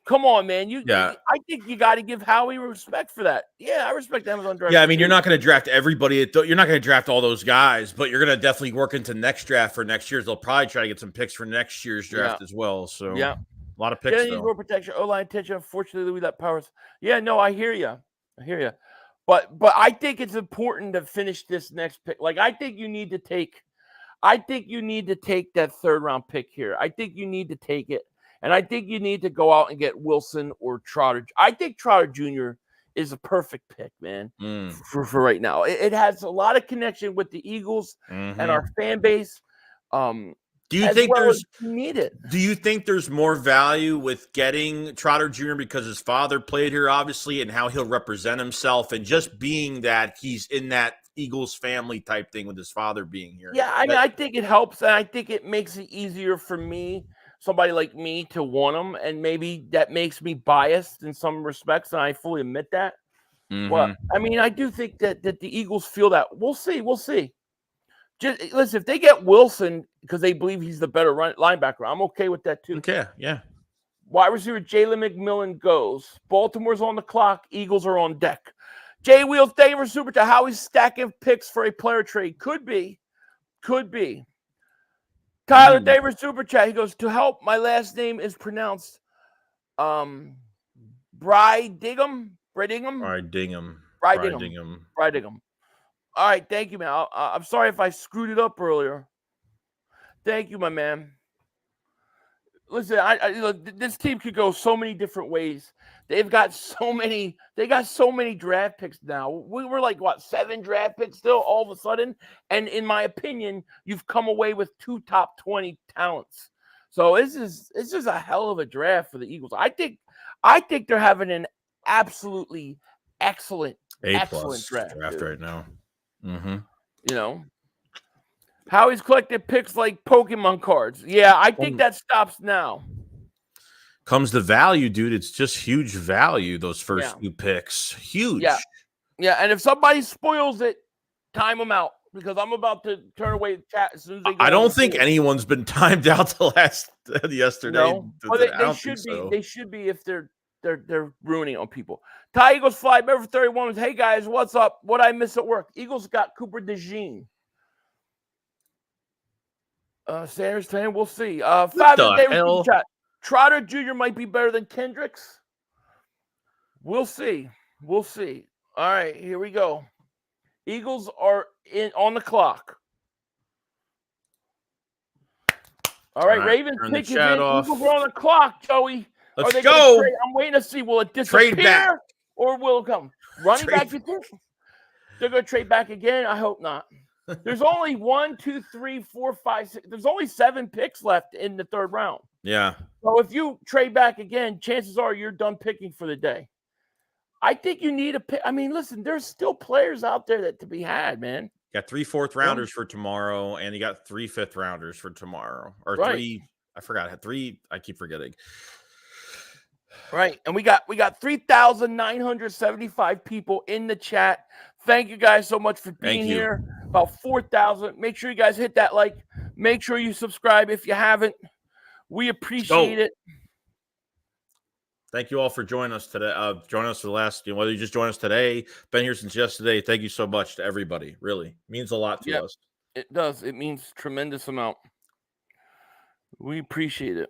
Come on, man. I think you got to give Howie respect for that. Yeah, I respect Amazon draft. Yeah, I mean, you're not going to draft everybody. You're not going to draft all those guys, but you're going to definitely work into next draft for next year's. They'll probably try to get some picks for next year's draft as well. So, a lot of picks. Road protection, O-line attention. Unfortunately, we let Powers. Yeah, no, I hear you. But I think it's important to finish this next pick. Like, I think you need to take that 3rd round pick here. I think you need to take it. And I think you need to go out and get Wilson or Trotter. I think Trotter Jr. is a perfect pick, man, for right now. It has a lot of connection with the Eagles and our fan base. Do you as think well there's as you need it. Do you think there's more value with getting Trotter Jr. because his father played here, obviously, and how he'll represent himself, and just being that he's in that Eagles family type thing with his father being here? Yeah, I mean, I think it helps, and I think it makes it easier for me, somebody like me, to want him, and maybe that makes me biased in some respects, and I fully admit that. But I mean, I do think that the Eagles feel that. We'll see. Just listen, if they get Wilson because they believe he's the better linebacker, I'm okay with that too. Okay, yeah. Wide receiver Jalen McMillan goes. Baltimore's on the clock. Eagles are on deck. Jay Wheels, thank you for super chat. How he's stacking picks for a player trade. Could be. Tyler Davis super chat. He goes, to help, my last name is pronounced Brydingham. All right, thank you, man. I'm sorry if I screwed it up earlier. Thank you, my man. Listen, this team could go so many different ways. They got so many draft picks now. We were like, 7 draft picks still all of a sudden? And in my opinion, you've come away with 2 top 20 talents. So it's just a hell of a draft for the Eagles. I think they're having an absolutely excellent draft right now. You know, how he's collected picks like Pokemon cards. Yeah, I think that stops now. Comes the value, dude. It's just huge value, those first few picks. Huge. Yeah, and if somebody spoils it, time them out, because I'm about to turn away the chat as soon as they go. I don't think anyone's been timed out yesterday. No, well, they should be. They should be if they're ruining it on people. Ty Eagles fly. Member 31 was, hey guys, what's up? What I miss at work? Eagles got Cooper DeJean. Sanders fan, we'll see. 5 days chat. Trotter Jr. might be better than Kendricks. We'll see. All right, here we go. Eagles are on the clock. All right, Ravens pick is in. Eagles are on the clock, Joey. Let's go. I'm waiting to see. Will it disappear or will it come? Running back, you think? They're going to trade back again? I hope not. There's only 1, 2, 3, 4, 5, 6. There's only 7 picks left in the 3rd round. Yeah. So if you trade back again, chances are you're done picking for the day. I think you need a pick. I mean, listen, there's still players out there that to be had, man. You got 3 4th rounders for tomorrow, and you got 3 5th rounders for tomorrow. Or 3. I forgot. I had 3. I keep forgetting. Right. And we got 3,975 people in the chat. Thank you guys so much for being here. About 4,000. Make sure you guys hit that like. Make sure you subscribe if you haven't. We appreciate it. Thank you all for joining us today. Joining us for the last, whether you just joined us today, been here since yesterday. Thank you so much to everybody. Really means a lot to us. It does. It means tremendous amount. We appreciate it.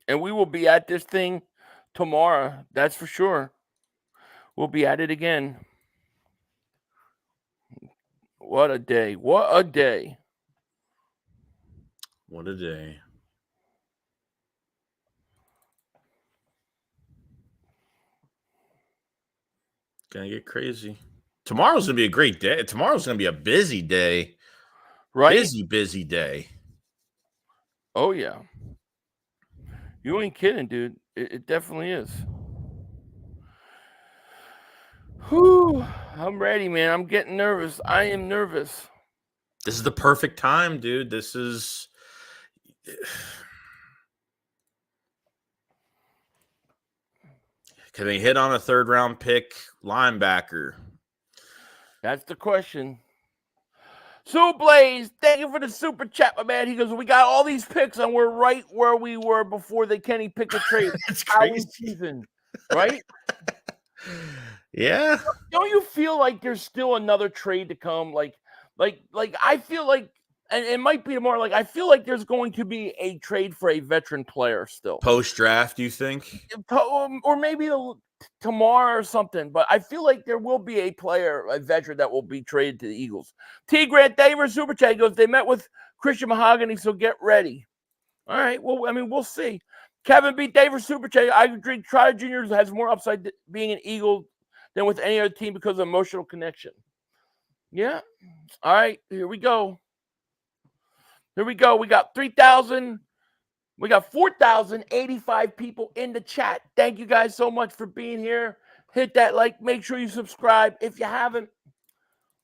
And we will be at this thing tomorrow. That's for sure. We'll be at it again. What a day. What a day. What a day. Gonna get crazy. Tomorrow's gonna be a great day. Tomorrow's gonna be a busy day. Right? Busy day. Oh, yeah. You ain't kidding, dude. It definitely is. Whew. I'm ready, man. I'm getting nervous. I am nervous. This is the perfect time, dude. This is... Can they hit on a 3rd round pick linebacker? That's the question. Sue Blaze, thank you for the super chat, my man. He goes, we got all these picks, and we're right where we were before the Kenny Pickett trade. It's crazy. Season, right? Yeah. Don't you feel like there's still another trade to come? Like I feel like, and it might be more like, I feel like there's going to be a trade for a veteran player still. Post-draft, you think? Or maybe tomorrow or something. But I feel like there will be a veteran that will be traded to the Eagles. T. Grant Davis Super Chat goes, they met with Christian Mahogany, so get ready. All right. Well, I mean, we'll see. Kevin B. Davis Super Chat, I agree. Trotter Jr. has more upside being an Eagle than with any other team because of emotional connection. Yeah. All right. Here we go. Here we go. We got 3,000. We got 4,085 people in the chat. Thank you guys so much for being here. Hit that like. Make sure you subscribe. If you haven't,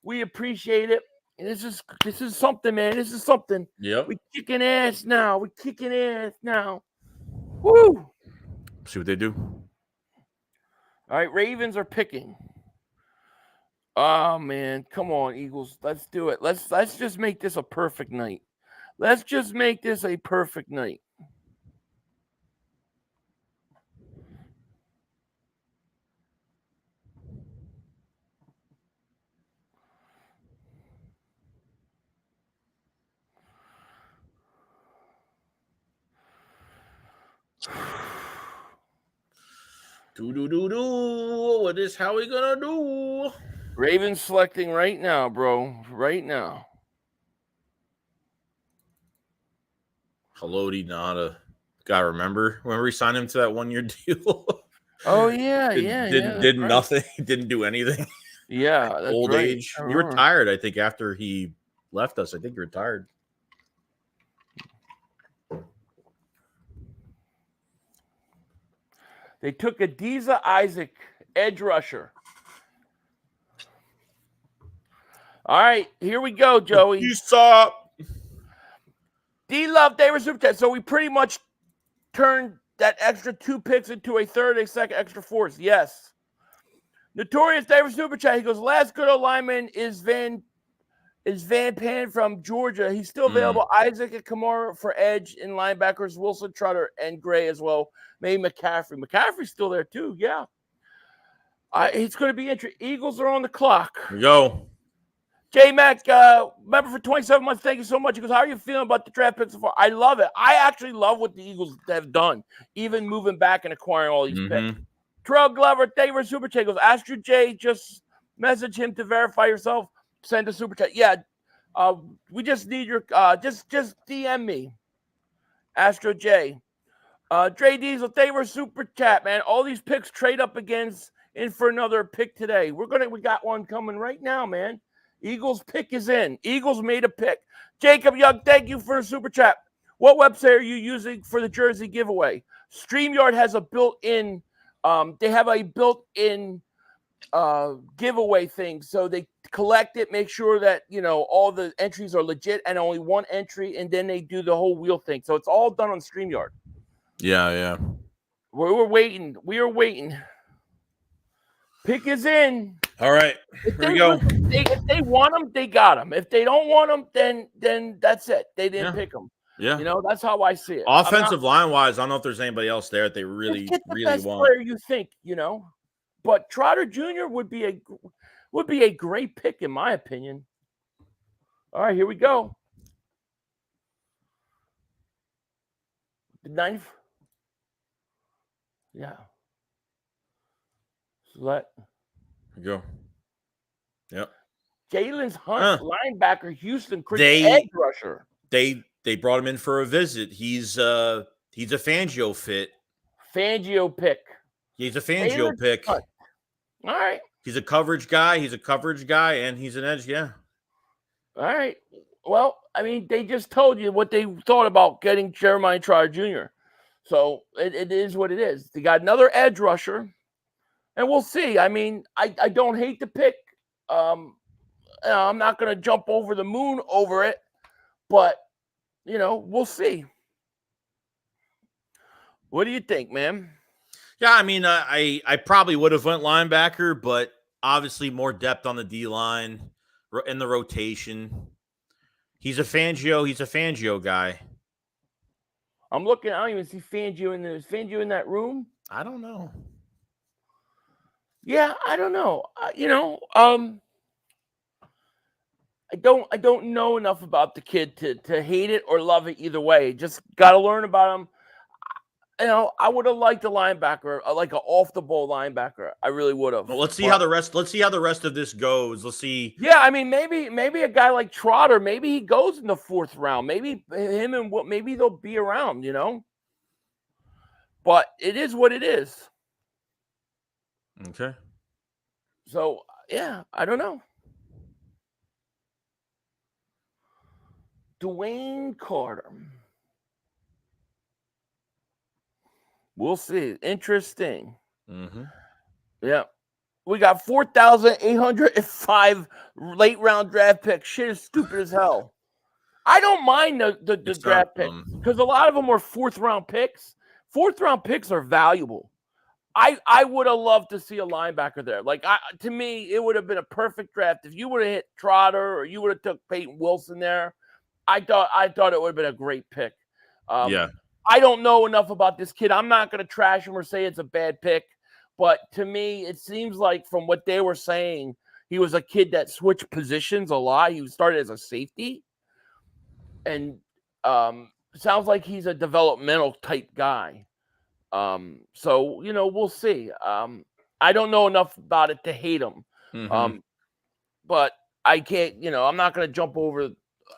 we appreciate it. And this is something, man. This is something. Yep. We kicking ass now. We kicking ass now. Woo! See what they do. All right, Ravens are picking. Oh man, come on, Eagles. Let's do it. Let's just make this a perfect night. Let's just make this a perfect night. What is how we gonna do? Ravens selecting right now, bro. Right now. Haloti Nada. Gotta remember we signed him to that 1-year deal. Oh yeah, Did right. nothing. Didn't do anything. Yeah, that's Old right. age. He retired, I think, after he left us. I think he retired. They took Adiza Isaac, edge rusher. All right, here we go, Joey. You saw D-Love, they were super chat. So we pretty much turned that extra 2 picks into a third, a second, extra fourth. Yes. Notorious David Super Chat. He goes, last good alignment is Van Pan from Georgia. He's still available. Isaac and Kamara for edge and linebackers. Wilson, Trotter, and Gray as well. Maybe McCaffrey. McCaffrey's still there too. Yeah. It's going to be interesting. Eagles are on the clock. Here we go. J Mac, member for 27 months. Thank you so much. He goes, how are you feeling about the draft picks so far? I love it. I actually love what the Eagles have done, even moving back and acquiring all these picks. Terrell Glover, thank you for super chat. He goes, Astro J, just message him to verify yourself. Send a super chat. Yeah, we just need your just DM me, Astro J. Dre Diesel, thank you for super chat, man. All these picks trade up against in for another pick today. We got one coming right now, man. Eagles pick is in. Eagles made a pick. Jacob Young, thank you for a super chat. What website are you using for the jersey giveaway? StreamYard has a built-in. They have a built-in giveaway thing, so they collect it, make sure that all the entries are legit, and only one entry, and then they do the whole wheel thing. So it's all done on StreamYard. Yeah. We're waiting. We are waiting. Pick is in. All right. Here we go. If they want them, they got them. If they don't want them, then that's it. They didn't pick them. Yeah. That's how I see it. Offensive line wise, I don't know if there's anybody else there that they really, get the really best want. player you think, But Trotter Jr. would be a great pick in my opinion. All right, here we go. The 9th. Yeah. Let. Here we go. Yep. Jalen's Hunt, linebacker, Houston, edge rusher. They brought him in for a visit. He's a Fangio fit. Fangio pick. He's a Fangio pick. Hunt. All right. He's a coverage guy. And he's an edge. Yeah. All right. Well, I mean, they just told you what they thought about getting Jeremiah Trotter Jr. So it is what it is. They got another edge rusher, and we'll see. I mean, I don't hate the pick. I'm not going to jump over the moon over it, but, we'll see. What do you think, man? Yeah, I mean, I probably would have went linebacker, but obviously more depth on the D-line in the rotation. He's a Fangio guy. I'm looking. I don't even see Fangio in there. Is Fangio in that room? I don't know. Yeah, I don't know. I don't know enough about the kid to hate it or love it either way. Just got to learn about him. I would have liked a linebacker, like an off the ball linebacker. I really would have. Well, let's see how the rest of this goes. Let's see. Yeah, I mean, maybe a guy like Trotter, maybe he goes in the 4th round. Maybe him and maybe they'll be around, But it is what it is. Okay. So yeah, I don't know. Dwayne Carter. We'll see. Interesting. Mm-hmm. Yeah. We got 4,805 late round draft picks. Shit is stupid as hell. I don't mind the draft picks because a lot of them were 4th round picks. 4th round picks are valuable. I would have loved to see a linebacker there. Like, to me, it would have been a perfect draft if you would have hit Trotter or you would have took Peyton Wilson there. I thought it would have been a great pick. Yeah. I don't know enough about this kid. I'm not going to trash him or say it's a bad pick, but to me, it seems like from what they were saying, he was a kid that switched positions a lot. He started as a safety, and sounds like he's a developmental type guy. So we'll see. I don't know enough about it to hate him. Mm-hmm. But I can't. I'm not going to jump over.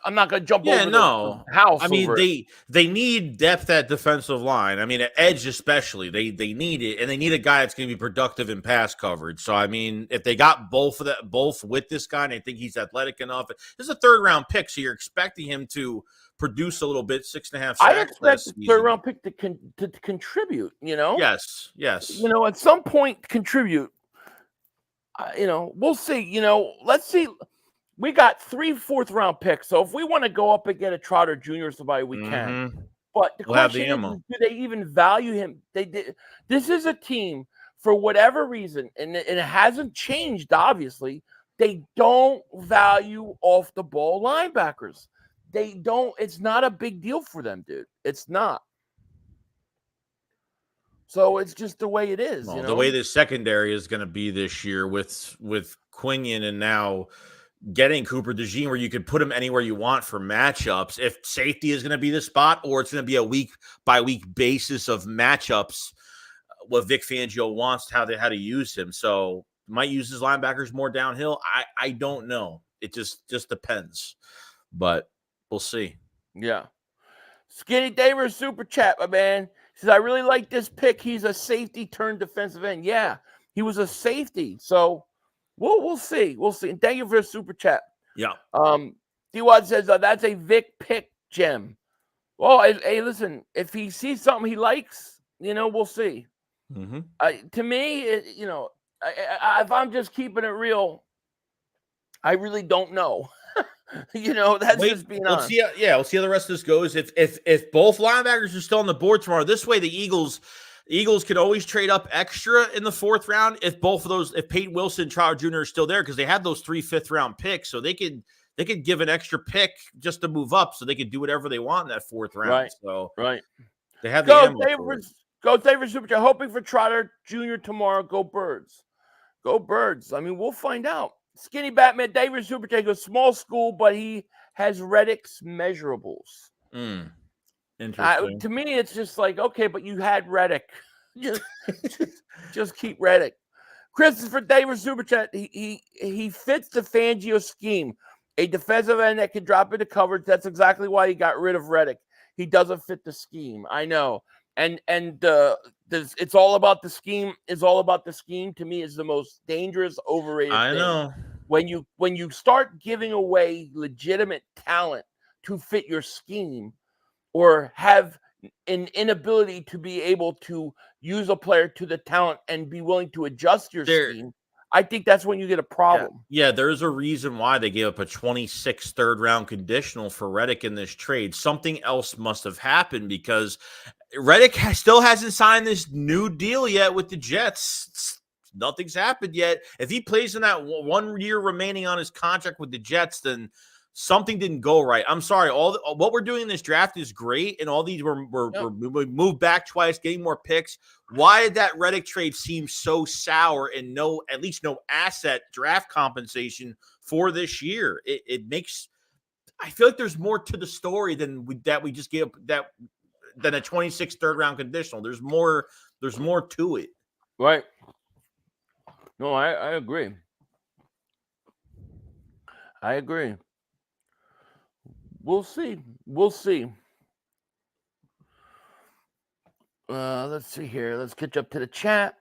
I'm not going to jump over the house. I mean, they need depth at defensive line. I mean, at edge especially, they need it, and they need a guy that's going to be productive in pass coverage. So, I mean, if they got both with this guy, and I think he's athletic enough, this is a 3rd round pick, so you're expecting him to produce a little bit. 6.5 sacks. I expect the 3rd round pick to contribute. Yes. At some point contribute. We'll see. Let's see. We got 3 4th round picks, so if we want to go up and get a Trotter Jr. or somebody, we can. But the question is, do they even value him? This is a team, for whatever reason, and it hasn't changed, obviously, they don't value off-the-ball linebackers. They don't. It's not a big deal for them, dude. It's not. So it's just the way it is. Well, the way the secondary is going to be this year with Quinion and now getting Cooper DeJean, where you could put him anywhere you want for matchups. If safety is going to be the spot, or it's going to be a week-by-week basis of matchups, what Vic Fangio wants, how to use him. So might use his linebackers more downhill. I don't know. It just depends. But we'll see. Yeah. Skinny Davis super chat, my man. He says, I really like this pick. He's a safety turned defensive end. Yeah, he was a safety. So we'll see. We'll see. And thank you for the super chat. Yeah. D-Wad says, that's a Vic pick, Jim. Well, hey, listen, if he sees something he likes, we'll see. Mm-hmm. To me, if I'm just keeping it real, I really don't know. That's just being honest. We'll see how the rest of this goes. If both linebackers are still on the board tomorrow, this way the Eagles could always trade up extra in the 4th round if both of those, if Peyton Wilson and Trotter Jr. are still there, because they had those 3 5th round picks, so they could give an extra pick just to move up, so they could do whatever they want in that 4th round. Right. So right, they have the ammo for it. Go David Super Chat. Hoping for Trotter Jr. tomorrow. Go Birds. Go Birds. I mean, we'll find out. Skinny Batman, David Super Chat goes small school, but he has Reddick's measurables. Interesting. To me, it's just like, okay, but you had Reddick. just keep Reddick. Christopher David Super Chat, he fits the Fangio scheme. A defensive end that can drop into coverage. That's exactly why he got rid of Reddick. He doesn't fit the scheme. I know. And it's all about the scheme. Is all about the scheme. To me, is the most dangerous, overrated thing. Know. When you start giving away legitimate talent to fit your scheme, or have an inability to be able to use a player to the talent and be willing to adjust your scheme, I think that's when you get a problem. Yeah, there's a reason why they gave up a 26th 3rd round conditional for Reddick in this trade. Something else must have happened, because Reddick still hasn't signed this new deal yet with the Jets. Nothing's happened yet. If he plays in that 1 year remaining on his contract with the Jets, then something didn't go right. I'm sorry. What we're doing in this draft is great, and all these we're moved back twice, getting more picks. Why did that Reddick trade seem so sour and at least no asset draft compensation for this year? It makes, I feel like there's more to the story than we just gave than a 26th 3rd round conditional. There's more to it. Right. No, I agree. I agree. We'll see. Let's see here. Let's catch up to the chat.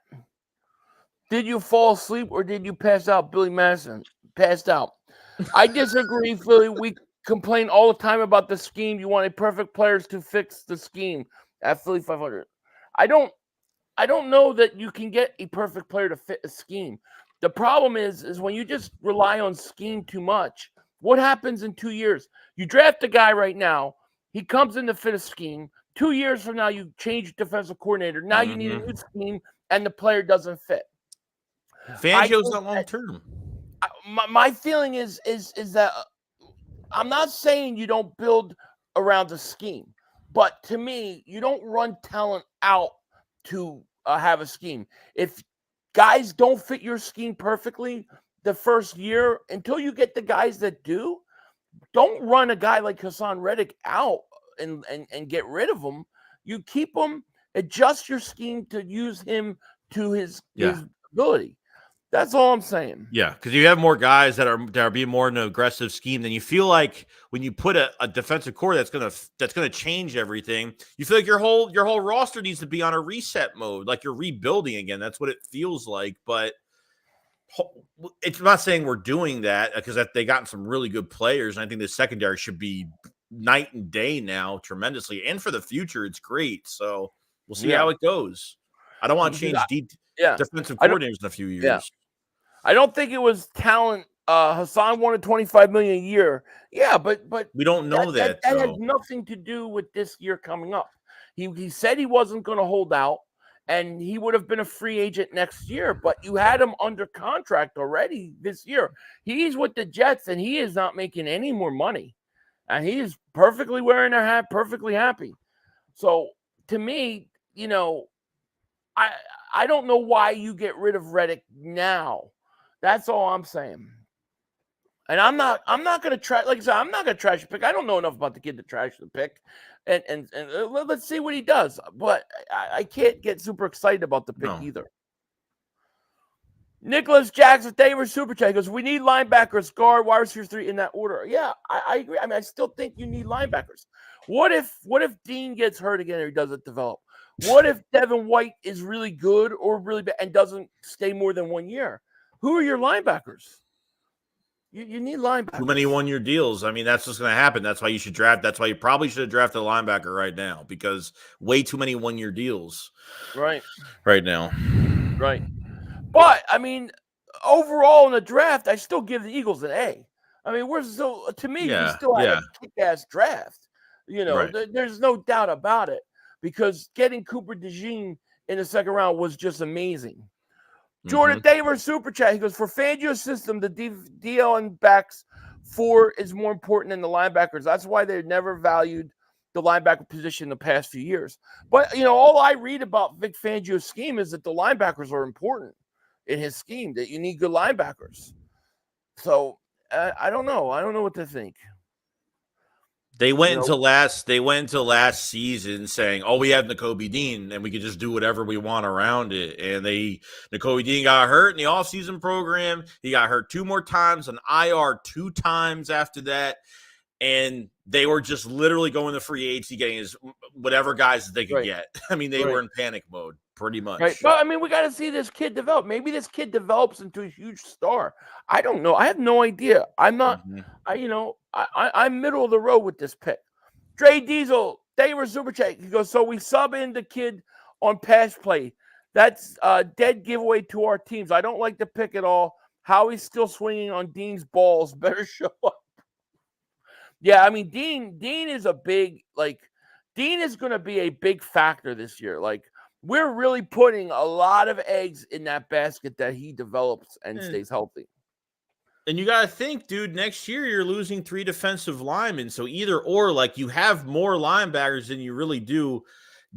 Did you fall asleep or did you pass out, Billy Madison? Passed out. I disagree, Philly. complain all the time about the scheme. You wanted perfect players to fix the scheme at Philly 500. I don't know that you can get a perfect player to fit a scheme. The problem is when you just rely on scheme too much, what happens in 2 years? You draft a guy right now, he comes in to fit a scheme. 2 years from now, you change defensive coordinator. Now you need a new scheme, and the player doesn't fit. Fangio's not long term. My feeling is that I'm not saying you don't build around the scheme, but to me, you don't run talent out to have a scheme. If guys don't fit your scheme perfectly the first year, until you get the guys that do, don't run a guy like Hassan Reddick out and get rid of him. You keep him, adjust your scheme to use him to his ability. That's all I'm saying. Yeah, because you have more guys that are being more in an aggressive scheme, then you feel like when you put a defensive core that's gonna change everything, you feel like your whole roster needs to be on a reset mode, like you're rebuilding again. That's what it feels like. But it's not saying we're doing that, because they gotten some really good players, and I think the secondary should be night and day now, tremendously, and for the future, it's great. So we'll see how it goes. I don't want to change defensive coordinators in a few years. Yeah. I don't think it was talent. Hassan wanted $25 million a year. Yeah, but we don't know that. That has nothing to do with this year coming up. He said he wasn't going to hold out, and he would have been a free agent next year. But you had him under contract already this year. He's with the Jets, and he is not making any more money, and he is perfectly wearing their hat, perfectly happy. So to me, I don't know why you get rid of Reddick now. That's all I'm saying. And I'm not going to try. Like I said, I'm not going to trash the pick. I don't know enough about the kid to trash the pick. And let's see what he does. But I can't get super excited about the pick either. Nicholas Jackson, thank you for super chat. He goes, we need linebackers, guard, wide receivers 3 in that order. Yeah, I agree. I mean, I still think you need linebackers. What if Dean gets hurt again or he doesn't develop? What if Devin White is really good or really bad and doesn't stay more than 1 year? Who are your linebackers? You need linebackers. Too many 1-year deals. I mean, that's what's going to happen. That's why you should draft. That's why you probably should have drafted a linebacker right now, because way too many 1-year deals. Right now. Right. But I mean, overall in the draft, I still give the Eagles an A. I mean, we still had a kick-ass draft. There's no doubt about it, because getting Cooper DeJean in the second round was just amazing. Jordan Davis super chat. He goes, for Fangio's system, the DL and backs 4 is more important than the linebackers. That's why they never valued the linebacker position in the past few years. But all I read about Vic Fangio's scheme is that the linebackers are important in his scheme. That you need good linebackers. So I don't know. I don't know what to think. They went into last season saying, "Oh, we have Nakobe Dean, and we could just do whatever we want around it." And Nakobe Dean got hurt in the offseason program. He got hurt 2 more times, an IR 2 times after that, and they were just literally going to free agency, getting whatever guys that they could get. I mean, they were in panic mode pretty much. Right. But I mean, we got to see this kid develop. Maybe this kid develops into a huge star. I don't know. I have no idea. I'm not. I'm middle of the road with this pick. Dre Diesel, thank you for super chat. He goes, so we sub in the kid on pass play. That's a dead giveaway to our teams. I don't like the pick at all. How he's still swinging on Dean's balls. Better show up. Yeah, I mean, Dean is a big, Dean is going to be a big factor this year. We're really putting a lot of eggs in that basket that he develops and stays healthy. And you got to think, dude, next year you're losing 3 defensive linemen. So either or, you have more linebackers than you really do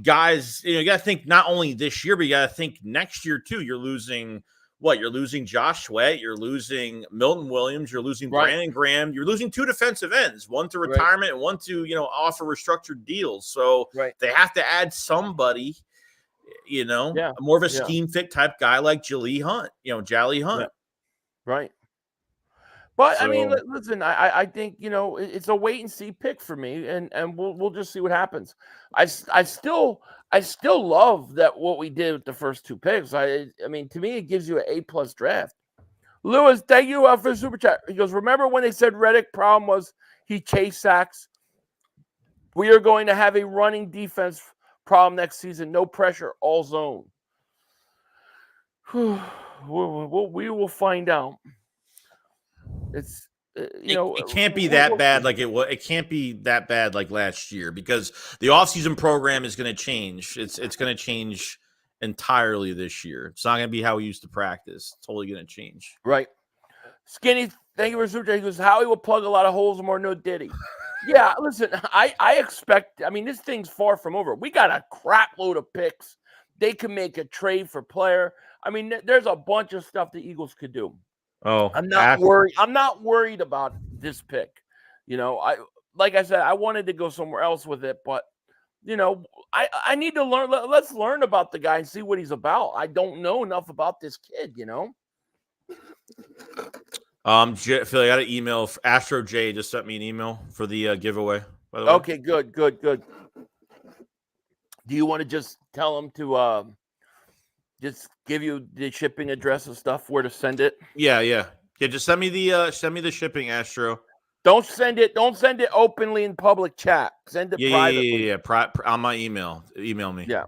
guys. You got to think not only this year, but you got to think next year too. You're losing You're losing Josh Sweat. You're losing Milton Williams. You're losing Brandon Graham. You're losing 2 defensive ends, one to retirement and one to, offer restructured deals. So they have to add somebody, more of a scheme fit type guy like Jali Hunt, Jali Hunt. Yeah. Right. But I mean, listen, I think, it's a wait and see pick for me, and we'll just see what happens. I still love that what we did with the first 2 picks. I mean, to me, it gives you an A+ draft. Lewis, thank you for the super chat. He goes, remember when they said Reddick problem was he He chased sacks. We are going to have a running defense problem next season. No pressure, all zone. We will find out. It's it can't be that bad like it was. It can't be that bad like last year because the offseason program is going to change. It's going to change entirely this year. It's not going to be how we used to practice. It's totally going to change. Right. Skinny, thank you for super chat. He goes, Howie will plug a lot of holes more, no Diddy. Yeah, listen, I expect, this thing's far from over. We got a crap load of picks. They can make a trade for player. There's a bunch of stuff the Eagles could do. Oh, I'm not worried. I'm not worried about this pick. Like I said, I wanted to go somewhere else with it, but I need to learn. Let's learn about the guy and see what he's about. I don't know enough about this kid, Phil, I got an email. Astro J just sent me an email for the giveaway. By the way. Okay, good. Do you want to just tell him to just give you the shipping address and stuff, where to send it? Yeah. Just send me the shipping, Astro. Don't send it openly in public chat. Send it privately. Yeah. On my email. Email me. Yeah.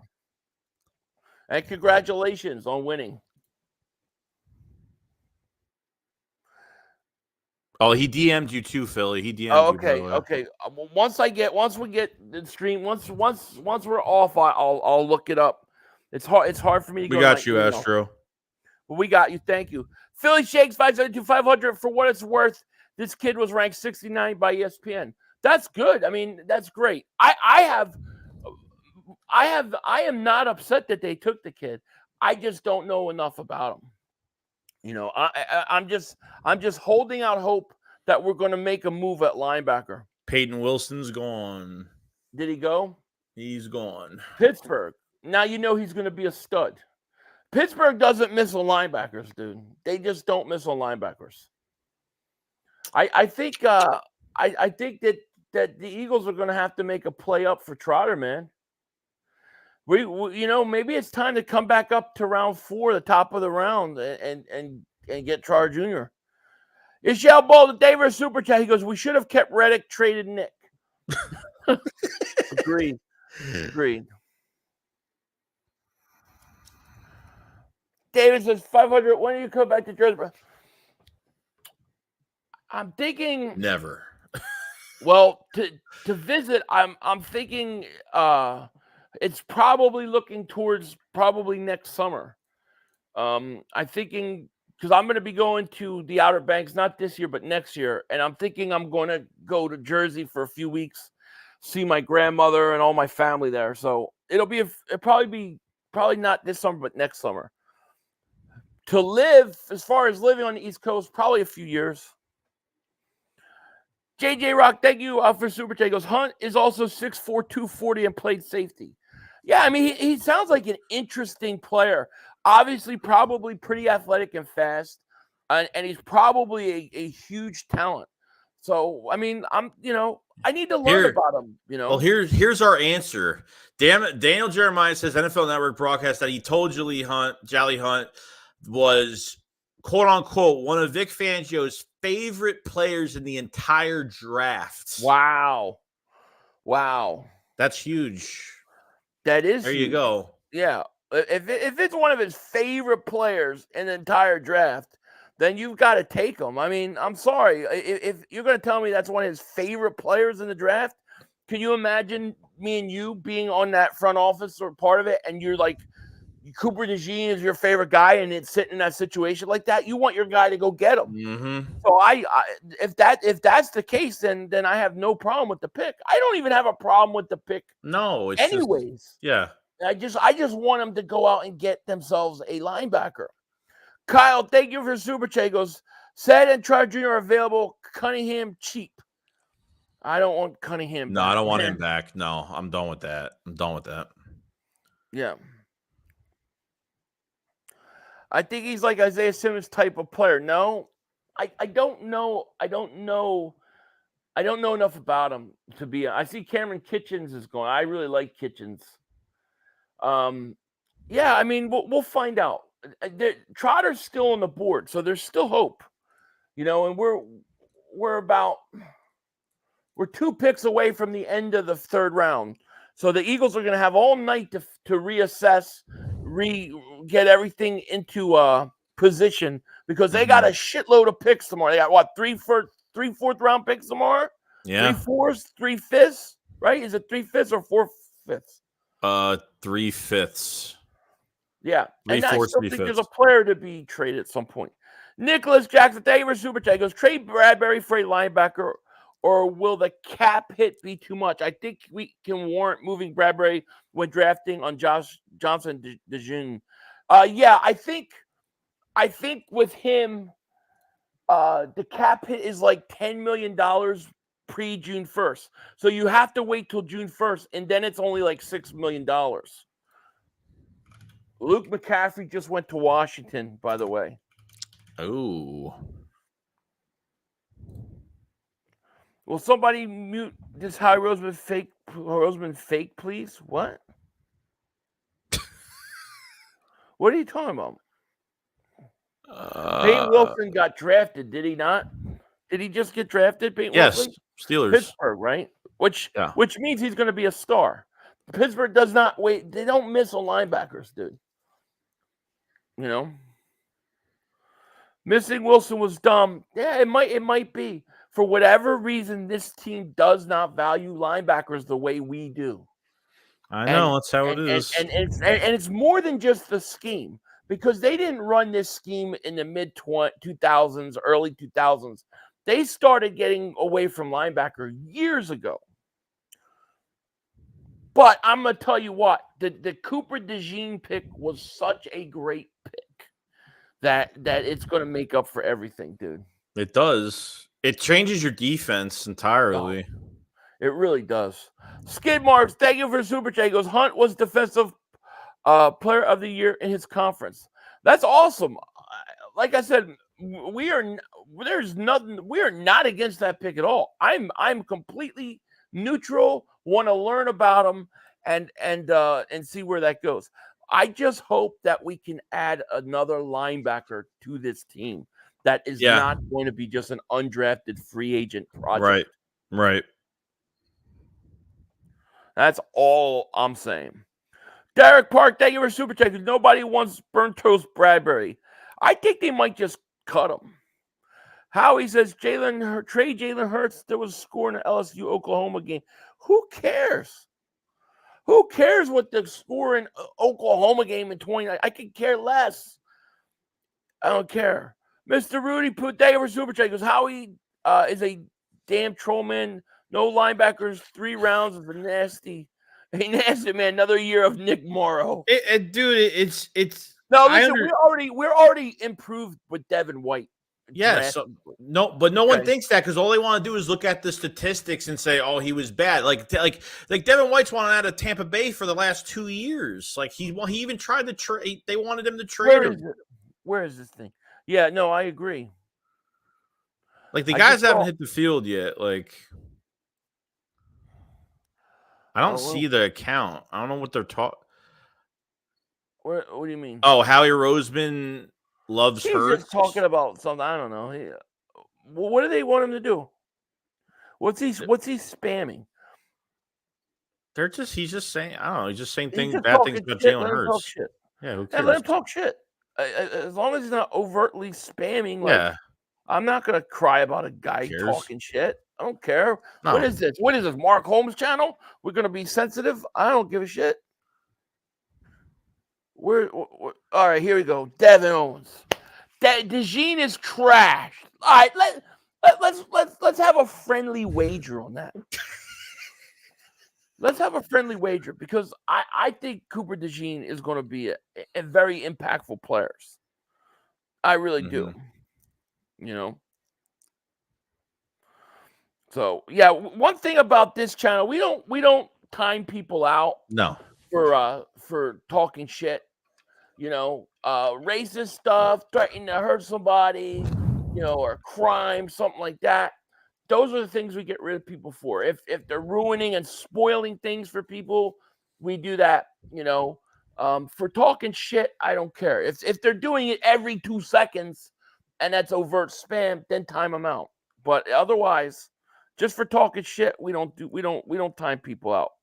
And congratulations on winning. Oh, he DM'd you too, Philly. He DM'd okay, you. Okay. Once we get the stream, once we're off, I'll look it up. It's hard for me to go. We got you, Astro. Well, we got you. Thank you. Philly Shakes 572-500. For what it's worth, this kid was ranked 69 by ESPN. That's good. That's great. I am not upset that they took the kid. I just don't know enough about him. I'm just holding out hope that we're going to make a move at linebacker. Peyton Wilson's gone. Did he go? He's gone. Pittsburgh. Now he's going to be a stud. Pittsburgh doesn't miss on linebackers, dude. They just don't miss on linebackers. I think that the Eagles are going to have to make a play up for Trotter, man. We maybe it's time to come back up to round 4, the top of the round, and get Trotter Jr. Ishmael Ball, the David Super Chat. He goes, we should have kept Reddick, traded Nick. Agreed. David says 500. When do you come back to Jersey? I'm thinking never. Well, to visit, I'm thinking it's probably looking towards next summer. I'm thinking because I'm going to be going to the Outer Banks, not this year, but next year. And I'm thinking I'm going to go to Jersey for a few weeks, see my grandmother and all my family there. So it'll probably not this summer, but next summer. To live, as far as living on the East Coast, probably a few years. JJ Rock, thank you for Super Chat. He goes, Hunt is also 6'4", 240 and played safety. Yeah, he sounds like an interesting player. Obviously, probably pretty athletic and fast, and he's probably a huge talent. So, I need to learn about him. Well, here's our answer. Daniel Jeremiah says NFL Network broadcast that he told Jolly Hunt was, quote unquote, one of Vic Fangio's favorite players in the entire draft. Wow. That's huge. That is there huge. You go. Yeah. If it's one of his favorite players in the entire draft, then you've got to take him. I'm sorry. If you're going to tell me that's one of his favorite players in the draft, can you imagine me and you being on that front office or part of it, and you're like, Cooper DeJean is your favorite guy, and it's sitting in that situation like that? You want your guy to go get him. Mm-hmm. So if that's the case, then I have no problem with the pick. I don't even have a problem with the pick. No, it's anyways. Yeah. I just want them to go out and get themselves a linebacker. Kyle, thank you for Super Chat. Goes, Said and Trotter Jr. are available. Cunningham cheap. I don't want Cunningham. No, I don't want him back. No, I'm done with that. Yeah. I think he's like Isaiah Simmons type of player. No, I don't know. I don't know enough about him to be. I see Cameron Kitchens is going. I really like Kitchens. Yeah, we'll find out. Trotter's still on the board, so there's still hope. And we're about We're 2 picks away from the end of the 3rd round. So the Eagles are going to have all night to reassess, get everything into position because they got a shitload of picks tomorrow. They got what, 3 4th round picks tomorrow? Yeah. 3 4s, 3 5ths, right? Is it 3 5ths or 4 5ths? 3 5ths. Yeah. 3 and I 4s, still 3 think 5ths. there's a player to be traded at some point. Nicholas Jackson, thank you for Super Chat. Goes, trade Bradbury for a linebacker, or will the cap hit be too much? I think we can warrant moving Bradbury when drafting on Johnson DeJean. Yeah, I think with him, the cap hit is like $10 million pre-June 1st. So you have to wait till June 1st, and then it's only like $6 million. Luke McCaffrey just went to Washington, by the way. Oh. Will somebody mute this Howie Roseman fake, please? What? What are you talking about? Peyton Wilson got drafted, did he not? Did he just get drafted, Peyton Wilson? Yes, Steelers. Pittsburgh, right? Which means he's going to be a star. Pittsburgh does not wait. They don't miss on linebackers, dude. You know? Missing Wilson was dumb. Yeah, it might be. For whatever reason, this team does not value linebackers the way we do. I know, that's how it is. And it's more than just the scheme, because they didn't run this scheme in the mid-2000s, early 2000s. They started getting away from linebacker years ago. But I'm going to tell you what, the Cooper DeJean pick was such a great pick that it's going to make up for everything, dude. It does. It changes your defense entirely. Oh, it really does. Skid Marks, thank you for Super Chat. He goes, Hunt was defensive player of the year in his conference. That's awesome. Like I said, we are not against that pick at all. I'm completely neutral, want to learn about him and see where that goes. I just hope that we can add another linebacker to this team that is not going to be just an undrafted free agent project. Right. That's all I'm saying. Derek Park, thank you for Super Chat. Nobody wants burnt toast Bradbury. I think they might just cut him. Howie says trade Jalen Hurts. There was a score in the LSU Oklahoma game. Who cares? Who cares what the score in Oklahoma game in 29? I could care less. I don't care. Mr. Rudy put thank you for Super Chat. Goes, Howie is a damn troll man. No linebackers, 3 rounds of a nasty man. Another year of Nick Morrow. Dude, it's no. Listen, we're already improved with Devin White. Yes, so, no one thinks that, because all they want to do is look at the statistics and say, "Oh, he was bad." Like Devin White's wanted out of Tampa Bay for the last 2 years. Like he even tried to trade. They wanted him to trade him. Where is this thing? Yeah, no, I agree. Like the guys haven't hit the field yet. Like I don't see the account. I don't know what they're talking. What do you mean? Oh, Howie Roseman loves Hurts. Just talking about something. I don't know. What do they want him to do? What's he spamming? He's just saying. I don't know. He's just saying bad things about Jalen Hurts. Yeah, who cares? Let him talk shit. As long as he's not overtly spamming. Like, I'm not gonna cry about a guy talking shit. I don't care. No. What is this? Mark Holmes channel? We're gonna be sensitive. I don't give a shit. All right, here we go. Devin Owens. DeJean is trashed. All right, let's have a friendly wager on that. Let's have a friendly wager, because I think Cooper DeJean is going to be a very impactful player. I really do. You know. So yeah, one thing about this channel, we don't time people out. No. For talking shit, you know, racist stuff, threatening to hurt somebody, you know, or crime, something like that. Those are the things we get rid of people for. If they're ruining and spoiling things for people, we do that, you know. For talking shit, I don't care. If they're doing it every 2 seconds and that's overt spam, then time them out. But otherwise, just for talking shit. We don't time people out.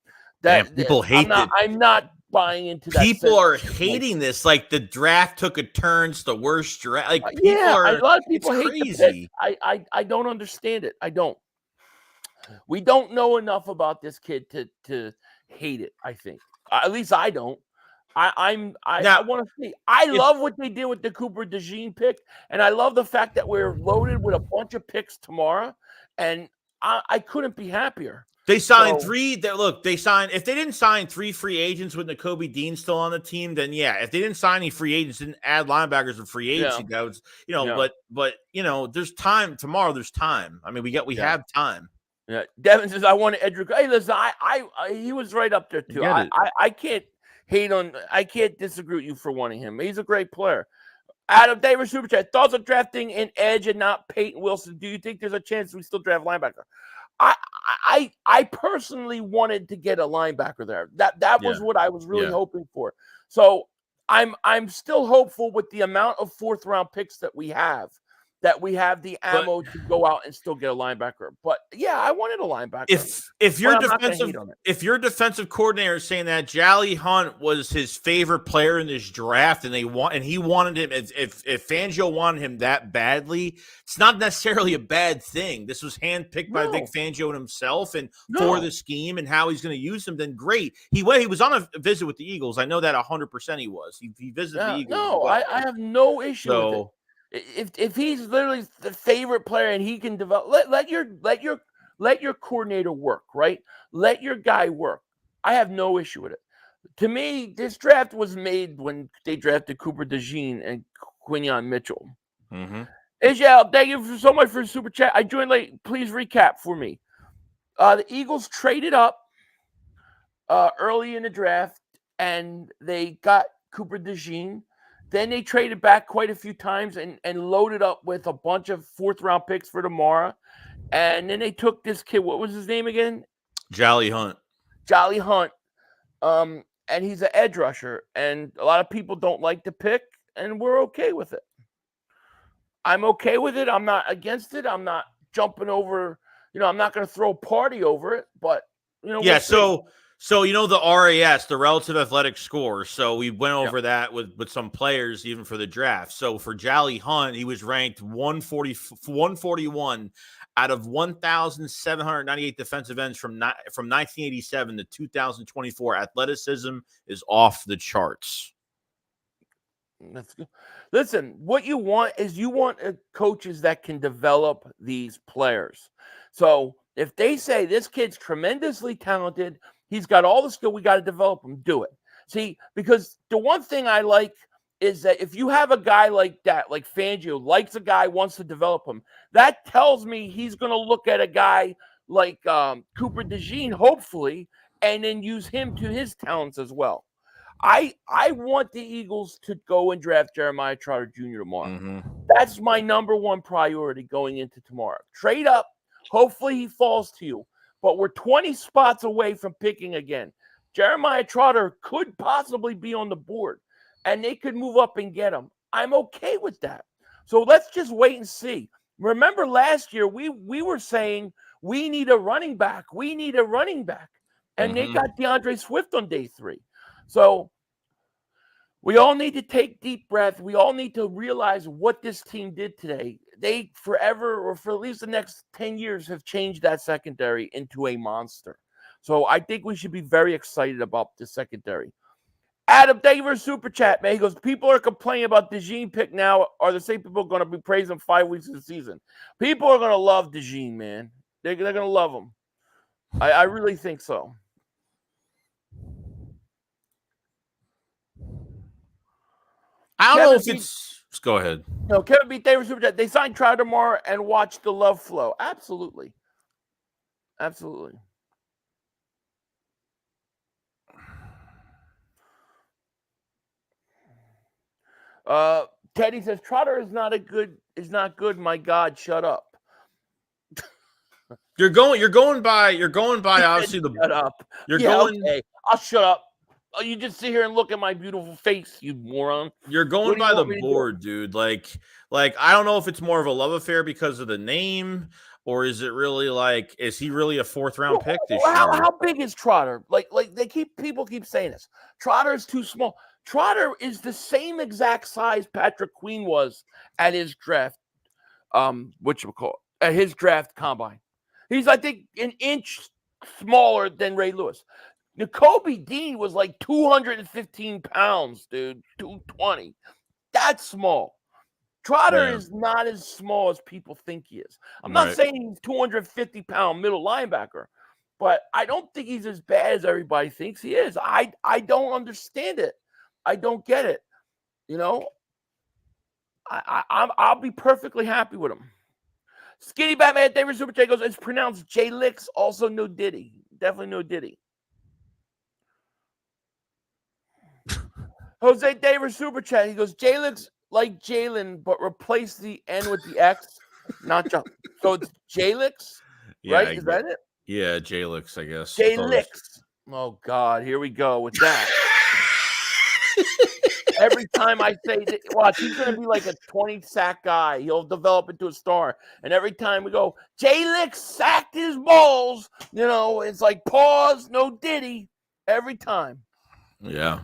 Damn, people hate it. I'm not buying into that. People are hating this. Like the draft took a turn. It's the worst draft. Like a lot of people hate crazy. I don't understand it. I don't. We don't know enough about this kid to hate it. I think at least I don't. I want to see. I love what they did with the Cooper DeJean pick, and I love the fact that we're loaded with a bunch of picks tomorrow, and I couldn't be happier. They signed three. They signed. If they didn't sign 3 free agents with Nakobe Dean still on the team, then yeah. If they didn't sign any free agents, didn't add linebackers or free agency, that was But there's time tomorrow. There's time. I mean, we have time. Yeah, Devin says I want Edric. Hey, listen, I he was right up there too. I can't hate on. I can't disagree with you for wanting him. He's a great player. Adam Davis Super Chat. Thoughts on drafting an edge and not Peyton Wilson? Do you think there's a chance we still draft linebacker? I personally wanted to get a linebacker there. That was what I was really hoping for. So I'm still hopeful with the amount of 4th round picks that we have the ammo to go out and still get a linebacker. But yeah, I wanted a linebacker. If your defensive coordinator is saying that Jolly Hunt was his favorite player in this draft and he wanted him, if Fangio wanted him that badly, it's not necessarily a bad thing. This was handpicked by Vic Fangio himself and for the scheme and how he's going to use him, then great. He was on a visit with the Eagles. I know that 100% he was. He visited the Eagles. No, I have no issue with it. If he's literally the favorite player and he can develop, let your coordinator work, right? Let your guy work. I have no issue with it. To me, this draft was made when they drafted Cooper DeJean and Quinyon Mitchell. Mm-hmm. Israel, thank you so much for the super chat. I joined late. Please recap for me. The Eagles traded up early in the draft and they got Cooper DeJean. Then they traded back quite a few times and loaded up with a bunch of 4th round picks for tomorrow. And then they took this kid. What was his name again? Jolly Hunt. And he's an edge rusher. And a lot of people don't like the pick, and we're okay with it. I'm okay with it. I'm not against it. I'm not jumping over. I'm not going to throw a party over it. But, yeah, So the RAS, the relative athletic score. So we went over that with some players even for the draft. So for Jolly Hunt, he was ranked 141 out of 1,798 defensive ends from 1987 to 2024. Athleticism is off the charts. That's good. Listen, what you want is coaches that can develop these players. So if they say this kid's tremendously talented, he's got all the skill, we got to develop him, do it. See, because the one thing I like is that if you have a guy like that, like Fangio, likes a guy, wants to develop him, that tells me he's going to look at a guy like Cooper DeJean, hopefully, and then use him to his talents as well. I want the Eagles to go and draft Jeremiah Trotter Jr. tomorrow. Mm-hmm. That's my number one priority going into tomorrow. Trade up. Hopefully he falls to you. But we're 20 spots away from picking again. Jeremiah Trotter could possibly be on the board, and they could move up and get him. I'm okay with that. So let's just wait and see. Remember last year, we were saying we need a running back. We need a running back. And they got DeAndre Swift on day 3. So we all need to take deep breath. We all need to realize what this team did today. They forever, or for at least the next 10 years, have changed that secondary into a monster. So I think we should be very excited about the secondary. Adam, thank you for a super chat, man. He goes, people are complaining about DeJean pick now. Are the same people going to be praising 5 weeks of the season? People are going to love DeJean, man. They're going to love him. I really think so. I don't know if it's... Just go ahead. No, Kevin B. Davis super chat. They signed Trotter tomorrow and watch the love flow. Absolutely. Absolutely. Teddy says Trotter is not good. My God, shut up. You're going by obviously the shut up. Okay. I'll shut up. Oh, you just sit here and look at my beautiful face, you moron. You're going by the board, dude. Like I don't know if it's more of a love affair because of the name. or is it really like, is he really a 4th round pick this year? How big is Trotter? Like people keep saying this. Trotter is too small. Trotter is the same exact size Patrick Queen was at his draft. At his draft combine. He's, I think, an inch smaller than Ray Lewis. Nakobe Dean was like 215 pounds, dude. 220. That's small. Trotter is not as small as people think he is. I'm not saying he's 250-pound middle linebacker, but I don't think he's as bad as everybody thinks he is. I don't understand it. I don't get it. You know, I'll be perfectly happy with him. Skinny Batman David Super Chat goes, it's pronounced J-Licks, also no Diddy. Definitely no Diddy. Jose Davis Super Chat, he goes, J-Licks like Jalen, but replace the N with the X, not jump. So it's J-Licks, right? Is that it? Yeah, J-Licks, I guess. J-Licks. Oh, God, here we go with that. Every time I say that, watch, he's going to be like a 20-sack guy. He'll develop into a star. And every time we go, J-Licks sacked his balls, you know, it's like pause, no Diddy, every time. Yeah.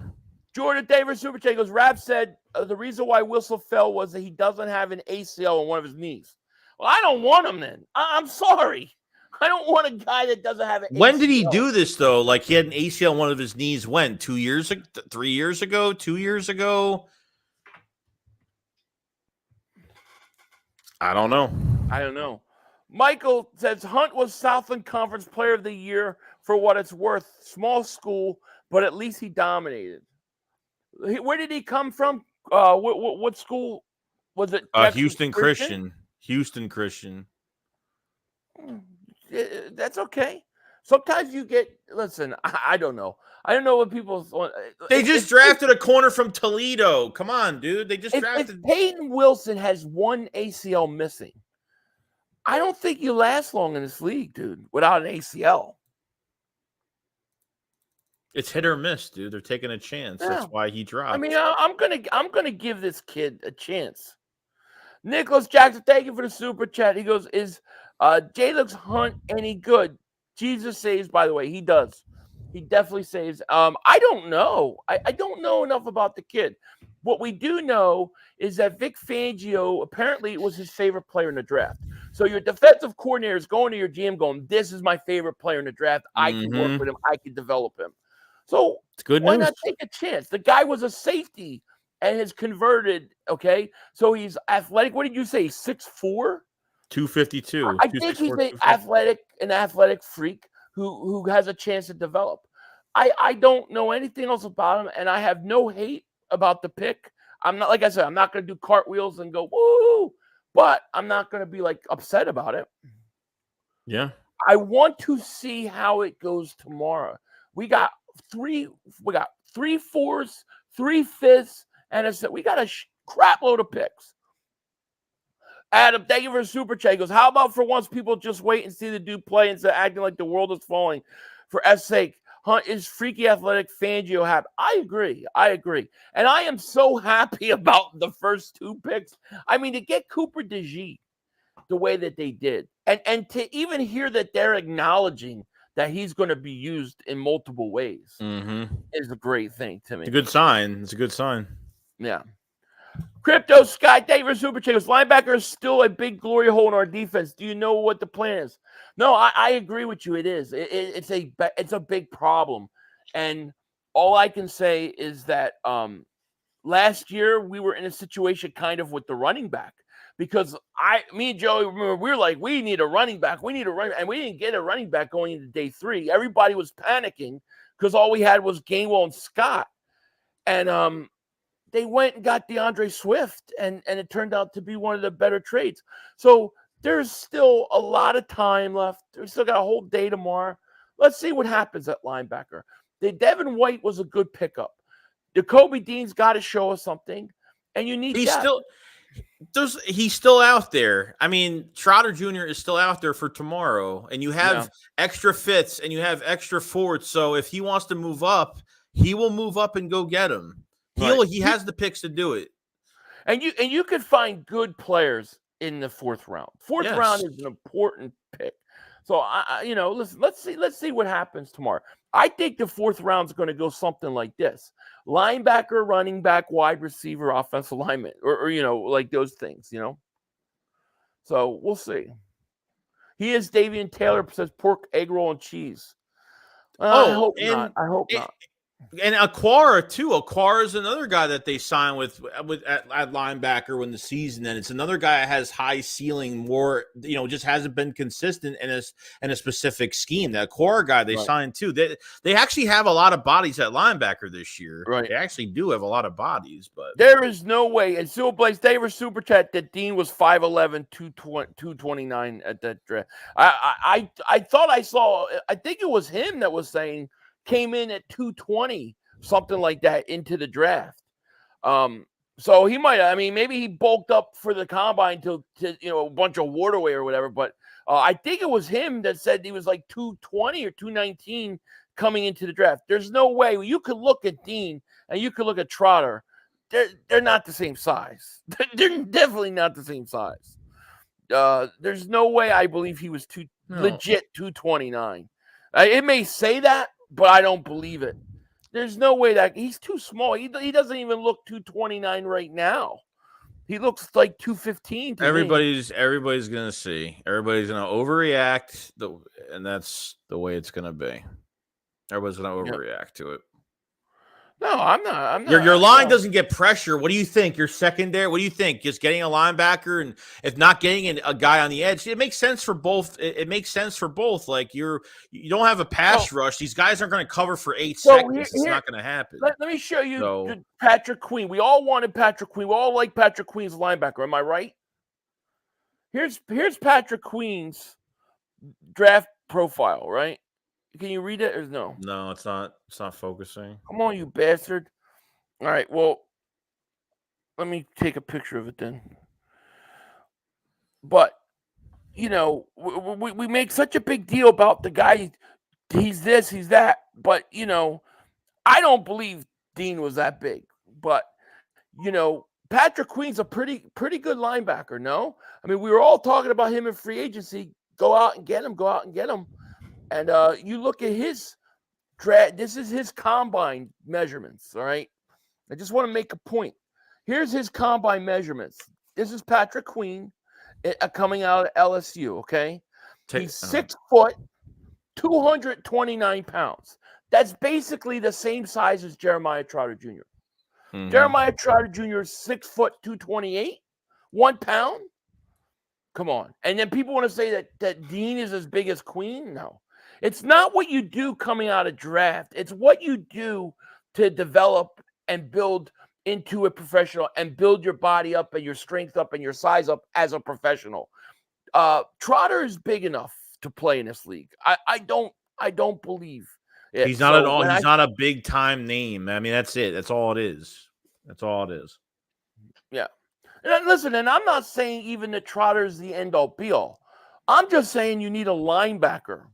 Jordan Davis Super Chat goes, Rap said the reason why Wilson fell was that he doesn't have an ACL on one of his knees. Well, I don't want him then. I'm sorry. I don't want a guy that doesn't have an ACL. When did he do this, though? Like, he had an ACL on one of his knees when? 2 years ago? 3 years ago? 2 years ago? I don't know. Michael says Hunt was Southland Conference Player of the Year for what it's worth. Small school, but at least he dominated. Where did he come from? What school was it? Houston Christian. Houston Christian. That's okay. Sometimes you get. Listen, I don't know. I don't know what people. They just drafted a corner from Toledo. Come on, dude. They just drafted. If Peyton Wilson has one ACL missing, I don't think you last long in this league, dude, without an ACL. It's hit or miss, dude. They're taking a chance. Yeah. That's why he dropped. I mean, I'm gonna give this kid a chance. Nicholas Jackson, thank you for the super chat. He goes, is J-Lux Hunt any good? Jesus saves, by the way. He does. He definitely saves. I don't know. I don't know enough about the kid. What we do know is that Vic Fangio apparently was his favorite player in the draft. So your defensive coordinator is going to your GM going, this is my favorite player in the draft. I can work with him. I can develop him. So it's good why news. not take a chance? The guy was a safety and has converted, okay? So he's athletic. What did you say, 6'4"? 252. I think he's an athletic freak who has a chance to develop. I don't know anything else about him, and I have no hate about the pick. I'm not, like I said, I'm not going to do cartwheels and go, woo, but I'm not going to be, like, upset about it. Yeah. I want to see how it goes tomorrow. We got three fours, 3 fifths, and we got a crap load of picks. Adam, thank you for a super chat. He goes, how about for once people just wait and see the dude play instead of acting like the world is falling? For F's sake, Hunt is freaky athletic, Fangio happy. I agree. And I am so happy about the first 2 picks. I mean, to get Cooper DeJean the way that they did, and to even hear that they're acknowledging that he's going to be used in multiple ways is a great thing to me. It's a good sign. It's a good sign. Yeah. Crypto Sky, thank you for super chat. Linebacker is still a big glory hole in our defense. Do you know what the plan is? No, I agree with you. It is. It's a big problem, and all I can say is that last year we were in a situation kind of with the running back because me and Joey remember we were like, we need a running back, and we didn't get a running back going into day 3. Everybody was panicking because all we had was Gainwell and Scott, and they went and got DeAndre Swift, and it turned out to be one of the better trades. So there's still a lot of time left. We still got a whole day tomorrow. Let's see what happens at linebacker. Devin White was a good pickup. Jacoby Dean's got to show us something, and you need he's still out there. I mean, Trotter Jr. is still out there for tomorrow, and you have extra fits and you have extra forwards. So if he wants to move up, he will move up and go get him. He has the picks to do it. And you can find good players in the 4th round. 4th Yes. round is an important pick. So listen, let's see what happens tomorrow. I think the 4th round is going to go something like this: linebacker, running back, wide receiver, offensive lineman, or like those things, So we'll see. He is Davian Taylor, says pork, egg roll, and cheese. I hope not. I hope not. And Aquara too. Aquara is another guy that they signed with at linebacker when the season ended. It's another guy that has high ceiling, more just hasn't been consistent in a specific scheme. That Aquara guy they signed too. They actually have a lot of bodies at linebacker this year. Right. They actually do have a lot of bodies, but there is no way. And Silver Blaze Davis super chat that Dean was 5'11", 229 at that draft. I thought I saw. I think it was him that was saying came in at 220, something like that, into the draft. So he might. I mean, maybe he bulked up for the combine to a bunch of water weight or whatever. But I think it was him that said he was like 220 or 219 coming into the draft. There's no way. You could look at Dean and you could look at Trotter. They're not the same size. They're definitely not the same size. There's no way I believe he was legit 229. It may say that, but I don't believe it. There's no way that he's too small. He doesn't even look 229 right now. He looks like 215. Everybody's gonna see. Everybody's gonna overreact, and that's the way it's gonna be. Everybody's gonna overreact to it. No, I'm not. Your line doesn't get pressure. What do you think? Your secondary? What do you think? Just getting a linebacker, and if not getting a guy on the edge, it makes sense for both. It makes sense for both. Like you don't have a pass rush. These guys aren't going to cover for 8 seconds. It's not going to happen. Let me show you Patrick Queen. We all wanted Patrick Queen. We all like Patrick Queen's linebacker. Am I right? Here's Patrick Queen's draft profile. Right? Can you read it or no? No, it's not. It's not focusing. Come on, you bastard. All right, well, let me take a picture of it then. But, we make such a big deal about the guy. He's this, he's that. But, I don't believe Dean was that big. But, Patrick Queen's a pretty good linebacker, no? I mean, we were all talking about him in free agency. Go out and get him. And you look at his draft. This is his combine measurements, all right? I just want to make a point. Here's his combine measurements. This is Patrick Queen coming out of LSU, okay? He's 6 foot, 229 pounds. That's basically the same size as Jeremiah Trotter Jr. Mm-hmm. Jeremiah Trotter Jr. is 6 foot, 228, 1 pound. Come on. And then people want to say that Dean is as big as Queen? No. It's not what you do coming out of draft. It's what you do to develop and build into a professional and build your body up and your strength up and your size up as a professional. Trotter is big enough to play in this league. I don't believe it. He's not He's not a big time name. I mean, that's it. That's all it is. That's all it is. Yeah. And listen, and I'm not saying even that Trotter is the end all be all. I'm just saying you need a linebacker.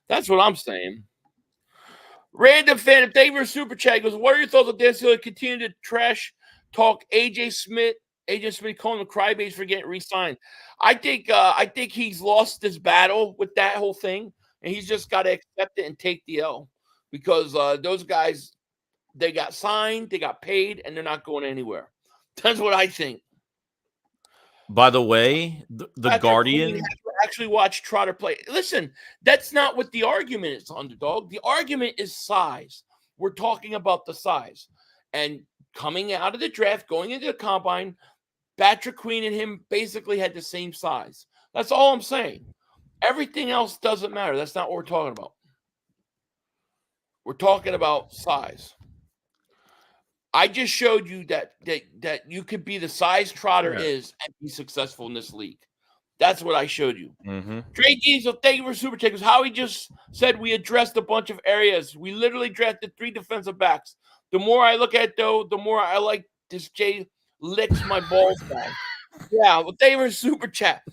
That's what I'm saying. Random fan, if they were super chat, goes, what are your thoughts on this? He'll continue to trash talk AJ Smith calling him crybabies for getting re-signed. I think he's lost this battle with that whole thing, and he's just got to accept it and take the L because those guys, they got signed, they got paid, and they're not going anywhere. That's what I think. By the way, the Guardian actually watch Trotter play. Listen, that's not what the argument is, underdog. The argument is size. We're talking about the size. And coming out of the draft, going into the combine, Patrick Queen and him basically had the same size. That's all I'm saying. Everything else doesn't matter. That's not what we're talking about. We're talking about size. I just showed you that you could be the size Trotter is and be successful in this league. That's what I showed you. Mm-hmm. Trey Diesel, thank you for super checkers. Howie just said we addressed a bunch of areas. We literally drafted 3 defensive backs. The more I look at though, the more I like this Jay licks my balls back. Yeah, well, thank you for super chat.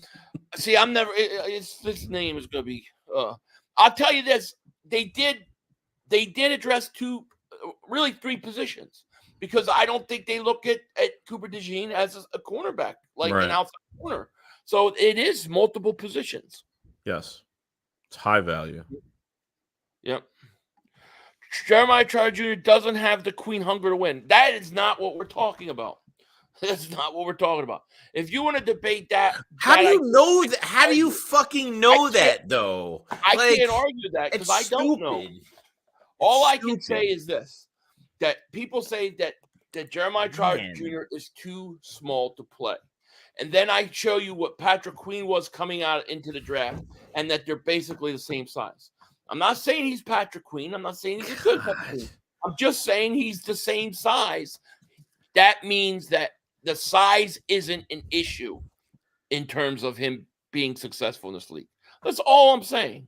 See, I'm never. This name is gonna be I'll tell you this: they did address three positions, because I don't think they look at Cooper DeJean as a cornerback, like an outside corner. So it is multiple positions. Yes, it's high value. Yep. Jeremiah Trotter Jr. doesn't have the queen hunger to win. That is not what we're talking about. That's not what we're talking about. If you want to debate that, how do you know that? How do you fucking know that, though? I can't argue that because I don't know. All I can say is this: that people say that Jeremiah Trotter Jr. is too small to play. And then I show you what Patrick Queen was coming out into the draft, and that they're basically the same size. I'm not saying he's Patrick Queen. I'm not saying he's a good Patrick Queen. I'm just saying he's the same size. That means that the size isn't an issue in terms of him being successful in this league. That's all I'm saying.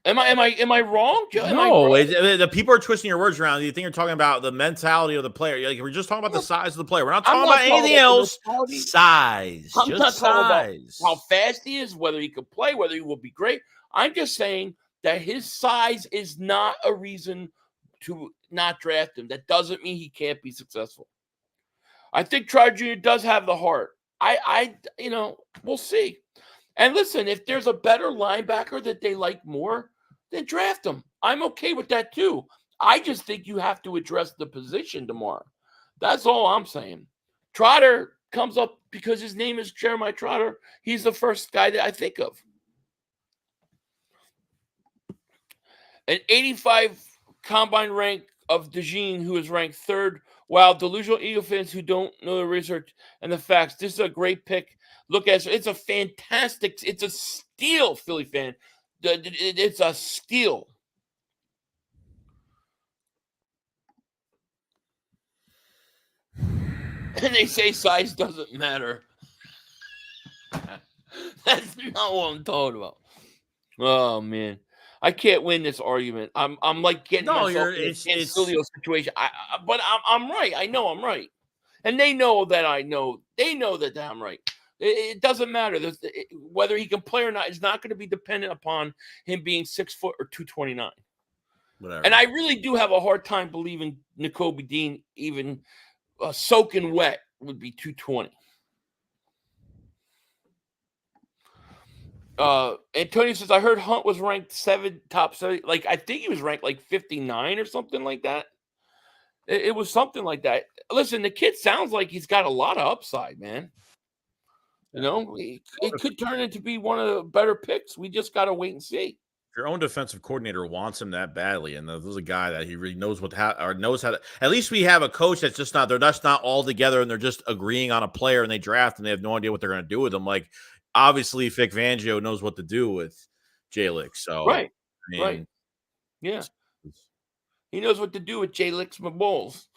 Am I wrong, Joe? No, the people are twisting your words around. You think you're talking about the mentality of the player. Like, we're just talking about the size of the player. We're not talking about anything else. Size. I'm just not talking size. about how fast he is, whether he could play, whether he will be great. I'm just saying that his size is not a reason to not draft him. That doesn't mean he can't be successful. I think Trotter Jr. does have the heart. We'll see. And listen, if there's a better linebacker that they like more, then draft him. I'm okay with that too. I just think you have to address the position tomorrow. That's all I'm saying. Trotter comes up because his name is Jeremiah Trotter. He's the first guy that I think of. An 85 combine rank of DeJean, who is ranked third. Wow, delusional Eagle fans who don't know the research and the facts. This is a great pick. Look at it. It's a fantastic, it's a steal, Philly fan. It's a steal. And they say size doesn't matter. That's not what I'm talking about. Oh, man. I can't win this argument. I'm like getting myself in a silly situation. But I'm right. I know I'm right. And they know that I know. They know that I'm right. It doesn't matter. Whether he can play or not is not going to be dependent upon him being 6 foot or 229. Whatever. And I really do have a hard time believing Nakobe Dean, even soaking wet, would be 220. Antonio says, I heard Hunt was ranked top 7. Like, I think he was ranked like 59 or something like that. It was something like that. Listen, the kid sounds like he's got a lot of upside, man. You know, it could turn into be one of the better picks. We just got to wait and see. Your own defensive coordinator wants him that badly, and there's a guy that he really knows knows how to. At least we have a coach that's just not. They're just not all together, and they're just agreeing on a player, and they draft, and they have no idea what they're going to do with him. Like, obviously, Vic Fangio knows what to do with J-Lick. So right, right, yeah, he knows what to do with J-Lick's balls.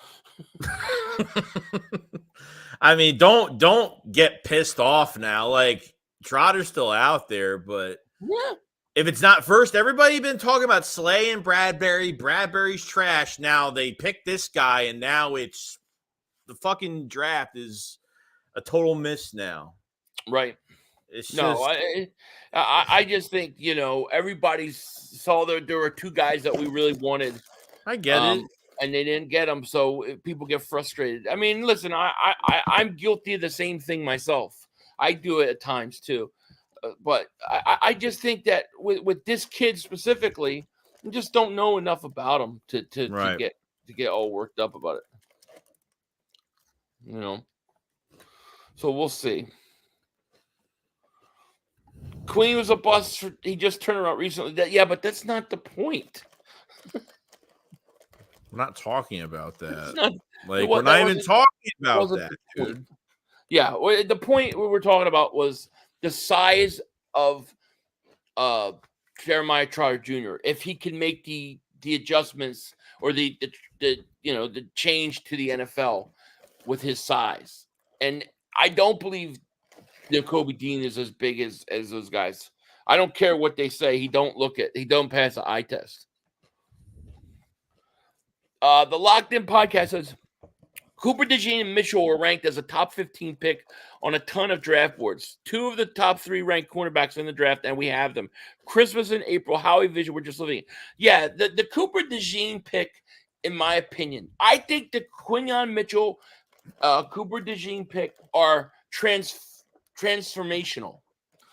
I mean, don't get pissed off now. Like, Trotter's still out there, but yeah. If it's not first, everybody been talking about Slay and Bradbury. Bradbury's trash. Now they picked this guy, and now it's the fucking draft is a total miss now. Right. It's I just think, everybody saw there were two guys that we really wanted. I get it. And they didn't get them, so people get frustrated. I mean, listen, I'm guilty of the same thing myself. I do it at times too. But I just think that with this kid specifically, I just don't know enough about him to get all worked up about it. So we'll see. Queen was a bust. He just turned around recently. But that's not the point. We're not talking about that. We're not even talking about that, dude. Yeah, the point we were talking about was the size of Jeremiah Trotter Jr. If he can make the adjustments or the change to the NFL with his size, and I don't believe Nakobe Dean is as big as those guys. I don't care what they say. He don't pass the eye test. The Locked In podcast says Cooper, DeJean, and Mitchell were ranked as a top 15 pick on a ton of draft boards. 2 of the top 3 ranked cornerbacks in the draft, and we have them. Christmas in April, Howie Vision, we're just living. Yeah, the Cooper, DeJean pick, in my opinion, I think the Quinyon Mitchell, Cooper, DeJean pick are transformational.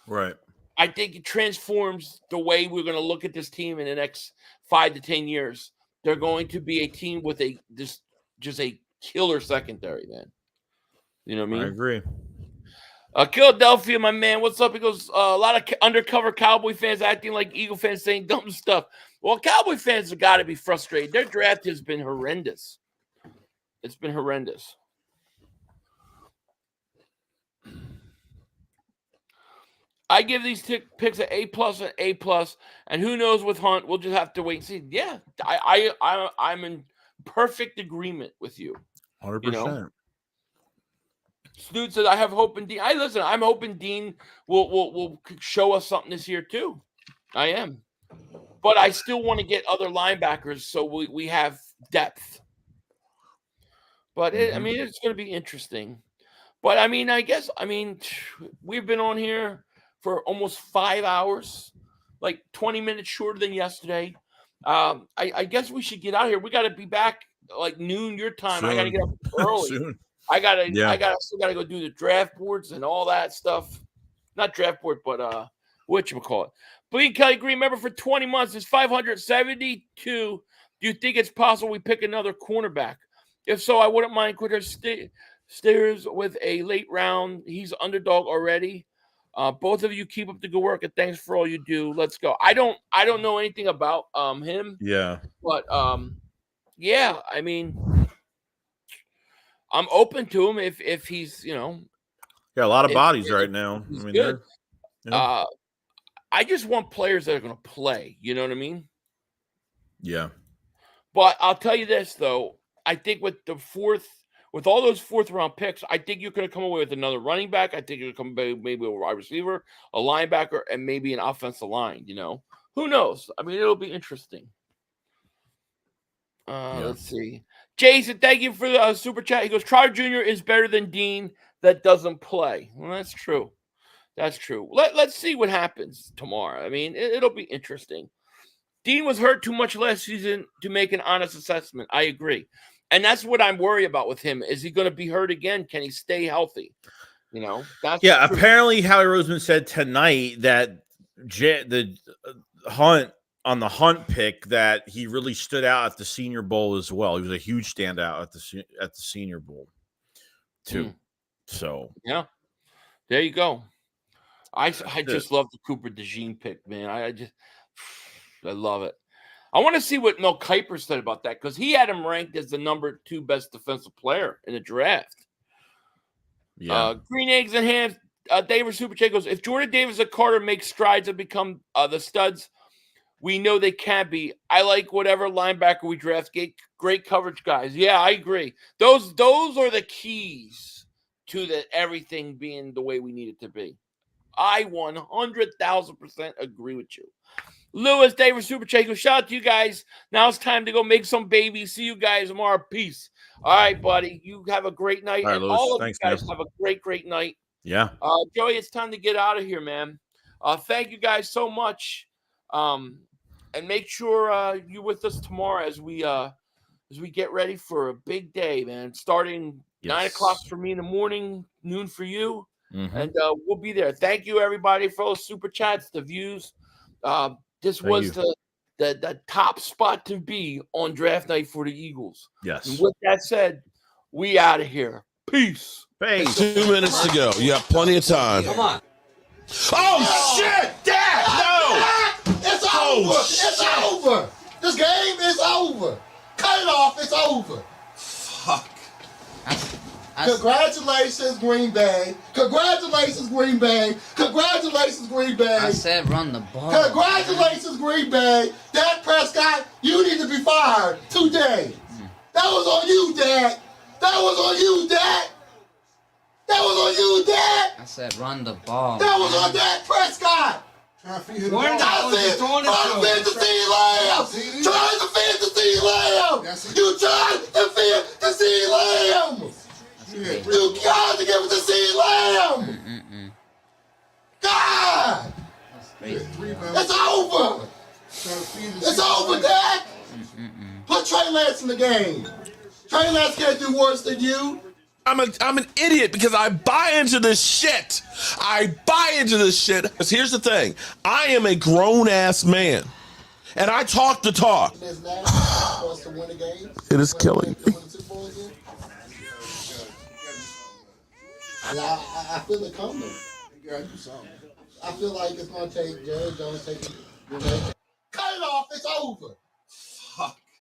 Right. I think it transforms the way we're going to look at this team in the next 5 to 10 years. They're going to be a team with just a killer secondary, man. You know what I mean? I agree. Philadelphia, my man, what's up? He goes, a lot of undercover Cowboy fans acting like Eagle fans saying dumb stuff. Well, Cowboy fans have got to be frustrated. Their draft has been horrendous. It's been horrendous. I give these picks an A+ and A+, and who knows with Hunt? We'll just have to wait and see. Yeah, I'm in perfect agreement with you. 100%. You know? Snoot says, I have hope in Dean. I'm hoping Dean will show us something this year too. I am. But I still want to get other linebackers so we have depth. But I mean, it's going to be interesting. But I mean, we've been on here for almost 5 hours, like 20 minutes shorter than yesterday. I guess we should get out of here. We got to be back like noon your time. Soon. I got to get up early. Soon. I still gotta go do the draft boards and all that stuff. Not draft board, but whatchamacallit. Bleeding Kelly Green, member for 20 months, is 572. Do you think it's possible we pick another cornerback? If so, I wouldn't mind Quitter Stairs with a late round. He's underdog already. Both of you keep up the good work and thanks for all you do. Let's go. I don't know anything about him. Yeah. But yeah, I mean, I'm open to him if he's, a lot of bodies right now. I mean, good. I just want players that are going to play. You know what I mean? Yeah. But I'll tell you this though, I think with all those 4th round picks, I think you're going to come away with another running back. I think you're going to come away maybe a wide receiver, a linebacker, and maybe an offensive line. You know, who knows? I mean, it'll be interesting. Let's see. Jason, thank you for the super chat. He goes, Trotter Jr. is better than Dean that doesn't play. Well, that's true. That's true. Let's see what happens tomorrow. I mean, it'll be interesting. Dean was hurt too much last season to make an honest assessment. I agree. And that's what I'm worried about with him. Is he going to be hurt again? Can he stay healthy? You know? That's true. Apparently Howie Roseman said tonight that the Hunt on the Hunt pick that he really stood out at the Senior Bowl as well. He was a huge standout at the Senior Bowl too. So yeah, there you go. I just love the Cooper DeJean pick, man. I love it. I want to see what Mel Kiper said about that because he had him ranked as the number 2 best defensive player in the draft. Yeah. Green Eggs and Hams. David Super Chat goes, if Jordan Davis and Carter make strides and become the studs we know they can be, I like whatever linebacker we draft. Great coverage guys. Yeah, I agree. Those are the keys to everything being the way we need it to be. I 100,000% agree with you. Lewis, David Super Chat goes, shout out to you guys. Now it's time to go make some babies. See you guys tomorrow. Peace. All right, buddy. You have a great night. All right, and Lewis. all of Thanks, you guys man. have a great, great night. Yeah. Joey, it's time to get out of here, man. Thank you guys so much. And make sure you're with us tomorrow as we get ready for a big day, man. Starting 9 o'clock for me in the morning, noon for you. Mm-hmm. And we'll be there. Thank you, everybody, for those super chats, the views. This was the top spot to be on draft night for the Eagles. Yes. And with that said, we out of here. Peace. Peace. 2 minutes to go. You have plenty of time. Come on. Oh, shit! Dad! No! It's over! It's over! This game is over! Cut it off! It's over! Fuck. Congratulations, Green Bay! Congratulations, Green Bay! Congratulations, Green Bay! I said run the ball. Congratulations, Green Bay! Dak Prescott, you need to be fired today! That was on you, Dak! That was on you, Dak! That was on you, Dak! I said run the ball. That was on Dak Prescott! Trying to feed the fantasy Lamb! You trying to feed the to CeeDee Lamb. You got to give it to CeeDee Lamb. God. It's over. It's over, Dak. Put Trey Lance in the game. Trey Lance can't do worse than you. I'm an idiot because I buy into this shit. I buy into this shit. Because here's the thing. I am a grown-ass man. And I talk the talk. It is killing me. I feel it coming. I feel like it's going to take Jerry Jones taking. Cut it off. It's over.